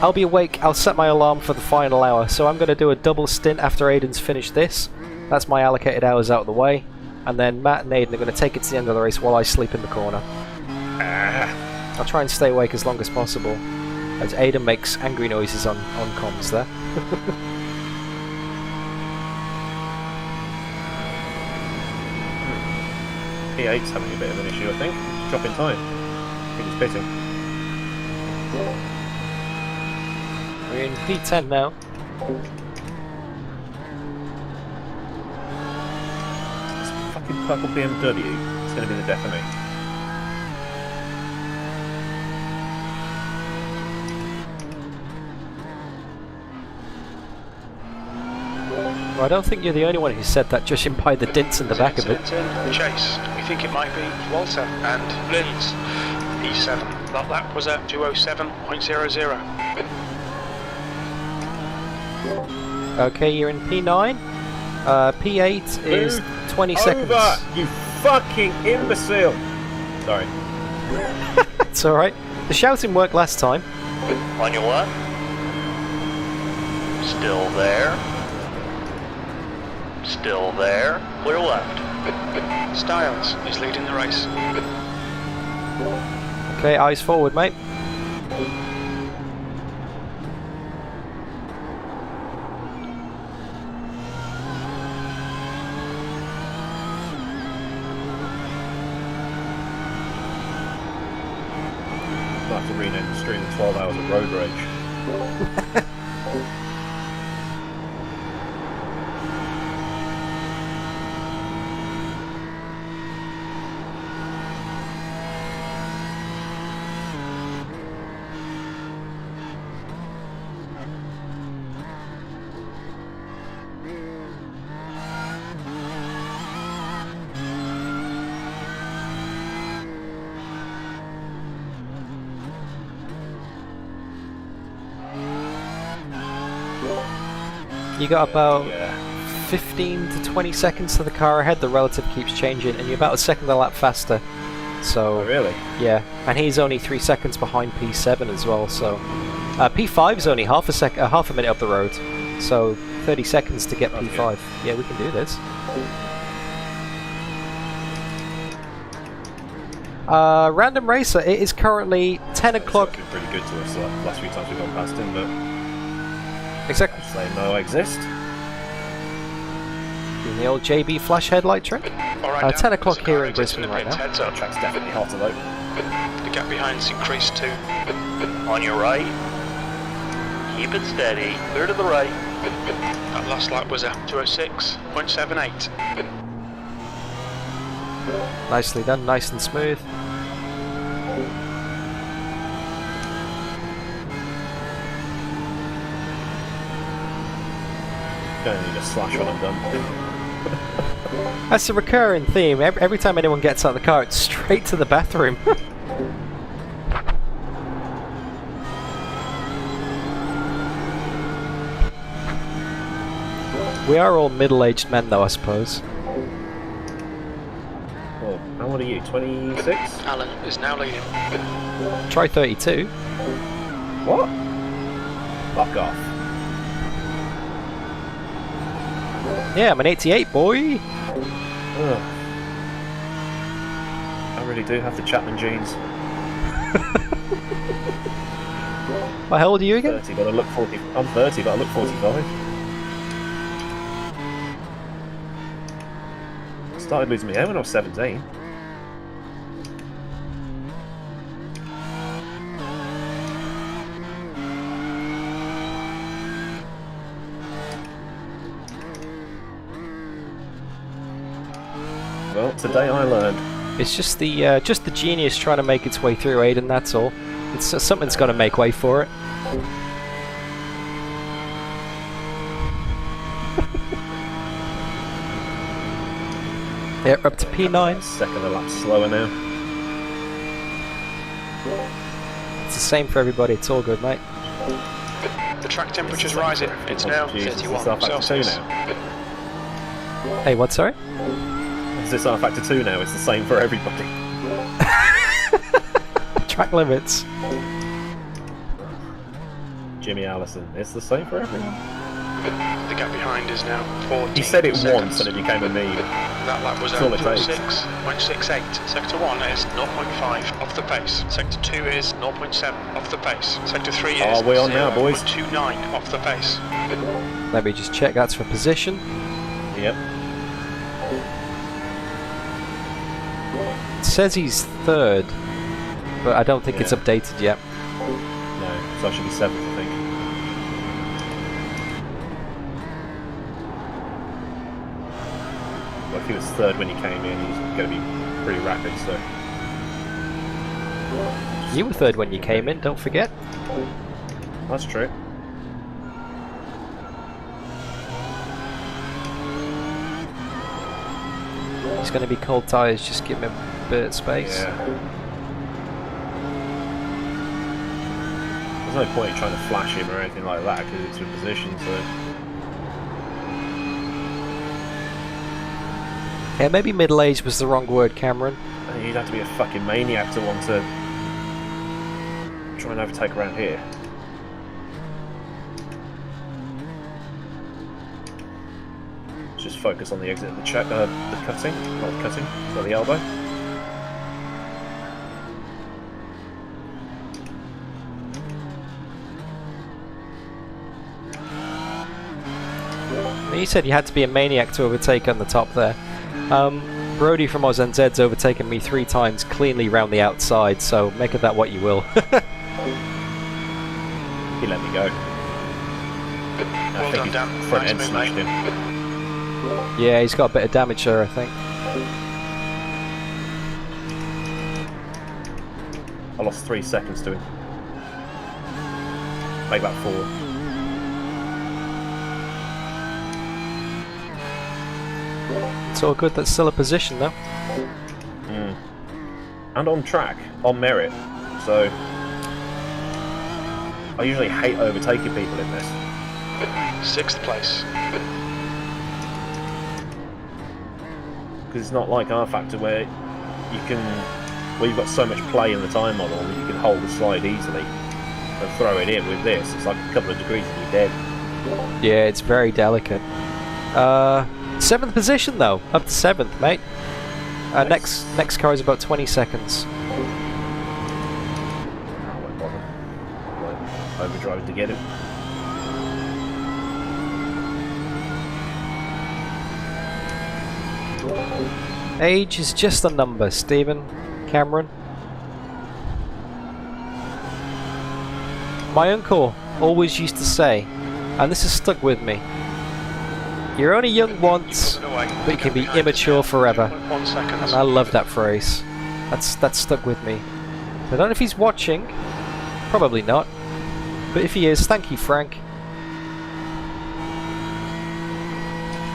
I'll be awake. I'll set my alarm for the final hour, so I'm going to do a double stint after Aidan's finished this. That's my allocated hours out of the way, and then Matt and Aidan are going to take it to the end of the race while I sleep in the corner. I'll try and stay awake as long as possible, as Aidan makes angry noises on comms there. P8's having a bit of an issue, I think. It's dropping time. I think it's pitting. We're in P10 now. This fucking purple BMW is going to be the death of me. Well, I don't think you're the only one who said that, judging by the dints in the back of it. Chase. We think it might be Walter and Linz. P7. That lap was at 2:07.00. Okay, you're in P9. P8 is 20 seconds. You fucking imbecile! Sorry. It's alright. The shouting worked last time. On your left. Still there. Still there. Clear left. Styles is leading the race. Okay, eyes forward, mate. I'll have to rename the stream 12 hours of road rage. You got about 15 to 20 seconds to the car ahead. The relative keeps changing, and you're about a second a lap faster. So oh, really? Yeah, and he's only 3 seconds behind P7 as well. So P5 is only half a minute up the road. So 30 seconds to get P5. Yeah, we can do this. Random Racer, it is currently 10 o'clock. It's been pretty good to us the last few times we've gone past him, but Exactly. they know I exist. Doing the old JB flash headlight trick. 10 o'clock here in Brisbane right now. Heads The up. track's definitely hotter though. The gap behind's increased too. On your right. Keep it steady. Clear to the right. That last lap was at 206.78. Nicely done, nice and smooth. Gonna need a slash when I'm done. That's a recurring theme. Every time anyone gets out of the car, it's straight to the bathroom. We are all middle-aged men though, I suppose. Oh, how old are you? 26? Alan is now leading. Try 32. What? Fuck off. Yeah, I'm an 88 boy. Ugh. I really do have the Chapman genes. How old are you again? 30, but I look 40. I'm 30, but I look 45. I started losing my hair when I was 17. Well, today I learned. It's just the genius trying to make its way through, Aidan. That's all. It's something's got to make way for it. Yeah, up to P9. Second a lap slower now. It's the same for everybody. It's all good, mate. The track temperature's rising. It's now Jesus, 31 is this R factor 2 Celsius. now? Hey, what? Sorry. Is this R factor 2 now? It's the same for everybody. Track limits. Jimmy Allison. It's the same for everyone. The gap behind is now 14 He said it seconds. once and it became a meme. That lap was at That's all it takes. 206.68. Sector 1 is 0.5 off the pace. Sector 2 is 0.7 off the pace. Sector 3 is Oh, we're on now, boys. 0.29 off the pace. Let me just check. That's for position. Yep. It says he's third, but I don't think it's updated yet. No, so I should be 7th, I think. Well, if he was third when he came in, he's going to be pretty rapid, so... You were third when you came in, don't forget. That's true. He's going to be cold tyres, just give him a bit of space. Yeah. There's no point in trying to flash him or anything like that, because it's a position, so... Yeah, maybe middle-aged was the wrong word, Cameron. You'd have to be a fucking maniac to want to try and overtake around here. Just focus on the exit of the cutting, not the cutting, not the elbow. You said you had to be a maniac to overtake on the top there. Brody from OzNZ's overtaken me 3 times cleanly round the outside, so make of that what you will. He let me go. Well done, Dan. Front Nice end move, smashed mate. him. Yeah, he's got a bit of damage there, I think. I lost 3 seconds to him. Make that 4. It's all good, that's still a position though. And on track, on merit, so I usually hate overtaking people in this. 6th place. Because it's not like R Factor where you've got so much play in the time model that you can hold the slide easily and throw it in. With this, it's like a couple of degrees and you're dead. Yeah, it's very delicate. 7th position though, up to 7th, mate. Next car is about 20 seconds. I won't bother. Overdrive to get him. Age is just a number, Stephen, Cameron. My uncle always used to say, and this has stuck with me, you're only young once, but you can be immature forever. 1 second. And I love that phrase. That's stuck with me. I don't know if he's watching, probably not, but if he is, thank you, Frank.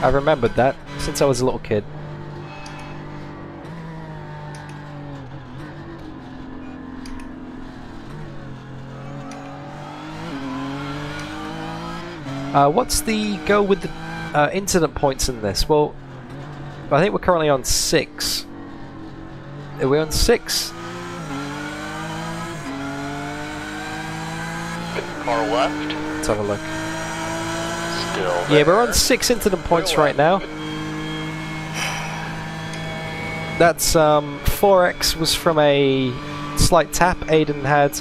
I remembered that since I was a little kid. What's the go with the incident points in this? Well, I think we're currently on 6. Are we on 6? Car left. Let's have a look. Still Yeah, we're on 6 incident points right now. That's 4x was from a slight tap Aidan had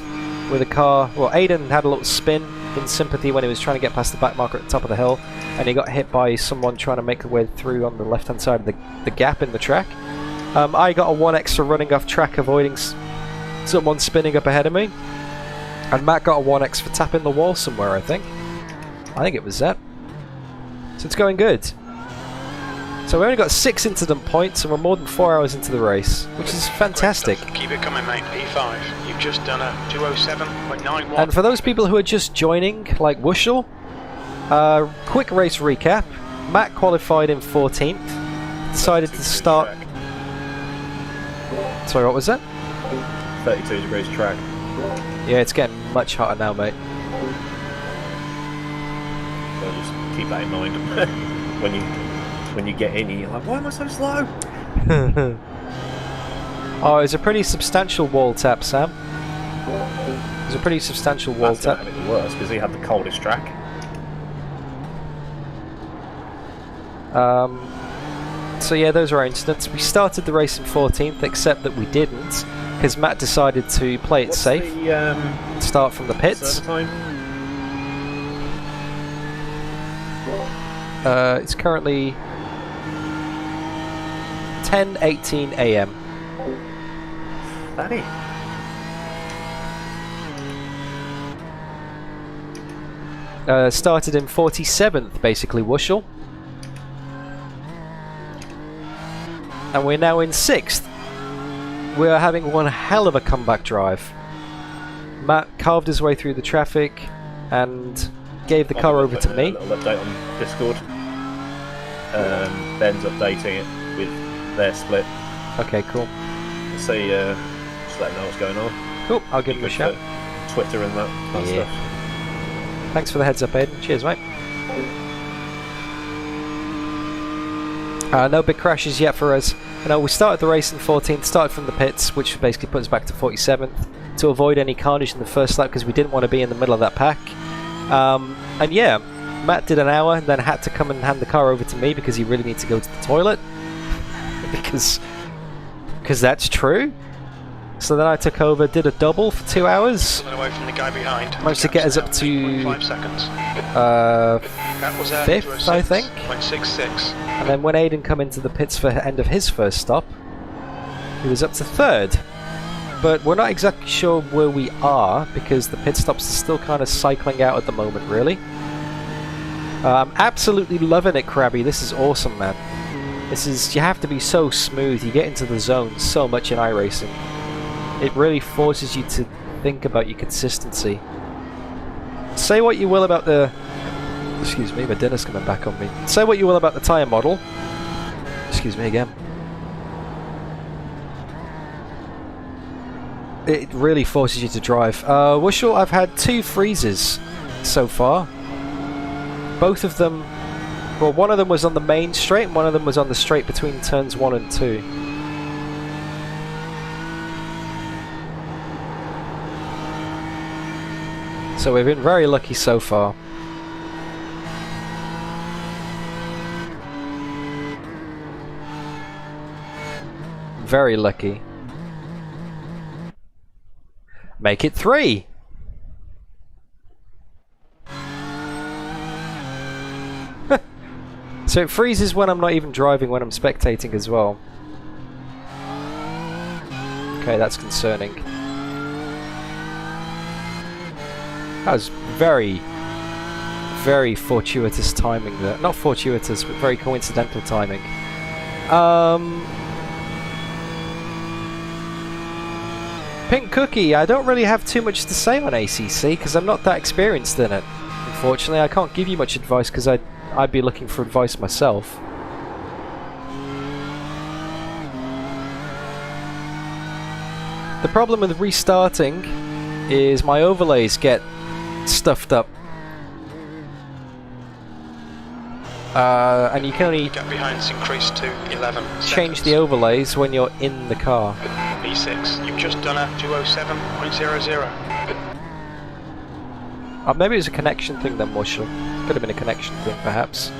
with a car. Well, Aidan had a little spin in sympathy when he was trying to get past the back marker at the top of the hill, and he got hit by someone trying to make their way through on the left hand side of the gap in the track. I got a 1x for running off track, avoiding someone spinning up ahead of me, and Matt got a 1x for tapping the wall somewhere, I think it was that. So it's going good. So we only got 6 incident points and we're more than 4 hours into the race, which is fantastic. Keep it coming, mate. P5. You've just done a 207.91. And for those people who are just joining, like Wushel, quick race recap. Matt qualified in 14th. Decided to start... Sorry, what was that? 32 degrees track. Yeah, it's getting much hotter now, mate. So just keep that in mind. when you get in, you're like, why am I so slow? Oh, it's a pretty substantial wall tap, Sam. It's a pretty substantial wall tap. That's it worse because he had the coldest track. So yeah, those are our incidents. We started the race in 14th, except that we didn't, because Matt decided to play it safe. Start from the pits. It's currently 10:18 AM. Daddy. Started in 47th, basically, Wushel. And we're now in 6th. We're having one hell of a comeback drive. Matt carved his way through the traffic and gave the car over to me. A little update on Discord. Ben's updating it with their split. Okay, cool. See, just let them know what's going on. Cool, I'll give him a shout. Twitter and that stuff. Thanks for the heads up, Aidan. Cheers, mate. No big crashes yet for us. You know, we started the race in 14th, started from the pits, which basically put us back to 47th to avoid any carnage in the first lap because we didn't want to be in the middle of that pack. And yeah, Matt did an hour and then had to come and hand the car over to me because he really needed to go to the toilet. because that's true. So then I took over, did a double for 2 hours. Away from the guy behind. Managed to get us up to 5 seconds. 5th, I think. 0.66. And then when Aidan come into the pits for the end of his first stop, he was up to 3rd. But we're not exactly sure where we are because the pit stops are still kind of cycling out at the moment, really. I'm absolutely loving it, Krabby. This is awesome, man. You have to be so smooth. You get into the zone so much in iRacing. It really forces you to think about your consistency. Say what you will about the... Excuse me, my dinner's coming back on me. Say what you will about the tyre model. Excuse me again. It really forces you to drive. Wushel, I've had 2 freezes so far. Both of them... Well, one of them was on the main straight and one of them was on the straight between turns 1 and 2. So we've been very lucky so far. Very lucky. Make it 3! So it freezes when I'm not even driving, when I'm spectating as well. Okay, that's concerning. That was very, very fortuitous timing there. Not fortuitous, but very coincidental timing. Pink Cookie, I don't really have too much to say on ACC because I'm not that experienced in it. Unfortunately, I can't give you much advice because I'd be looking for advice myself. The problem with restarting is my overlays get stuffed up. And you can only Gap behind's increased to 11 change seconds. the overlays when you're in the car. V6, you've just done a 207.00. Maybe it was a connection thing then, Marshall. Could have been a connection thing, perhaps.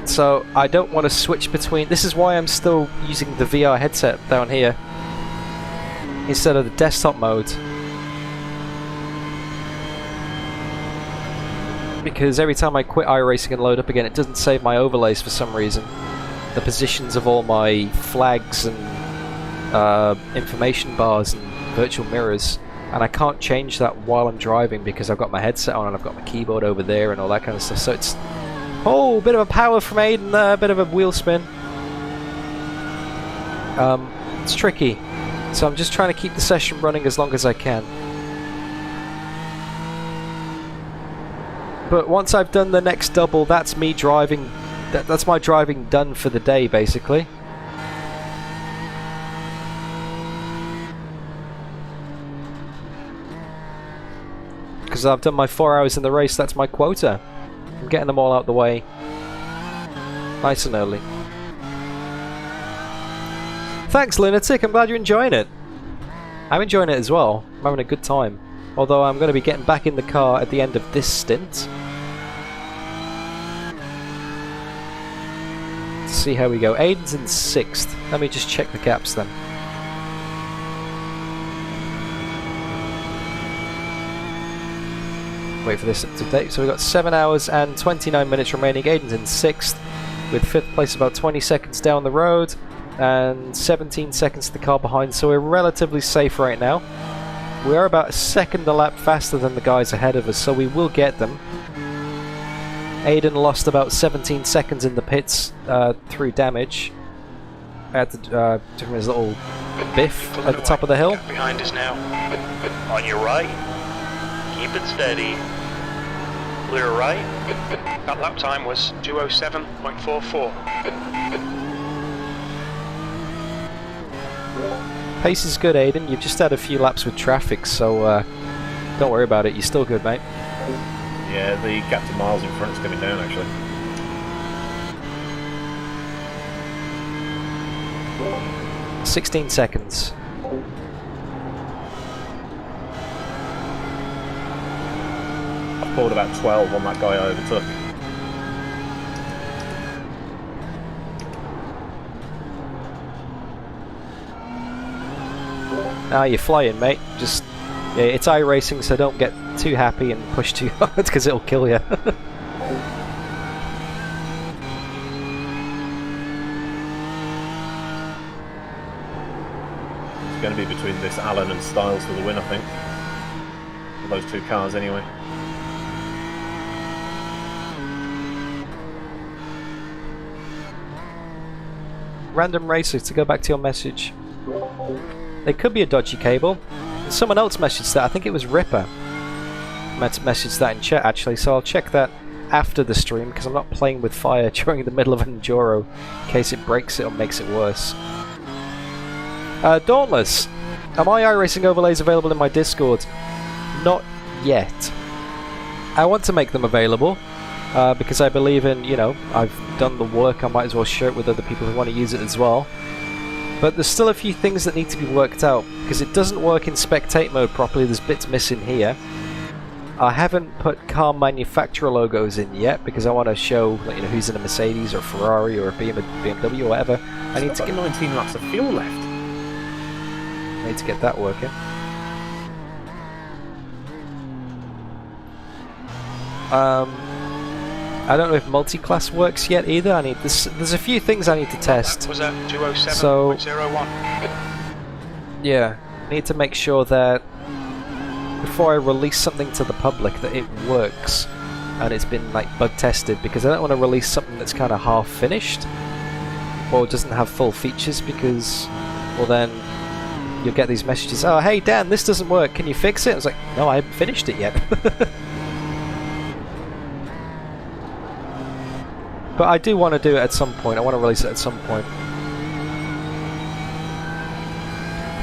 So I don't want to switch between... This is why I'm still using the VR headset down here instead of the desktop mode. Because every time I quit iRacing and load up again, it doesn't save my overlays for some reason. The positions of all my flags and information bars and virtual mirrors. And I can't change that while I'm driving because I've got my headset on and I've got my keyboard over there and all that kind of stuff. So it's... Oh, a bit of a power from Aidan there, a bit of a wheel spin. It's tricky. So I'm just trying to keep the session running as long as I can. But once I've done the next double, that's me driving. That's my driving done for the day, basically. Because I've done my 4 hours in the race, that's my quota. I'm getting them all out the way. Nice and early. Thanks, Lunatic. I'm glad you're enjoying it. I'm enjoying it as well. I'm having a good time. Although I'm going to be getting back in the car at the end of this stint. Let's see how we go. Aidan's in 6th. Let me just check the gaps then. Wait for this up to date. So we've got 7 hours and 29 minutes remaining. Aidan's in 6th, with 5th place about 20 seconds down the road, and 17 seconds to the car behind, so we're relatively safe right now. We are about a second a lap faster than the guys ahead of us, so we will get them. Aidan lost about 17 seconds in the pits through damage. Had to do his little biff at the top of the hill. Gap behind is now. On your right. Keep it steady. Clear right. That lap time was 207.44. Pace is good, Aidan. You've just had a few laps with traffic, so don't worry about it. You're still good, mate. Yeah, the gap to miles in front is coming down, actually. – 16 seconds. I pulled about 12 on that guy I overtook. Ah, you're flying, mate. Just, yeah, it's iRacing, so don't get too happy and push too hard because it'll kill you. It's going to be between this Allen and Styles for the win, I think. For those two cars, anyway. Random Racer, to go back to your message. They could be a dodgy cable. Someone else messaged that. I think it was Ripper. Messaged that in chat, actually, so I'll check that after the stream because I'm not playing with fire during the middle of an Enduro in case it breaks it or makes it worse. Dauntless. Are my iRacing overlays available in my Discord? Not yet. I want to make them available because I believe in, you know, I've done the work, I might as well share it with other people who want to use it as well. But there's still a few things that need to be worked out because it doesn't work in spectate mode properly. There's bits missing here. I haven't put car manufacturer logos in yet because I want to show, like, you know, who's in a Mercedes or a Ferrari or a BMW or whatever. I need to get 19 laps of fuel left. I need to get that working. I don't know if multi-class works yet either. I need this. There's a few things I need to test. That was at 207.01. So yeah, I need to make sure that before I release something to the public that it works and it's been like bug tested, because I don't want to release something that's kind of half finished or doesn't have full features, because well then you'll get these messages, oh hey Dan, this doesn't work, can you fix it? I was like, no, I haven't finished it yet. But I do want to do it at some point. I want to release it at some point.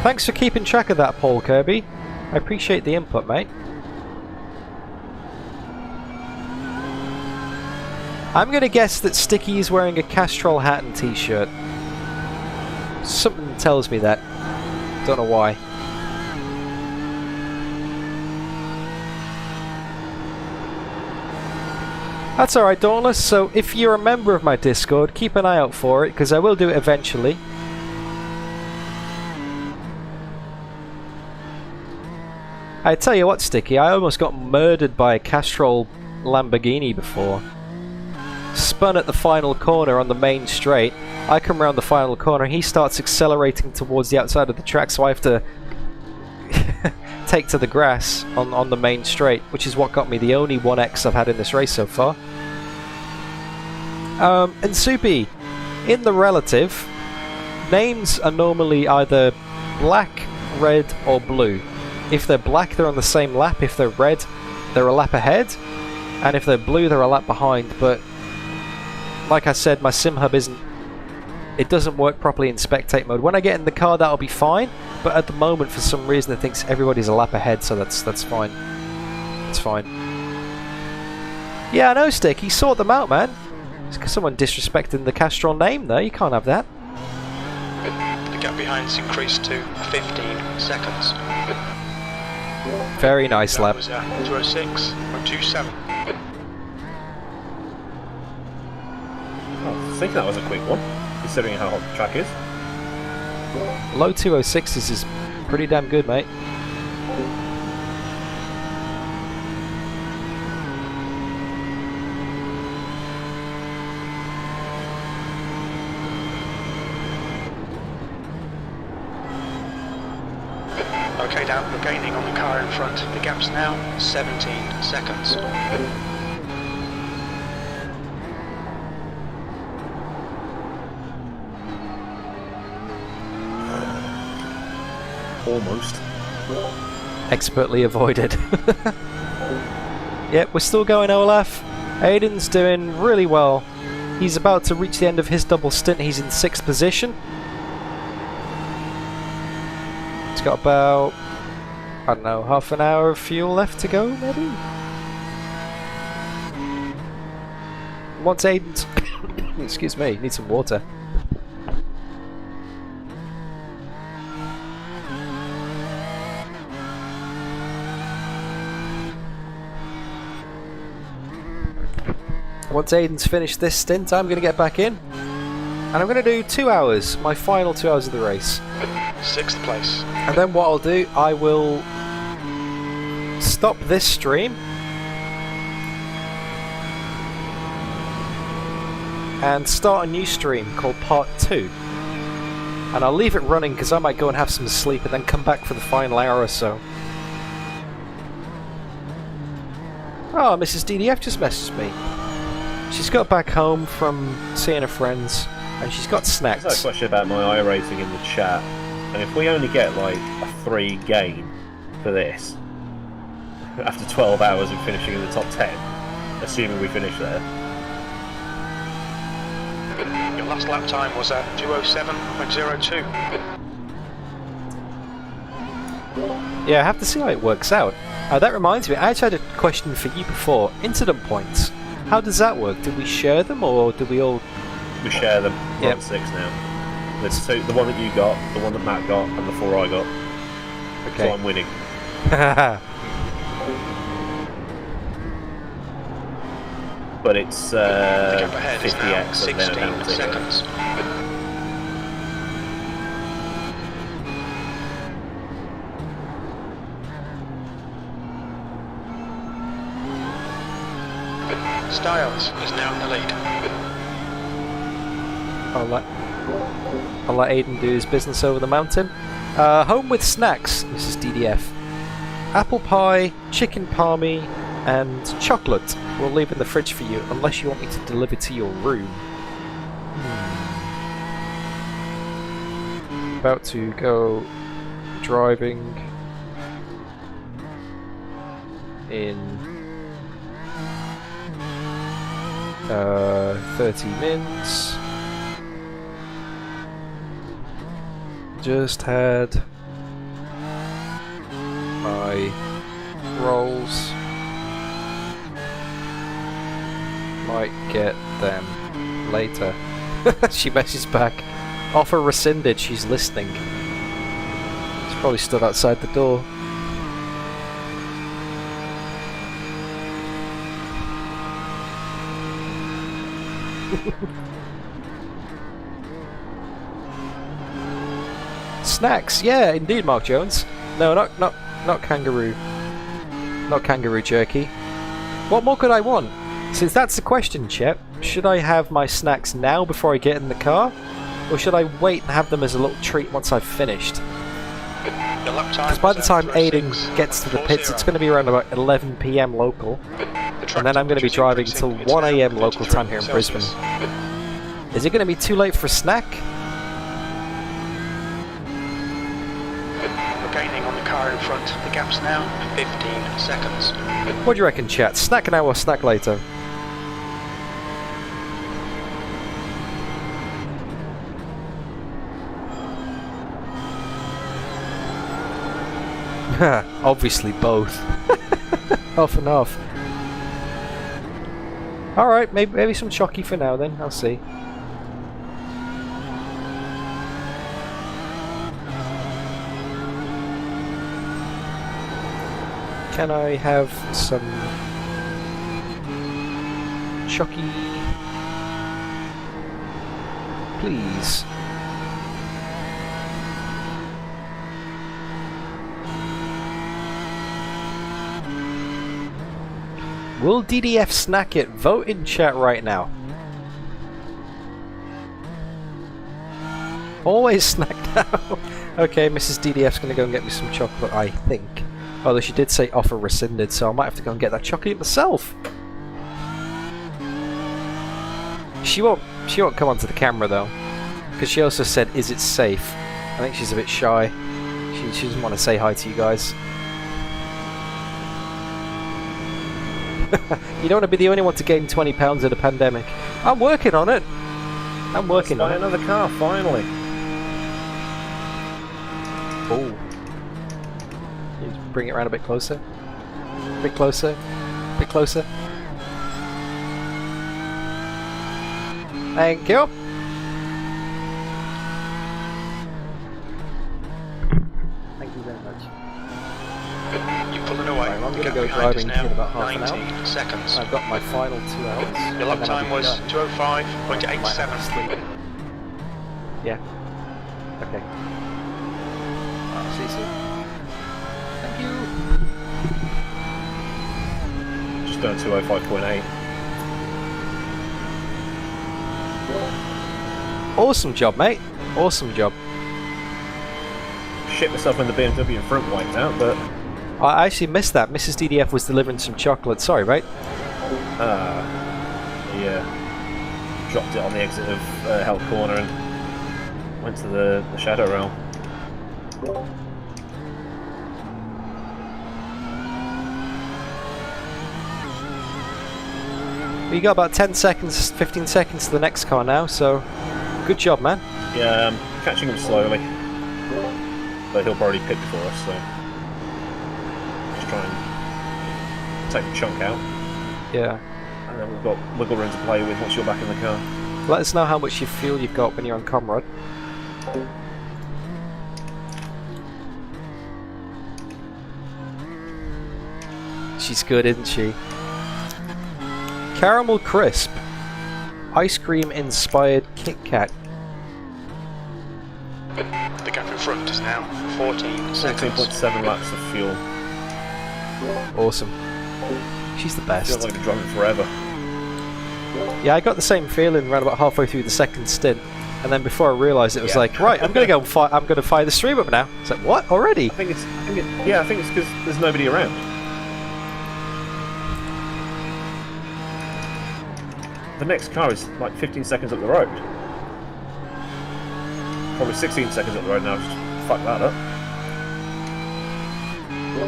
Thanks for keeping track of that, Paul Kirby. I appreciate the input, mate. I'm going to guess that Sticky is wearing a Castrol hat and t-shirt. Something tells me that. Don't know why. That's alright, Dauntless. So if you're a member of my Discord, keep an eye out for it, because I will do it eventually. I tell you what, Sticky, I almost got murdered by a Castrol Lamborghini before. Spun at the final corner on the main straight. I come around the final corner, he starts accelerating towards the outside of the track, so I have to take to the grass on the main straight, which is what got me the only 1X I've had in this race so far. And Soupy, in the relative, names are normally either black, red, or blue. If they're black, they're on the same lap. If they're red, they're a lap ahead. And if they're blue, they're a lap behind. But like I said, my sim hub it doesn't work properly in spectate mode. When I get in the car, that'll be fine. But at the moment, for some reason, it thinks everybody's a lap ahead, so that's fine. It's fine. Yeah, I know, Sticky. Sort them out, man. It's someone disrespecting the Castrol name there. You can't have that. The gap behind's increased to 15 seconds. Very nice lap. That was at 206.27. I think that was a quick one, considering how hot the track is. Low 206s is pretty damn good, mate. Okay, Dan, we're gaining on the car in front. The gap's now 17 seconds. Almost. Expertly avoided. Yep, we're still going, Olaf. Aidan's doing really well. He's about to reach the end of his double stint. He's in 6th position. He's got about, I don't know, half an hour of fuel left to go, maybe? What's Aidan's... Excuse me, need some water. Once Aidan's finished this stint, I'm going to get back in. And I'm going to do 2 hours, my final 2 hours of the race. 6th place. And then what I'll do, I will stop this stream and start a new stream called Part 2. And I'll leave it running because I might go and have some sleep and then come back for the final hour or so. Oh, Mrs. DDF just messaged me. She's got back home from seeing her friends and she's got snacks. There's a question about my iRacing in the chat. And if we only get like a 3 game for this, after 12 hours of finishing in the top 10, assuming we finish there. Your last lap time was at 207.02. Yeah, I have to see how it works out. That reminds me, I actually had a question for you before. Incident points. How does that work? Do we share them or do we all... We share them. We're Yep. on 6 now. There's 2, the one that you got, the one that Matt got, and the 4 I got. Okay. So I'm winning. but it's The gap ahead is now 50x and then a 16 penalty. seconds. Styles is now in the lead. I'll let Aidan do his business over the mountain. Home with snacks, Mrs. DDF. Apple pie, chicken palmy, and chocolate. We'll leave in the fridge for you, unless you want me to deliver to your room. About to go driving in 30 minutes. Just had my rolls. Might get them later. She messages back. Offer rescinded, she's listening. She's probably stood outside the door. Snacks, yeah, indeed, Mark Jones. No, not kangaroo. Not kangaroo jerky. What more could I want? Since that's the question, Chet, should I have my snacks now before I get in the car? Or should I wait and have them as a little treat once I've finished? Because by the time Aidan gets to the pits, it's going to be around about 11 PM local. And then I'm going to be driving until 1 AM local time here in Brisbane. Is it going to be too late for a snack? We're gaining on the car in front. The gap's now 15 seconds. What do you reckon, chat? Snack now or snack later? Obviously both. Off and off. Alright, maybe some chocky for now then, I'll see. Can I have some chocky, please? Will DDF snack it? Vote in chat right now. Always snack now. Okay, Mrs. DDF's gonna go and get me some chocolate, I think. Although she did say offer rescinded, so I might have to go and get that chocolate myself. She won't come onto the camera though, because she also said, "Is it safe?" I think she's a bit shy. She doesn't want to say hi to you guys. You don't want to be the only one to gain 20 pounds in a pandemic. I'm working on it. I'm working on it. Another car, finally. Oh. Bring it around a bit closer. A bit closer. A bit closer. Thank you. Thank you very much. You're pulling away. Right, well, I'm the going to gap go behind is driving in now about half an 19 hour. seconds. I've got my final 2 hours. Your lap time was 2:05.87. Yeah. Okay. Alright, see you soon. Thank you. Just done 205.8. Awesome job, mate. Awesome job. Shit myself when the BMW in front wiped out, but I actually missed that. Mrs. DDF was delivering some chocolate. Sorry, mate. yeah, dropped it on the exit of Hell Corner and went to the Shadow Realm. We got about 10 seconds, 15 seconds to the next car now, so good job, man. Yeah, I'm catching him slowly, but he'll probably pit before us, so just try and take the chunk out. Yeah. And then we've got wiggle room to play with once you're back in the car. Let us know how much fuel you've got when you're on Comrade. She's good, isn't she? Caramel Crisp. Ice cream inspired Kit Kat. The gap in front is now 14 seconds. 14.7 laps of fuel. Awesome. She's the best. Feels like I've been driving forever. Yeah, I got the same feeling around about halfway through the second stint, and then before I realised it was like, right, I'm gonna I'm gonna fire the stream up now. It's like, what, already? I think it's because there's nobody around. The next car is like 15 seconds up the road. Probably 16 seconds up the road now. Just fuck that up.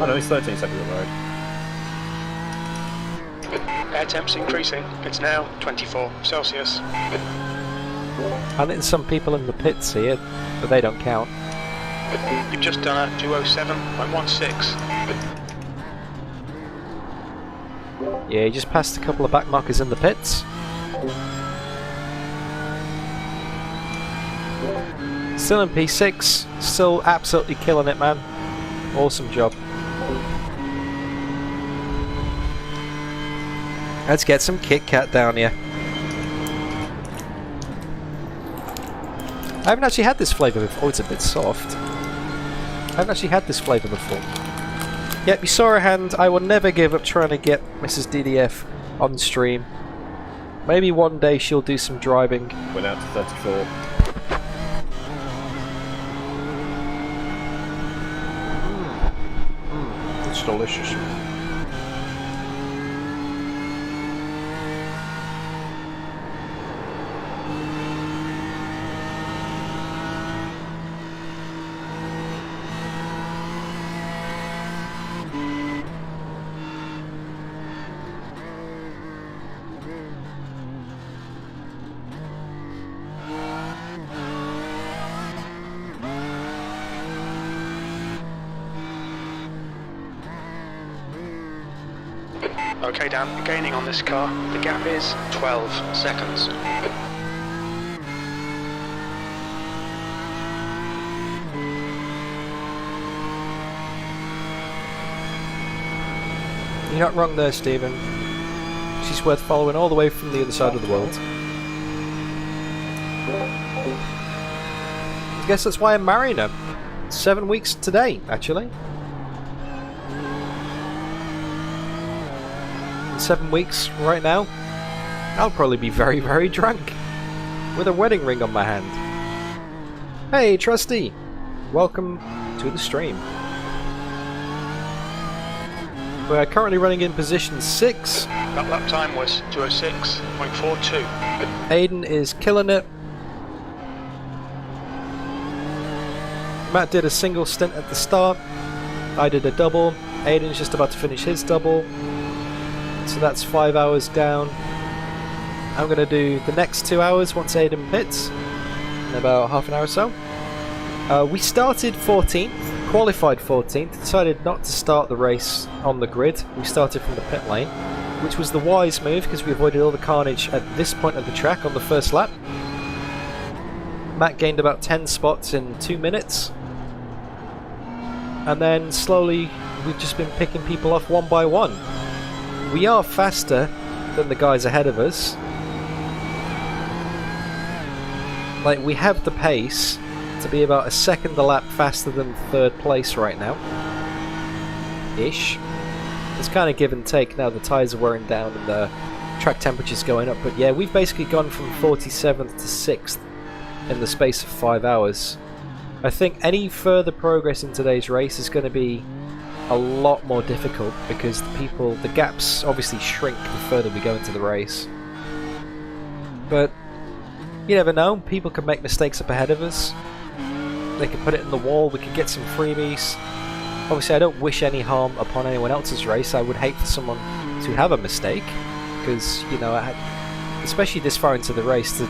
Oh no, it's 13 seconds up the road. Air temp's increasing. It's now 24 Celsius. I think some people in the pits here, but they don't count. You've just done a 207.16. Yeah, you just passed a couple of back markers in the pits. Still in P6, still absolutely killing it, man. Awesome job. Let's get some Kit Kat down here. I haven't actually had this flavour before. Oh, it's a bit soft. I haven't actually had this flavour before. Yep, you saw her hand. I will never give up trying to get Mrs. DDF on stream. Maybe one day she'll do some driving. Went out to 34. It's delicious. Okay, Dan, gaining on this car. The gap is 12 seconds. You're not wrong there, Stephen. She's worth following all the way from the other side of the world. I guess that's why I'm marrying her. 7 weeks today, actually. In 7 weeks, right now, I'll probably be very, very drunk. With a wedding ring on my hand. Hey, Trusty! Welcome to the stream. We're currently running in position 6. That lap time was 206.42. Aidan is killing it. Matt did a single stint at the start. I did a double. Aidan's just about to finish his double. So that's 5 hours down. I'm going to do the next 2 hours once Aidan pits. In about half an hour or so. We started 14th. Qualified 14th, decided not to start the race on the grid. We started from the pit lane, which was the wise move because we avoided all the carnage at this point of the track on the first lap. Matt gained about 10 spots in 2 minutes. And then slowly we've just been picking people off one by one. We are faster than the guys ahead of us. Like, we have the pace to be about a second a lap faster than third place right now. Ish. It's kind of give and take now. The tyres are wearing down and the track temperature's going up. But yeah, we've basically gone from 47th to 6th in the space of 5 hours. I think any further progress in today's race is going to be a lot more difficult because the gaps obviously shrink the further we go into the race. But you never know. People can make mistakes up ahead of us. They could put it in the wall, we could get some freebies. Obviously I don't wish any harm upon anyone else's race. I would hate for someone to have a mistake, because, you know, especially this far into the race, to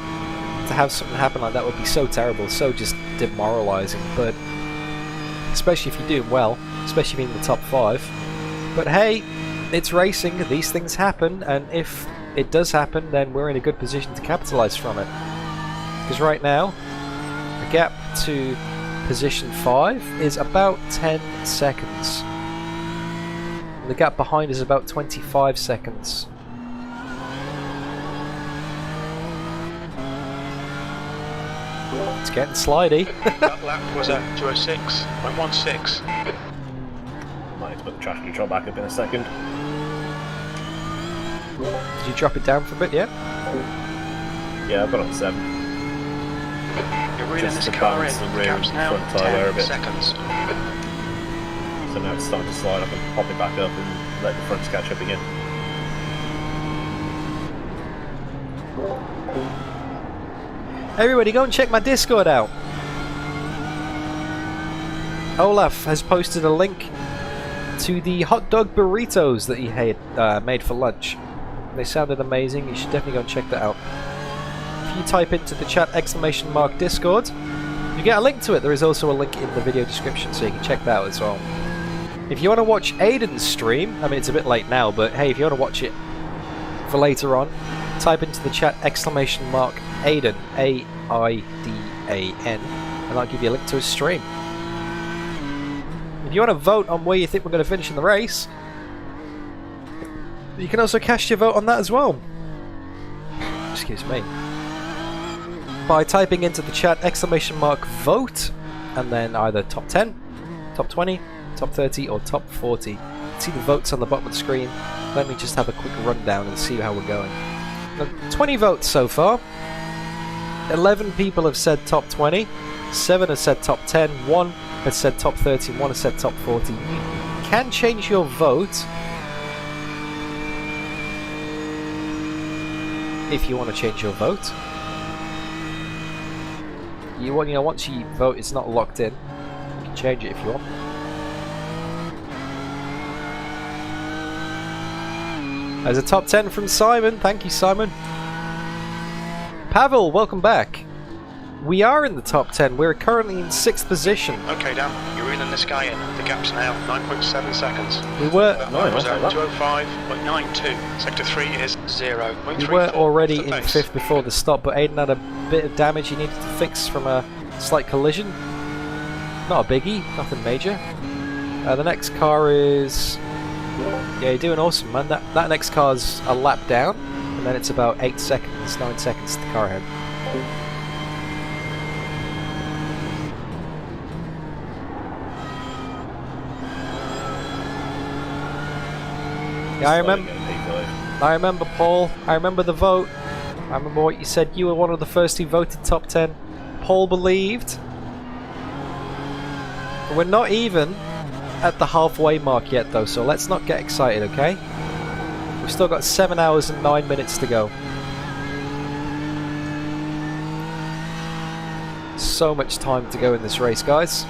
have something happen like that would be so terrible, so just demoralising. But especially if you're doing well, especially being in the top 5. But hey, it's racing, these things happen, and if it does happen, then we're in a good position to capitalise from it. Because right now, the gap to position 5 is about 10 seconds. The gap behind is about 25 seconds. It's getting slidey. That lap was at 206.16. Might have to put the traction control back up in a second. Did you drop it down for a bit yet? Yeah, I've got it on 7. You're reading Just this to car in. balance the The rear gap's and now front tyre a 10 bit. seconds. So now it's starting to slide, I can pop it back up and let the fronts catch up again. Everybody go and check my Discord out. Olaf has posted a link to the hot dog burritos that he had made for lunch. They sounded amazing. You should definitely go and check that out. If you type into the chat !Discord, you get a link to it. There is also a link in the video description, so you can check that out as well. If you want to watch Aidan's stream, I mean it's a bit late now, but hey, if you want to watch it for later on, type into the chat !Aidan, A-I-D-A-N, and I'll give you a link to his stream. If you want to vote on where you think we're going to finish in the race, you can also cast your vote on that as well. Excuse me. By typing into the chat !vote, and then either top 10, top 20, top 30, or top 40. See the votes on the bottom of the screen. Let me just have a quick rundown and see how we're going. Now, 20 votes so far. 11 people have said top 20, 7 have said top 10, 1 has said top 30, and 1 has said top 40. You can change your vote if you want to change your vote. Once you vote, it's not locked in. You can change it if you want. There's a top 10 from Simon. Thank you, Simon. Pavel, welcome back. We are in the top 10. We're currently in 6th position. Okay, Dan, you're reeling this guy in. The gap's now 9.7 seconds. We were Was at 205.92. Sector 3 is 0.34. We were already Off the in pace. 5th before the stop, but Aidan had a bit of damage he needed to fix from a slight collision. Not a biggie, nothing major. The next car is... Yeah, you're doing awesome, man. That next car's a lap down, and then it's about 8 seconds, 9 seconds to the car ahead. Yeah, I remember Paul. I remember the vote. I remember what you said. You were one of the first who voted top 10. Paul believed. But we're not even at the halfway mark yet though, so let's not get excited, okay? We've still got 7 hours and 9 minutes to go. So much time to go in this race, guys.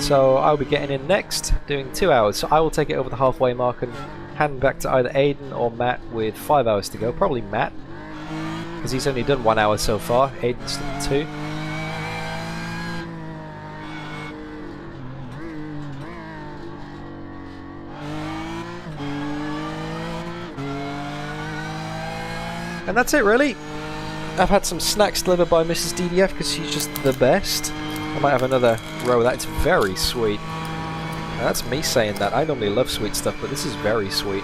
So I'll be getting in next, doing 2 hours. So I will take it over the halfway mark and hand back to either Aidan or Matt with 5 hours to go. Probably Matt, because he's only done 1 hour so far. Aidan's done 2. And that's it, really. I've had some snacks delivered by Mrs. DDF because she's just the best. I might have another row of that. It's very sweet. Now, that's me saying that. I normally love sweet stuff, but this is very sweet.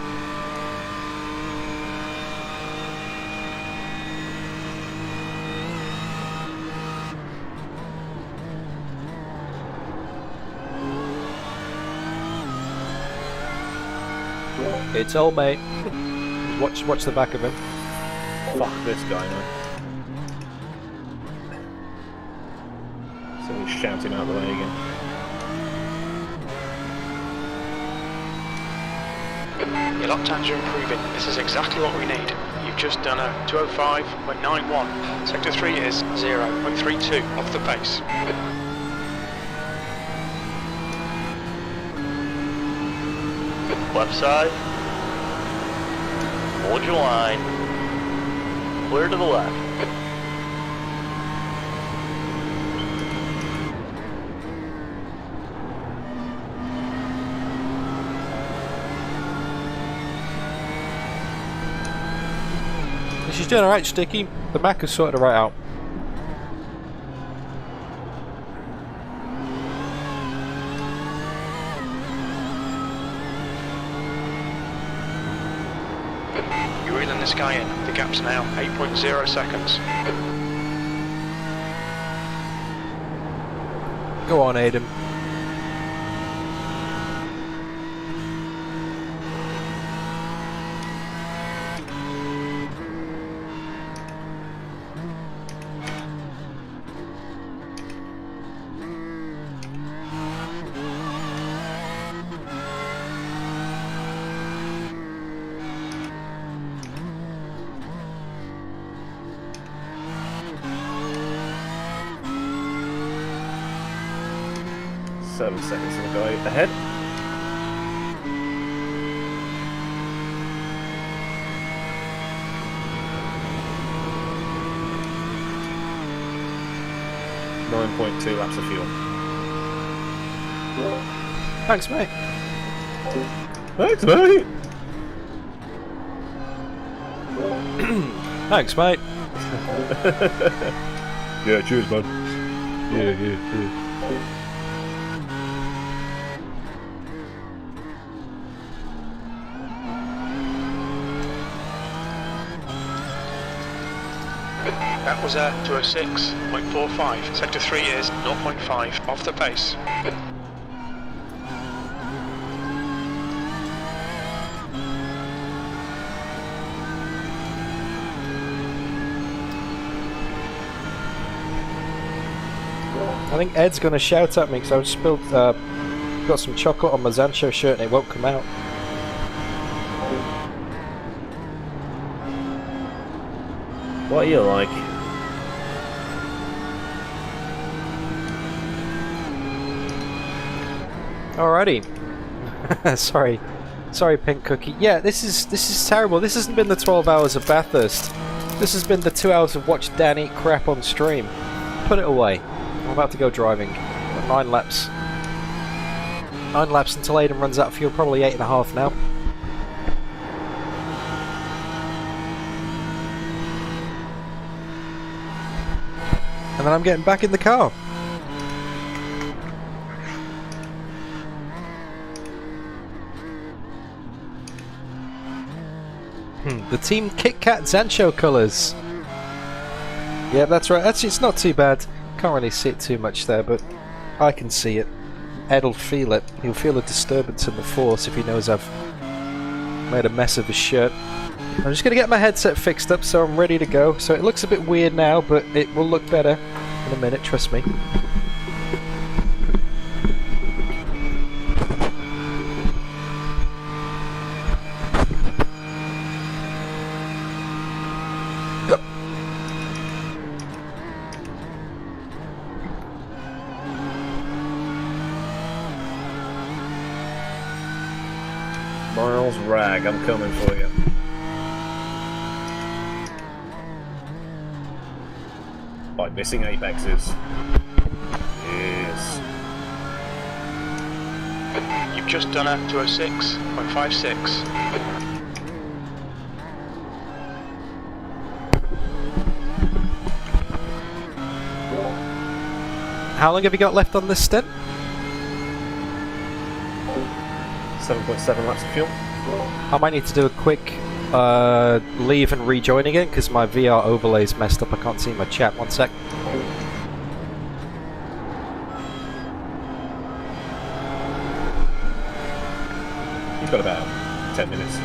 It's old mate. Watch the back of him. Fuck this guy, man. Someone's shouting out the way again. Your lap times are improving. This is exactly what we need. You've just done a 205.91. Sector 3 is 0.32 off the pace. Left side. Hold your line. Clear to the left. She's doing alright, Sticky. The Mac has sorted her right out. guy in. The gap's now 8.0 seconds. Go on, Aidan. Seven seconds on the guy ahead. .2 laps of fuel. Thanks, mate. Thanks, mate. Thanks, mate. Yeah, cheers, man. Yeah. That was a 206.45. Sector 3 is 0.5 off the pace. I think Ed's going to shout at me because I've spilled, got some chocolate on my Zansho shirt and it won't come out. What are you like? Alrighty. Sorry, Pink Cookie. Yeah, this is terrible. This hasn't been the 12 hours of Bathurst. This has been the 2 hours of watch Dan eat crap on stream. Put it away. I'm about to go driving. 9 laps. 9 laps until Aidan runs out of fuel. Probably 8.5 now. And then I'm getting back in the car. The Team Kit Kat Zansho colours. Yeah, that's right. Actually, it's not too bad. Can't really see it too much there, but I can see it. Ed'll feel it. He'll feel a disturbance in the force if he knows I've made a mess of his shirt. I'm just going to get my headset fixed up so I'm ready to go. So it looks a bit weird now, but it will look better in a minute, trust me. Miles Rag, I'm coming for you. By missing apexes. Yes. You've just done a 206.56. How long have you got left on this stint? 7.7 laps of fuel. I might need to do a quick leave and rejoin again because my VR overlay's messed up. I can't see my chat. 1 sec. You've got about 10 minutes.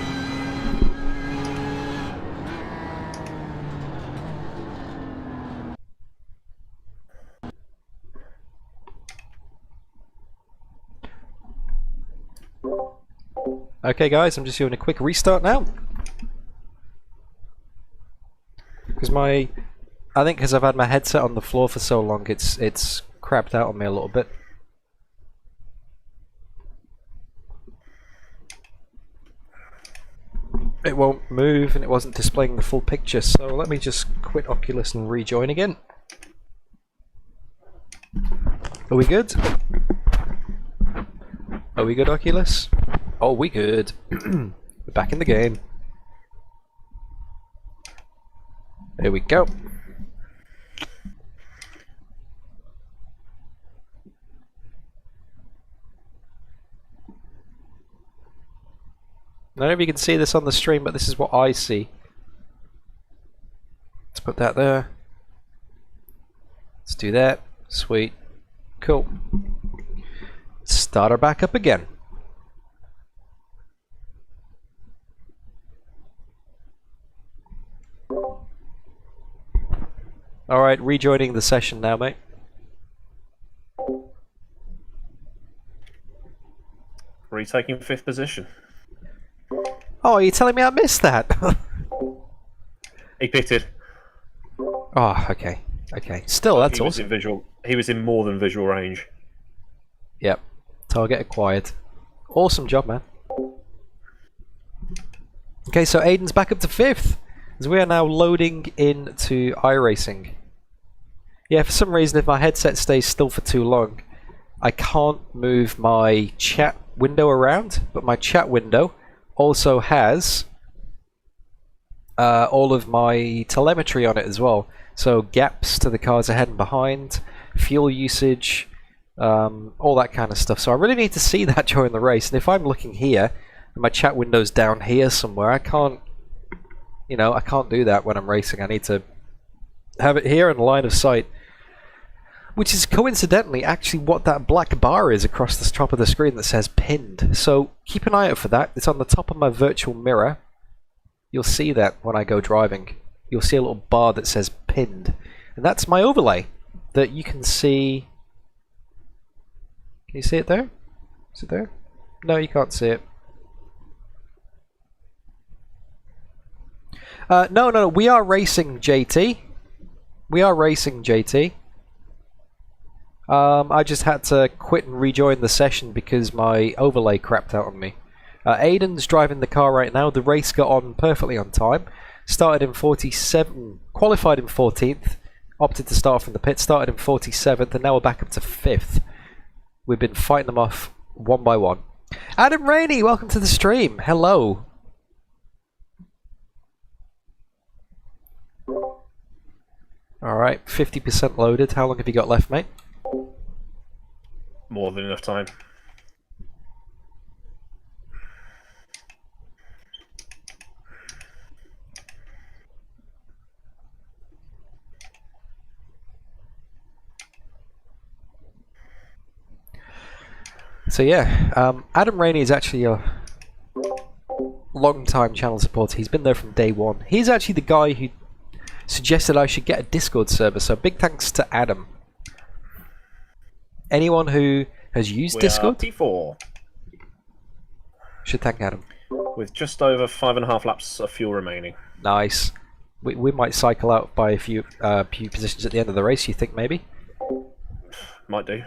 Okay guys, I'm just doing a quick restart now. Because I think because I've had my headset on the floor for so long, it's crapped out on me a little bit. It won't move and it wasn't displaying the full picture, so let me just quit Oculus and rejoin again. Are we good? Are we good, Oculus? Oh, we good. We're back in the game. There we go. I don't know if you can see this on the stream, but this is what I see. put that there. Let's do that. Sweet. Cool. Start her back up again. Alright, rejoining the session now, mate. Retaking 5th position. Oh, are you telling me I missed that? He pitted. Oh, okay. Okay. Still, that's awesome. He was in more than visual range. Yep. Target acquired. Awesome job, man. Okay, so Aidan's back up to 5th, as we are now loading into iRacing. Yeah, for some reason, if my headset stays still for too long, I can't move my chat window around, but my chat window also has all of my telemetry on it as well. So gaps to the cars ahead and behind, fuel usage, all that kind of stuff. So I really need to see that during the race. And if I'm looking here, and my chat window's down here somewhere, I can't, you know, I can't do that when I'm racing. I need to have it here in line of sight. Which is coincidentally actually what that black bar is across the top of the screen that says pinned. So keep an eye out for that. It's on the top of my virtual mirror. You'll see that when I go driving. You'll see a little bar that says pinned. And that's my overlay that you can see. Can you see it there? Is it there? No, you can't see it. No, we are racing, JT. We are racing, JT. I just had to quit and rejoin the session because my overlay crapped out on me. Aidan's driving the car right now. The race got on perfectly on time. Started in 47, qualified in 14th, opted to start from the pit, started in 47th, and now we're back up to 5th. We've been fighting them off one by one. Adam Rainey, welcome to the stream. Hello. Alright, 50% loaded. How long have you got left, mate? More than enough time. So yeah, Adam Rainey is actually a long-time channel supporter. He's been there from day one. He's actually the guy who suggested I should get a Discord server, so big thanks to Adam. Anyone who has used Discord P4 should thank Adam. with just over 5.5 laps of fuel remaining. Nice. We might cycle out by a few positions at the end of the race, you think, maybe? Might do.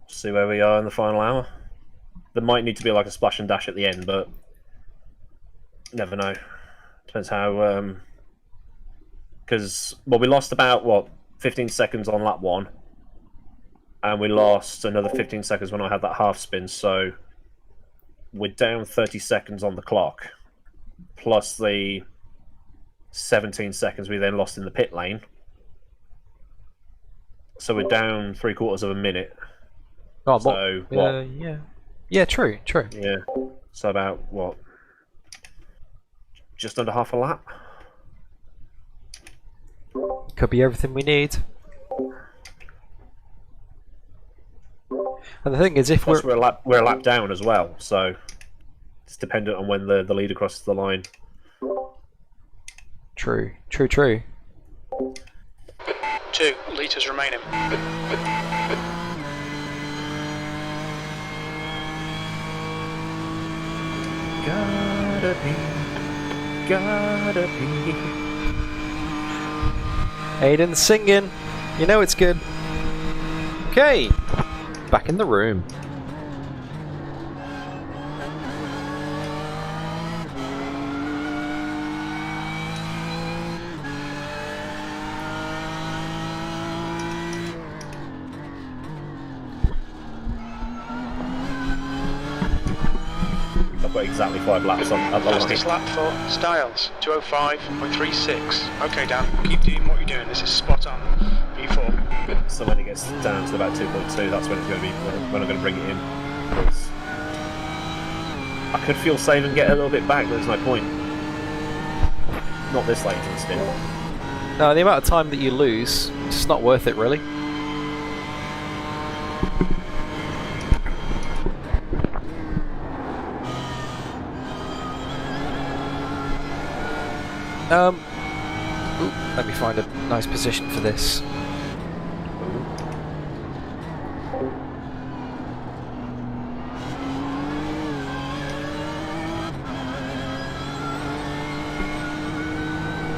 See where we are in the final hour. There might need to be like a splash and dash at the end, but never know. Depends how. Because well, we lost about 15 seconds on lap 1, and we lost another 15 seconds when I had that half spin. So we're down 30 seconds on the clock, plus the 17 seconds we then lost in the pit lane. So we're down 3/4 of a minute. Oh, so what? Yeah, true. Yeah. So about just under half a lap. Could be everything we need. And the thing is, if we're a lap down as well, so it's dependent on when the leader crosses the line. True. 2 litres remaining. Gotta be. Aidan singing. You know it's good. Okay. Back in the room. I've got exactly 5 laps on at the line. Fastest lap for Styles, 2:05.36. Okay, Dan, keep doing what you're doing. This is spot on. P4. So when it gets down to about 2.2, that's when it's going to be when I'm going to bring it in. Because I could feel safe and get a little bit back, but there's no point. Not this late in the stint. No, the amount of time that you lose, it's just not worth it, really. Ooh, let me find a nice position for this.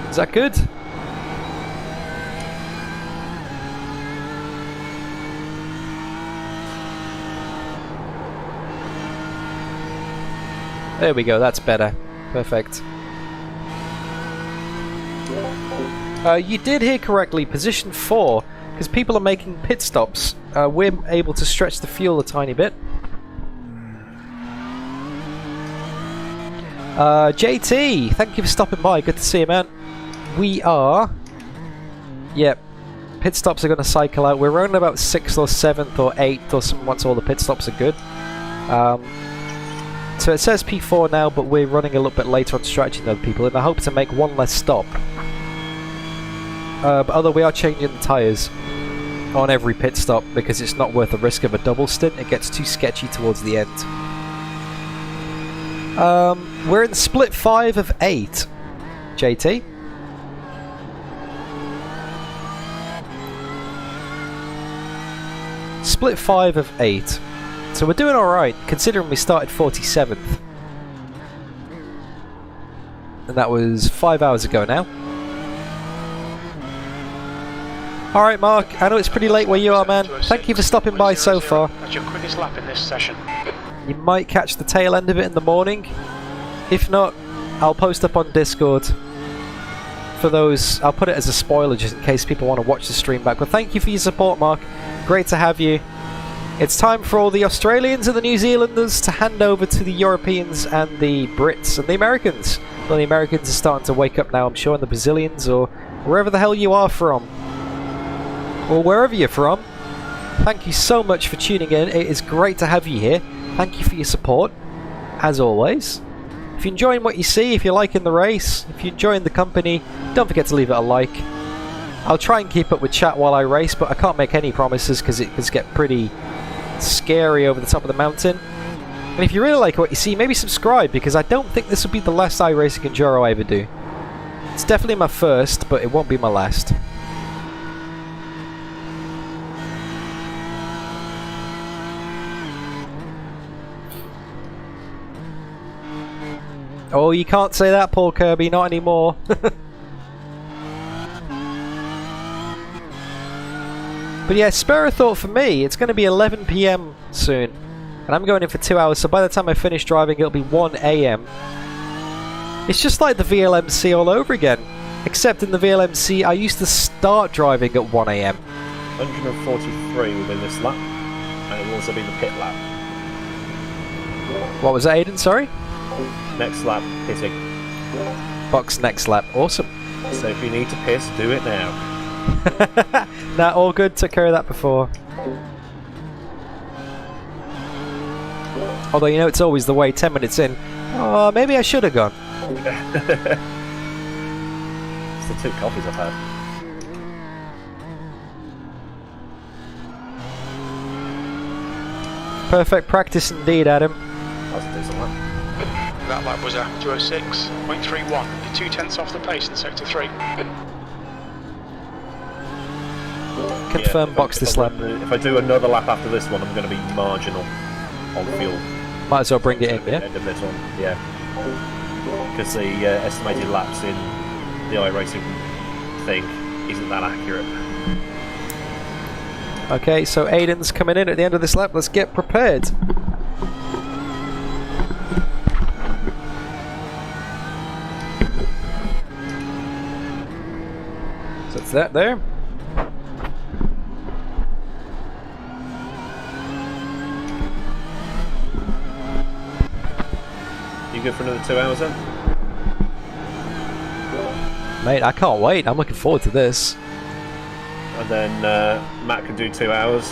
Is that good? There we go, that's better. Perfect. You did hear correctly, position 4, because people are making pit stops. We're able to stretch the fuel a tiny bit. JT, thank you for stopping by, good to see you, man. We are... Yep, pit stops are going to cycle out. We're running about 6th or 7th or 8th or something once all the pit stops are good. So it says P4 now, but we're running a little bit later on strategy than other people in the hope to make one less stop. But although we are changing the tyres on every pit stop because it's not worth the risk of a double stint, it gets too sketchy towards the end. We're in split 5 of 8, JT. Split 5 of 8. So we're doing alright, considering we started 47th. And that was 5 hours ago now. Alright, Mark, I know it's pretty late where you are, man. Thank you for stopping by so far. That's your quickest lap in this session. You might catch the tail end of it in the morning. If not, I'll post up on Discord. For those, I'll put it as a spoiler just in case people want to watch the stream back. But thank you for your support, Mark. Great to have you. It's time for all the Australians and the New Zealanders to hand over to the Europeans and the Brits and the Americans. Well, the Americans are starting to wake up now, I'm sure, and the Brazilians or wherever the hell you are from. Or wherever you're from. Thank you so much for tuning in. It is great to have you here. Thank you for your support, as always. If you're enjoying what you see, if you're liking the race, if you're enjoying the company, don't forget to leave it a like. I'll try and keep up with chat while I race, but I can't make any promises because it can get pretty scary over the top of the mountain. And if you really like what you see, maybe subscribe, because I don't think this will be the last iRacing Enduro I ever do. It's definitely my first, but it won't be my last. Oh, you can't say that, Paul Kirby, not anymore. But yeah, spare a thought for me. It's going to be 11 PM soon, and I'm going in for 2 hours, so by the time I finish driving it'll be 1 AM. It's just like the VLMC all over again, except in the VLMC I used to start driving at 1 AM. 143 within this lap, and it will also be the pit lap. What was that, Aidan? Sorry? Next lap, pitting. Box next lap. Awesome. So if you need to piss, do it now. Nah, all good. Took care of that before. Although, you know, it's always the way, 10 minutes in. Oh, maybe I should have gone. It's the 2 coffees I've had. Perfect practice indeed, Adam. That was a decent lap. That lap was a 2:06.31. You're 2/10 off the pace in sector 3. Confirm box this lap. If I do another lap after this one, I'm going to be marginal on fuel. Might as well bring it in, yeah? End of this one, yeah. Because the estimated laps in the iRacing thing isn't that accurate. Okay, so Aidan's coming in at the end of this lap. Let's get prepared. So it's that there. You good for another 2 hours then? Mate, I can't wait. I'm looking forward to this. And then Matt can do 2 hours.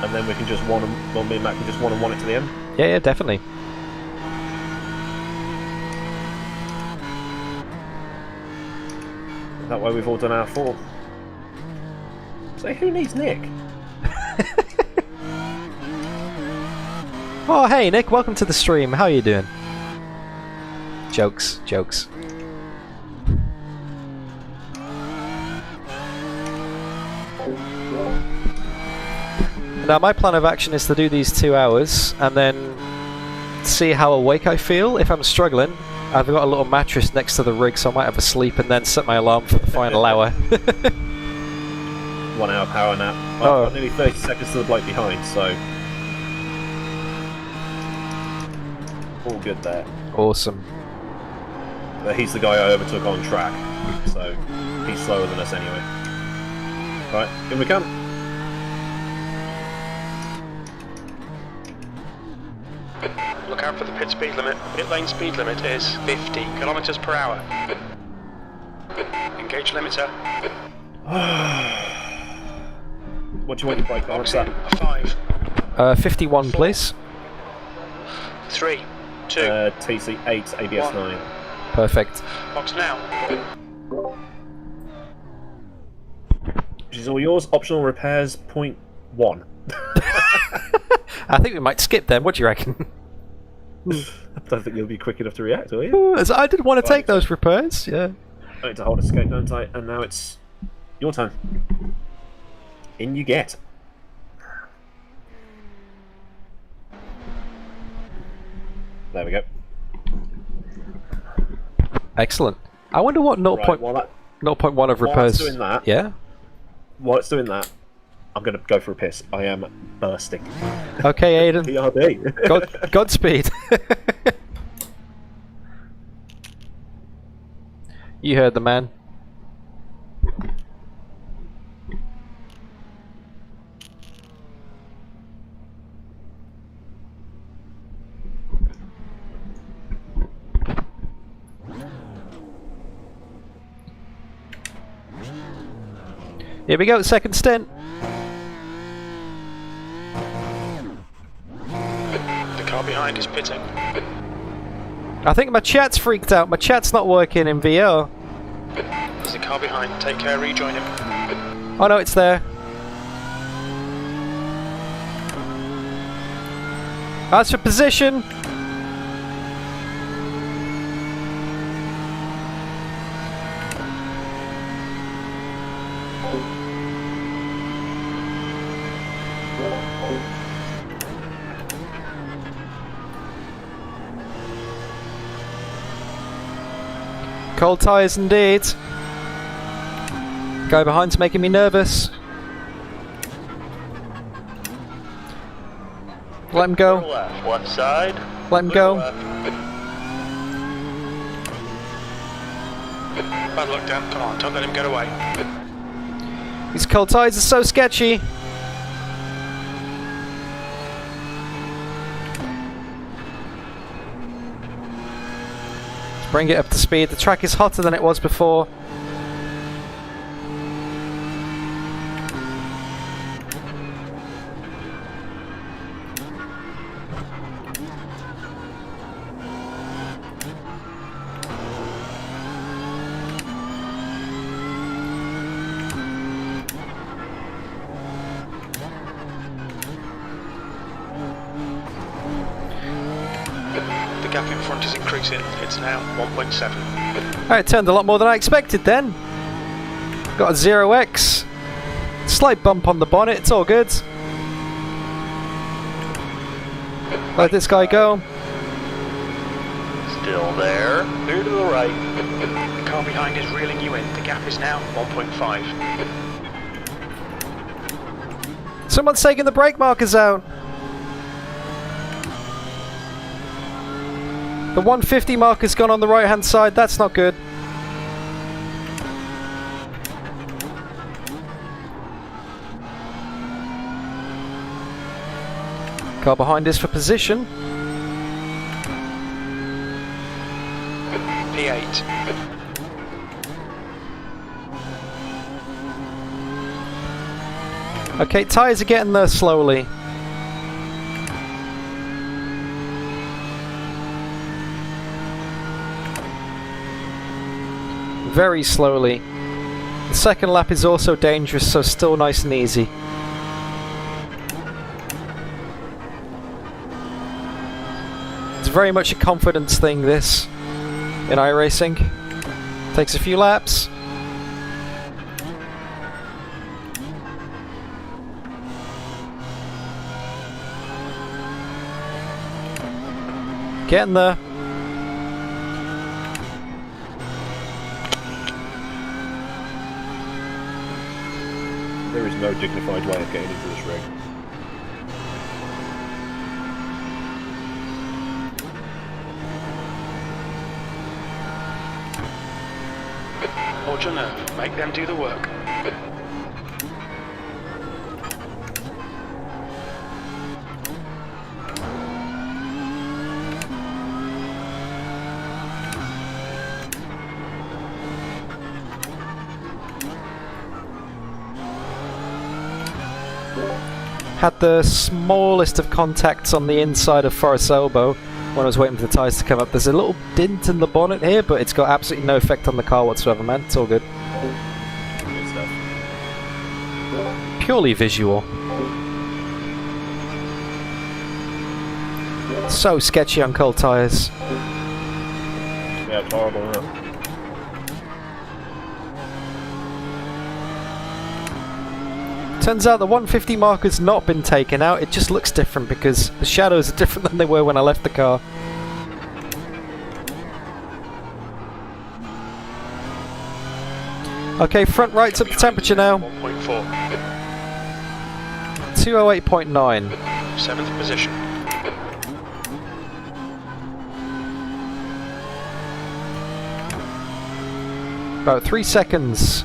And then we can just me and Matt can just one-on-one it to the end. Yeah, definitely. That way we've all done our 4. So who needs Nick? Oh, hey Nick, welcome to the stream. How are you doing? Jokes, jokes. Now my plan of action is to do these 2 hours and then see how awake I feel. If I'm struggling, I've got a little mattress next to the rig, so I might have a sleep and then set my alarm for the final hour. 1 hour power nap. I've got nearly 30 seconds to the bloke behind, so all good there. Awesome. But he's the guy I overtook on track, so he's slower than us anyway. Right, in we come. Look out for the pit speed limit. Pit lane speed limit is 50 kilometers per hour. Engage limiter. What do you want your brake on? What's that? 5. 51, please. 3, 2. TC 8, ABS 9. Perfect. Box now. Which is all yours. Optional repairs, 0.1. I think we might skip them. What do you reckon? I don't think you'll be quick enough to react, will you? As I did want to take those repairs, yeah. I need to hold escape, don't I? And now it's your turn. In you get. There we go. Excellent. I wonder what 0.1 of repairs... While it's doing that, yeah? While it's doing that, I'm going to go for a piss. I am bursting. Okay, Aidan. PRD. Godspeed. You heard the man. Here we go, second stint. The car behind is pitting. I think my chat's freaked out. My chat's not working in VR. There's a car behind. Take care, rejoin him. Oh no, it's there. That's for position. Cold tyres indeed. Guy behind's making me nervous. Let him go. Left, one side. Let him go. Bad luck, Dan. Come on, don't let him get away. These cold tyres are so sketchy. Let's bring it up to speed. The track is hotter than it was before. The gap in front is increasing. It's now 1.7. Alright, it turned a lot more than I expected then. Got a 0x. Slight bump on the bonnet, it's all good. Let this guy go. Still there. Clear to the right. The car behind is reeling you in. The gap is now 1.5. Someone's taking the brake markers out. The 150 marker's gone on the right hand side, that's not good. Car behind is for position. P8. Okay, tyres are getting there slowly. Very slowly. The second lap is also dangerous, so still nice and easy. It's very much a confidence thing, this, in iRacing. Takes a few laps. Getting there. There is no dignified way of getting into this rig. Hold your nerve, make them do the work. Had the smallest of contacts on the inside of Forrest's elbow when I was waiting for the tyres to come up. There's a little dint in the bonnet here, but it's got absolutely no effect on the car whatsoever, man. It's all good. Good stuff. Purely visual. So sketchy on cold tyres. Yeah, it's horrible, isn't it? Turns out the 150 marker's not been taken out, it just looks different because the shadows are different than they were when I left the car. Okay, front right's up to temperature now. 1.4. 208.9. 7th position. About 3 seconds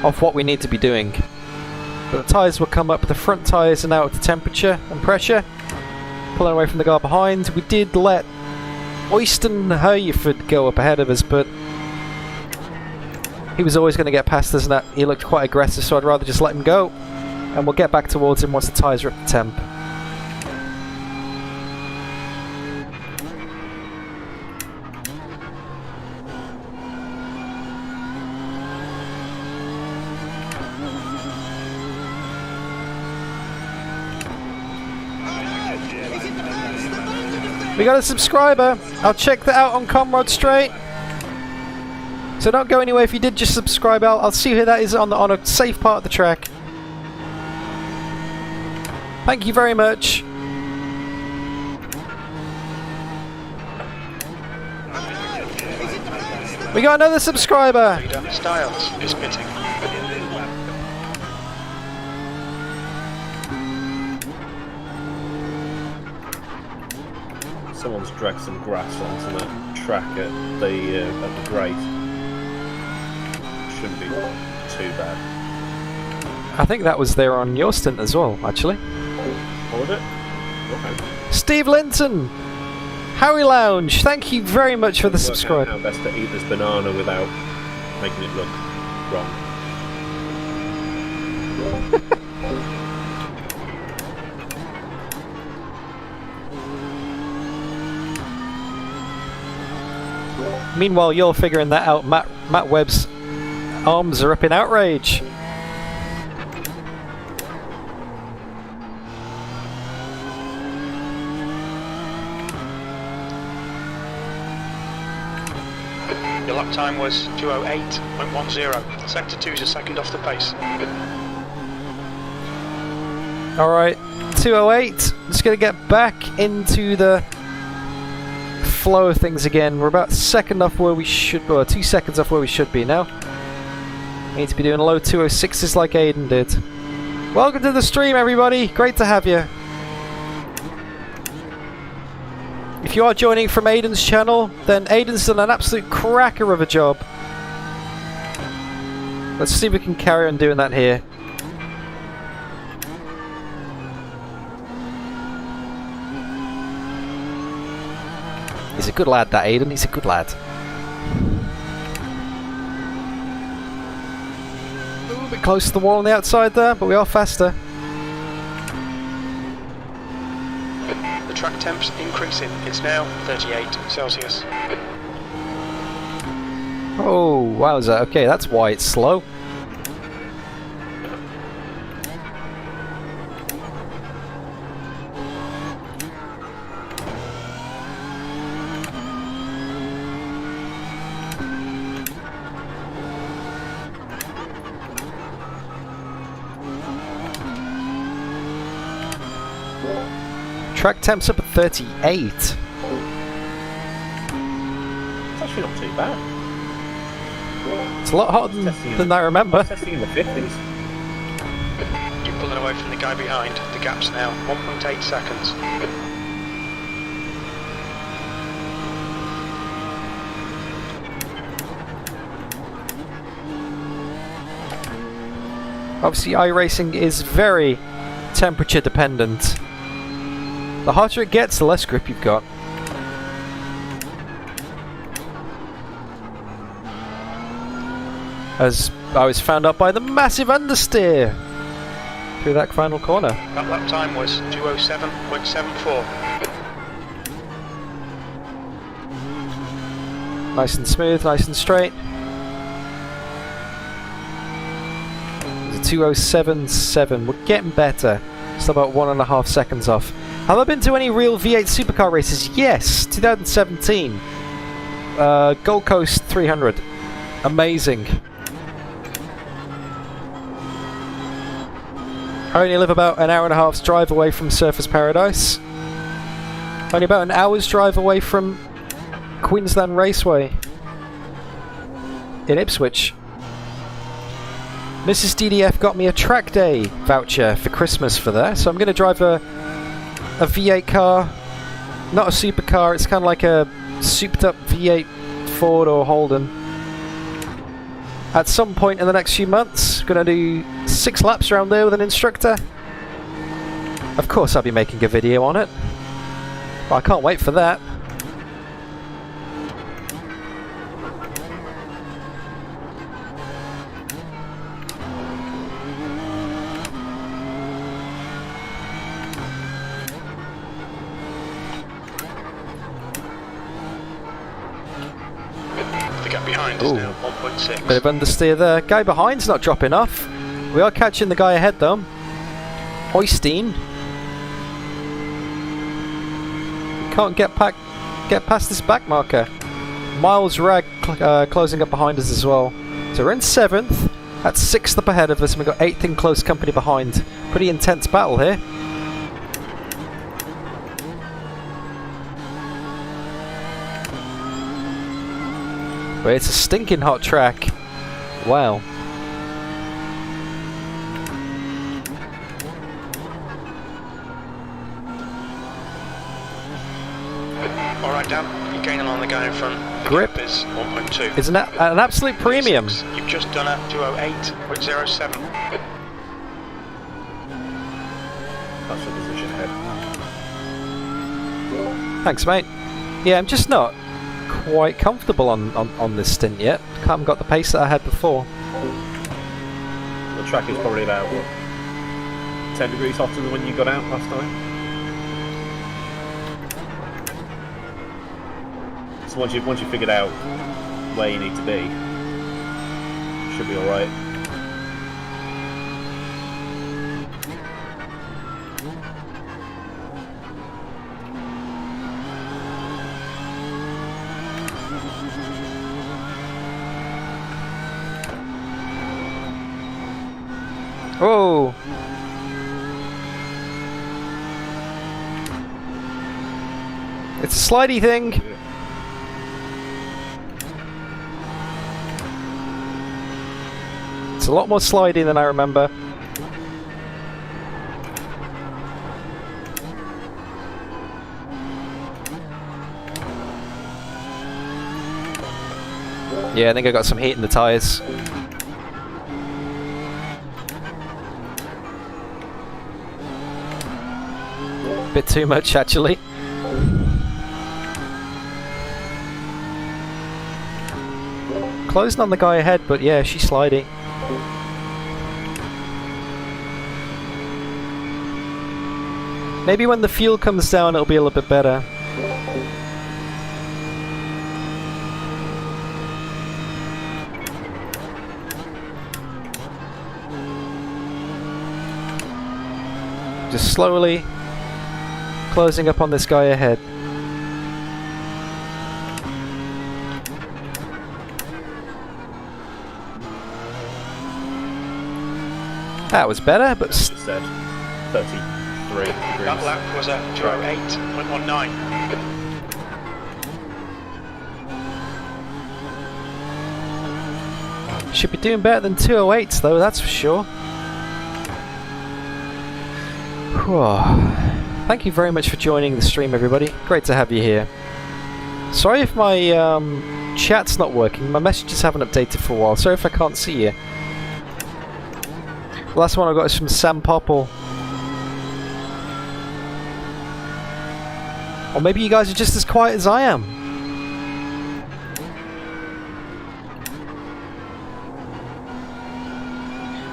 off what we need to be doing. But the tyres will come up, the front tyres are now up to temperature and pressure. Pulling away from the guy behind. We did let Oyston Hereford go up ahead of us, but he was always going to get past us and that he looked quite aggressive, so I'd rather just let him go. And we'll get back towards him once the tyres are up to temp. We got a subscriber. I'll check that out on Comrade Straight. So don't go anywhere if you did just subscribe. I'll see who that is on a safe part of the track. Thank you very much. We got another subscriber. Styles is pitting. Someone's dragged some grass onto that track at the grate. Shouldn't be too bad. I think that was there on your stint as well, actually. Hold it. Okay. Steve Linton, Harry Lounge, thank you very much for the subscribe. How best to eat this banana without making it look wrong. Meanwhile, you're figuring that out. Matt Webb's arms are up in outrage. Your lap time was 2:08.10. Sector 2 is a second off the pace. Alright, 2:08. Just going to get back into the flow of things again. We're about a second off where we should, or 2 seconds off where we should be now. We need to be doing low 2:06s like Aidan did. Welcome to the stream, everybody. Great to have you. If you are joining from Aidan's channel, then Aidan's done an absolute cracker of a job. Let's see if we can carry on doing that here. He's a good lad, that Aidan. He's a good lad. A little bit close to the wall on the outside there, but we are faster. The track temp's increasing. It's now 38 Celsius. Oh, wowza. Okay, that's why it's slow. Track temps up at 38. It's actually not too bad. It's a lot hotter than I remember. Testing in the 50s. You're pulling away from the guy behind. The gap's now 1.8 seconds. Obviously, iRacing is very temperature dependent. The hotter it gets, the less grip you've got. As I was found out by the massive understeer through that final corner. That lap time was 2:07.74. Nice and smooth, nice and straight. It's a 2:07.7. We're getting better. Still about 1.5 seconds off. Have I been to any real V8 supercar races? Yes, 2017. Gold Coast 300. Amazing. I only live about an hour and a half's drive away from Surfers Paradise. Only about an hour's drive away from Queensland Raceway in Ipswich. Mrs. DDF got me a track day voucher for Christmas for that, so I'm going to drive a V8 car, not a supercar, it's kind of like a souped up V8 Ford or Holden. At some point in the next few months, going to do 6 laps around there with an instructor. Of course I'll be making a video on it, but I can't wait for that. Behind is now 1.6. Bit of understeer there. Guy behind's not dropping off. We are catching the guy ahead though. Oystein. Can't get past this back marker. Miles Rag closing up behind us as well. So we're in 7th. That's 6th up ahead of us, and we've got 8th in close company behind. Pretty intense battle here. But it's a stinking hot track. Wow. Alright, Dan, you're gaining on the guy in front. The Grip gap is 1.2. It's an absolute premium. You've just done a 2:08.07. That's your position ahead. Thanks, mate. Yeah, I'm just not quite comfortable on this stint yet. Haven't got the pace that I had before. The track is probably about, what, 10 degrees hotter than when you got out last time? So once you figured out where you need to be, should be alright. Whoa! It's a slidey thing. It's a lot more slidey than I remember. Yeah, I think I got some heat in the tyres. Bit too much, actually. Closing on the guy ahead, but yeah, she's sliding. Maybe when the fuel comes down, it'll be a little bit better. Just slowly closing up on this guy ahead. That was better, but Just said 33 degrees. That lap was at 208.19. should be doing better than 208s though, that's for sure. Whew. Thank you very much for joining the stream, everybody. Great to have you here. Sorry if my chat's not working. My messages haven't updated for a while. Sorry if I can't see you. The last one I got is from Sam Popple. Or maybe you guys are just as quiet as I am.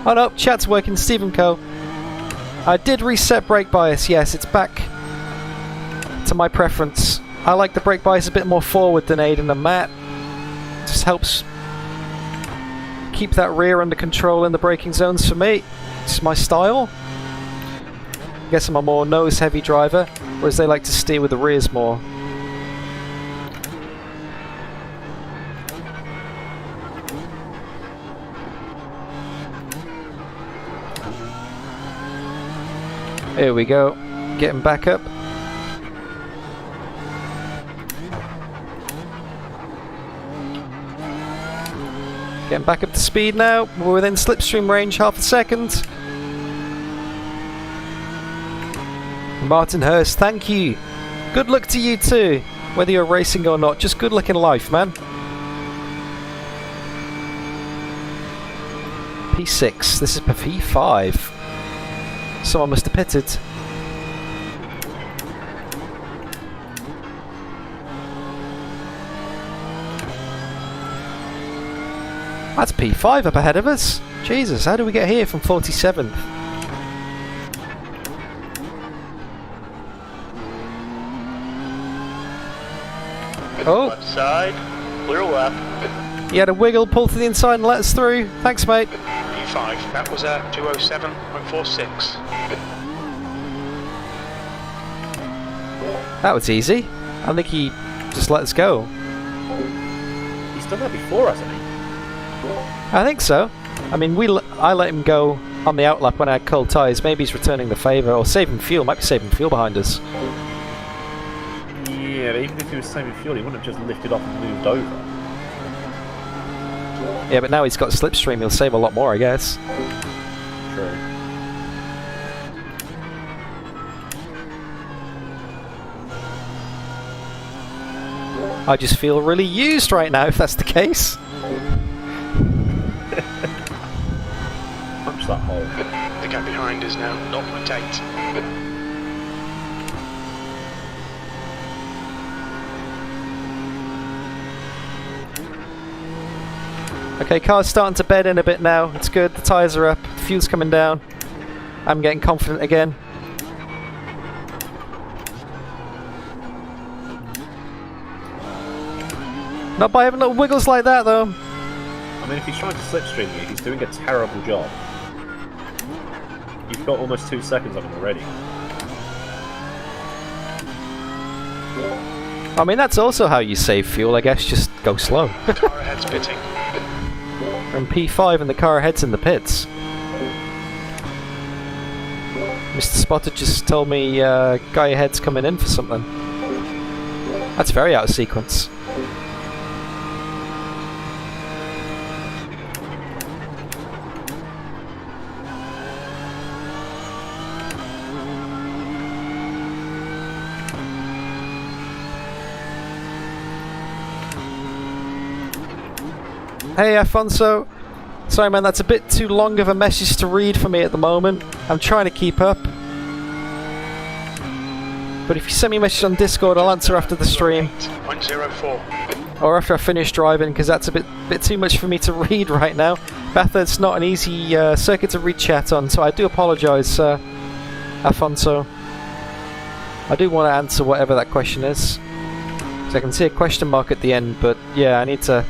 Oh no, chat's working. Stephen Co. I did reset brake bias. Yes, it's back to my preference. I like the brake bias a bit more forward than Aidan and Matt. It just helps keep that rear under control in the braking zones for me. It's my style. I guess I'm a more nose-heavy driver, whereas they like to steer with the rears more. Here we go, getting back up. Getting back up to speed now. We're within slipstream range, half a second. Martin Hurst, thank you. Good luck to you too, whether you're racing or not. Just good luck in life, man. P6, this is P5. Someone must have pitted. That's P5 up ahead of us. Jesus, how do we get here from 47th? Oh. Left side, clear left. He had a wiggle, pull to the inside and let us through. Thanks, mate. P5, that was at 207.46. That was easy. I think he just let us go. He's done that before, hasn't he? I think so. I mean, I let him go on the outlap when I had cold tyres. Maybe he's returning the favour, or saving fuel. Might be saving fuel behind us. Yeah, but even if he was saving fuel, he wouldn't have just lifted off and moved over. Yeah, but now he's got slipstream, he'll save a lot more, I guess. True. I just feel really used right now, if that's the case. Punch that hole. The gap behind is now 0.8. Okay, car's starting to bed in a bit now. It's good, the tyres are up, the fuel's coming down. I'm getting confident again. Not by having little wiggles like that, though. I mean, if he's trying to slipstream you, he's doing a terrible job. You've got almost 2 seconds on him already. I mean, that's also how you save fuel, I guess, just go slow. Car ahead's pitting. From P5 and the car ahead's in the pits. Mr. Spotter just told me guy ahead's coming in for something. That's very out of sequence. Hey Afonso, sorry man, that's a bit too long of a message to read for me at the moment. I'm trying to keep up. But if you send me a message on Discord, I'll answer after the stream. 0.04. Or after I finish driving, because that's a bit too much for me to read right now. Bathurst's not an easy circuit to read chat on, so I do apologise, Afonso. I do want to answer whatever that question is. So I can see a question mark at the end, but yeah, I need to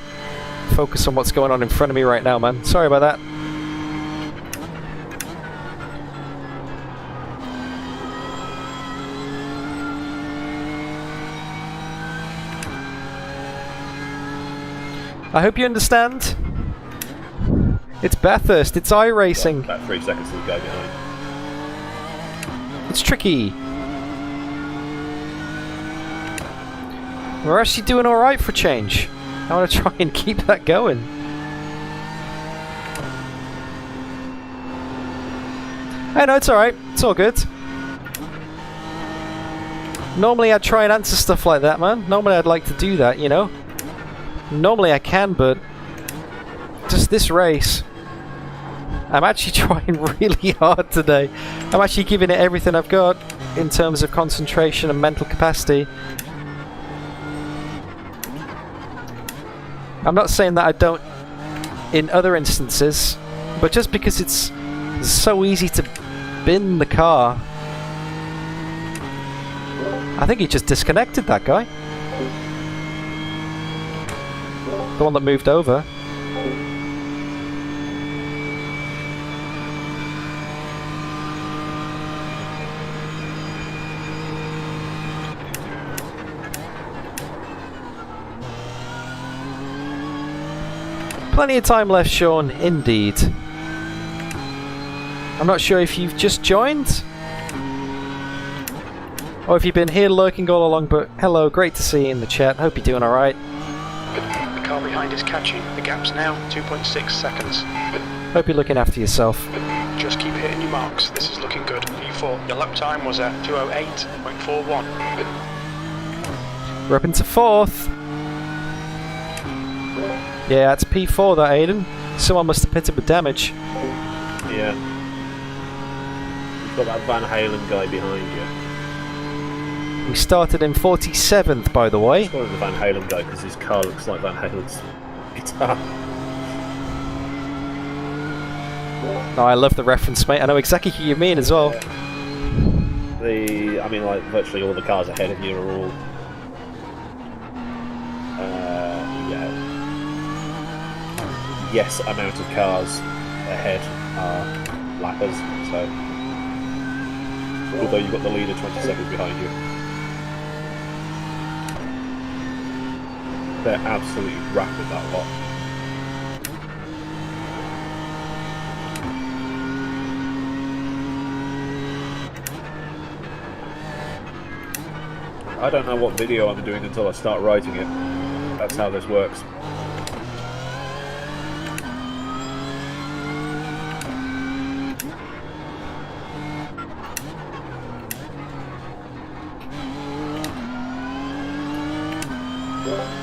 focus on what's going on in front of me right now, man. Sorry about that. I hope you understand. It's Bathurst, it's iRacing. About 3 seconds to the guy behind. It's tricky. We're actually doing alright for change. I want to try and keep that going. Hey, no, it's alright. It's all good. Normally I'd try and answer stuff like that, man. Normally I'd like to do that, you know? Normally I can, but just this race, I'm actually trying really hard today. I'm actually giving it everything I've got in terms of concentration and mental capacity. I'm not saying that I don't in other instances, but just because it's so easy to bin the car. I think he just disconnected that guy. The one that moved over. Plenty of time left, Sean, indeed. I'm not sure if you've just joined or if you've been here lurking all along, but hello, great to see you in the chat. Hope you're doing alright. The car behind is catching. The gap's now 2.6 seconds. Hope you're looking after yourself. Just keep hitting your marks. This is looking good. P4. Your lap time was at 2:08.41. We're up into 4th. Yeah, that's P4 that, Aidan. Someone must have pitted with damage. Yeah. You've got that Van Halen guy behind you. We started in 47th, by the way. I call him the Van Halen guy because his car looks like Van Halen's guitar. No, I love the reference, mate. I know exactly who you mean as well. I mean, like, virtually all the cars ahead of you are all... yes amount of cars ahead are lappers, so... Although you've got the leader 20 seconds behind you. They're absolutely rapid, that lot. I don't know what video I'm doing until I start writing it. That's how this works.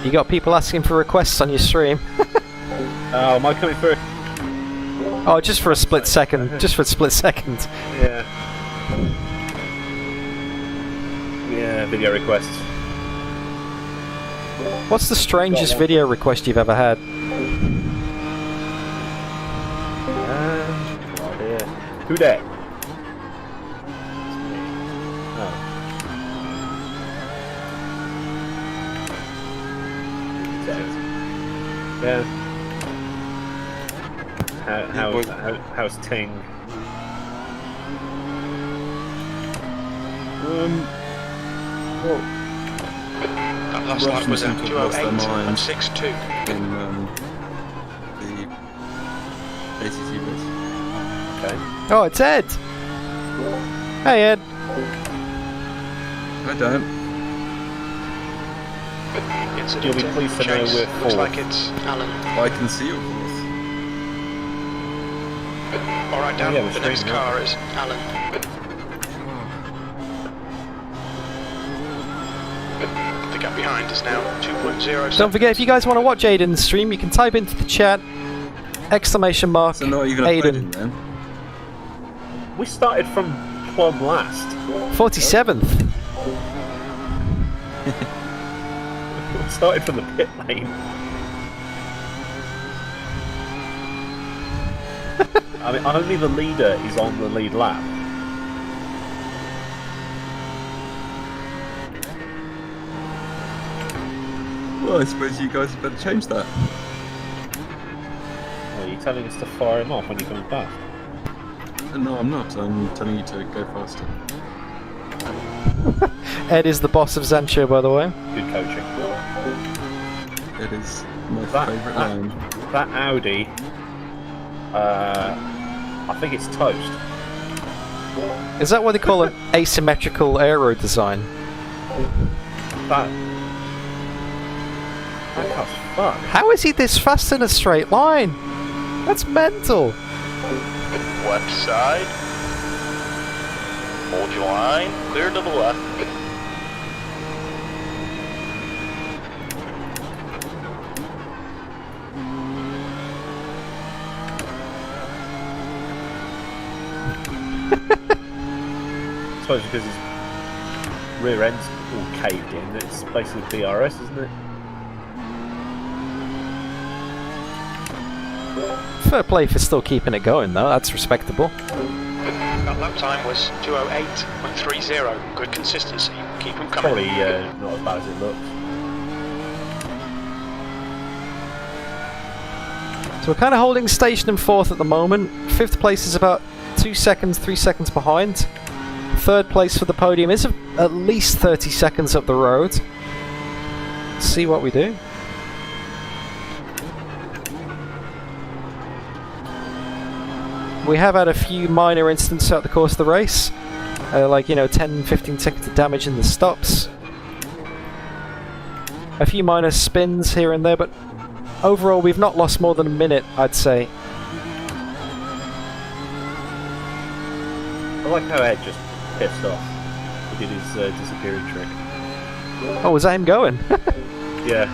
You got people asking for requests on your stream. Oh, am I coming through? Oh, just for a split second. Just for a split second. Yeah. Yeah, video requests. What's the strangest video request you've ever had? Oh dear. Who dat? Oh. Yeah. How's Ting? That last lap was at 2:08.62. In the ACC race. Okay. Oh, it's Ed! Hey, Ed. I don't. You'll be pleased to know we're Looks fourth. like it's Alan. I can see your voice. Alright, Dan, yeah, the next car is Alan. The gap behind is now 2.0. Don't forget, if you guys want to watch Aidan's stream, you can type into the chat exclamation mark So not even a Aidan. then. We started from plumb last. 47th. We started from the pit lane. I mean, only the leader is on the lead lap. Well, I suppose you guys had better change that. Well, are you telling us to fire him off when he comes back? No, I'm not. I'm telling you to go faster. Ed is the boss of Zansho, by the way. Good coaching. It is my That- favourite that- line. That Audi, I think it's toast. Is that what they call an asymmetrical aero design? That car's fucked. How is he this fast in a straight line? That's mental. Left side. Hold your line. Clear to the left. I suppose because his rear end's all caved in, it's basically DRS, isn't it? Fair play for still keeping it going though, that's respectable. That lap time was 2:08.30. Good consistency. Keep them coming. Probably not as bad as it looks. So we're kind of holding station in 4th at the moment. 5th place is about 2 seconds, 3 seconds behind. 3rd place for the podium is at least 30 seconds up the road. Let's see what we do. We have had a few minor incidents throughout the course of the race. Like, 10, 15 seconds of damage in the stops. A few minor spins here and there, but overall we've not lost more than a minute, I'd say. I like how Ed just pissed off. He did his disappearing trick. Oh, was that him going? Yeah.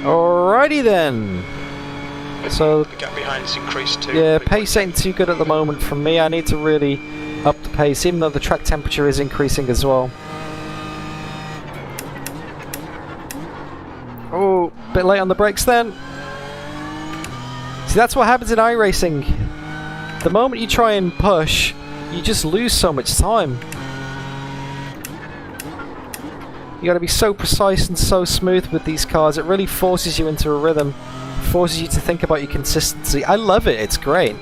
Alrighty then. So The gap behind is increased too. yeah, pace ain't too good at the moment from me. I need to really up the pace, even though the track temperature is increasing as well. Oh, bit late on the brakes then. See, that's what happens in iRacing. The moment you try and push, you just lose so much time. You gotta be so precise and so smooth with these cars. It really forces you into a rhythm. Forces you to think about your consistency. I love it, it's great.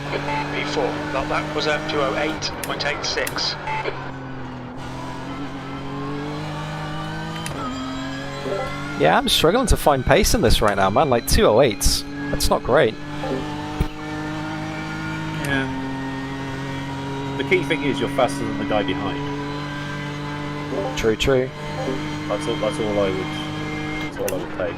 P4. That was at 2:08.86. Yeah, I'm struggling to find pace in this right now, man. Like 208s. That's not great. Yeah. The key thing is you're faster than the guy behind. True, true. That's all I would take.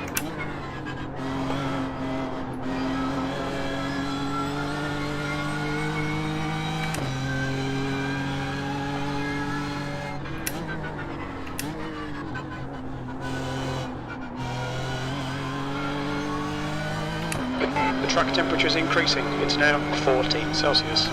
The track temperature is increasing. It's now 14 Celsius.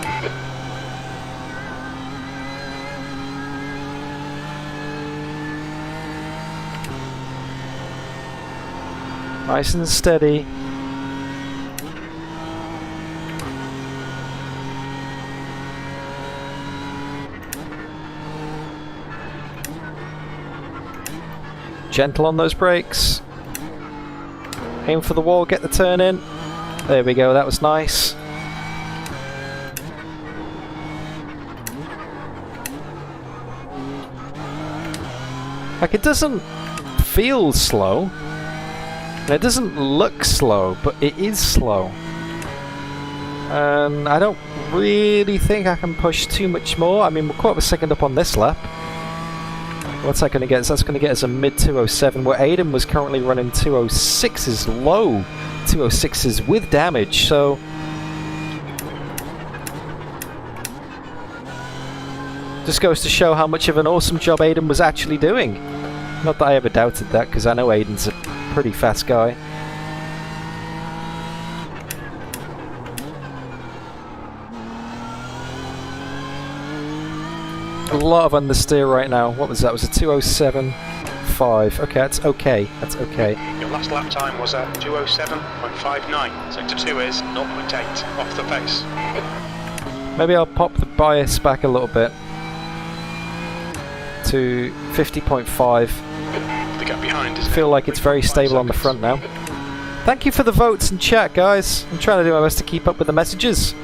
Nice and steady. Gentle on those brakes. Aim for the wall, get the turn in. There we go, that was nice. Like, it doesn't feel slow. And it doesn't look slow, but it is slow. And I don't really think I can push too much more. I mean, we're quite a second up on this lap. What's that going to get us? That's going to get us a mid 207, where Aidan was currently running 206s low, 206s with damage, so... Just goes to show how much of an awesome job Aidan was actually doing. Not that I ever doubted that, because I know Aidan's a pretty fast guy. A lot of understeer right now. What was that? It was a 207.5. Okay, that's okay. That's okay. Your last lap time was at 207.59. Sector 2 is 0.8 off the pace. Maybe I'll pop the bias back a little bit to 50.5. The gap behind is Feel like it's very stable on the front now. Thank you for the votes and chat, guys. I'm trying to do my best to keep up with the messages.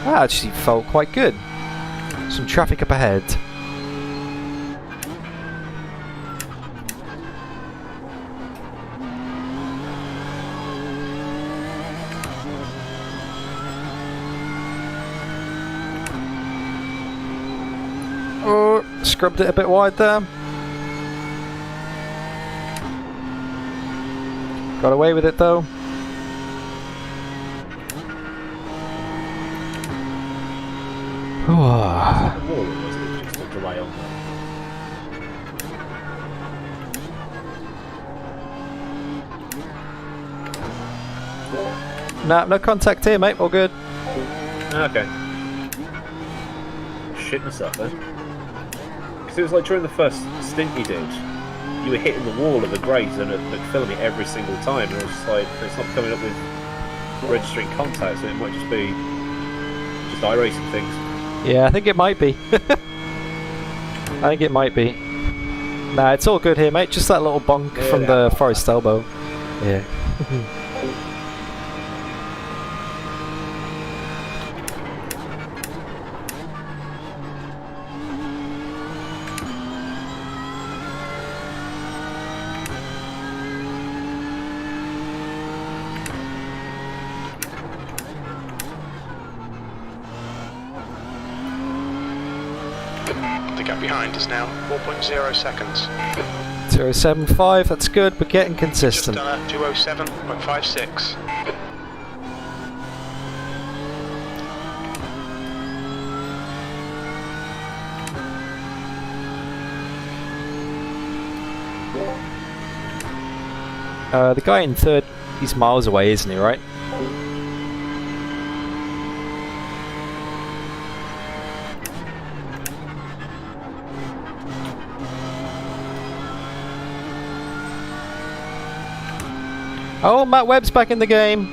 That actually felt quite good. Some traffic up ahead. Oh, scrubbed it a bit wide there. Got away with it though. Nah, no contact here, mate. All good. Okay. Shit myself then. Because it was like during the first stint you did, you were hitting the wall of the graze and filming it every single time, and it was just like, it's not coming up with registering contact, so it might just be just iRacing things. Yeah, I think it might be. I think it might be. Nah, it's all good here, mate. Just that little bonk from the forest elbow. Yeah. The gap behind is now 4.0 seconds. 0.75, that's good, we're getting consistent. Just done at 207.56. The guy in third, he's miles away, isn't he, right? Oh, Matt Webb's back in the game.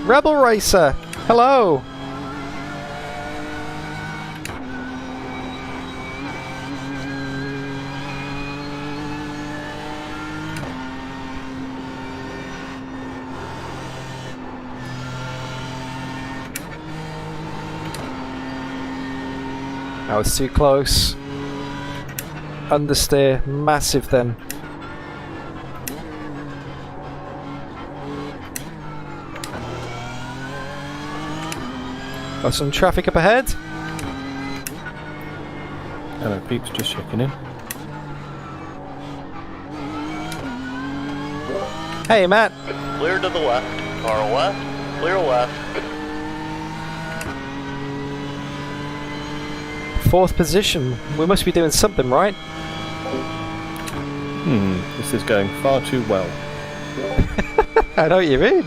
Rebel Racer, hello. That was too close. Understeer, massive then. Got some traffic up ahead. Hello peeps, just checking in. Hey Matt. Clear to the left. Car left. Clear left. Fourth position. We must be doing something right. This is going far too well. I know what you mean.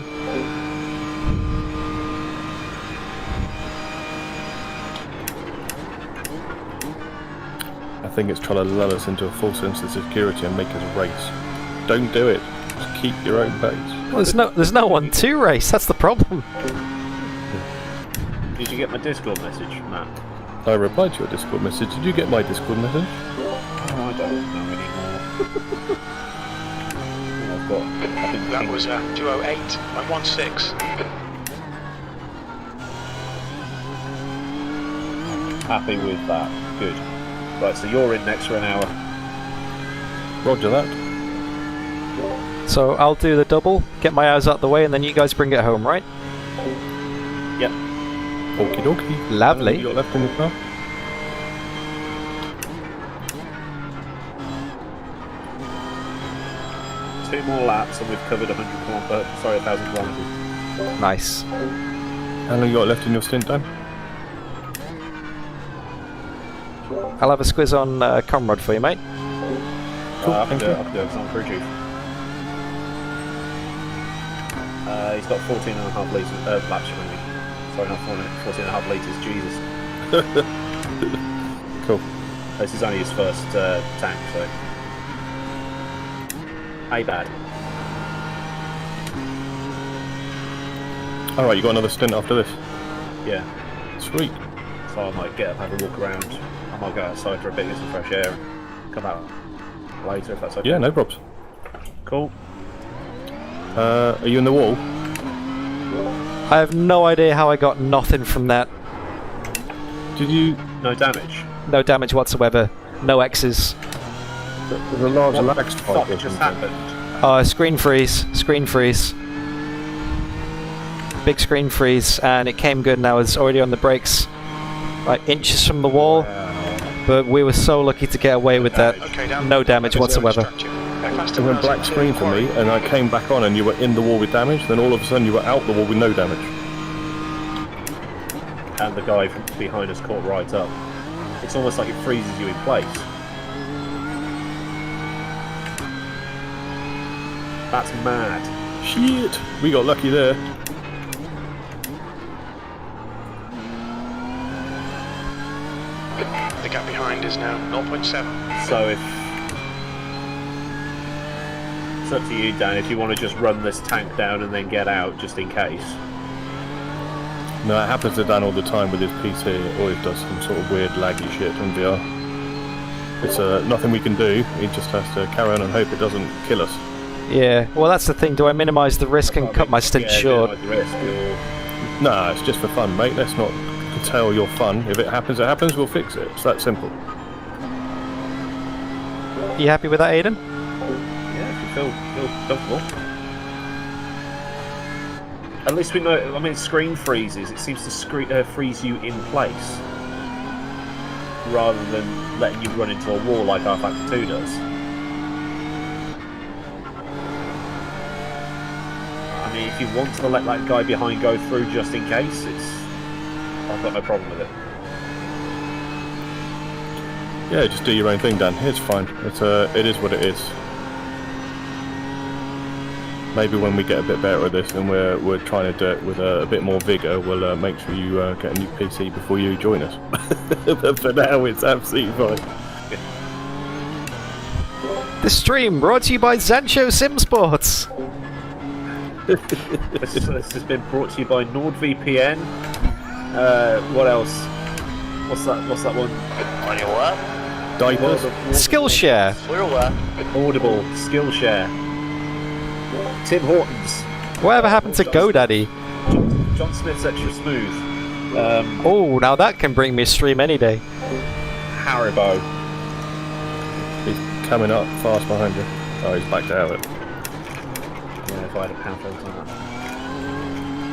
I think it's trying to lull us into a false sense of security and make us race. Don't do it. Just keep your own pace. Well, there's no one to race. That's the problem. Did you get my Discord message, Matt? I replied to your Discord message. Did you get my Discord message? Oh, I don't know anymore. I think That was at 208.16. Happy with that. Good. Right, so you're in next for an hour. Roger that. So I'll do the double, get my hours out the way, and then you guys bring it home, right? Yep. Okie dokie. Lovely. You got left in the car? Two more laps and we've covered 1,000 kilometres. Nice. How long you got left in your stint, Dan? I'll have a squiz on Comrade for you, mate. Cool, I can do it because I'm crew chief. He's got 14.5 litres, laps maybe. Sorry, not 14.5 litres, Jesus. Cool. This is only his first tank, so... Hey, bad. Alright, you got another stint after this? Yeah. Sweet. So I might get up, have a walk around. I might go outside for a bit, get some fresh air, and come out later if that's okay. Yeah, no probs. Cool. Are you in the wall? I have no idea how I got nothing from that. Did you... No damage? No damage whatsoever. No X's. There's a large lag spike. What just happened? Screen freeze. Screen freeze. Big screen freeze, and it came good, and I was already on the brakes, like inches from the wall. But we were so lucky to get away with that. No damage whatsoever. It went black screen for me, and I came back on, and you were in the wall with damage. Then all of a sudden, you were out the wall with no damage. And the guy from behind us caught right up. It's almost like it freezes you in place. That's mad. Shit! We got lucky there. The gap behind is now 0.7. So if... It's up to you, Dan, if you want to just run this tank down and then get out, just in case. No, it happens to Dan all the time with his PC. It always does some sort of weird laggy shit on VR. It's nothing we can do. He just has to carry on and hope it doesn't kill us. Yeah, well that's the thing. Do I minimise the risk and cut my stint short? The risk, Nah, it's just for fun, mate. Let's not curtail your fun. If it happens, we'll fix it. It's that simple. You happy with that, Aidan? Yeah, if you feel comfortable. At least we know, I mean, screen freezes, it seems to freeze you in place, rather than letting you run into a wall like our Factor 2 does. I mean, if you want to let that guy behind go through just in case, I've got no problem with it. Yeah, just do your own thing, Dan. It's fine. It is what it is. Maybe when we get a bit better at this and we're trying to do it with a bit more vigour, we'll make sure you get a new PC before you join us. But for now, it's absolutely fine. The stream brought to you by Zansho Sim Sports. This has been brought to you by NordVPN. What else? What's that one? On your what? Diapers. Skillshare. We're what? Audible. Skillshare. Tim Hortons. Whatever happened to GoDaddy? John Smith's Extra Smooth. Oh, now that can bring me a stream any day. Haribo. He's coming up fast behind you. Oh, he's backed out of it. Yeah, if I had a pound for everything like that.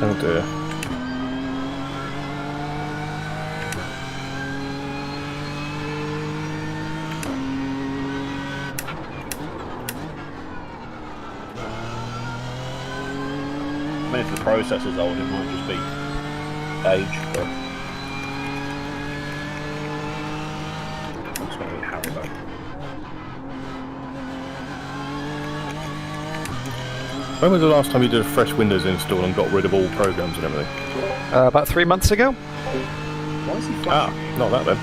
Oh dear. I mean, if the processor's old, it might just be age, but it's going to be Haribo. When was the last time you did a fresh Windows install and got rid of all programs and everything? About 3 months ago. Why is he flashing? Not that then.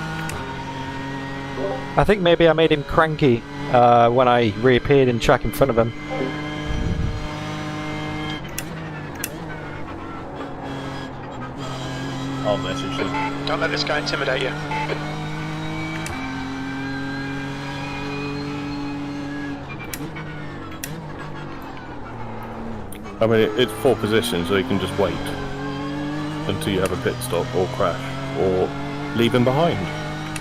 I think maybe I made him cranky when I reappeared in track in front of him. I'll message him. Don't let this guy intimidate you. I mean, it's 4 positions, so you can just wait until you have a pit stop or crash or leave him behind.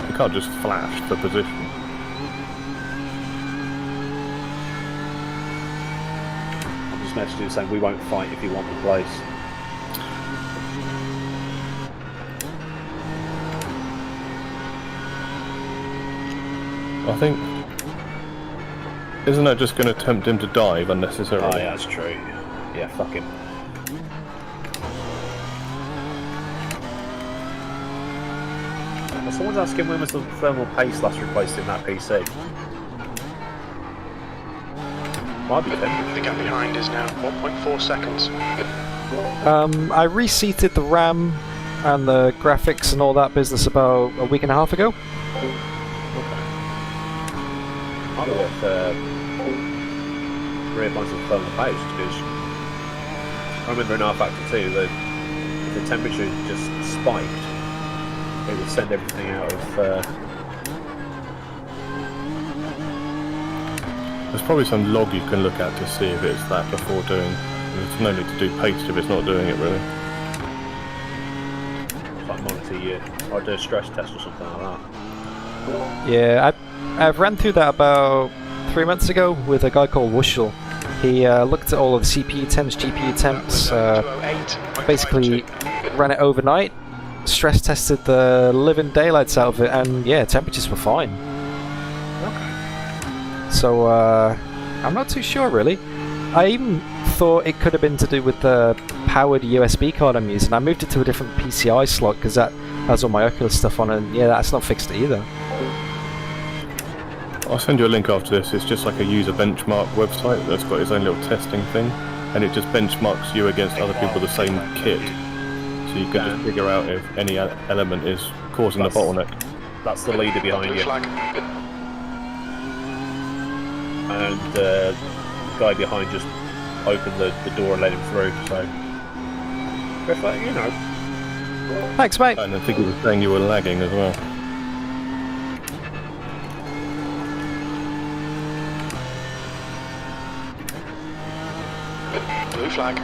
You can't just flash the position. I'm just messaging him saying we won't fight if you want the place. I think... Isn't that just going to tempt him to dive unnecessarily? Oh yeah, that's true. Yeah, fuck him. Someone's asking when was the thermal paste last replaced in that PC. Might be temperature. The gap behind is now 1.4 seconds. I reseated the RAM and the graphics and all that business about a week and a half ago. Might be worth reapplying some thermal paste, because I remember in R-Factor 2 that if the temperature just spiked, it would send everything out of... There's probably some log you can look at to see if it's that before doing. There's no need to do paste if it's not doing it really. It's like monitor you, or do a stress test or something like that. Yeah, I've ran through that about 3 months ago with a guy called Wushel. He looked at all of the CPU temps, GPU temps, basically ran it overnight, stress tested the living daylights out of it, and yeah, temperatures were fine. So I'm not too sure really. I even thought it could have been to do with the powered USB card I'm using. I moved it to a different PCI slot because that has all my Oculus stuff on, and yeah, that's not fixed either. I'll send you a link after this. It's just like a user benchmark website that's got its own little testing thing, and it just benchmarks you against other people with the same kit. So you can just figure out if any element is causing the bottleneck. That's the leader behind you. And the guy behind just opened the door and let him through, so... But, you know... Thanks, mate! And I think he was saying you were lagging as well. Blue flag.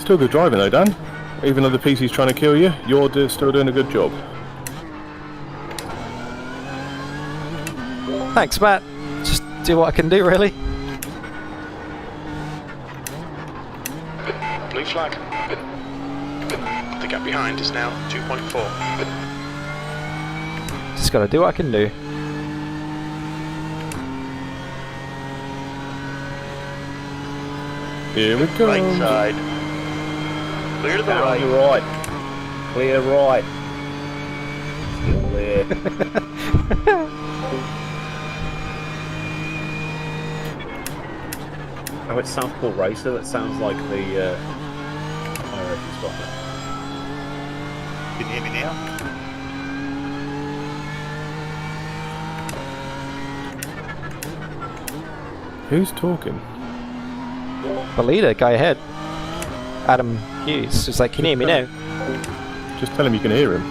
Still good driving though, Dan. Even though the PC's trying to kill you, you're still doing a good job. Thanks, Matt. Just do what I can do, really. Blue flag. The gap behind is now 2.4. Just gotta do what I can do. Here we go. Right side. Clear to the Down right. the right. Clear right. Still there. Oh, it's Southport Racer. That sounds like the iRacing spot. Can you hear me now? Who's talking? The leader, guy ahead. Adam Hughes. It's like, can you hear me now? Just tell him you can hear him.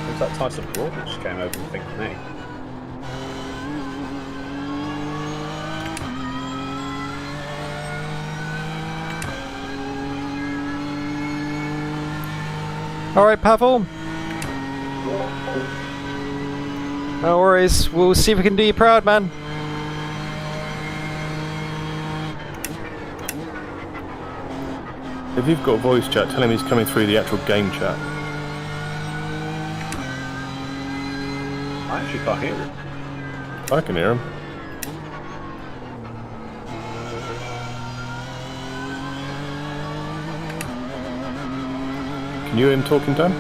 Was that Tyson Broad that just came over and thanked me? Alright, Pavel. No worries. We'll see if we can do you proud, man. If you've got voice chat, tell him he's coming through the actual game chat. I actually can't hear him. I can hear him. Can you hear him talking, Dan?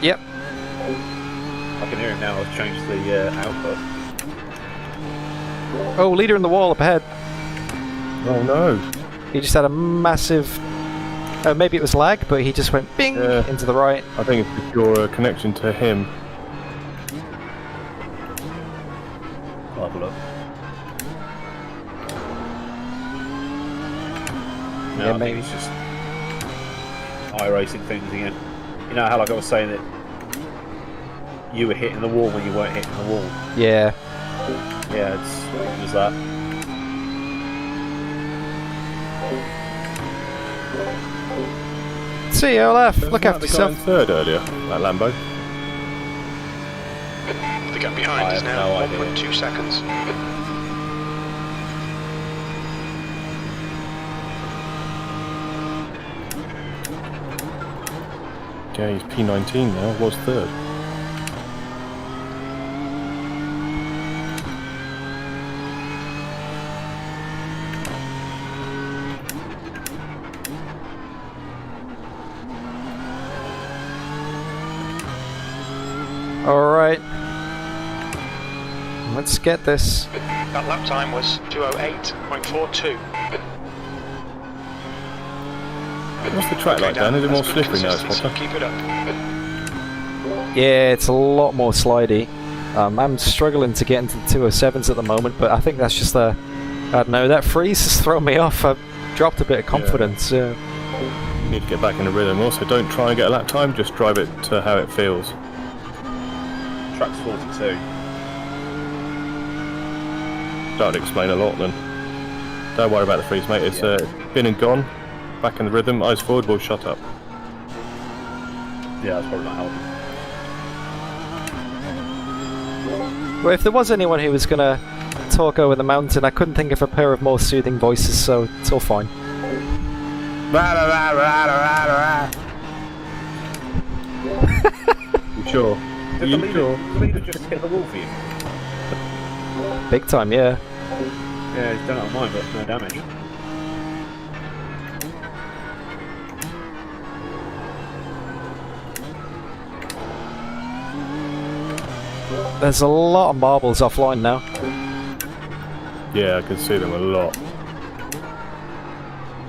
Yep. I can hear him now. I've changed the output. Oh, leader in the wall up ahead. Oh no. He just had a massive... maybe it was lag, but he just went bing into the right. I think it's just your connection to him. I'll have a look. No, Yeah, I maybe. think it's just iRacing things again. You know how, like I was saying, that you were hitting the wall when you weren't hitting the wall. Yeah. Yeah, it was that. See you, Olaf. Look after The guy in yourself. third earlier, that Lambo. The gap behind is now 1.2 seconds. Yeah, he's P19 now, was third. Alright. Let's get this. That lap time was 2:08.42. What's the track like, Dan? Is it more That's good slippery now, consistency. Spotter? Keep it up. Yeah, it's a lot more slidey. I'm struggling to get into the 207s at the moment, but I think that's just I don't know, that freeze has thrown me off. I've dropped a bit of confidence. You need to get back in the rhythm. Also, don't try and get a lap time, just drive it to how it feels. Track's 42. That would explain a lot then. Don't worry about the freeze, mate. It's been and gone. Back in the rhythm, eyes forward, we'll shut up. Yeah, that's probably not helping. Well, if there was anyone who was going to talk over the mountain, I couldn't think of a pair of more soothing voices, so it's all fine. You sure? Did the leader just hit the wall for you? Big time, yeah. Yeah, he's done it on mine, but no damage. There's a lot of marbles offline now. Yeah, I can see them a lot.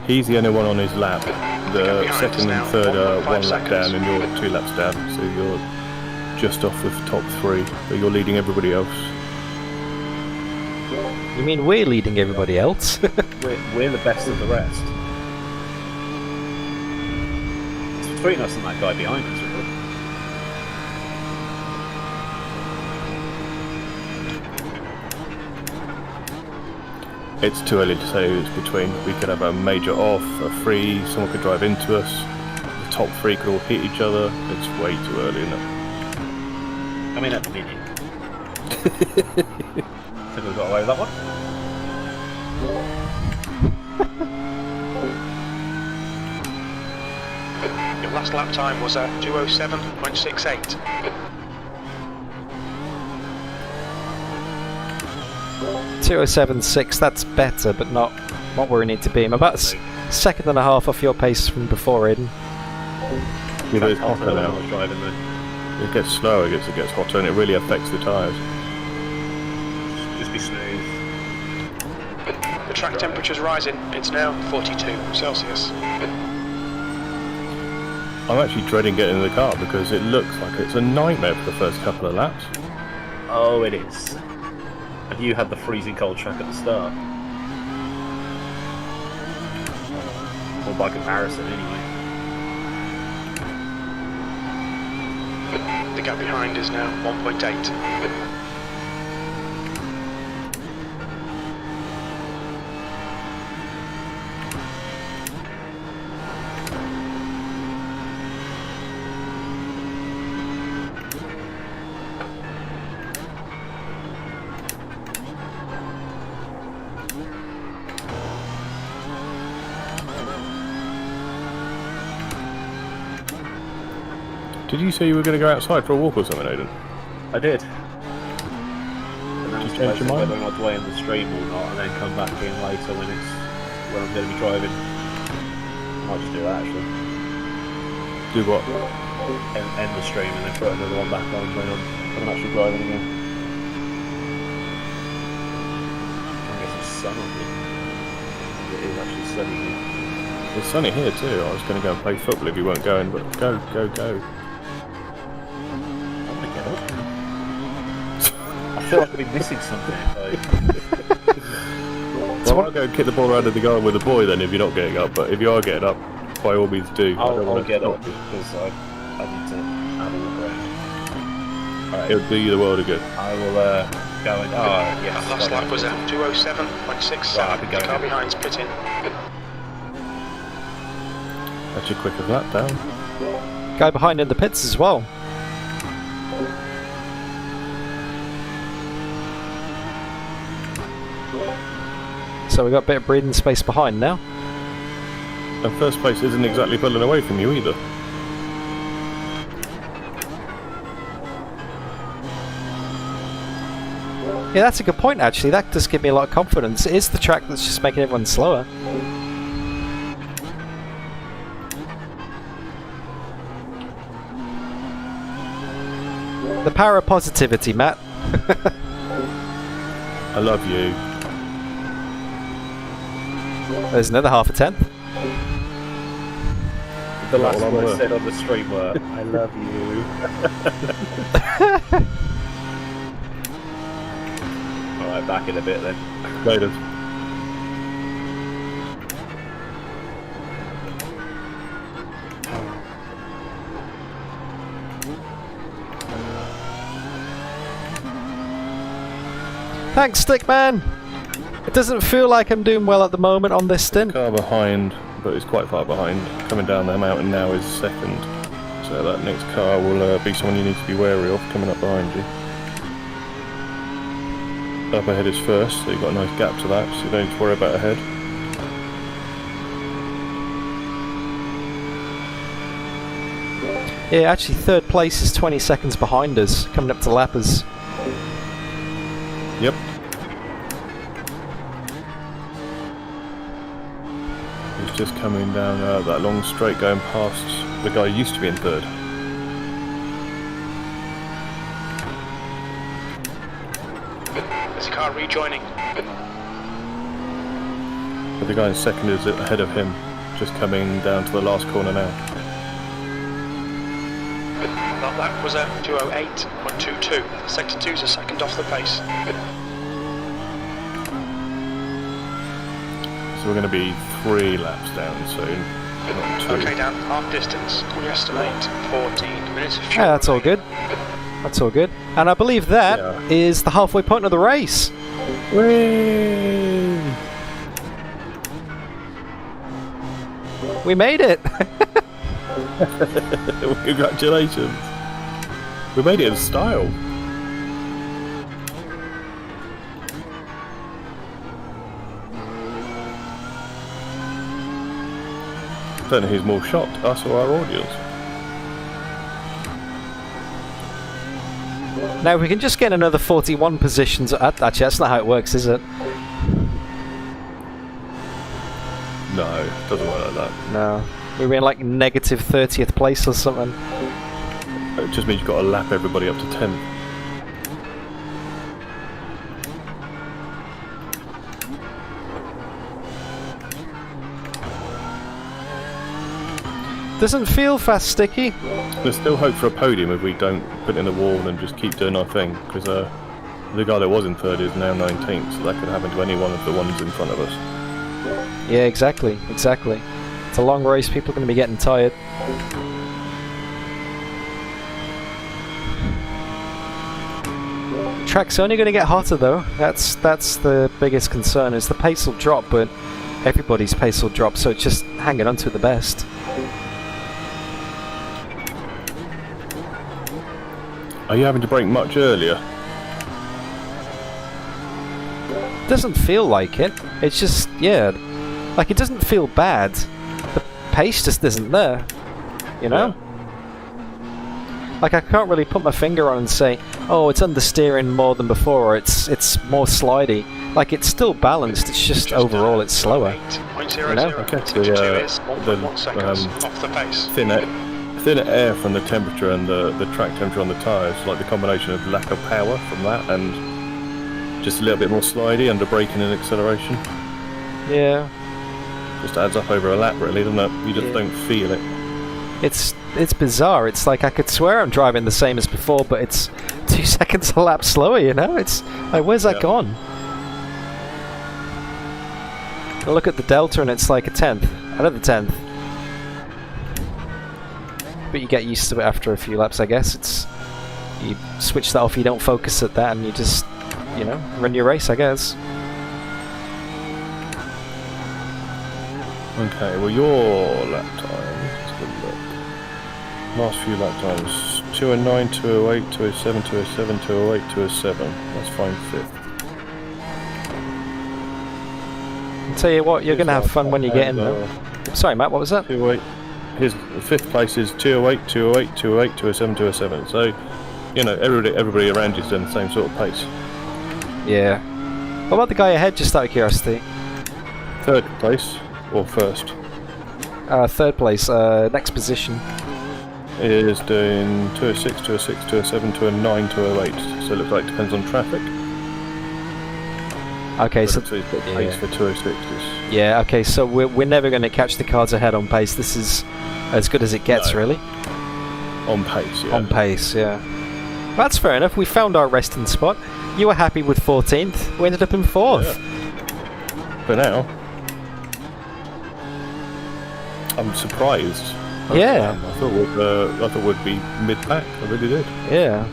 He's the only one on his lap. The second and third are 1 lap down and you're 2 laps down, so you're just off with the top 3, but you're leading everybody else. You mean we're leading everybody else? we're the best of the rest. It's between us and that guy behind us, really. It's too early to say who it's between. We could have a major off, a freeze, someone could drive into us, the top 3 could all hit each other. It's way too early, isn't it? I mean, at the minute. Think we got away with that one? Your last lap time was at 2:07.68. 2:07.6, that's better, but not where we need to be. I'm about a second and a half off your pace from before, Aidan. Yeah, but it's hotter now. It gets slower, it gets hotter, and it really affects the tyres. Just be smooth. The track temperature's rising. It's now 42 Celsius. I'm actually dreading getting in the car because it looks like it's a nightmare for the first couple of laps. Oh, it is. And you had the freezing cold track at the start. Or by comparison, anyway. The gap behind is now 1.8. Did you say you were going to go outside for a walk or something, Aidan? I did. And then Did you change your mind? whether or not to weigh in the stream or not, and then come back in later when I'm going to be driving. I might just do that actually. Do what? End the stream and then put another one back on when I'm actually driving again. I guess it's sun on here. It is actually sunny here. It's sunny here too. I was going to go and play football if you weren't going, but go. I feel like I've been missing something. So I'll go and kick the ball around in the garden with the boy then if you're not getting up, but if you are getting up, by all means do. I'll get up because I need to have a look around. Alright. It would do you the world of good. I will go and... Oh, yes. Last lap was at 2:07.67. Right, The car behind's pitting. That's your quick of that down. Guy behind in the pits as well. So we got a bit of breathing space behind now. And first place isn't exactly pulling away from you either. Yeah, that's a good point actually. That does give me a lot of confidence. It is the track that's just making everyone slower. The power of positivity, Matt. I love you. There's another half a tenth. The last words said on the stream were, I love you. Alright, back in a bit then. Later. Thanks, Stickman! It doesn't feel like I'm doing well at the moment on this stint. Car behind, but it's quite far behind. Coming down the mountain now is second. So that next car will be someone you need to be wary of coming up behind you. Up ahead is first, so you've got a nice gap to that, so you don't need to worry about ahead. Yeah, actually third place is 20 seconds behind us, coming up to lappers. Yep. He's just coming down that long straight going past the guy who used to be in third. There's a car rejoining. But the guy in second is ahead of him, just coming down to the last corner now. Well, that was a 2:08.22. Sector 2's a second off the pace. So we're going to be 3 laps down soon, not 2. Okay, down half distance. We estimate 14 minutes of fuel. Yeah, that's all good. That's all good. And I believe that is the halfway point of the race. Whee! We made it! Congratulations! We made it in style. I don't know who's more shocked, us or our audience. Now if we can just get another 41 positions. Actually, that's not how it works, is it? No, it doesn't work like that. No. We were in like negative 30th place or something. It just means you've got to lap everybody up to 10th. Doesn't feel fast, Sticky. There's still hope for a podium if we don't put in the wall and just keep doing our thing, because the guy that was in third is now 19th, so that could happen to any one of the ones in front of us. Yeah, exactly, exactly. It's a long race, people are going to be getting tired. Track's only going to get hotter though. That's the biggest concern, is the pace will drop, but everybody's pace will drop, so it's just hanging on to the best. Are you having to brake much earlier? Doesn't feel like it. It's just, yeah, like it doesn't feel bad. The pace just isn't there, you know? Yeah. Like I can't really put my finger on and say, oh, it's understeering more than before, or it's more slidey. Like it's still balanced. It's just overall it's slower. You know? Okay. Thinner air from the temperature and the track temperature on the tyres, like the combination of lack of power from that and just a little bit more slidey under braking and acceleration. Yeah. Just adds up over a lap, really, doesn't it? You just don't feel it. It's bizarre. It's like I could swear I'm driving the same as before, but it's 2 seconds a lap slower, you know? It's like, where's that gone? I look at the delta and it's like a tenth. Another tenth. But you get used to it after a few laps, I guess. It's you switch that off, you don't focus at that, and you just, you know, run your race, I guess. Okay, well your lap time, let's have a look. Last few lap times, 2:09, 2:08, 2:07, 2:07, 2:08, 2:07. That's fine, 5th. I'll tell you what, you're going to have fun when you get in there. Sorry, Matt, what was that? 2:08. His 5th place is 2:08, 2:08, 2:08, 2:07, 2:07. So, you know, everybody around you's doing the same sort of pace. Yeah. What about the guy ahead, just out of curiosity? 3rd place, or 1st? 3rd place, next position. is doing 206, 206, 207, 209, 208. So it looks like it depends on traffic. Okay, so he's got pace for 206s. yeah, okay, so we're never going to catch the cars ahead on pace. This is as good as it gets, really. On pace, yeah. On pace, yeah. That's fair enough. We found our resting spot. You were happy with 14th. We ended up in 4th. Yeah. For now. I'm surprised. Yeah. I thought we'd be mid-pack. I really did. Yeah.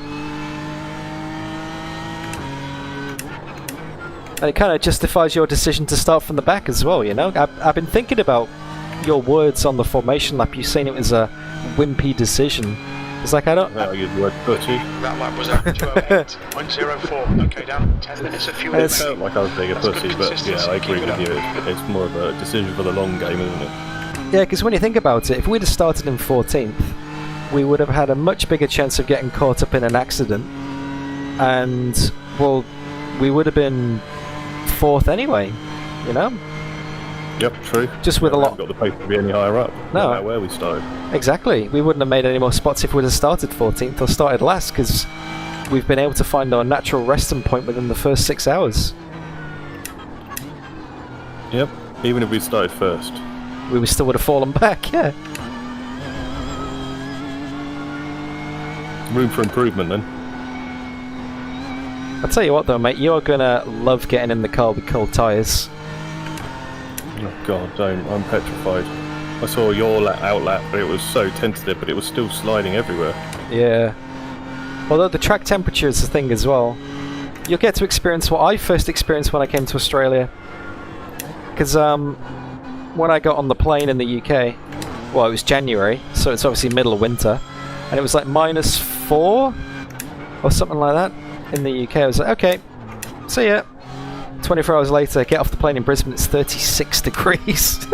And it kind of justifies your decision to start from the back as well, you know? I've been thinking about your words on the formation lap. You saying it was a wimpy decision. It's like, I don't... No, you'd word pussy. That lap was at 208.04. Okay, down 10 minutes of fuel. It felt like I was being a pussy, but yeah, I agree with you. It's more of a decision for the long game, isn't it? Yeah, because when you think about it, if we'd have started in 14th, we would have had a much bigger chance of getting caught up in an accident. And, well, we would have been 4th anyway, you know? Yep, true. Just with a lot... got the pace to be any higher up. No. No matter where we started. Exactly. We wouldn't have made any more spots if we'd have started 14th or started last, because we've been able to find our natural resting point within the first 6 hours. Yep, even if we started first. We still would have fallen back, yeah. Room for improvement, then. I'll tell you what though, mate, you're gonna love getting in the car with cold tyres. Oh god, don't. I'm petrified. I saw your out lap, but it was so tentative, but it was still sliding everywhere. Yeah. Although the track temperature is the thing as well. You'll get to experience what I first experienced when I came to Australia. Because when I got on the plane in the UK, well, it was January, so it's obviously middle of winter, and it was like -4 or something like that in the UK. I was like, okay, see ya. 24 hours later, get off the plane in Brisbane, it's 36 degrees.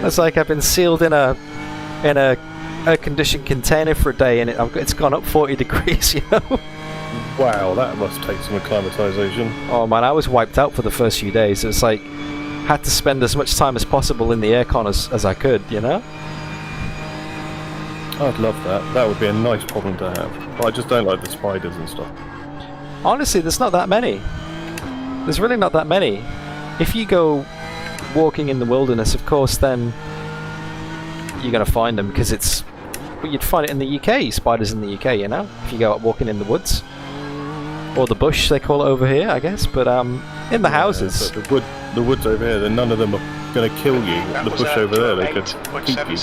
It's like I've been sealed in a air-conditioned container for a day, and it's gone up 40 degrees, you know? Wow, that must take some acclimatization. Oh man, I was wiped out for the first few days. It was like, had to spend as much time as possible in the aircon as I could, you know? I'd love that. That would be a nice problem to have. But I just don't like the spiders and stuff. Honestly, there's not that many. There's really not that many. If you go walking in the wilderness, of course, then you're going to find them, because it's... Well, you'd find it in the UK, spiders in the UK, you know? If you go out walking in the woods. Or the bush, they call it over here, I guess. But in the houses... But the woods over here, then none of them are going to kill you. The bush over there, they could keep you.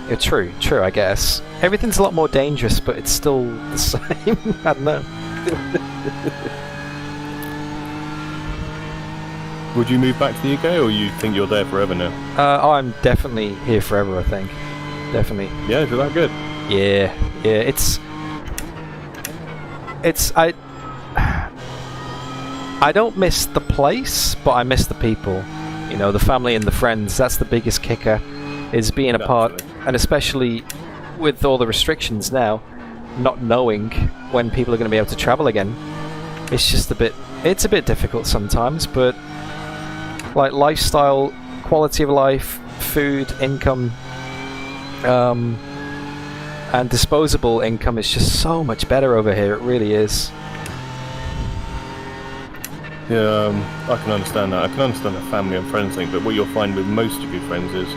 Yeah, true, I guess. Everything's a lot more dangerous, but it's still the same. I don't know. Would you move back to the UK, or you think you're there forever now? I'm definitely here forever, I think. Definitely. Yeah, is it that good? Yeah, it's I don't miss the place, but I miss the people. You know, the family and the friends. That's the biggest kicker, is being apart, and especially with all the restrictions now, not knowing when people are going to be able to travel again. It's just a bit difficult sometimes, but like lifestyle, quality of life, food, income, and disposable income is just so much better over here. It really is. Yeah, I can understand that. I can understand the family and friends thing, but what you'll find with most of your friends is,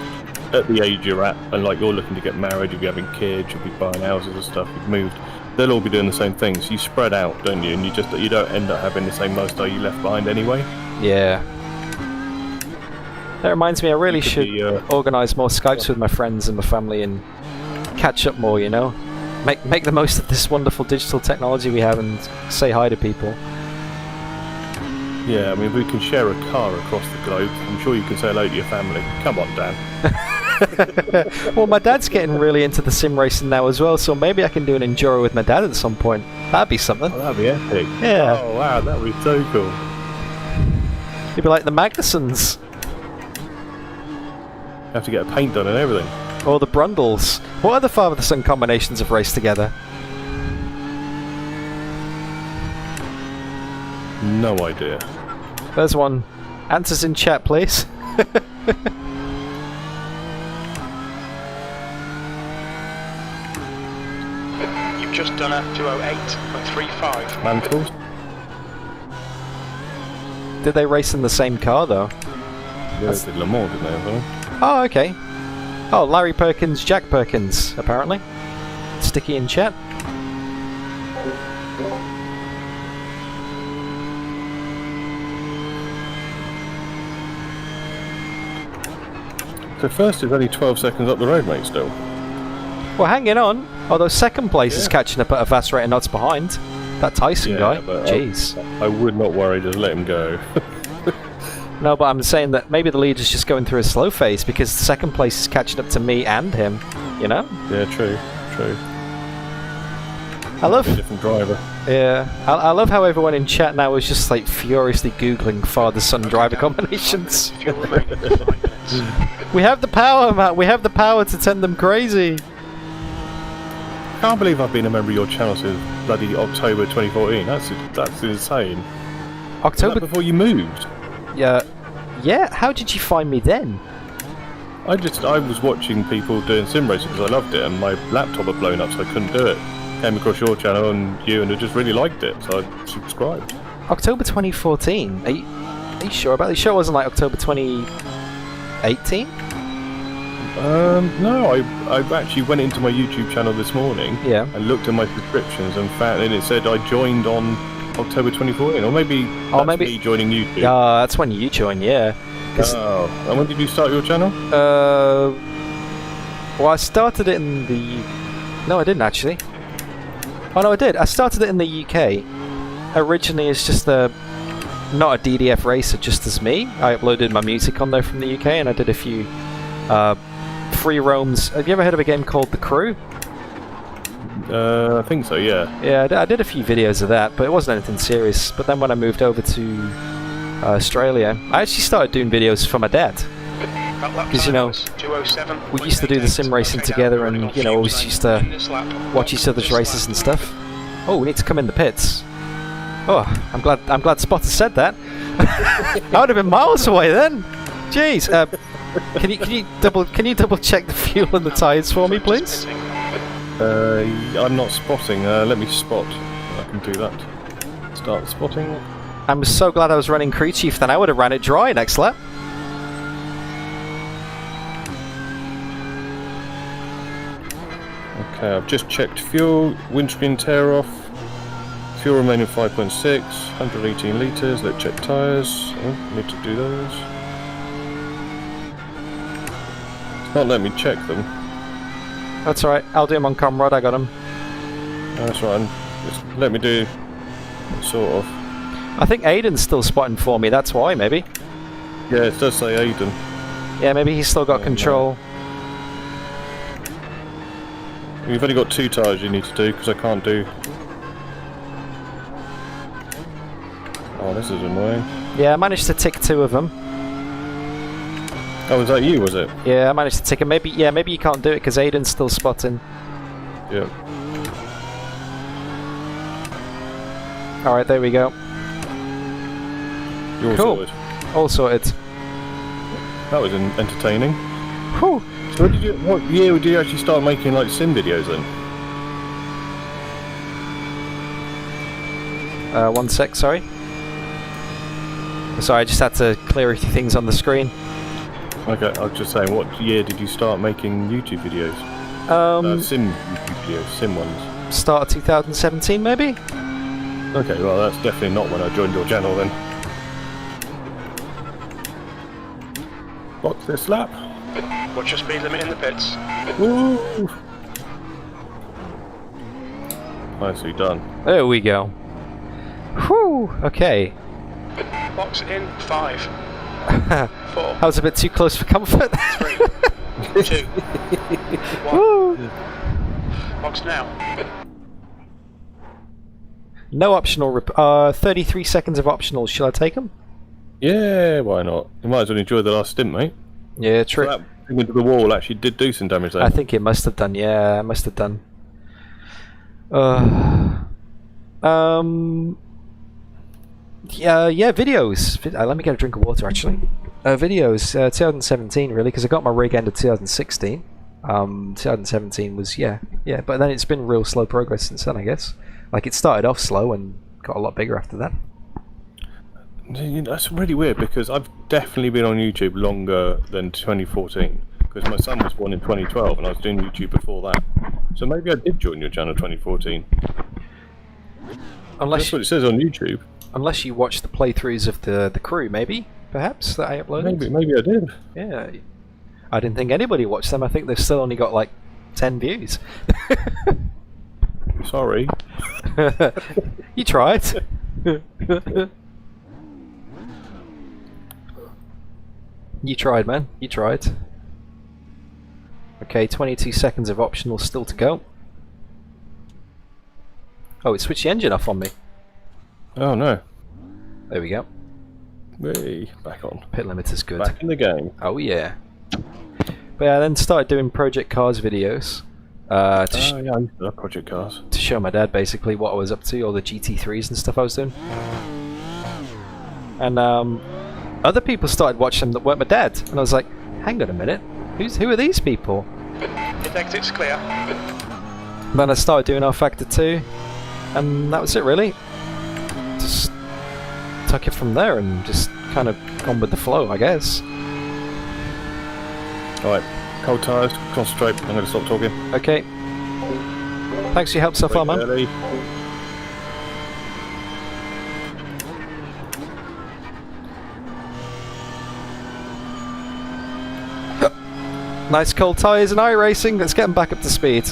at the age you're at, and like you're looking to get married, you'll be having kids, you'll be buying houses and stuff, you've moved, they'll all be doing the same things. You spread out, don't you? And you don't end up having the same lifestyle you left behind anyway. Yeah. That reminds me, I really should organise more Skypes with my friends and my family and catch up more, you know? Make the most of this wonderful digital technology we have and say hi to people. Yeah, I mean, if we can share a car across the globe, I'm sure you can say hello to your family. Come on, Dan. Well, my dad's getting really into the sim racing now as well, so maybe I can do an Enduro with my dad at some point. That'd be something. Oh, that'd be epic. Yeah. Oh, wow, that'd be so cool. You'd be like the Magnusons. You have to get a paint done and everything. Or the Brundles. What other father-son combinations have raced together? No idea. There's one. Answers in chat, please. just done a 208.35. Mantles. Did they race in the same car though? Yeah, they did Le Mans, didn't they? I think? Oh, okay. Oh, Larry Perkins, Jack Perkins, apparently. Sticky in chat. So first is only 12 seconds up the road, mate, still. Well, hanging on. Although second place is catching up at a fast rate of knots behind. That Tyson guy. But Jeez. I would not worry, just let him go. No, but I'm saying that maybe the lead is just going through a slow phase because second place is catching up to me and him, you know? Yeah, true. I love... A different driver. Yeah. I love how everyone in chat now is just like furiously googling father-son driver combinations. We have the power, Matt. We have the power to send them crazy. I can't believe I've been a member of your channel since bloody October 2014. That's insane. October... before you moved? Yeah, how did you find me then? I was watching people doing sim racing because I loved it, and my laptop had blown up, so I couldn't do it. Came across your channel and you, and I just really liked it, so I subscribed. October 2014. Are you sure about this? Sure it wasn't like October 2018? No, I actually went into my YouTube channel this morning. Yeah. And looked at my subscriptions and found, and it said I joined on October 2014, or maybe that's me joining YouTube. Yeah, that's when you joined, yeah. Oh, and when did you start your channel? Well, I started it in the... No, I didn't actually. Oh no, I did. I started it in the UK. Originally, it's just not a DDF racer, just as me. I uploaded my music on there from the UK, and I did a few free roams. Have you ever heard of a game called The Crew? I think so, yeah. Yeah, I did a few videos of that, but it wasn't anything serious. But then when I moved over to Australia, I actually started doing videos for my dad. Because, you know, we used to do the sim racing together and, you know, always used to watch each other's races and stuff. Oh, we need to come in the pits. Oh, I'm glad Spotter said that. I would have been miles away then. Jeez. Can you double check the fuel and the tyres for me, please? I'm not spotting. Let me spot. I can do that. Start spotting. I'm so glad I was running Crew Chief, then I would have ran it dry next lap. Okay, I've just checked fuel, windscreen tear off, fuel remaining 5.6, 118 litres, let's check tyres. Oh, need to do those. It's not letting me check them. That's alright, I'll do them on Comrade, I got them. That's right, just let me do sort of. I think Aidan's still spotting for me, that's why, maybe. Yeah, it does say Aidan. Yeah, maybe he's still got control. No. You've only got 2 tyres you need to do, because I can't do... Oh, this is annoying. Yeah, I managed to tick 2 of them. Oh, was that you, was it? Yeah, I managed to tick them. Maybe you can't do it, because Aidan's still spotting. Yep. Alright, there we go. You're cool. sorted. All sorted. That was entertaining. Whew. So what year did you actually start making like sim videos then? 1 sec, sorry. Sorry, I just had to clear a few things on the screen. Okay, I was just saying, what year did you start making YouTube videos? Sim YouTube videos, sim ones. Start of 2017, maybe? Okay, well that's definitely not when I joined your channel then. What's this lap? What's your speed limit in the pits? Woo! Nicely done. There we go. Whew, okay. Box in 5. 4. That was a bit too close for comfort. 3. 2. 1. Woo. Box now. No optional, 33 seconds of optional. Shall I take them? Yeah, why not? You might as well enjoy the last stint, mate. Yeah, true. So that thing into the wall actually did do some damage there. I think it must have done, yeah, it must have done. Yeah, videos. Let me get a drink of water, actually. Videos, 2017, really, because I got my rig end of 2016. 2017 was, yeah, Yeah, but then it's been real slow progress since then, I guess. Like, it started off slow and got a lot bigger after that. You know, that's really weird because I've definitely been on YouTube longer than 2014. Because my son was born in 2012 and I was doing YouTube before that. So maybe I did join your channel 2014. That's what it says on YouTube. Unless you watch the playthroughs of the crew, maybe? Perhaps, that I uploaded? Maybe I did. Yeah. I didn't think anybody watched them. I think they've still only got like 10 views. Sorry. You tried. You tried, man. You tried. Okay, 22 seconds of optional still to go. Oh, it switched the engine off on me. Oh no. There we go. Hey, back on. Pit limiter's good. Back in the game. Oh yeah. But yeah, I then started doing Project Cars videos. Yeah, I used to love Project Cars. To show my dad basically what I was up to, all the GT3s and stuff I was doing. And other people started watching them that weren't my dad, and I was like, hang on a minute, who are these people? Hit exit's clear. Then I started doing R-Factor 2, and that was it really. Just took it from there and just kind of gone with the flow, I guess. Alright, cold tyres, concentrate, I'm going to stop talking. Okay. Thanks for your help so far, man. Early. Nice cold tyres and iRacing, let's get them back up to speed.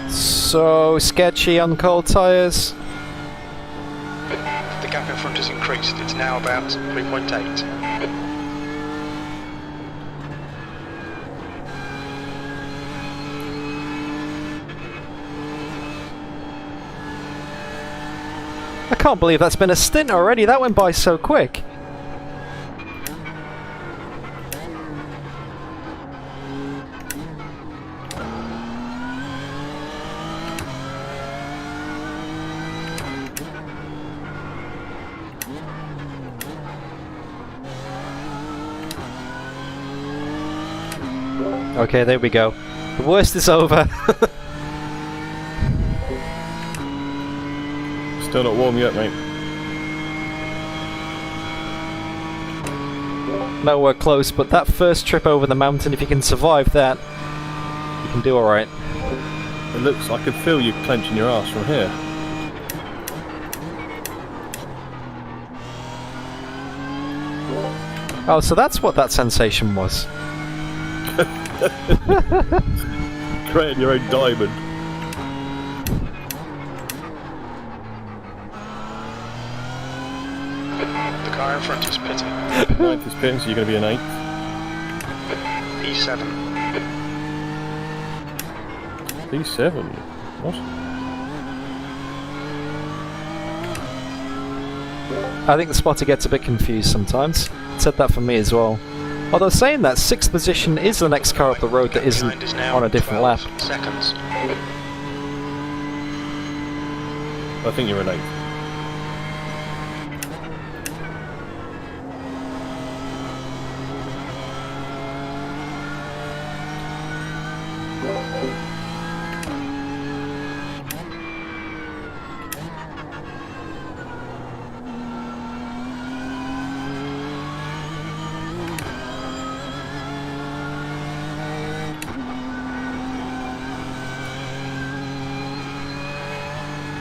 So sketchy on cold tyres. The gap in front has increased, it's now about 3.8. I can't believe that's been a stint already, that went by so quick. Okay, there we go. The worst is over. Still not warm yet, mate. Nowhere close, but that first trip over the mountain, if you can survive that, you can do alright. It looks, I can feel you clenching your ass from here. Oh, so that's what that sensation was. Creating your own diamond. The car in front is pitting. Ninth is pitting, so you're going to be an 8th. P7. P7? What? I think the spotter gets a bit confused sometimes. It said that for me as well. Although saying that, 6th position is the next car up the road that isn't on a different lap. Seconds. I think you're an 8th.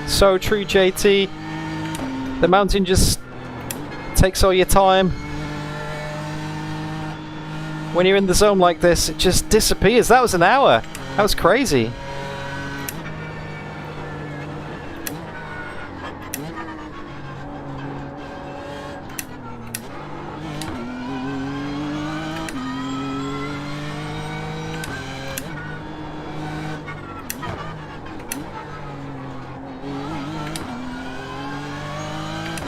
So true, JT. The mountain just takes all your time. When you're in the zone like this, it just disappears. That was an hour. That was crazy.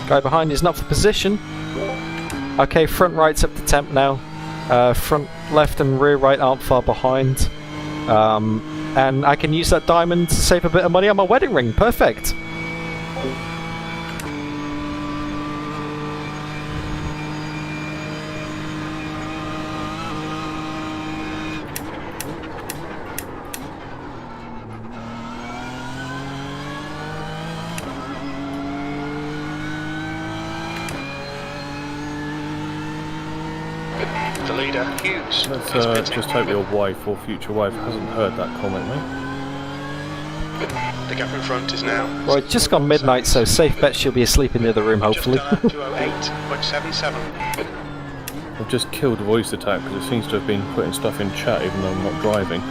Guy behind is not for position. Okay, front right's up to temp now. Front left and rear right aren't far behind. And I can use that diamond to save a bit of money on my wedding ring. Perfect. leader, Hughes. Let's is pitting. just hope your wife or future wife hasn't heard that comment, mate. The gap in front is now. Well, it's just gone midnight, so safe bet she'll be asleep in the other room, hopefully. Just 208.77. I've just killed voice attack because it seems to have been putting stuff in chat even though I'm not driving.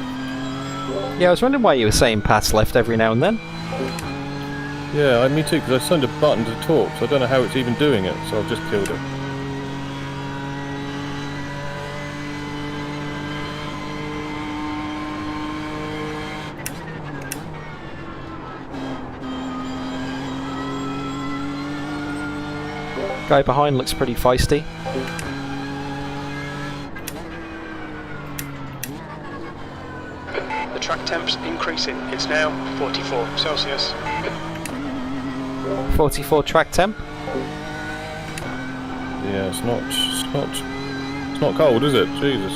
Yeah, I was wondering why you were saying pass left every now and then. Yeah, me too, because I signed a button to talk, so I don't know how it's even doing it, so I've just killed it. Guy behind looks pretty feisty. The track temp's increasing. It's now 44 Celsius. 44 track temp. Yeah, it's not cold, is it? Jesus.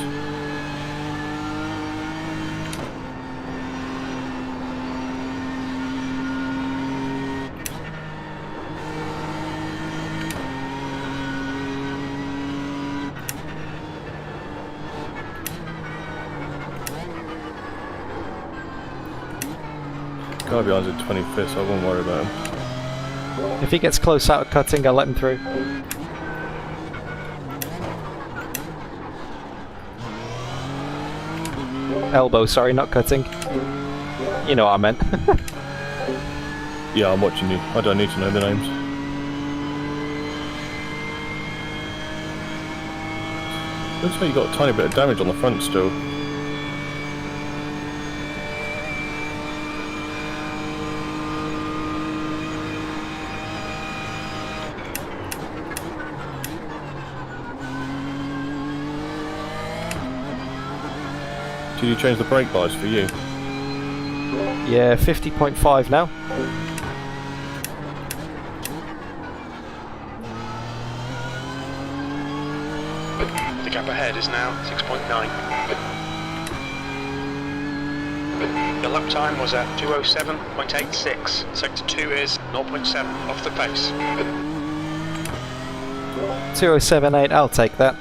Guy behind's at 25th, so I won't worry about him. If he gets close out of cutting, I'll let him through. Elbow, sorry, not cutting. You know what I meant. Yeah, I'm watching you. I don't need to know the names. Looks like you got a tiny bit of damage on the front still. Did you change the brake bars for you? Yeah, 50.5 now. The gap ahead is now 6.9. The lap time was at 207.86. Sector 2 is 0.7 off the pace. 2078, I'll take that.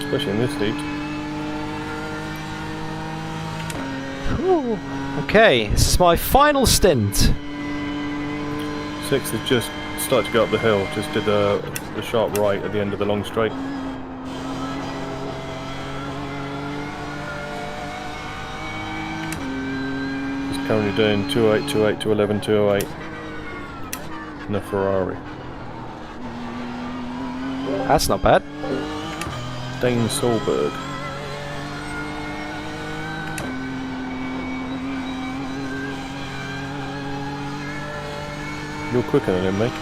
Especially in this heat. Ooh. Okay, this is my final stint. 6th has just started to go up the hill, just did the sharp right at the end of the long straight. He's currently doing 208, 208, 211, 208 in a Ferrari. That's not bad. Dane Solberg. You're quicker than him, mate.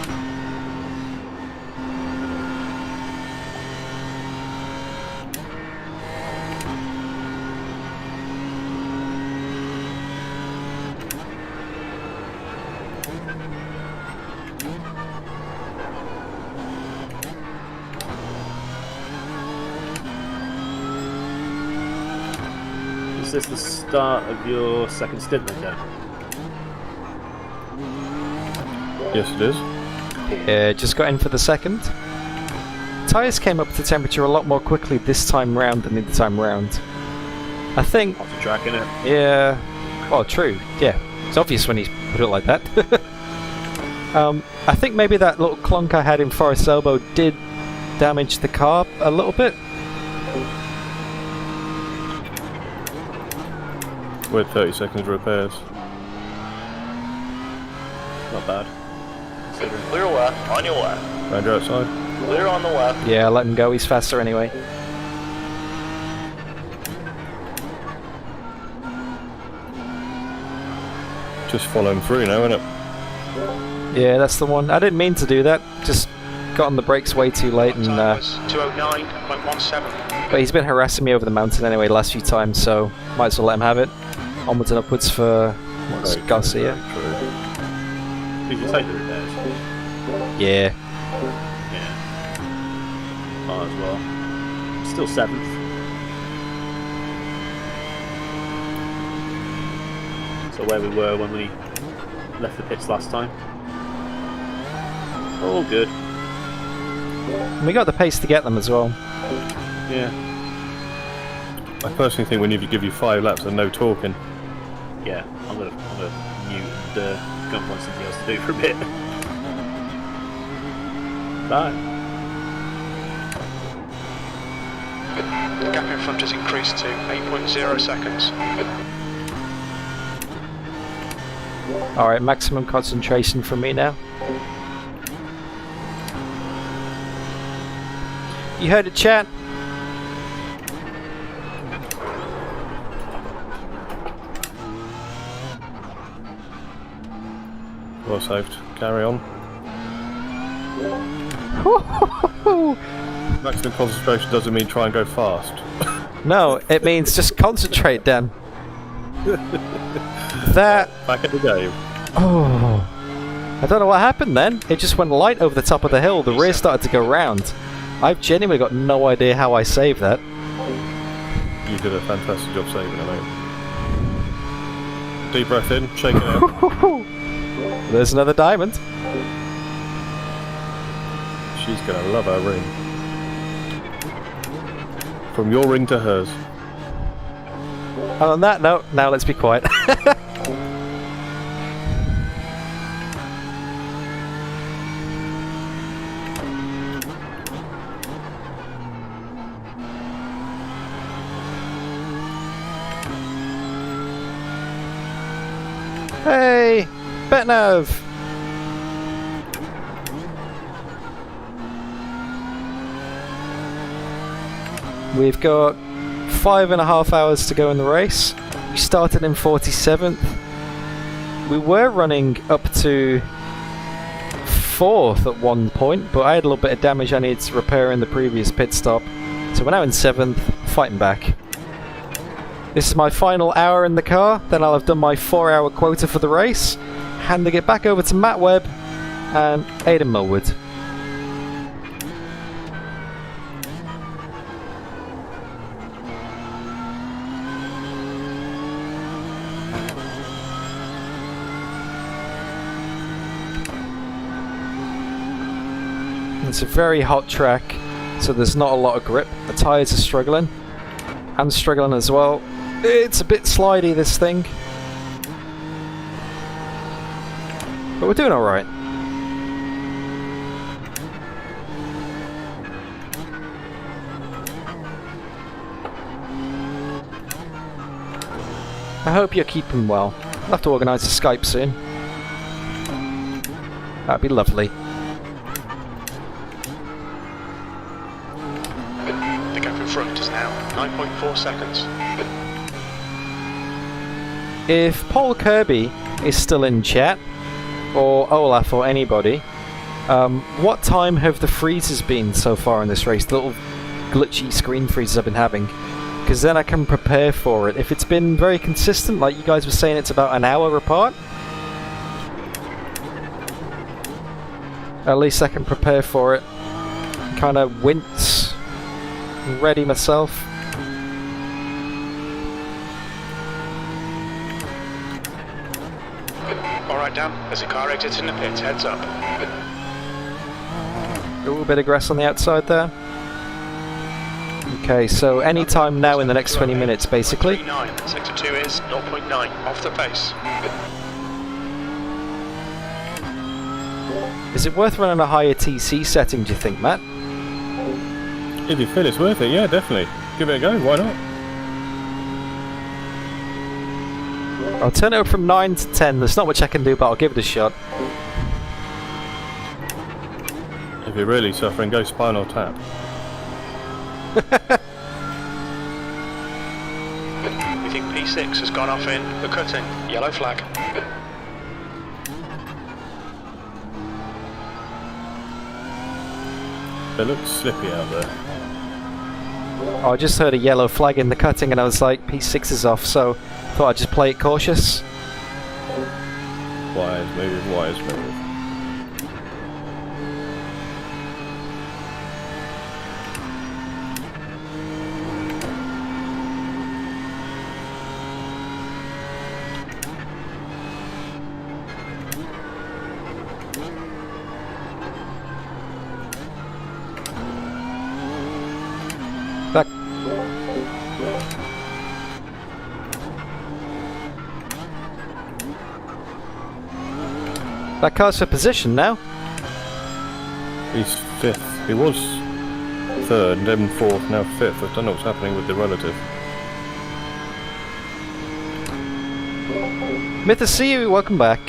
Is this the start of your second stint then, Dan? Yes, it is. Yeah, just got in for the second. Tyres came up to temperature a lot more quickly this time round than the other time round. I think... Off the track, innit? Yeah. Well, true. Yeah. It's obvious when you put it like that. I think maybe that little clunk I had in Forest Elbow did damage the car a little bit. We're 30 seconds of repairs. Not bad. Clear left, on your left. Round your outside. Clear on the left. Yeah, let him go, he's faster anyway. Just follow him through now, innit? Yeah, that's the one. I didn't mean to do that. Just got on the brakes way too late and... 209.17. But he's been harassing me over the mountain anyway the last few times, so might as well let him have it. Onwards and upwards for... what's Garcia? Did you take the repairs? Yeah. Yeah. Might as well. Still 7th. So where we were when we left the pits last time. All good. We got the pace to get them as well. Yeah. I personally think we need to give you 5 laps and no talking. Yeah, I'm gonna mute and go and find something else to do for a bit. Bye. The gap in front has increased to 8.0 seconds. Alright, maximum concentration from me now. You heard it, chat? Well saved. Carry on. Maximum concentration doesn't mean try and go fast. No, it means just concentrate, Dan. That... Back at the game. Oh... I don't know what happened then. It just went light over the top of the hill. The rear started to go round. I've genuinely got no idea how I saved that. You did a fantastic job saving it, mate. Deep breath in, shake it out. There's another diamond. She's gonna love her ring. From your ring to hers. And on that note, now let's be quiet. Hey, Betnev! We've got 5.5 hours to go in the race. We started in 47th. We were running up to 4th at one point, but I had a little bit of damage I needed to repair in the previous pit stop. So we're now in 7th, fighting back. This is my final hour in the car, then I'll have done my 4-hour quota for the race, handing it back over to Matt Webb and Aidan Millward. It's a very hot track, so there's not a lot of grip. The tyres are struggling. I'm struggling as well. It's a bit slidey, this thing. But we're doing alright. I hope you're keeping well. I'll have to organise a Skype soon. That'd be lovely. The gap in front is now 9.4 seconds. If Paul Kirby is still in chat, or Olaf or anybody, what time have the freezes been so far in this race? The little glitchy screen freezes I've been having. Because then I can prepare for it. If it's been very consistent, like you guys were saying it's about an hour apart, at least I can prepare for it. Kind of wince, ready myself. Alright, Dan, as the car exits in the pits, heads up. A little bit of grass on the outside there. Okay, so any time now in the next 20 minutes, basically. 3.9, sector 2 is 0.9, off the pace. Is it worth running a higher TC setting, do you think, Matt? If you feel it's worth it, yeah, definitely. Give it a go, why not? I'll turn it up from 9 to 10. There's not much I can do, but I'll give it a shot. If you're really suffering, go Spinal Tap. We think P6 has gone off in the cutting. Yellow flag. It looks slippy out there. Oh, I just heard a yellow flag in the cutting and I was like, P6 is off, so thought I'd just play it cautious. Wires move, wires move. That car's for position now. He's 5th. He was 3rd, and then 4th, now 5th. I don't know what's happening with the relative. Myth to see you, welcome back.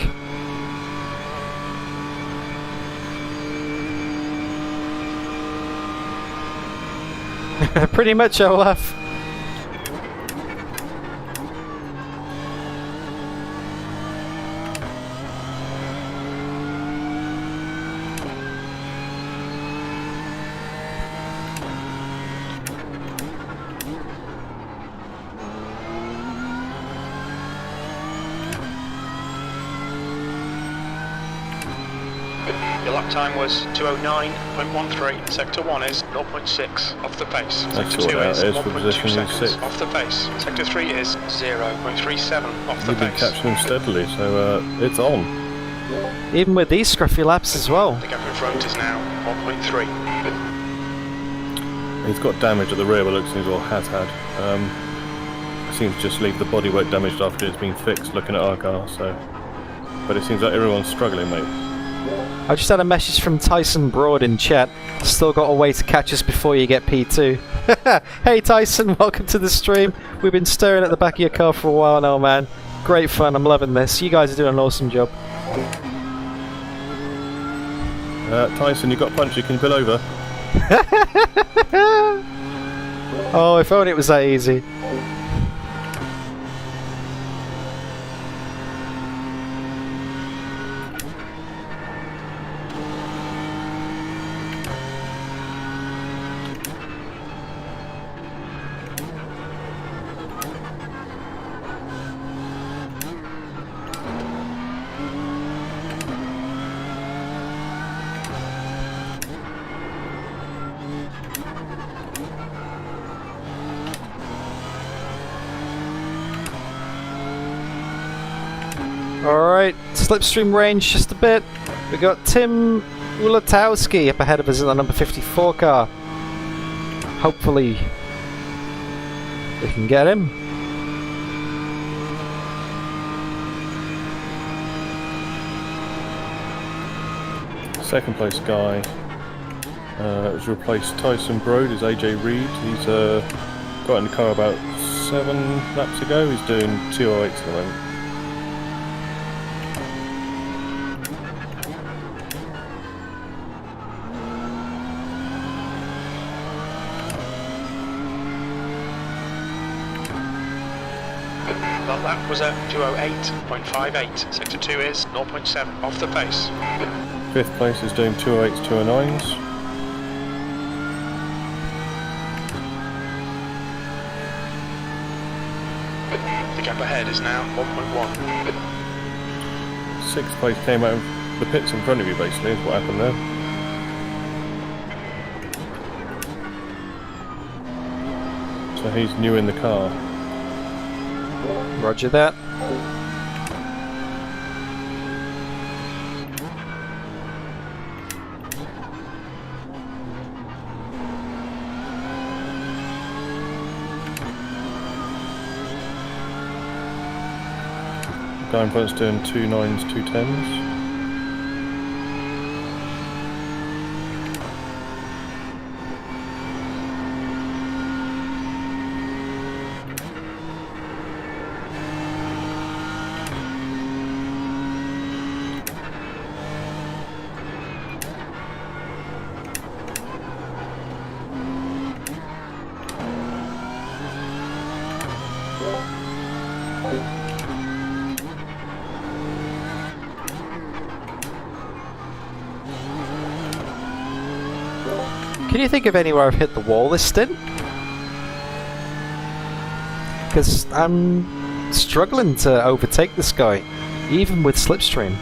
Pretty much, Olaf. Your lap time was 209.13. Sector 1 is 0.6 off the pace. Sector 2 is 1.2 seconds off the pace. Sector 3 is 0.37 off the You've been pace. catching him steadily, so it's on. Even with these scruffy laps as well. The gap in front is now 1.3. He's got damage at the rear, but looks like he has had. Seems to just leave the bodywork damaged after it's been fixed, looking at our car, so... But it seems like everyone's struggling, mate. I just had a message from Tyson Broad in chat. Still got a way to catch us before you get P2. Hey Tyson, welcome to the stream. We've been staring at the back of your car for a while now, man. Great fun, I'm loving this. You guys are doing an awesome job. Tyson, you got a punch, you can pull over. Oh, if only it was that easy. Alright, slipstream range just a bit. We got Tim Ulatowski up ahead of us in the number 54 car. Hopefully we can get him. Second place guy has replaced Tyson Broad as AJ Reed. He's got in the car about 7 laps ago. He's doing 208 at the moment. That lap was at 208.58. Sector 2 is 0.7 off the pace. 5th place is doing 208s, 209s. The gap ahead is now 1.1. 6th place came out of the pits in front of you, basically, is what happened there. So he's new in the car. Roger that. Guy in front's doing 2.9s, 2.10s. Can you think of anywhere I've hit the wall this stint? Because I'm struggling to overtake this guy, even with slipstream.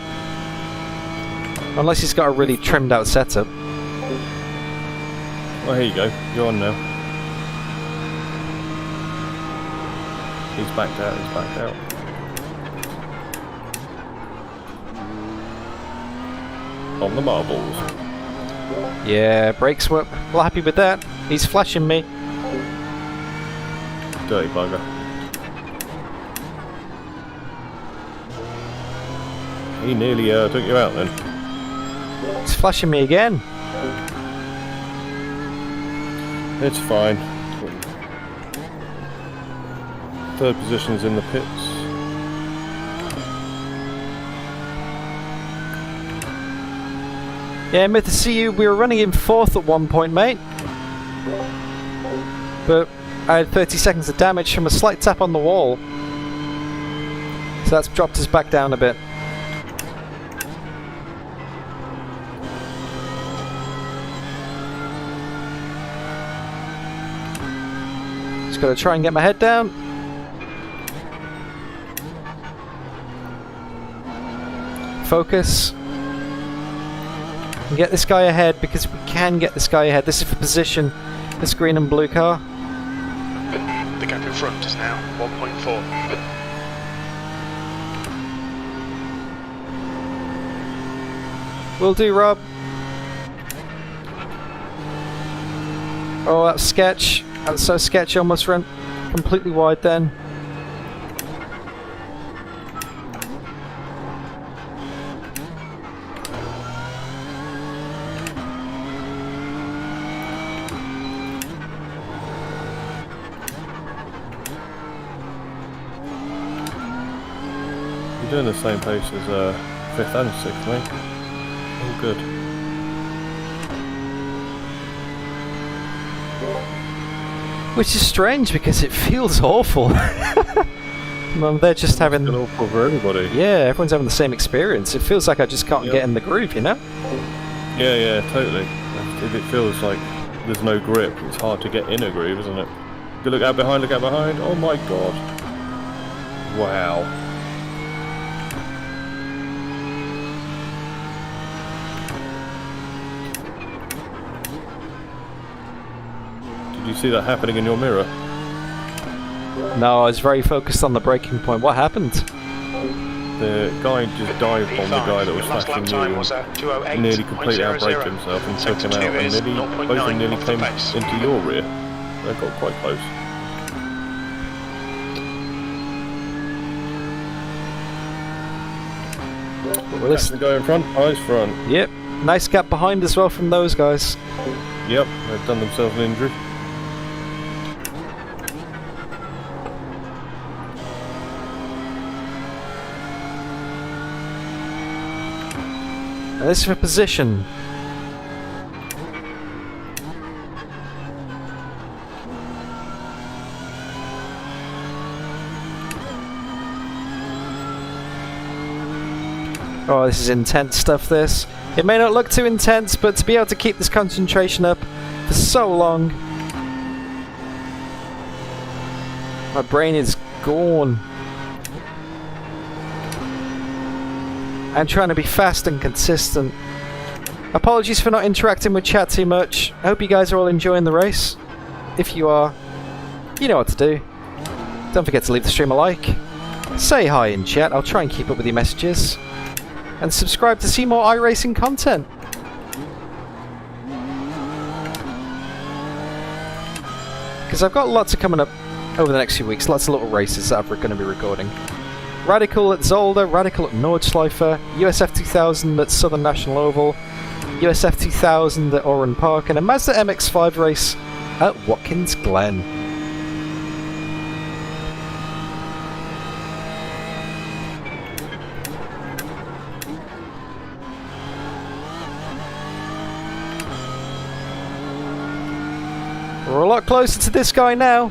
Unless he's got a really trimmed out setup. Well, here you go. You're on now. He's backed out, he's backed out. On the marbles. Yeah, brakes were well happy with that. He's flashing me. Dirty bugger. He nearly took you out then. It's flashing me again. It's fine. Third position's in the pits. Yeah, Myth to see you. We were running in 4th at one point, mate. But I had 30 seconds of damage from a slight tap on the wall. So that's dropped us back down a bit. Just gotta try and get my head down. Focus. And get this guy ahead, because we can get this guy ahead. This is for position, this green and blue car. The gap in front is now 1.4. Will do, Rob. Oh, that's sketch. That's so sketchy. Almost ran completely wide then. You're doing the same pace as 5th and 6th, mate. All good. Which is strange because it feels awful. Well, they're just having... It's awful for everybody. Yeah, everyone's having the same experience. It feels like I just can't get in the groove, you know? Yeah, totally. If it feels like there's no grip, it's hard to get in a groove, isn't it? Look out behind, look out behind. Oh my god. Wow. Did you see that happening in your mirror? No, I was very focused on the breaking point. What happened? The guy just dived on the guy that was flashing you and nearly completely outbraked himself and took him out, and both of them nearly came into your rear. They got quite close. Well, this the guy in front, eyes front. Yep, nice gap behind as well from those guys. Yep, they've done themselves an injury. And this is for position. Oh, this is intense stuff, this. It may not look too intense, but to be able to keep this concentration up for so long... My brain is gone. I'm trying to be fast and consistent. Apologies for not interacting with chat too much. I hope you guys are all enjoying the race. If you are, you know what to do. Don't forget to leave the stream a like. Say hi in chat, I'll try and keep up with your messages. And subscribe to see more iRacing content. Because I've got lots of coming up over the next few weeks, lots of little races that I'm going to be recording. Radical at Zolder, Radical at Nordschleife, USF2000 at Southern National Oval, USF2000 at Oran Park, and a Mazda MX-5 race at Watkins Glen. We're a lot closer to this guy now.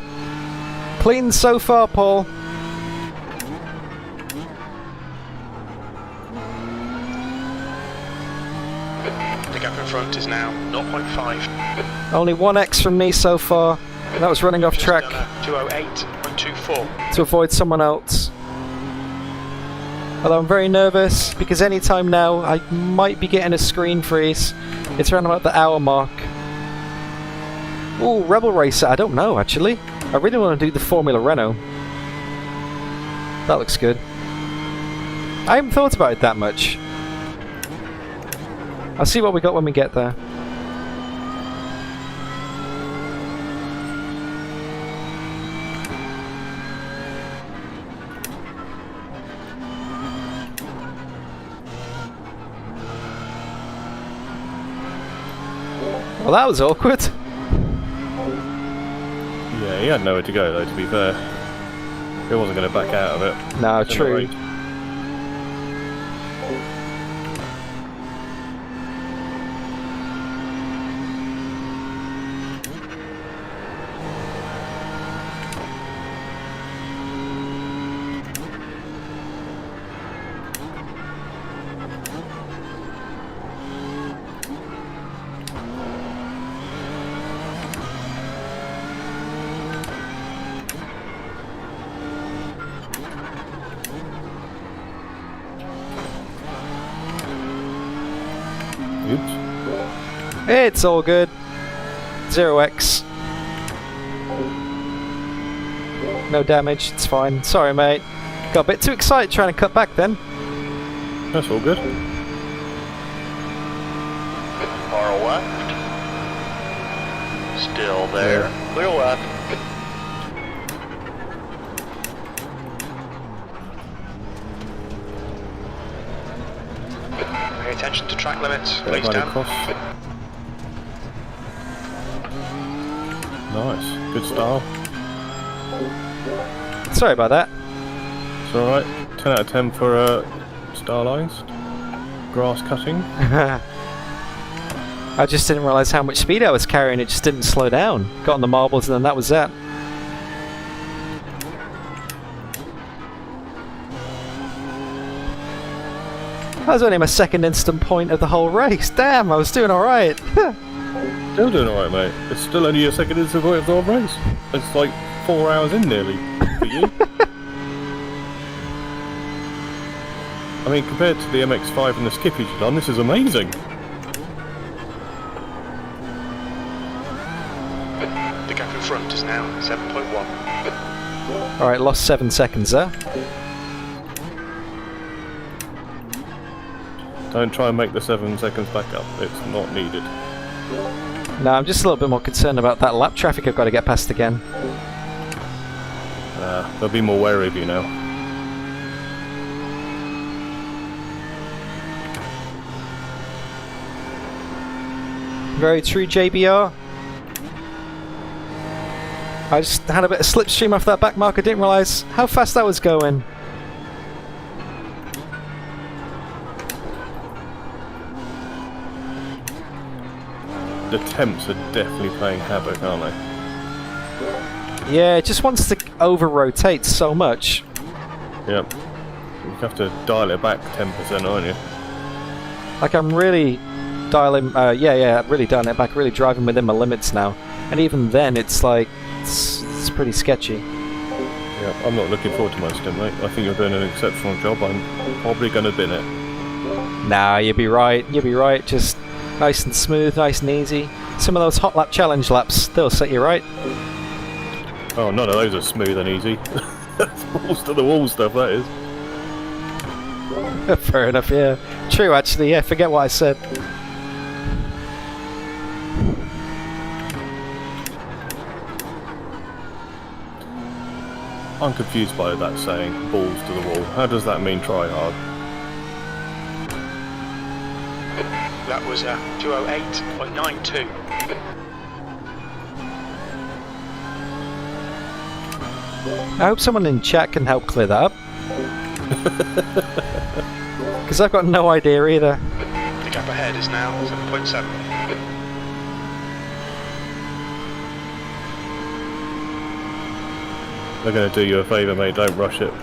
Clean so far, Paul. The gap in front is now 0.5. Only 1x from me so far. That was running off track 208.24 to avoid someone else. Although I'm very nervous because any time now I might be getting a screen freeze. It's around about the hour mark. Ooh, Rebel Racer. I don't know actually. I really want to do the Formula Renault. That looks good. I haven't thought about it that much. I'll see what we got when we get there. Well, that was awkward. Yeah, he had nowhere to go though, to be fair. He wasn't going to back out of it. No, It's in the true. race. Oops. It's all good. 0x. No damage, it's fine. Sorry, mate. Got a bit too excited trying to cut back then. That's all good. Far left. Still there. Clear left. Pay attention to track limits. Bit Please of stand. across. Nice. Good style. Sorry about that. It's alright. 10 out of 10 for star lines. Grass cutting. I just didn't realise how much speed I was carrying, it just didn't slow down. Got on the marbles and then that was that. That was only my second instant point of the whole race. Damn, I was doing alright. Still doing alright, mate. It's still only your second instant point of the whole race. It's like 4 hours in nearly for you. I mean, compared to the MX-5 and the skippage you've done, this is amazing. The gap in front is now 7.1. Alright, lost 7 seconds there. Don't try and make the 7 seconds back up. It's not needed. No, I'm just a little bit more concerned about that lap traffic I've got to get past again. They'll be more wary of you now. Very true, JBR. I just had a bit of slipstream off that back mark. I didn't realise how fast that was going. The temps are definitely playing havoc, aren't they? Yeah, it just wants to over-rotate so much. Yep. You have to dial it back 10%, aren't you? Like I'm really dialing, really dialing it back, really driving within my limits now. And even then, it's like, it's pretty sketchy. Yeah, I'm not looking forward to my stint, mate. I think you're doing an exceptional job. I'm probably going to bin it. Nah, you'll be right. You'll be right. Just nice and smooth, nice and easy. Some of those hot lap challenge laps, they'll set you right. Oh, none of those are smooth and easy. That's balls to the wall stuff, that is. Fair enough, yeah. True, actually, yeah, forget what I said. I'm confused by that saying, balls to the wall. How does that mean try hard? That was 208.92. I hope someone in chat can help clear that up. Because I've got no idea either. The gap ahead is now 7.7. They're going to do you a favour, mate. Don't rush it.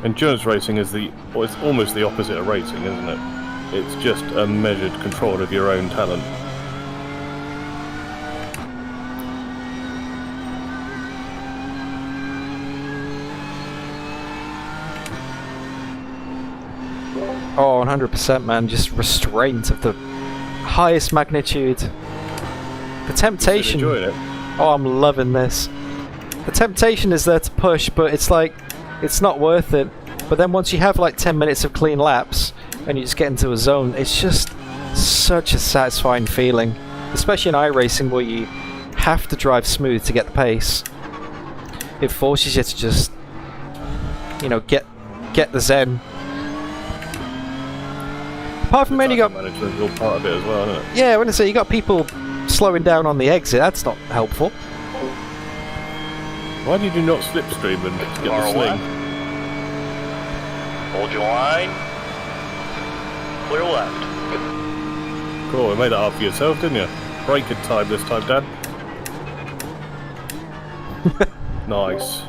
Endurance racing is it's almost the opposite of racing, isn't it? It's just a measured control of your own talent. Oh, 100%, man. Just restraint of the highest magnitude. The temptation. Enjoying it. Oh, I'm loving this. The temptation is there to push, but it's like, it's not worth it. But then once you have like 10 minutes of clean laps and you just get into a zone, it's just such a satisfying feeling. Especially in iRacing where you have to drive smooth to get the pace. It forces you to just, you know, get the zen. Apart from when you got management is all part of it as well, isn't it? yeah, when I say you got people slowing down on the exit, that's not helpful. Why did you not slipstream and get the Far sling? Hold your line. Clear left. Cool, you made that hard for yourself, didn't you? Break in time this time, Dad. Nice.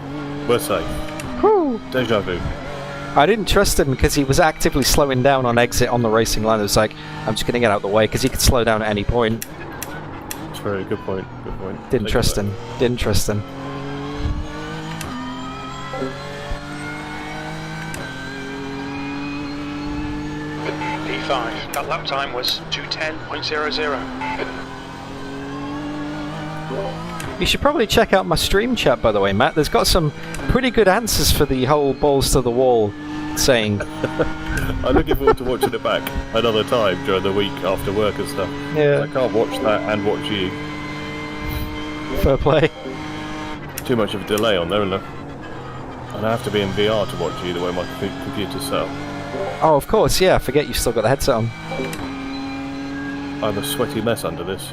We're safe. Whew. Deja vu. I didn't trust him because he was actively slowing down on exit on the racing line. It was like, I'm just going to get out of the way because he could slow down at any point. That's very good point. Good point. Didn't trust him. Didn't trust him. P5. That lap time was 2:10.00. You should probably check out my stream chat, by the way, Matt. There's got some pretty good answers for the whole balls to the wall saying. I'm looking forward to watching it back another time during the week after work and stuff. Yeah. I can't watch that and watch you. Fair play. Too much of a delay on there, isn't there? And I have to be in VR to watch you the way my computer's set up. Oh, of course, yeah. I forget you've still got the headset on. I'm a sweaty mess under this.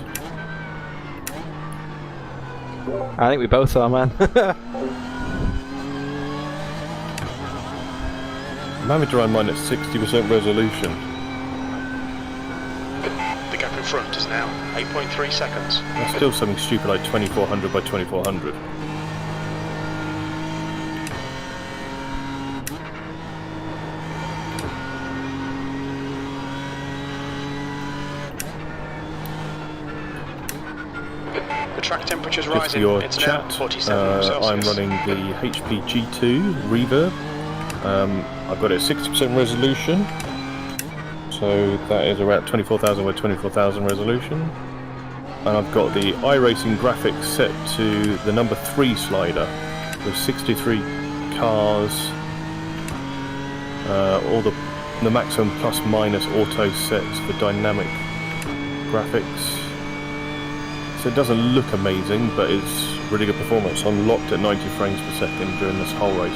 I think we both are, man. I'm having to run mine at 60% resolution. The gap in front is now 8.3 seconds. That's still something stupid like 2400 by 2400. The track temperature's Just for rising. your It's now chat, 47 Celsius. I'm running the HP G2 Reverb. I've got it at 60% resolution, so that is around 24,000 by 24,000 resolution. And I've got the iRacing graphics set to the number 3 slider with 63 cars, all the maximum plus minus auto sets for dynamic graphics. So it doesn't look amazing, but it's really good performance. I'm locked at 90 frames per second during this whole race.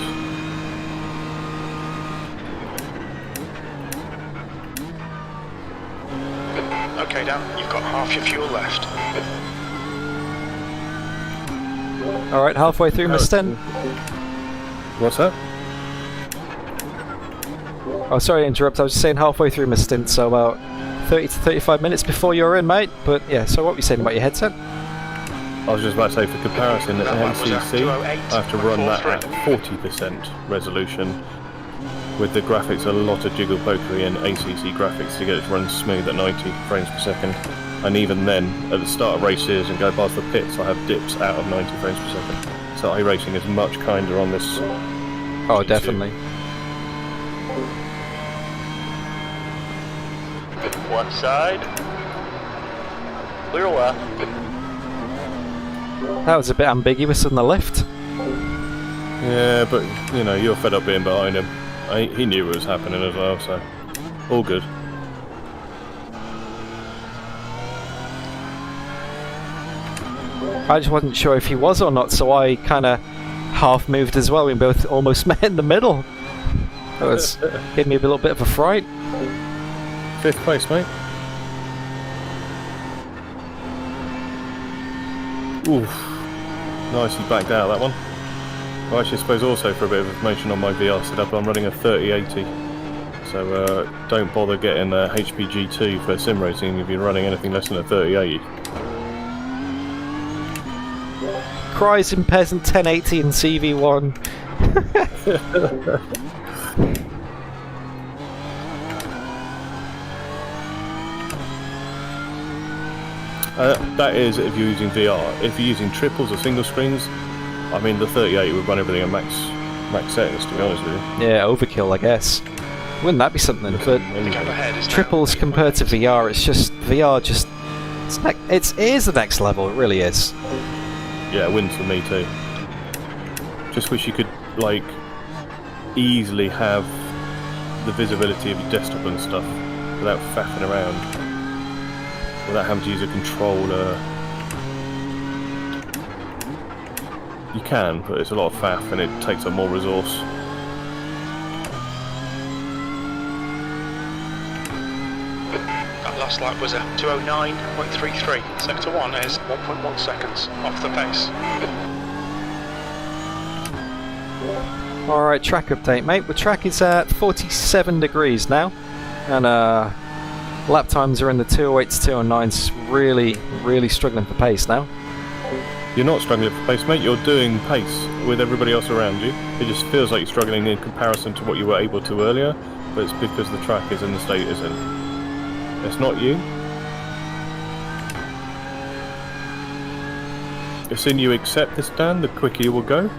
Okay, Dan, you've got half your fuel left. Alright, halfway through my stint. What's that? Oh, sorry to interrupt. I was just saying halfway through my stint, so about 30 to 35 minutes before you're in, mate. But yeah, so what were you saying about your headset? I was just about to say, for comparison, at NCC, I have to run that at 40% resolution, with the graphics a lot of jiggle pokery and ACC graphics to get it to run smooth at 90 frames per second. And even then, at the start of races and go past the pits, I have dips out of 90 frames per second. So iRacing is much kinder on this. Oh, G2. definitely. One side. Clear left. That was a bit ambiguous in the lift. Yeah, but, you know, you're fed up being behind him. He knew what was happening as well, so all good. I just wasn't sure if he was or not, so I kind of half moved as well. We both almost met in the middle. That was gave me a little bit of a fright. 5th place, mate. Oof. Nicely backed out, that one. I actually suppose also for a bit of information on my VR setup, I'm running a 3080. So don't bother getting a HP G2 for sim racing if you're running anything less than a 3080. Cries in Peasant 1080 and CV1. That is if you're using VR. If you're using triples or single screens, I mean the 3080 would run everything at max settings, to be honest with you. Yeah, overkill, I guess. Wouldn't that be something? But triples compared to VR, it's just VR. It is the next level. It really is. Yeah, it wins for me too. Just wish you could like easily have the visibility of your desktop and stuff without faffing around, without having to use a controller. You can, but it's a lot of faff and it takes up more resource. That last lap was a 209.33. Sector 1 is 1.1 seconds off the pace. Alright, track update, mate. The track is at 47 degrees now, and lap times are in the 208s, 209s. Really struggling for pace now. You're not struggling for pace, mate. You're doing pace with everybody else around you. It just feels like you're struggling in comparison to what you were able to earlier, but it's because the track is in the state it's in. It's not you. The sooner you accept this, Dan, the quicker you will go.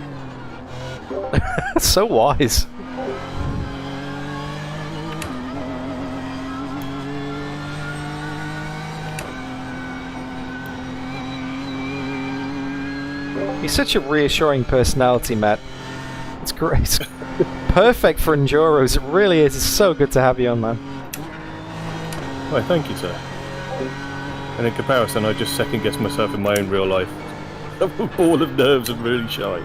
So wise. He's such a reassuring personality, Matt. It's great. Perfect for Enduros, it really is. It's so good to have you on, man. Why, thank you, sir. And in comparison, I just second-guess myself in my own real life. I'm a ball of nerves and really shy.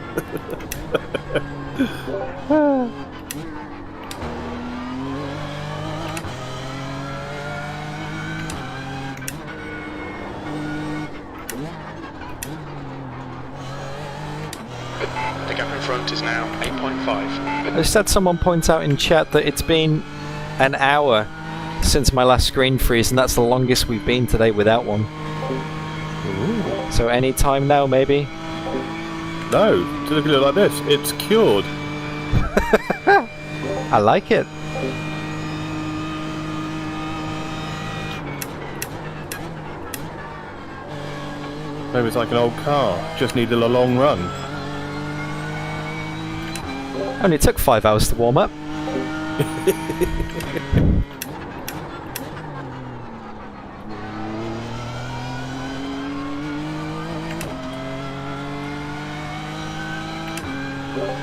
The gap in front is now 8.5. I just had someone point out in chat that it's been an hour since my last screen freeze, and that's the longest we've been today without one. Ooh. So any time now, maybe? No, to look at it like this, it's cured. I like it. Maybe it's like an old car, just needed a long run. Only took 5 hours to warm up.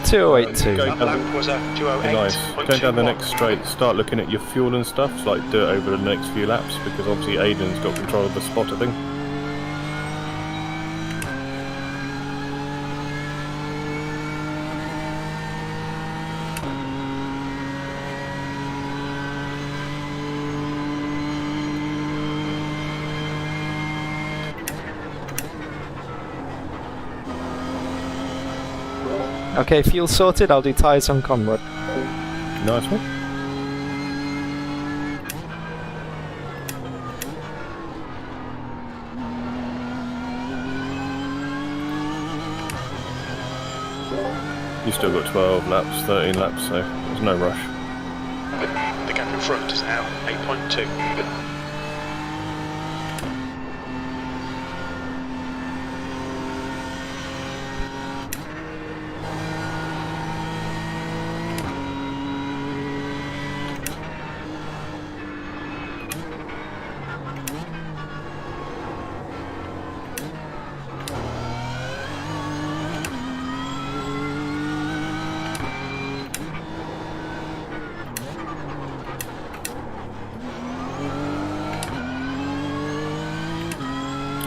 $2.82. Going nice. Going down the next straight, start looking at your fuel and stuff, so like do it over the next few laps, because obviously Aidan's got control of the spotter thing. Okay, fuel sorted, I'll do tyres on Conrad. Nice one. You still got 12 laps, 13 laps, so there's no rush. The gap in front is now 8.2.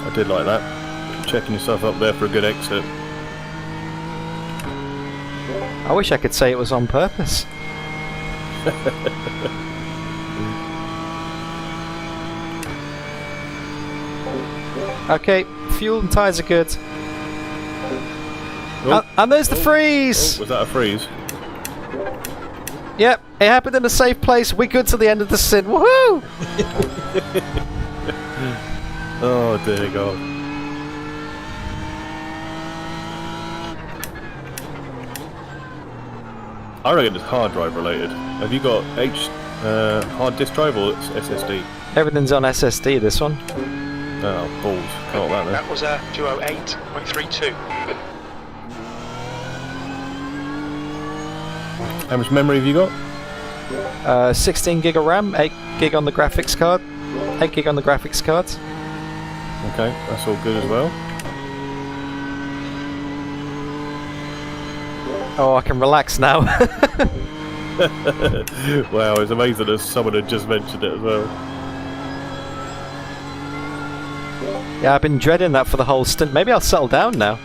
I did like that. Checking yourself up there for a good exit. I wish I could say it was on purpose. Okay, fuel and tyres are good. Oh. And there's the freeze! Oh, was that a freeze? Yep, it happened in a safe place. We're good to the end of the stint. Woohoo! Oh dear God. I reckon it's hard drive related. Have you got hard disk drive or it's SSD? Everything's on SSD, this one. Oh, balls. Can't that then. That was a 208.32. How much memory have you got? 16 gig of RAM, 8 gig on the graphics card. 8 gig on the graphics cards. Okay, that's all good as well. Oh, I can relax now. Wow, it's amazing that someone had just mentioned it as well. Yeah, I've been dreading that for the whole stint. Maybe I'll settle down now.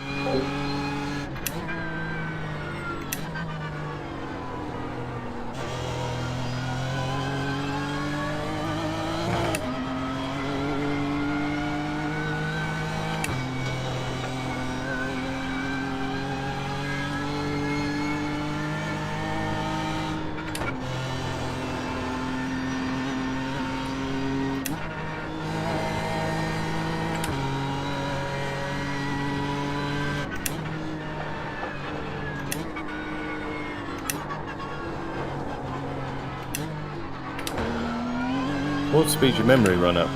What speed your memory run at?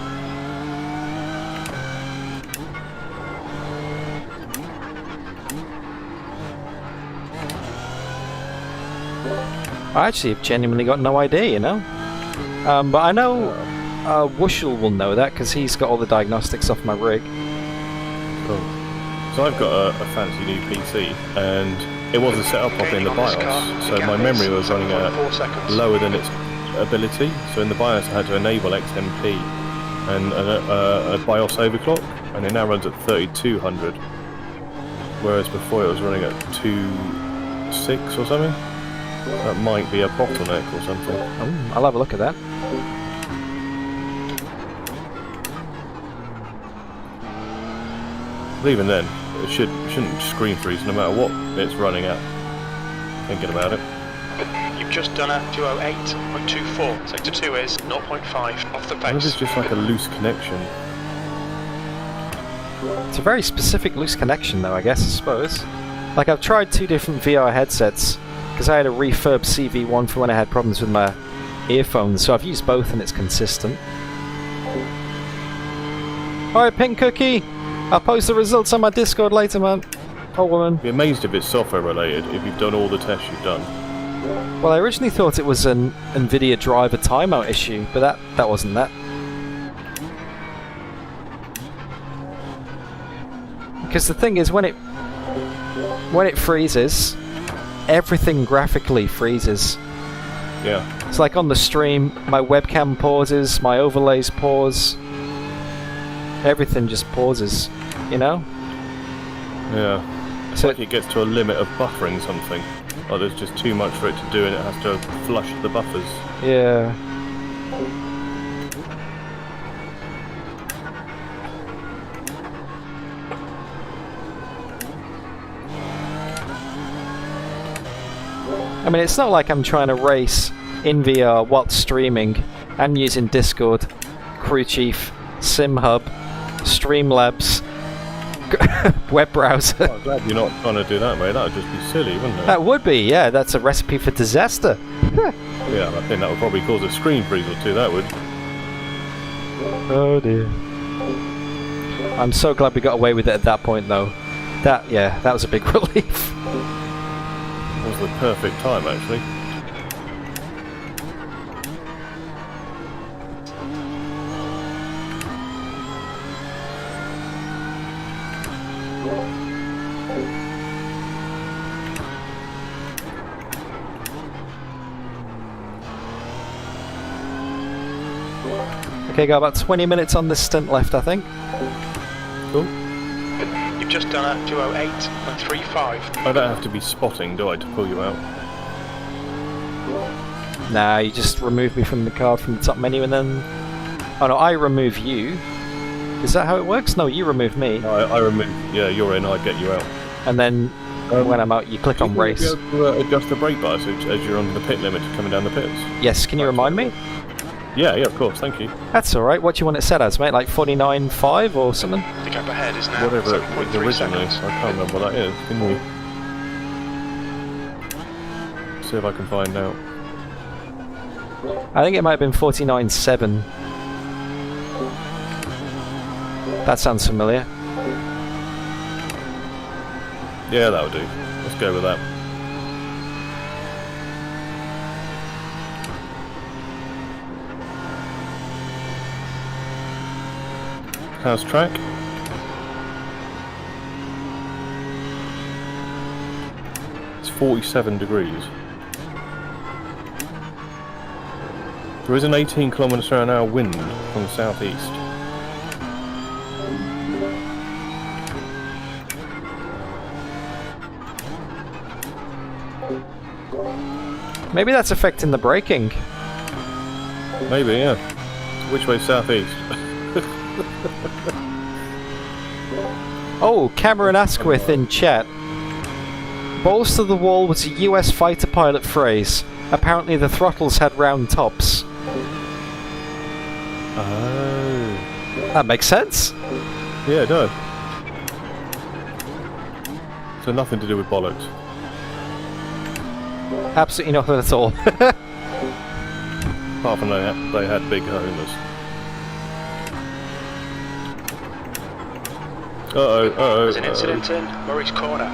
I actually have genuinely got no idea, you know. But I know Wushel will know that because he's got all the diagnostics off my rig. Cool. So I've got a fancy new PC, and it wasn't set up properly in the BIOS, so my memory was running at lower than its ability. So in the BIOS I had to enable XMP and a BIOS overclock, and it now runs at 3200, whereas before it was running at 2.6 or something. That might be a bottleneck or something. Oh, I'll have a look at that. But even then, it shouldn't screen freeze no matter what it's running at. Thinking about it. You've just done a 208.24. Sector 2 is 0.5 off the What if pace. it's just like a loose connection? It's a very specific loose connection though, I guess, I suppose. Like, I've tried 2 different VR headsets, because I had a refurb CV1 for when I had problems with my earphones, so I've used both and it's consistent. Alright, Pink Cookie! I'll post the results on my Discord later, man. Oh, woman. I'd be amazed if it's software related, if you've done all the tests you've done. Well, I originally thought it was an NVIDIA driver timeout issue, but that wasn't that. Because the thing is, when it freezes, everything graphically freezes. Yeah. It's like on the stream, my webcam pauses, my overlays pause. Everything just pauses, you know? Yeah. So like it gets to a limit of buffering something. Like there's just too much for it to do and it has to flush the buffers. yeah. I mean, it's not like I'm trying to race in VR while streaming. I'm using Discord, Crew Chief, SimHub, Streamlabs, web browser. Oh, I'm glad you're not trying to do that, mate. That would just be silly, wouldn't it? That would be, yeah. That's a recipe for disaster. Yeah, I think that would probably cause a screen freeze or two, that would. Oh dear. I'm so glad we got away with it at that point, though. That was a big relief. It was the perfect time, actually. Okay, got about 20 minutes on this stint left, I think. Cool. You've just done a 208.35. I don't have to be spotting, do I, to pull you out? Nah, you just remove me from the card from the top menu and then... Oh no, I remove you. Is that how it works? No, you remove me. I remove... Yeah, you're in, I get you out. And then when I'm out, you click on race. You be able to adjust the brake bias as you're on the pit limit coming down the pits? Yes, can you remind me? Yeah, of course, thank you. That's alright. What do you want it set as, mate? Like 49.5 or something? The gap ahead is now Whatever it 7.3 was originally, seconds. I can't remember what that is. Can you? See if I can find out. I think it might have been 49.7. That sounds familiar. Yeah, that'll do. Let's go with that. How's track? It's 47 degrees. There is an 18 km/h wind from the southeast. Maybe that's affecting the braking. Maybe, yeah. Which way southeast? Oh, Cameron Asquith in chat. Balls to the wall was a US fighter pilot phrase. Apparently the throttles had round tops. Oh. That makes sense. Yeah, it does. So nothing to do with bollocks. Absolutely nothing at all. Apart from they had big homers. There's an incident in Murray's corner.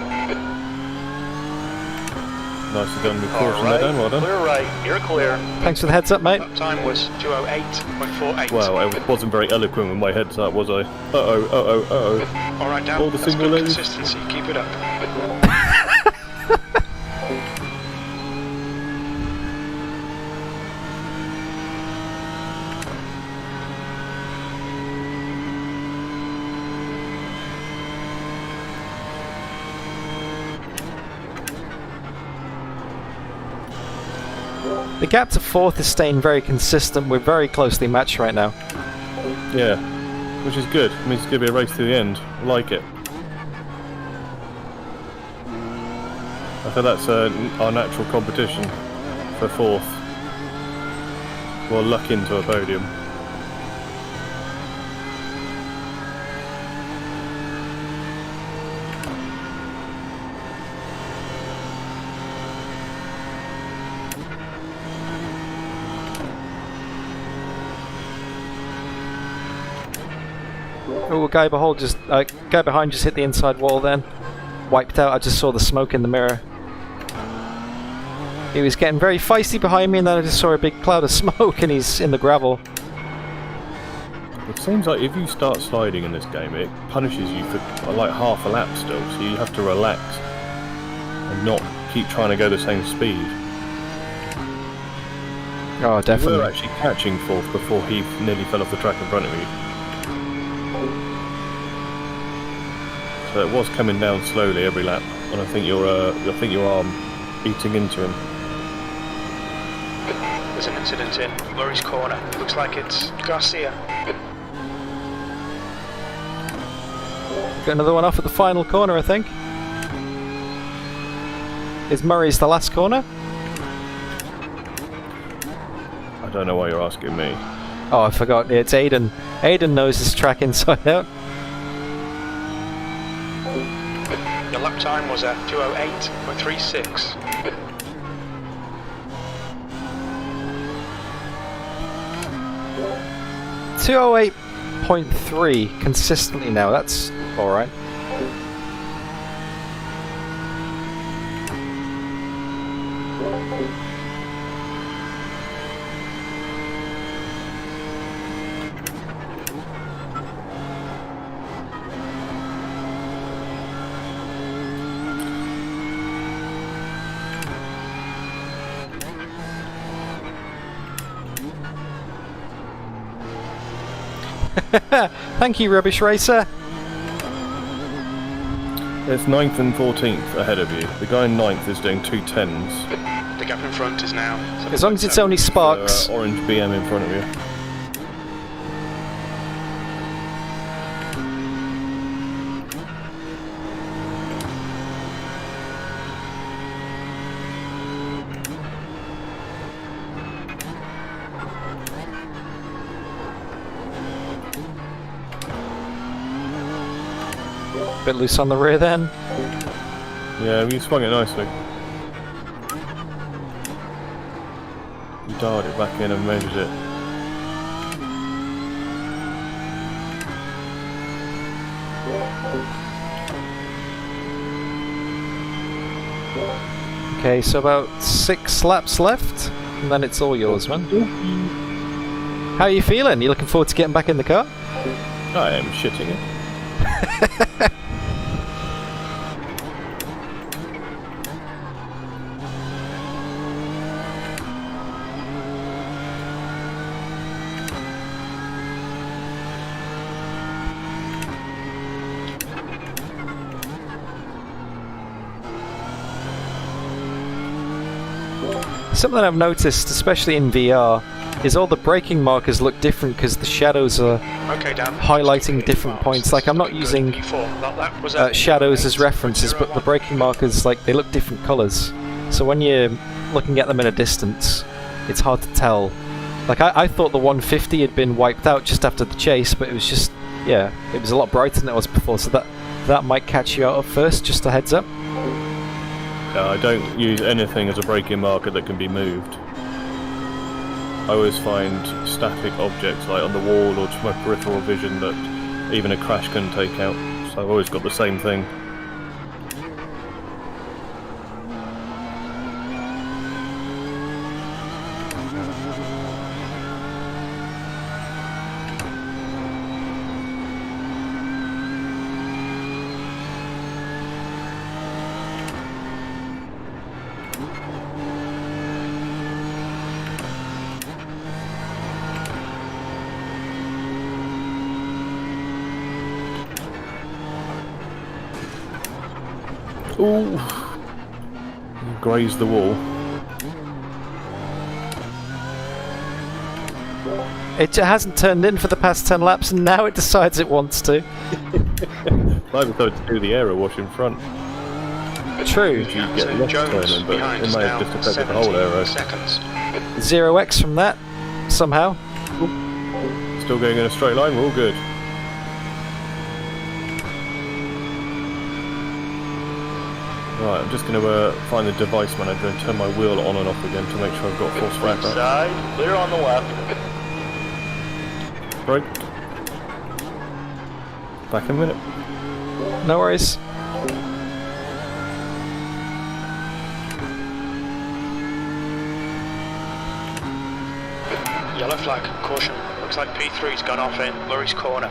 Nicely done with caution there, Dan. Well done. Clear right, you're clear. Thanks for the heads up, mate. Lap time was 2:08.48. Well, I wasn't very eloquent with my heads up, was I? Alright, Dan, All the that's single good lanes. consistency. Keep it up. The gap to 4th is staying very consistent. We're very closely matched right now. Yeah, which is good. It means it's going to be a race to the end. I like it. I feel that's our natural competition for 4th. We'll luck into a podium. Oh, guy behind just hit the inside wall then. Wiped out, I just saw the smoke in the mirror. He was getting very feisty behind me and then I just saw a big cloud of smoke and he's in the gravel. It seems like if you start sliding in this game, it punishes you for like half a lap still, so you have to relax and not keep trying to go the same speed. Oh, definitely. We were actually catching 4th before he nearly fell off the track in front of me. So it was coming down slowly every lap, and I think your arm eating into him. There's an incident in Murray's corner. Looks like it's Garcia. Got another one off at the final corner, I think. Is Murray's the last corner? I don't know why you're asking me. Oh, I forgot. It's Aidan. Aidan knows this track inside out. Your lap time was at 2:08.36. .3 consistently now. That's all right. Thank you, Rubbish Racer. It's 9th and 14th ahead of you. The guy in 9th is doing 2:10s. The gap in front is now. As long as it's only Sparks. Orange BM in front of you. Bit loose on the rear then. Yeah, you swung it nicely. You dialed it back in and measured it. Okay, so about 6 laps left, and then it's all yours, man. How are you feeling? You looking forward to getting back in the car? I am shitting it. Something I've noticed, especially in VR, is all the braking markers look different because the shadows are highlighting different points. Like, I'm not using shadows as references, but the braking markers, like, they look different colours. So when you're looking at them in a distance, it's hard to tell. Like, I thought the 150 had been wiped out just after the chase, but it was just, yeah, it was a lot brighter than it was before, so that might catch you out at first, just a heads up. I don't use anything as a braking marker that can be moved. I always find static objects like on the wall or to my peripheral vision that even a crash can take out. So I've always got the same thing. Ooh! Grazed the wall. It hasn't turned in for the past 10 laps and now it decides it wants to. I decided to do the aero wash in front. True. You get less turning, but it may have just affected the whole aero. 0x from that, somehow. Still going in a straight line, we're all good. Right, I'm just going to find the device manager and turn my wheel on and off again to make sure I've got force wrap up. Side, clear on the left. Right. Back in a minute. No worries. Yellow flag, caution. Looks like P3's gone off in Murray's corner.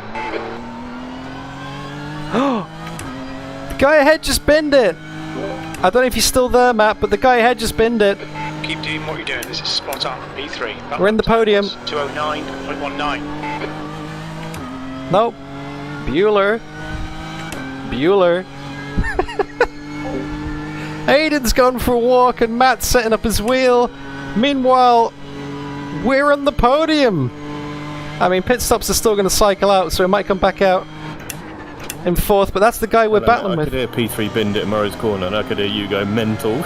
The guy ahead just binned it! I don't know if you're still there, Matt, but the guy ahead just binned it. Keep doing what you're doing, this is spot on. P3. We're in the podium. 209.19. Nope. Bueller. Aidan's gone for a walk and Matt's setting up his wheel. Meanwhile, we're on the podium. I mean, pit stops are still going to cycle out, so it might come back out in fourth, but that's the guy we're battling with. I could hear P3 binned it at Murray's corner, and I could hear you go mental.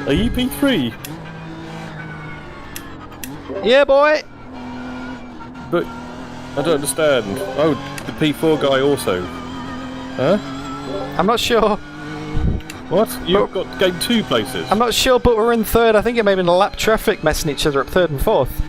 Are you P3? Yeah, boy! But I don't understand. Oh, the P4 guy also. Huh? I'm not sure. What? You've got gained 2 places. I'm not sure, but we're in third. I think it may have been the lap traffic messing each other up third and fourth.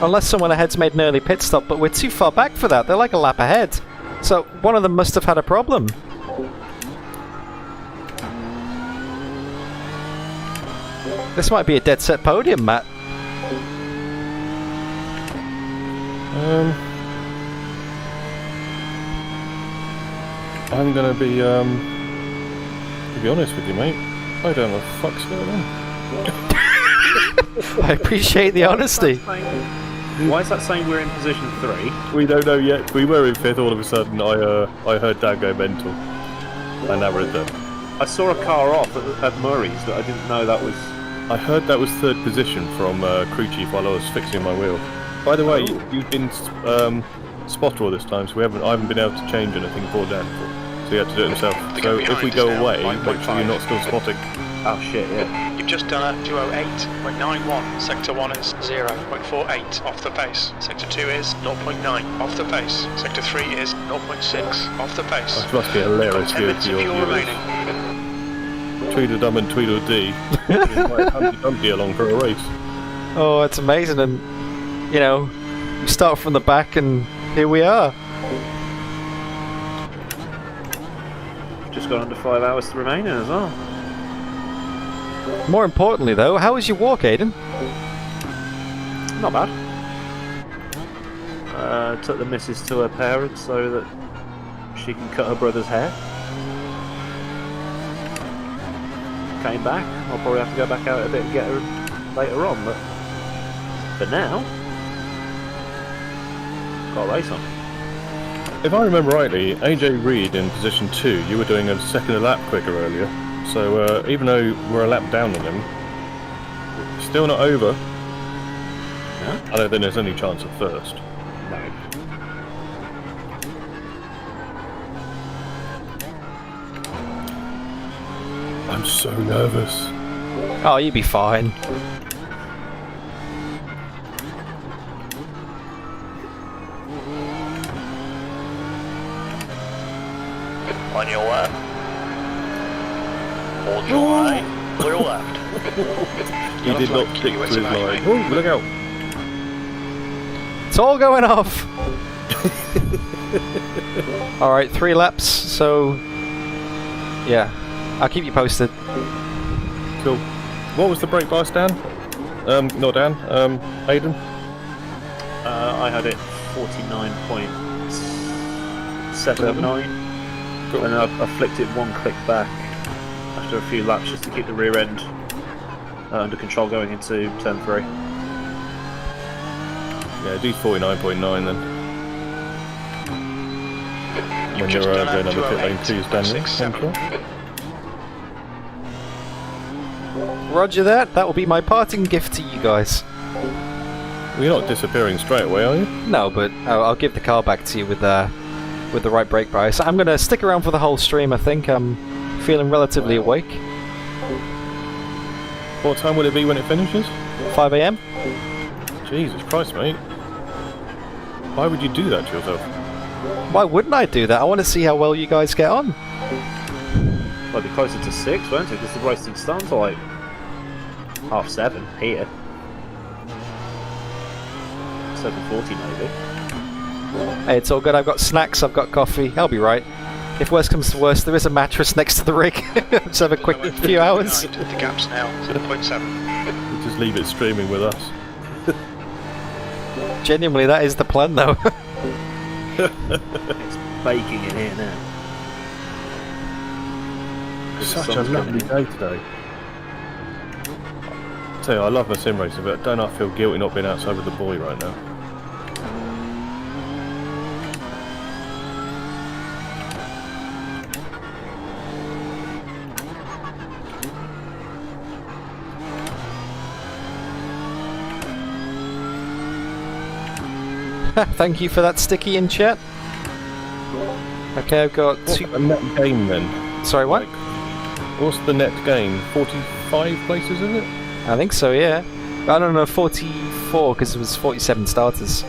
Unless someone ahead's made an early pit stop, but we're too far back for that. They're like a lap ahead. So one of them must have had a problem. This might be a dead set podium, Matt. I'm gonna be, to be honest with you, mate, I don't know what the fuck's going on. I appreciate the honesty. Why is that saying we're in position 3? We don't know yet. We were in 5th, all of a sudden I heard Dad go mental. And now we're in 3rd. I saw a car off at Murray's that I didn't know that was... I heard that was 3rd position from Crikey while I was fixing my wheel. By the way, you've been spotter all this time, so I haven't been able to change anything for Dan. So he had to do it himself. So if we go away, make sure you're not still spotting. Oh shit, yeah. You've just done a 208.91. Sector 1 is 0.48 off the pace. Sector 2 is 0.9 off the pace. Sector 3 is 0.6 off the pace. That must be hilarious. 10 minutes of fuel remaining. Tweedledum and Tweedledee. Humpty Dumpty along for a race. Oh, it's amazing, and you know, we start from the back, and here we are. Just got under 5 hours to remain as well. More importantly, though, how was your walk, Aidan? Not bad. Took the missus to her parents so that she can cut her brother's hair. Came back. I'll probably have to go back out a bit and get her later on, but for now, got a race on. If I remember rightly, AJ Reed in position 2, you were doing a second a lap quicker earlier. So even though we're a lap down on him, still not over. Yeah. I don't think there's any chance of first. No. I'm so nervous. Oh, you'll be fine. On your left. Hold your right. Clear left. He did not stick to his line. Oh, look out! It's all going off! Alright, 3 laps, so... yeah, I'll keep you posted. Cool. What was the brake bias, Dan? Not Dan, Aidan? I had it 49.79. Cool. And I flicked it 1 click back after a few laps just to keep the rear end under control going into turn 3. Yeah, do 49.9 then. When you're going on the pit lane 2's Daniel. Thank you. Roger that, that will be my parting gift to you guys. Well, you're not disappearing straight away, are you? No, but I'll give the car back to you with the right brake bias. I'm going to stick around for the whole stream, I think. I'm feeling relatively awake. What time will it be when it finishes? 5 AM. Jesus Christ, mate. Why would you do that to yourself? Why wouldn't I do that? I want to see how well you guys get on. Might be closer to 6, won't it? Because the racing starts at like 7:30 here. 7:40 maybe. Hey, it's all good. I've got snacks, I've got coffee. I'll be right. If worst comes to worst, there is a mattress next to the rig. Just have a quick few hours. The gap's now 0.7. Just leave it streaming with us. Genuinely, that is the plan, though. It's baking in here now. Such a lovely day today. I tell you, I love my sim racing, but don't I feel guilty not being outside with the boy right now? Thank you for that sticky in chat. Okay, I've got What's the net gain then? Sorry, what? What's the net gain? 45 places, is it? I think so, yeah. I don't know, 44 because it was 47 starters.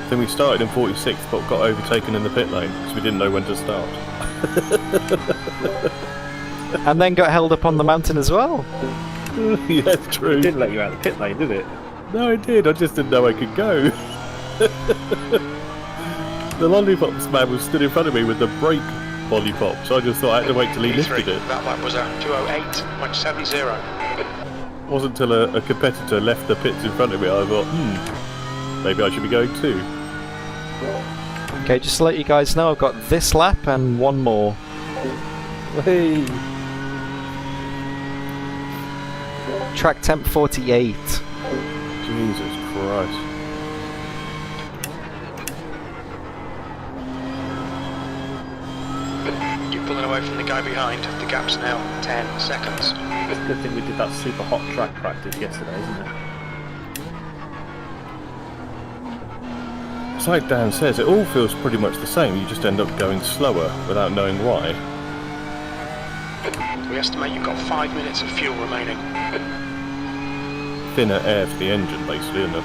Then we started in 46th but got overtaken in the pit lane because we didn't know when to start. And then got held up on the mountain as well. Yeah, true. It didn't let you out of the pit lane, did it? No, it did. I just didn't know I could go. The lollipops man was stood in front of me with the brake lollipop, so I just thought I had to wait till he lifted it. That lap was at 2:08.70. It wasn't until a competitor left the pits in front of me I thought, maybe I should be going too. Okay, just to let you guys know, I've got this lap and one more. Hey. Track temp 48. Jesus Christ. You're pulling away from the guy behind. The gap's now 10 seconds. It's a good thing we did that super hot track practice yesterday, isn't it? It's like Dan says, it all feels pretty much the same, you just end up going slower without knowing why. We estimate you've got 5 minutes of fuel remaining. Thinner air for the engine, basically, isn't it?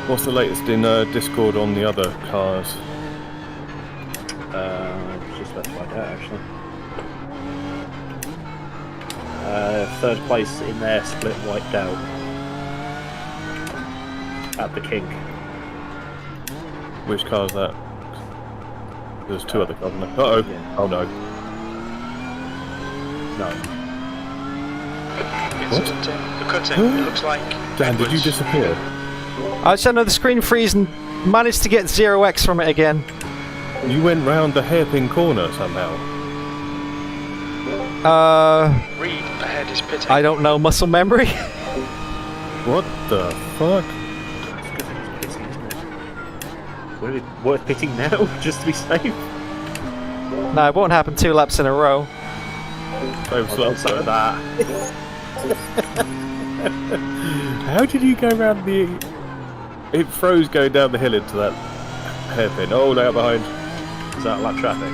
What's the latest in Discord on the other cars? Just about to find out, actually. Third place in their split wiped out at the King. Which car's that? There's 2 other cars, isn't there? Uh-oh. Yeah. Oh no. No. What? The cutting, it looks like... Dan, did you disappear? I just know the screen freeze and managed to get 0x from it again. You went round the hairpin corner somehow. Reed ahead is pitting. I don't know, muscle memory. What the fuck? Would it be worth pitting now, just to be safe? No, it won't happen 2 laps in a row. So slow. Some of that. How did you go around the... It froze going down the hill into that hairpin. Oh, now behind. Is that lap traffic?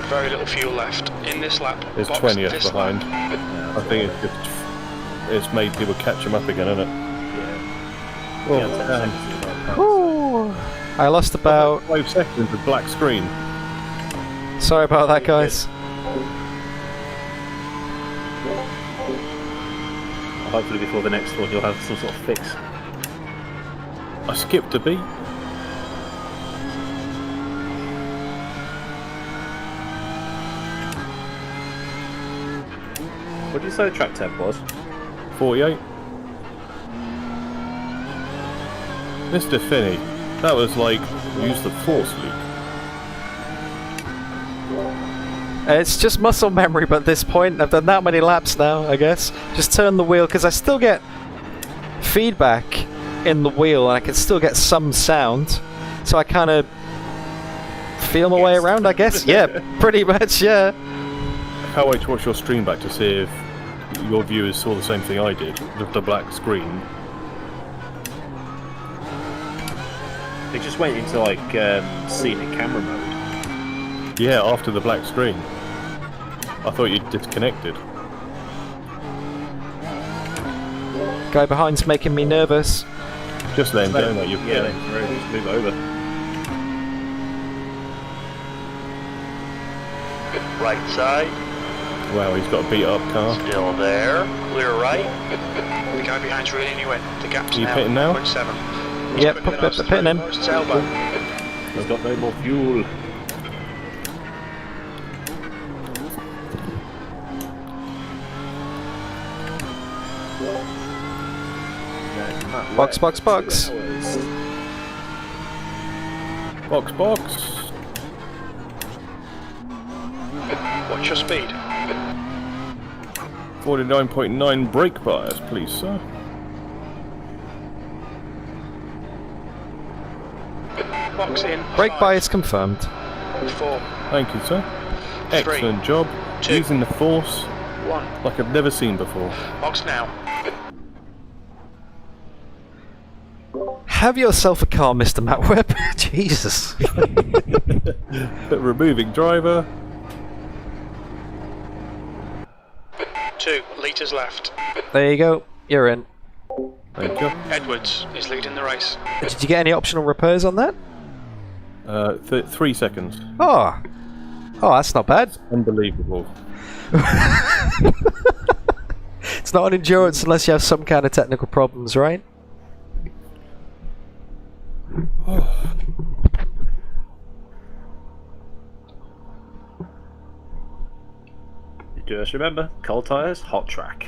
Very little fuel left. In this lap, There's box 20th this behind. lap. I think it's just... It's made people catch him up again, isn't it? Yeah. Oh, Yeah, 10 damn. seconds is about Ooh. I lost about... 5 seconds with black screen. Sorry about that, guys. Hopefully before the next one you'll have some sort of fix. I skipped a beat. What did you say the track temp was? 48. Mr. Finney, that was like, use the force, Luke. It's just muscle memory, but at this point, I've done that many laps now, I guess. Just turn the wheel, because I still get feedback in the wheel, and I can still get some sound. So I kind of feel my way around, I guess. Yeah, pretty much, yeah. I can't wait to watch your stream back to see if your viewers saw the same thing I did, with the black screen. They just went into like scenic camera mode. Yeah, after the black screen. I thought you'd disconnected. Guy behind's making me nervous. Just let him go, mate. Yeah, let him through. Just move over. Right side, Wow, he's got a beat up car. still there. Clear right. The guy behind's reeling you in. The gap's Are you now pitting now? 1.7. Yep, pitting him. His elbow. He's got no more fuel. Box, box, box. Box, box. What's your speed? 49.9 brake bias, please, sir. Box in. Brake 5, bias confirmed. 4, Thank you, sir. Excellent job. 2, Using the force 1. like I've never seen before. Box now. Have yourself a car, Mr. Matt Webb. Jesus. Removing driver. 2 litres left. There you go. You're in. Thank you. Edwards is leading the race. Did you get any optional repairs on that? 3 seconds. Oh. Oh, that's not bad. Unbelievable. It's not an endurance unless you have some kind of technical problems, right? Just remember, cold tyres, hot track.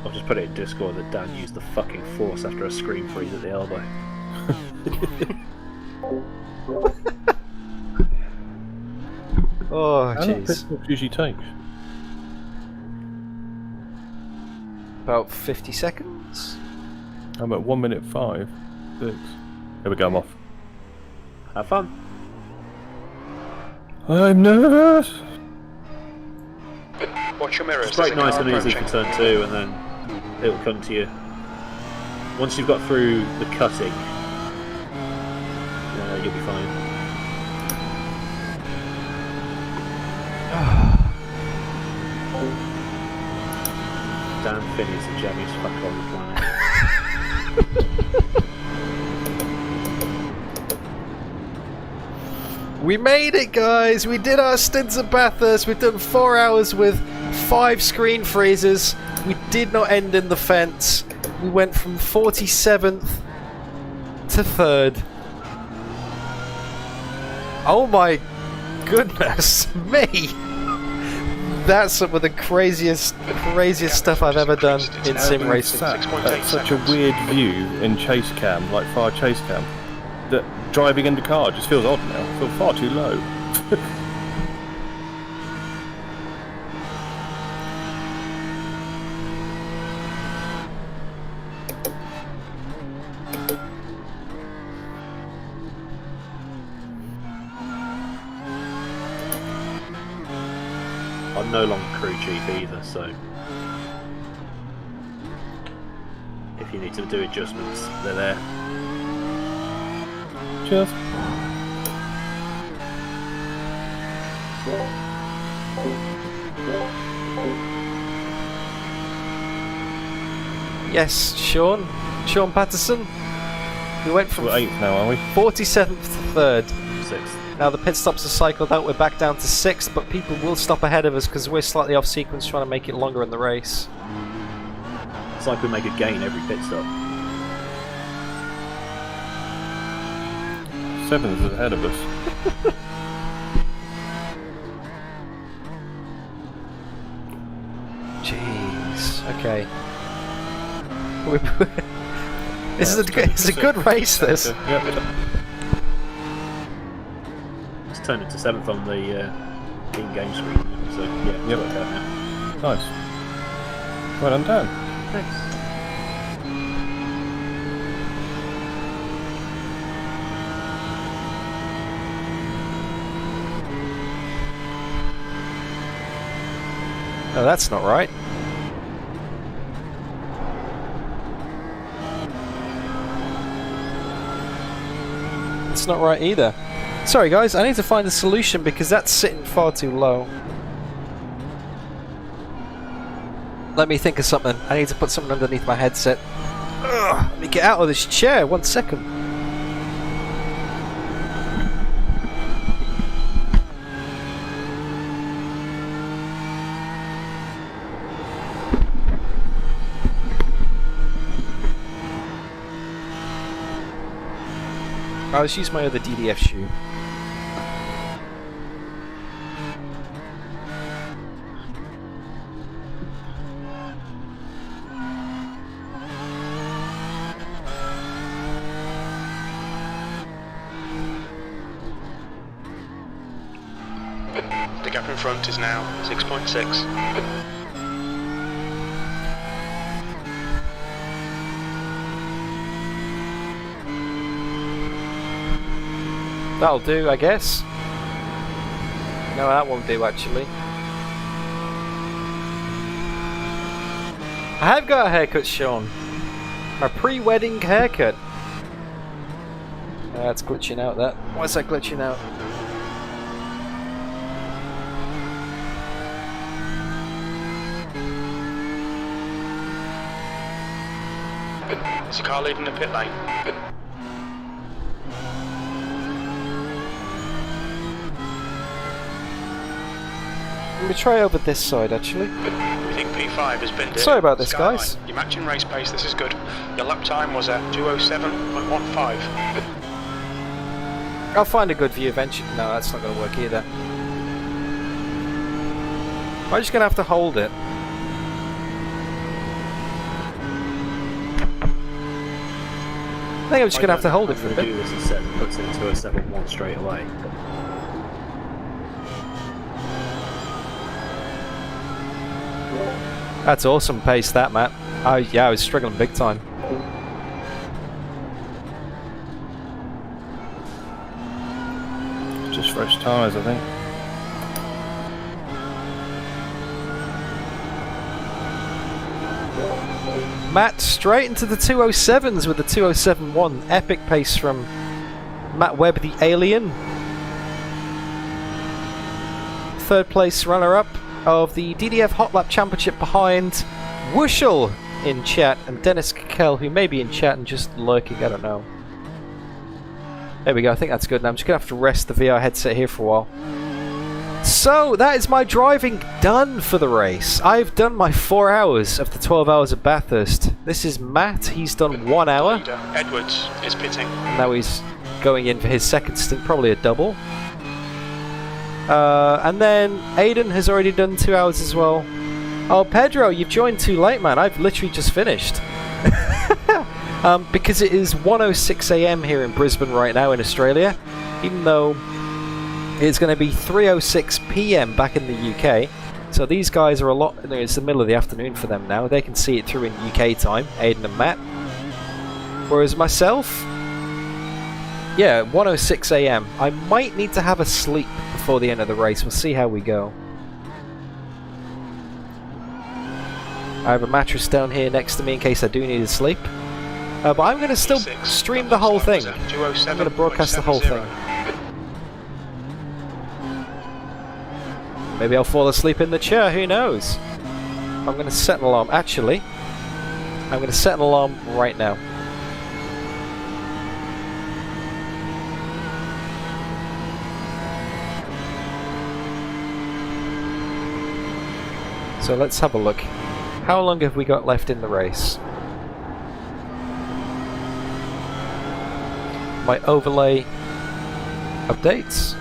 I'll just put it in Discord that Dan used the fucking force after a screen freeze at the elbow. Oh, How long jeez. does it usually take? About 50 seconds? I'm at 1 minute 5. 6. Here we go, I'm off. Have fun. I'm nervous. Watch your mirrors. It's quite there's a nice car and easy for approaching. turn 2, and then it'll come to you. Once you've got through the cutting, you'll be fine. Dan Finney's the jammiest fucker on the planet. We made it, guys! We did our stints at Bathurst. We've done 4 hours with 5 screen freezes. We did not end in the fence. We went from 47th to 3rd. Oh my goodness me! That's some of the craziest stuff I've ever done in sim racing. That's such a weird view in chase cam, like far chase cam, that driving in the car just feels odd now. I feel far too low. no longer crew chief either, so if you need to do adjustments, they're there. Cheers. Yes, Sean Patterson. We went from We're 8th now, are we? 47th to 3rd. 6th. Now the pit stops are cycled out, we're back down to 6th, but people will stop ahead of us because we're slightly off sequence trying to make it longer in the race. It's like we make a gain every pit stop. 7th is ahead of us. Jeez. Okay. It's a good race, this. Yep. It's turned into 7th on the in-game screen, so yeah, it's worked out now. Nice. Well done, Dan. Thanks. No, that's not right. It's not right either. Sorry guys, I need to find a solution because that's sitting far too low. Let me think of something. I need to put something underneath my headset. Ugh, let me get out of this chair, 1 second. I'll just use my other DDF shoe. The gap in front is now 6.6. That'll do, I guess. No, that won't do, actually. I have got a haircut, Sean. My pre-wedding haircut. That's glitching out, that. Why's that glitching out? Is your car leaving the pit lane? Let me try over this side, actually. We think P5 has been. Sorry about this, guys. You're matching race pace, this is good. Your lap time was at 2:07.15. I'll find a good view eventually. No, that's not going to work either. I'm just going to have to hold it. I think I'm just going to have to hold it for a bit. Do this instead and puts it into a 7.1 straight away. That's awesome pace, that, Matt. Yeah, I was struggling big time. Just fresh tyres, I think. Matt straight into the 207s with the 207.1. Epic pace from Matt Webb, the alien. 3rd place runner-up of the DDF Hot Lap Championship behind Wushel in chat and Dennis Kakel, who may be in chat and just lurking, I don't know. There we go, I think that's good now. I'm just going to have to rest the VR headset here for a while. So, that is my driving done for the race. I've done my 4 hours of the 12 hours of Bathurst. This is Matt, he's done 1 hour. Edwards is pitting. Now he's going in for his 2nd stint, probably a double. And then Aidan has already done 2 hours as well. Oh, Pedro, you've joined too late, man. I've literally just finished. Because it is 1:06 AM here in Brisbane right now in Australia, even though it's going to be 3:06 PM back in the UK. So these guys are a lot. It's the middle of the afternoon for them now. They can see it through in UK time, Aidan and Matt. Whereas myself, yeah, 1:06 AM. I might need to have a sleep before the end of the race. We'll see how we go. I have a mattress down here next to me in case I do need to sleep. But I'm going to still stream the whole thing. I'm going to broadcast the whole thing. Maybe I'll fall asleep in the chair, who knows? I'm going to set an alarm. Actually, I'm going to set an alarm right now. So let's have a look. How long have we got left in the race? My overlay updates.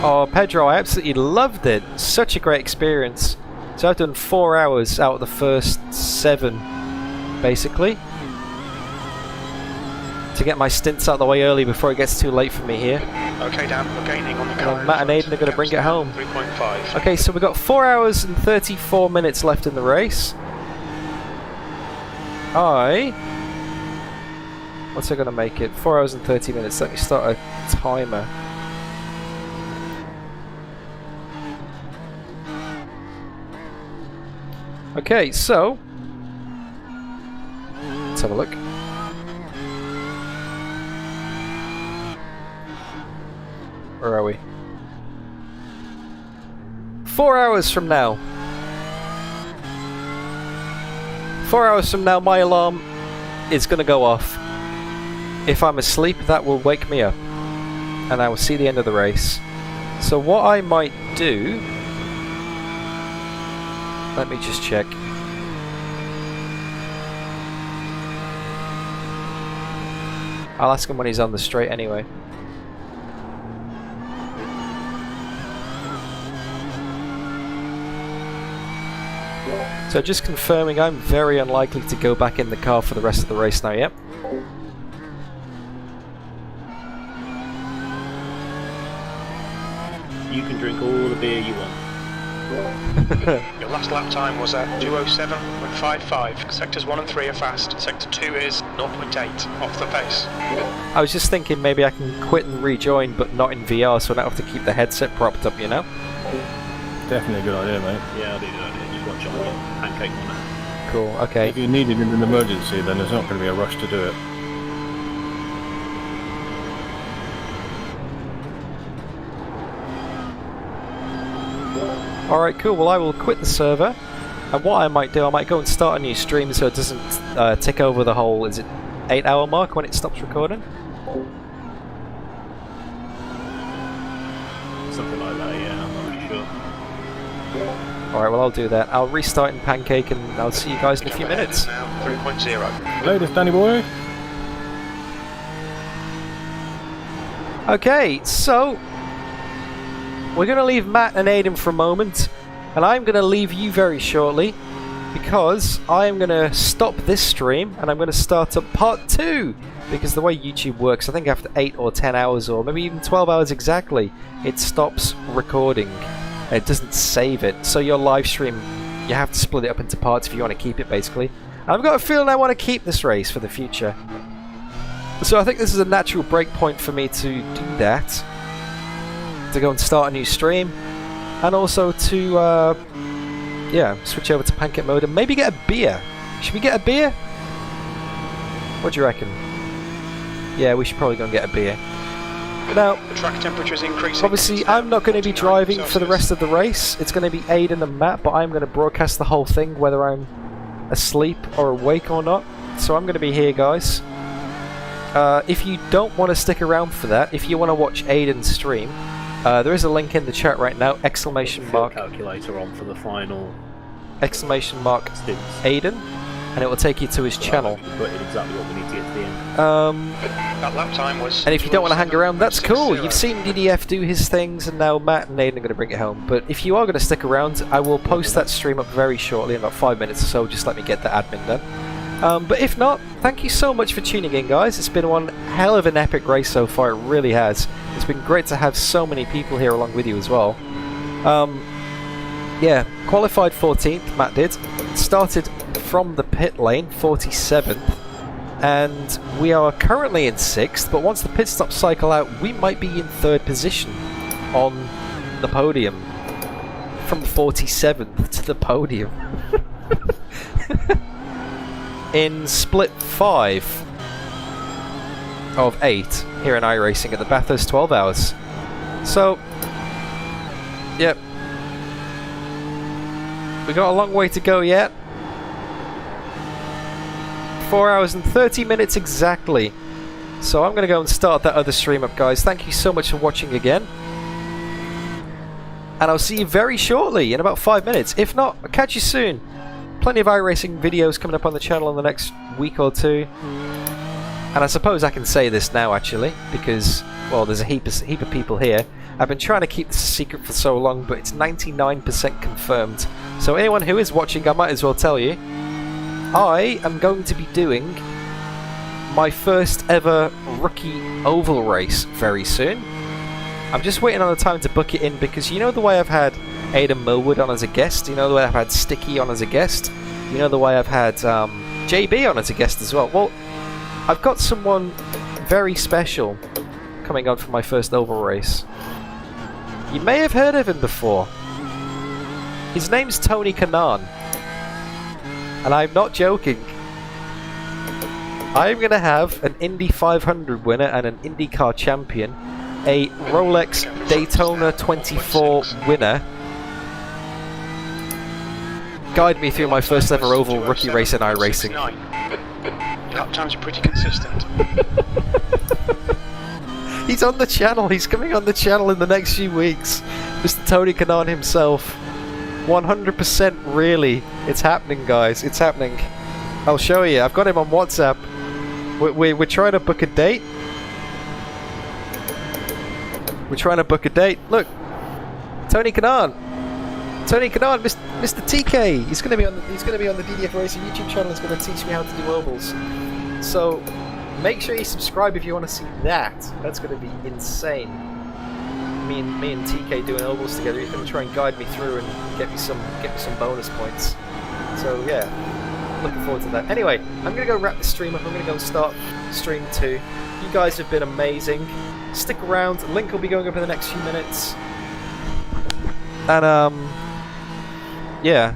Oh, Pedro, I absolutely loved it. Such a great experience. So I've done 4 hours out of the first 7, basically, to get my stints out of the way early before it gets too late for me here. Okay, Dan, we're gaining on the car. Matt and Aidan are going to bring it home. 3.5. Okay, so we've got 4 hours and 34 minutes left in the race. What's I going to make it? 4 hours and 30 minutes. Let me start a timer. Okay, so let's have a look. Where are we? 4 hours from now. 4 hours from now, my alarm is going to go off. If I'm asleep, that will wake me up, and I will see the end of the race. So what I might do... Let me just check. I'll ask him when he's on the straight anyway. So just confirming, I'm very unlikely to go back in the car for the rest of the race now, yep. You can drink all the beer you want. Your last lap time was at 2:07.55. Sectors 1 and 3 are fast. Sector 2 is 0.8 off the pace. I was just thinking maybe I can quit and rejoin, but not in VR, so I don't have to keep the headset propped up, you know? Definitely a good idea, mate. Yeah, I do good idea. You've got chocolate pancake on it. Cool, okay. If you need it in an emergency, then there's not going to be a rush to do it. Alright, cool. Well, I will quit the server. And what I might do, I might go and start a new stream so it doesn't tick over the whole, is it 8-hour mark when it stops recording? Something like that, yeah, I'm not really sure. Alright, well, I'll do that. I'll restart in Pancake and I'll see you guys in a few minutes. Now 3.0. Latest, Danny boy. Okay, so we're going to leave Matt and Aidan for a moment, and I'm going to leave you very shortly because I am going to stop this stream and I'm going to start up part 2, because the way YouTube works, I think after 8 or 10 hours or maybe even 12 hours exactly, it stops recording. It doesn't save it, so your live stream, you have to split it up into parts if you want to keep it, basically. And I've got a feeling I want to keep this race for the future. So I think this is a natural break point for me to do that. To go and start a new stream. And also to, yeah, switch over to Pancake mode and maybe get a beer. Should we get a beer? What do you reckon? Yeah, we should probably go and get a beer. Now, the track temperature is increasing. Obviously, I'm not going to be driving for the rest of the race. It's going to be Aidan and Matt, but I'm going to broadcast the whole thing, whether I'm asleep or awake or not. So I'm going to be here, guys. If you don't want to stick around for that, if you want to watch Aidan's stream, there is a link in the chat right now, exclamation mark calculator on for the final exclamation mark stints. Aidan, and it will take you to his channel. Put in exactly what we need to get to the end. That lap time was. And if you don't want to hang around, that's cool. You've seen DDF do his things, and now Matt and Aidan are going to bring it home. But if you are going to stick around, I will post that stream up very shortly, in about 5 minutes or so. Just let me get the admin done. But if not, thank you so much for tuning in, guys. It's been one hell of an epic race so far, it really has. It's been great to have so many people here along with you as well. Yeah, qualified 14th, Matt did. Started from the pit lane, 47th. And we are currently in 6th, but once the pit stop cycle out, we might be in 3rd position on the podium. From 47th to the podium. in split 5 of 8 here in iRacing at the Bathurst 12 hours. So, yep. We got a long way to go yet. 4 hours and 30 minutes exactly. So I'm going to go and start that other stream up, guys. Thank you so much for watching again. And I'll see you very shortly, in about 5 minutes. If not, I'll catch you soon. Plenty of iRacing videos coming up on the channel in the next week or two. And I suppose I can say this now, actually, because, well, there's a heap of people here. I've been trying to keep this a secret for so long, but it's 99% confirmed. So anyone who is watching, I might as well tell you, I am going to be doing my first ever rookie oval race very soon. I'm just waiting on the time to book it in, because you know the way I've had Aidan Millward on as a guest, you know the way I've had Sticky on as a guest, you know the way I've had JB on as a guest as well. Well, I've got someone very special coming on for my first oval race. You may have heard of him before. His name's Tony Kanaan. And I'm not joking. I'm going to have an Indy 500 winner and an IndyCar champion, a Rolex Daytona 24 winner, guide me through my first ever oval rookie race in iRacing. Lap times are pretty consistent. He's on the channel. He's coming on the channel in the next few weeks. Mr. Tony Kanaan himself. 100% really. It's happening, guys. It's happening. I'll show you. I've got him on WhatsApp. We're trying to book a date. We're trying to book a date. Look. Tony Kanaan. Tony Kanaan, Mr. TK. He's going to be on the DDF Racing YouTube channel. He's going to teach me how to do ovals. So make sure you subscribe if you want to see that. That's going to be insane. Me and TK doing ovals together. He's going to try and guide me through and get me some bonus points. So yeah, looking forward to that. Anyway, I'm going to go wrap the stream up. I'm going to go and start stream 2. You guys have been amazing. Stick around. Link will be going up in the next few minutes. And yeah.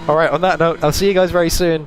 Alright, on that note, I'll see you guys very soon.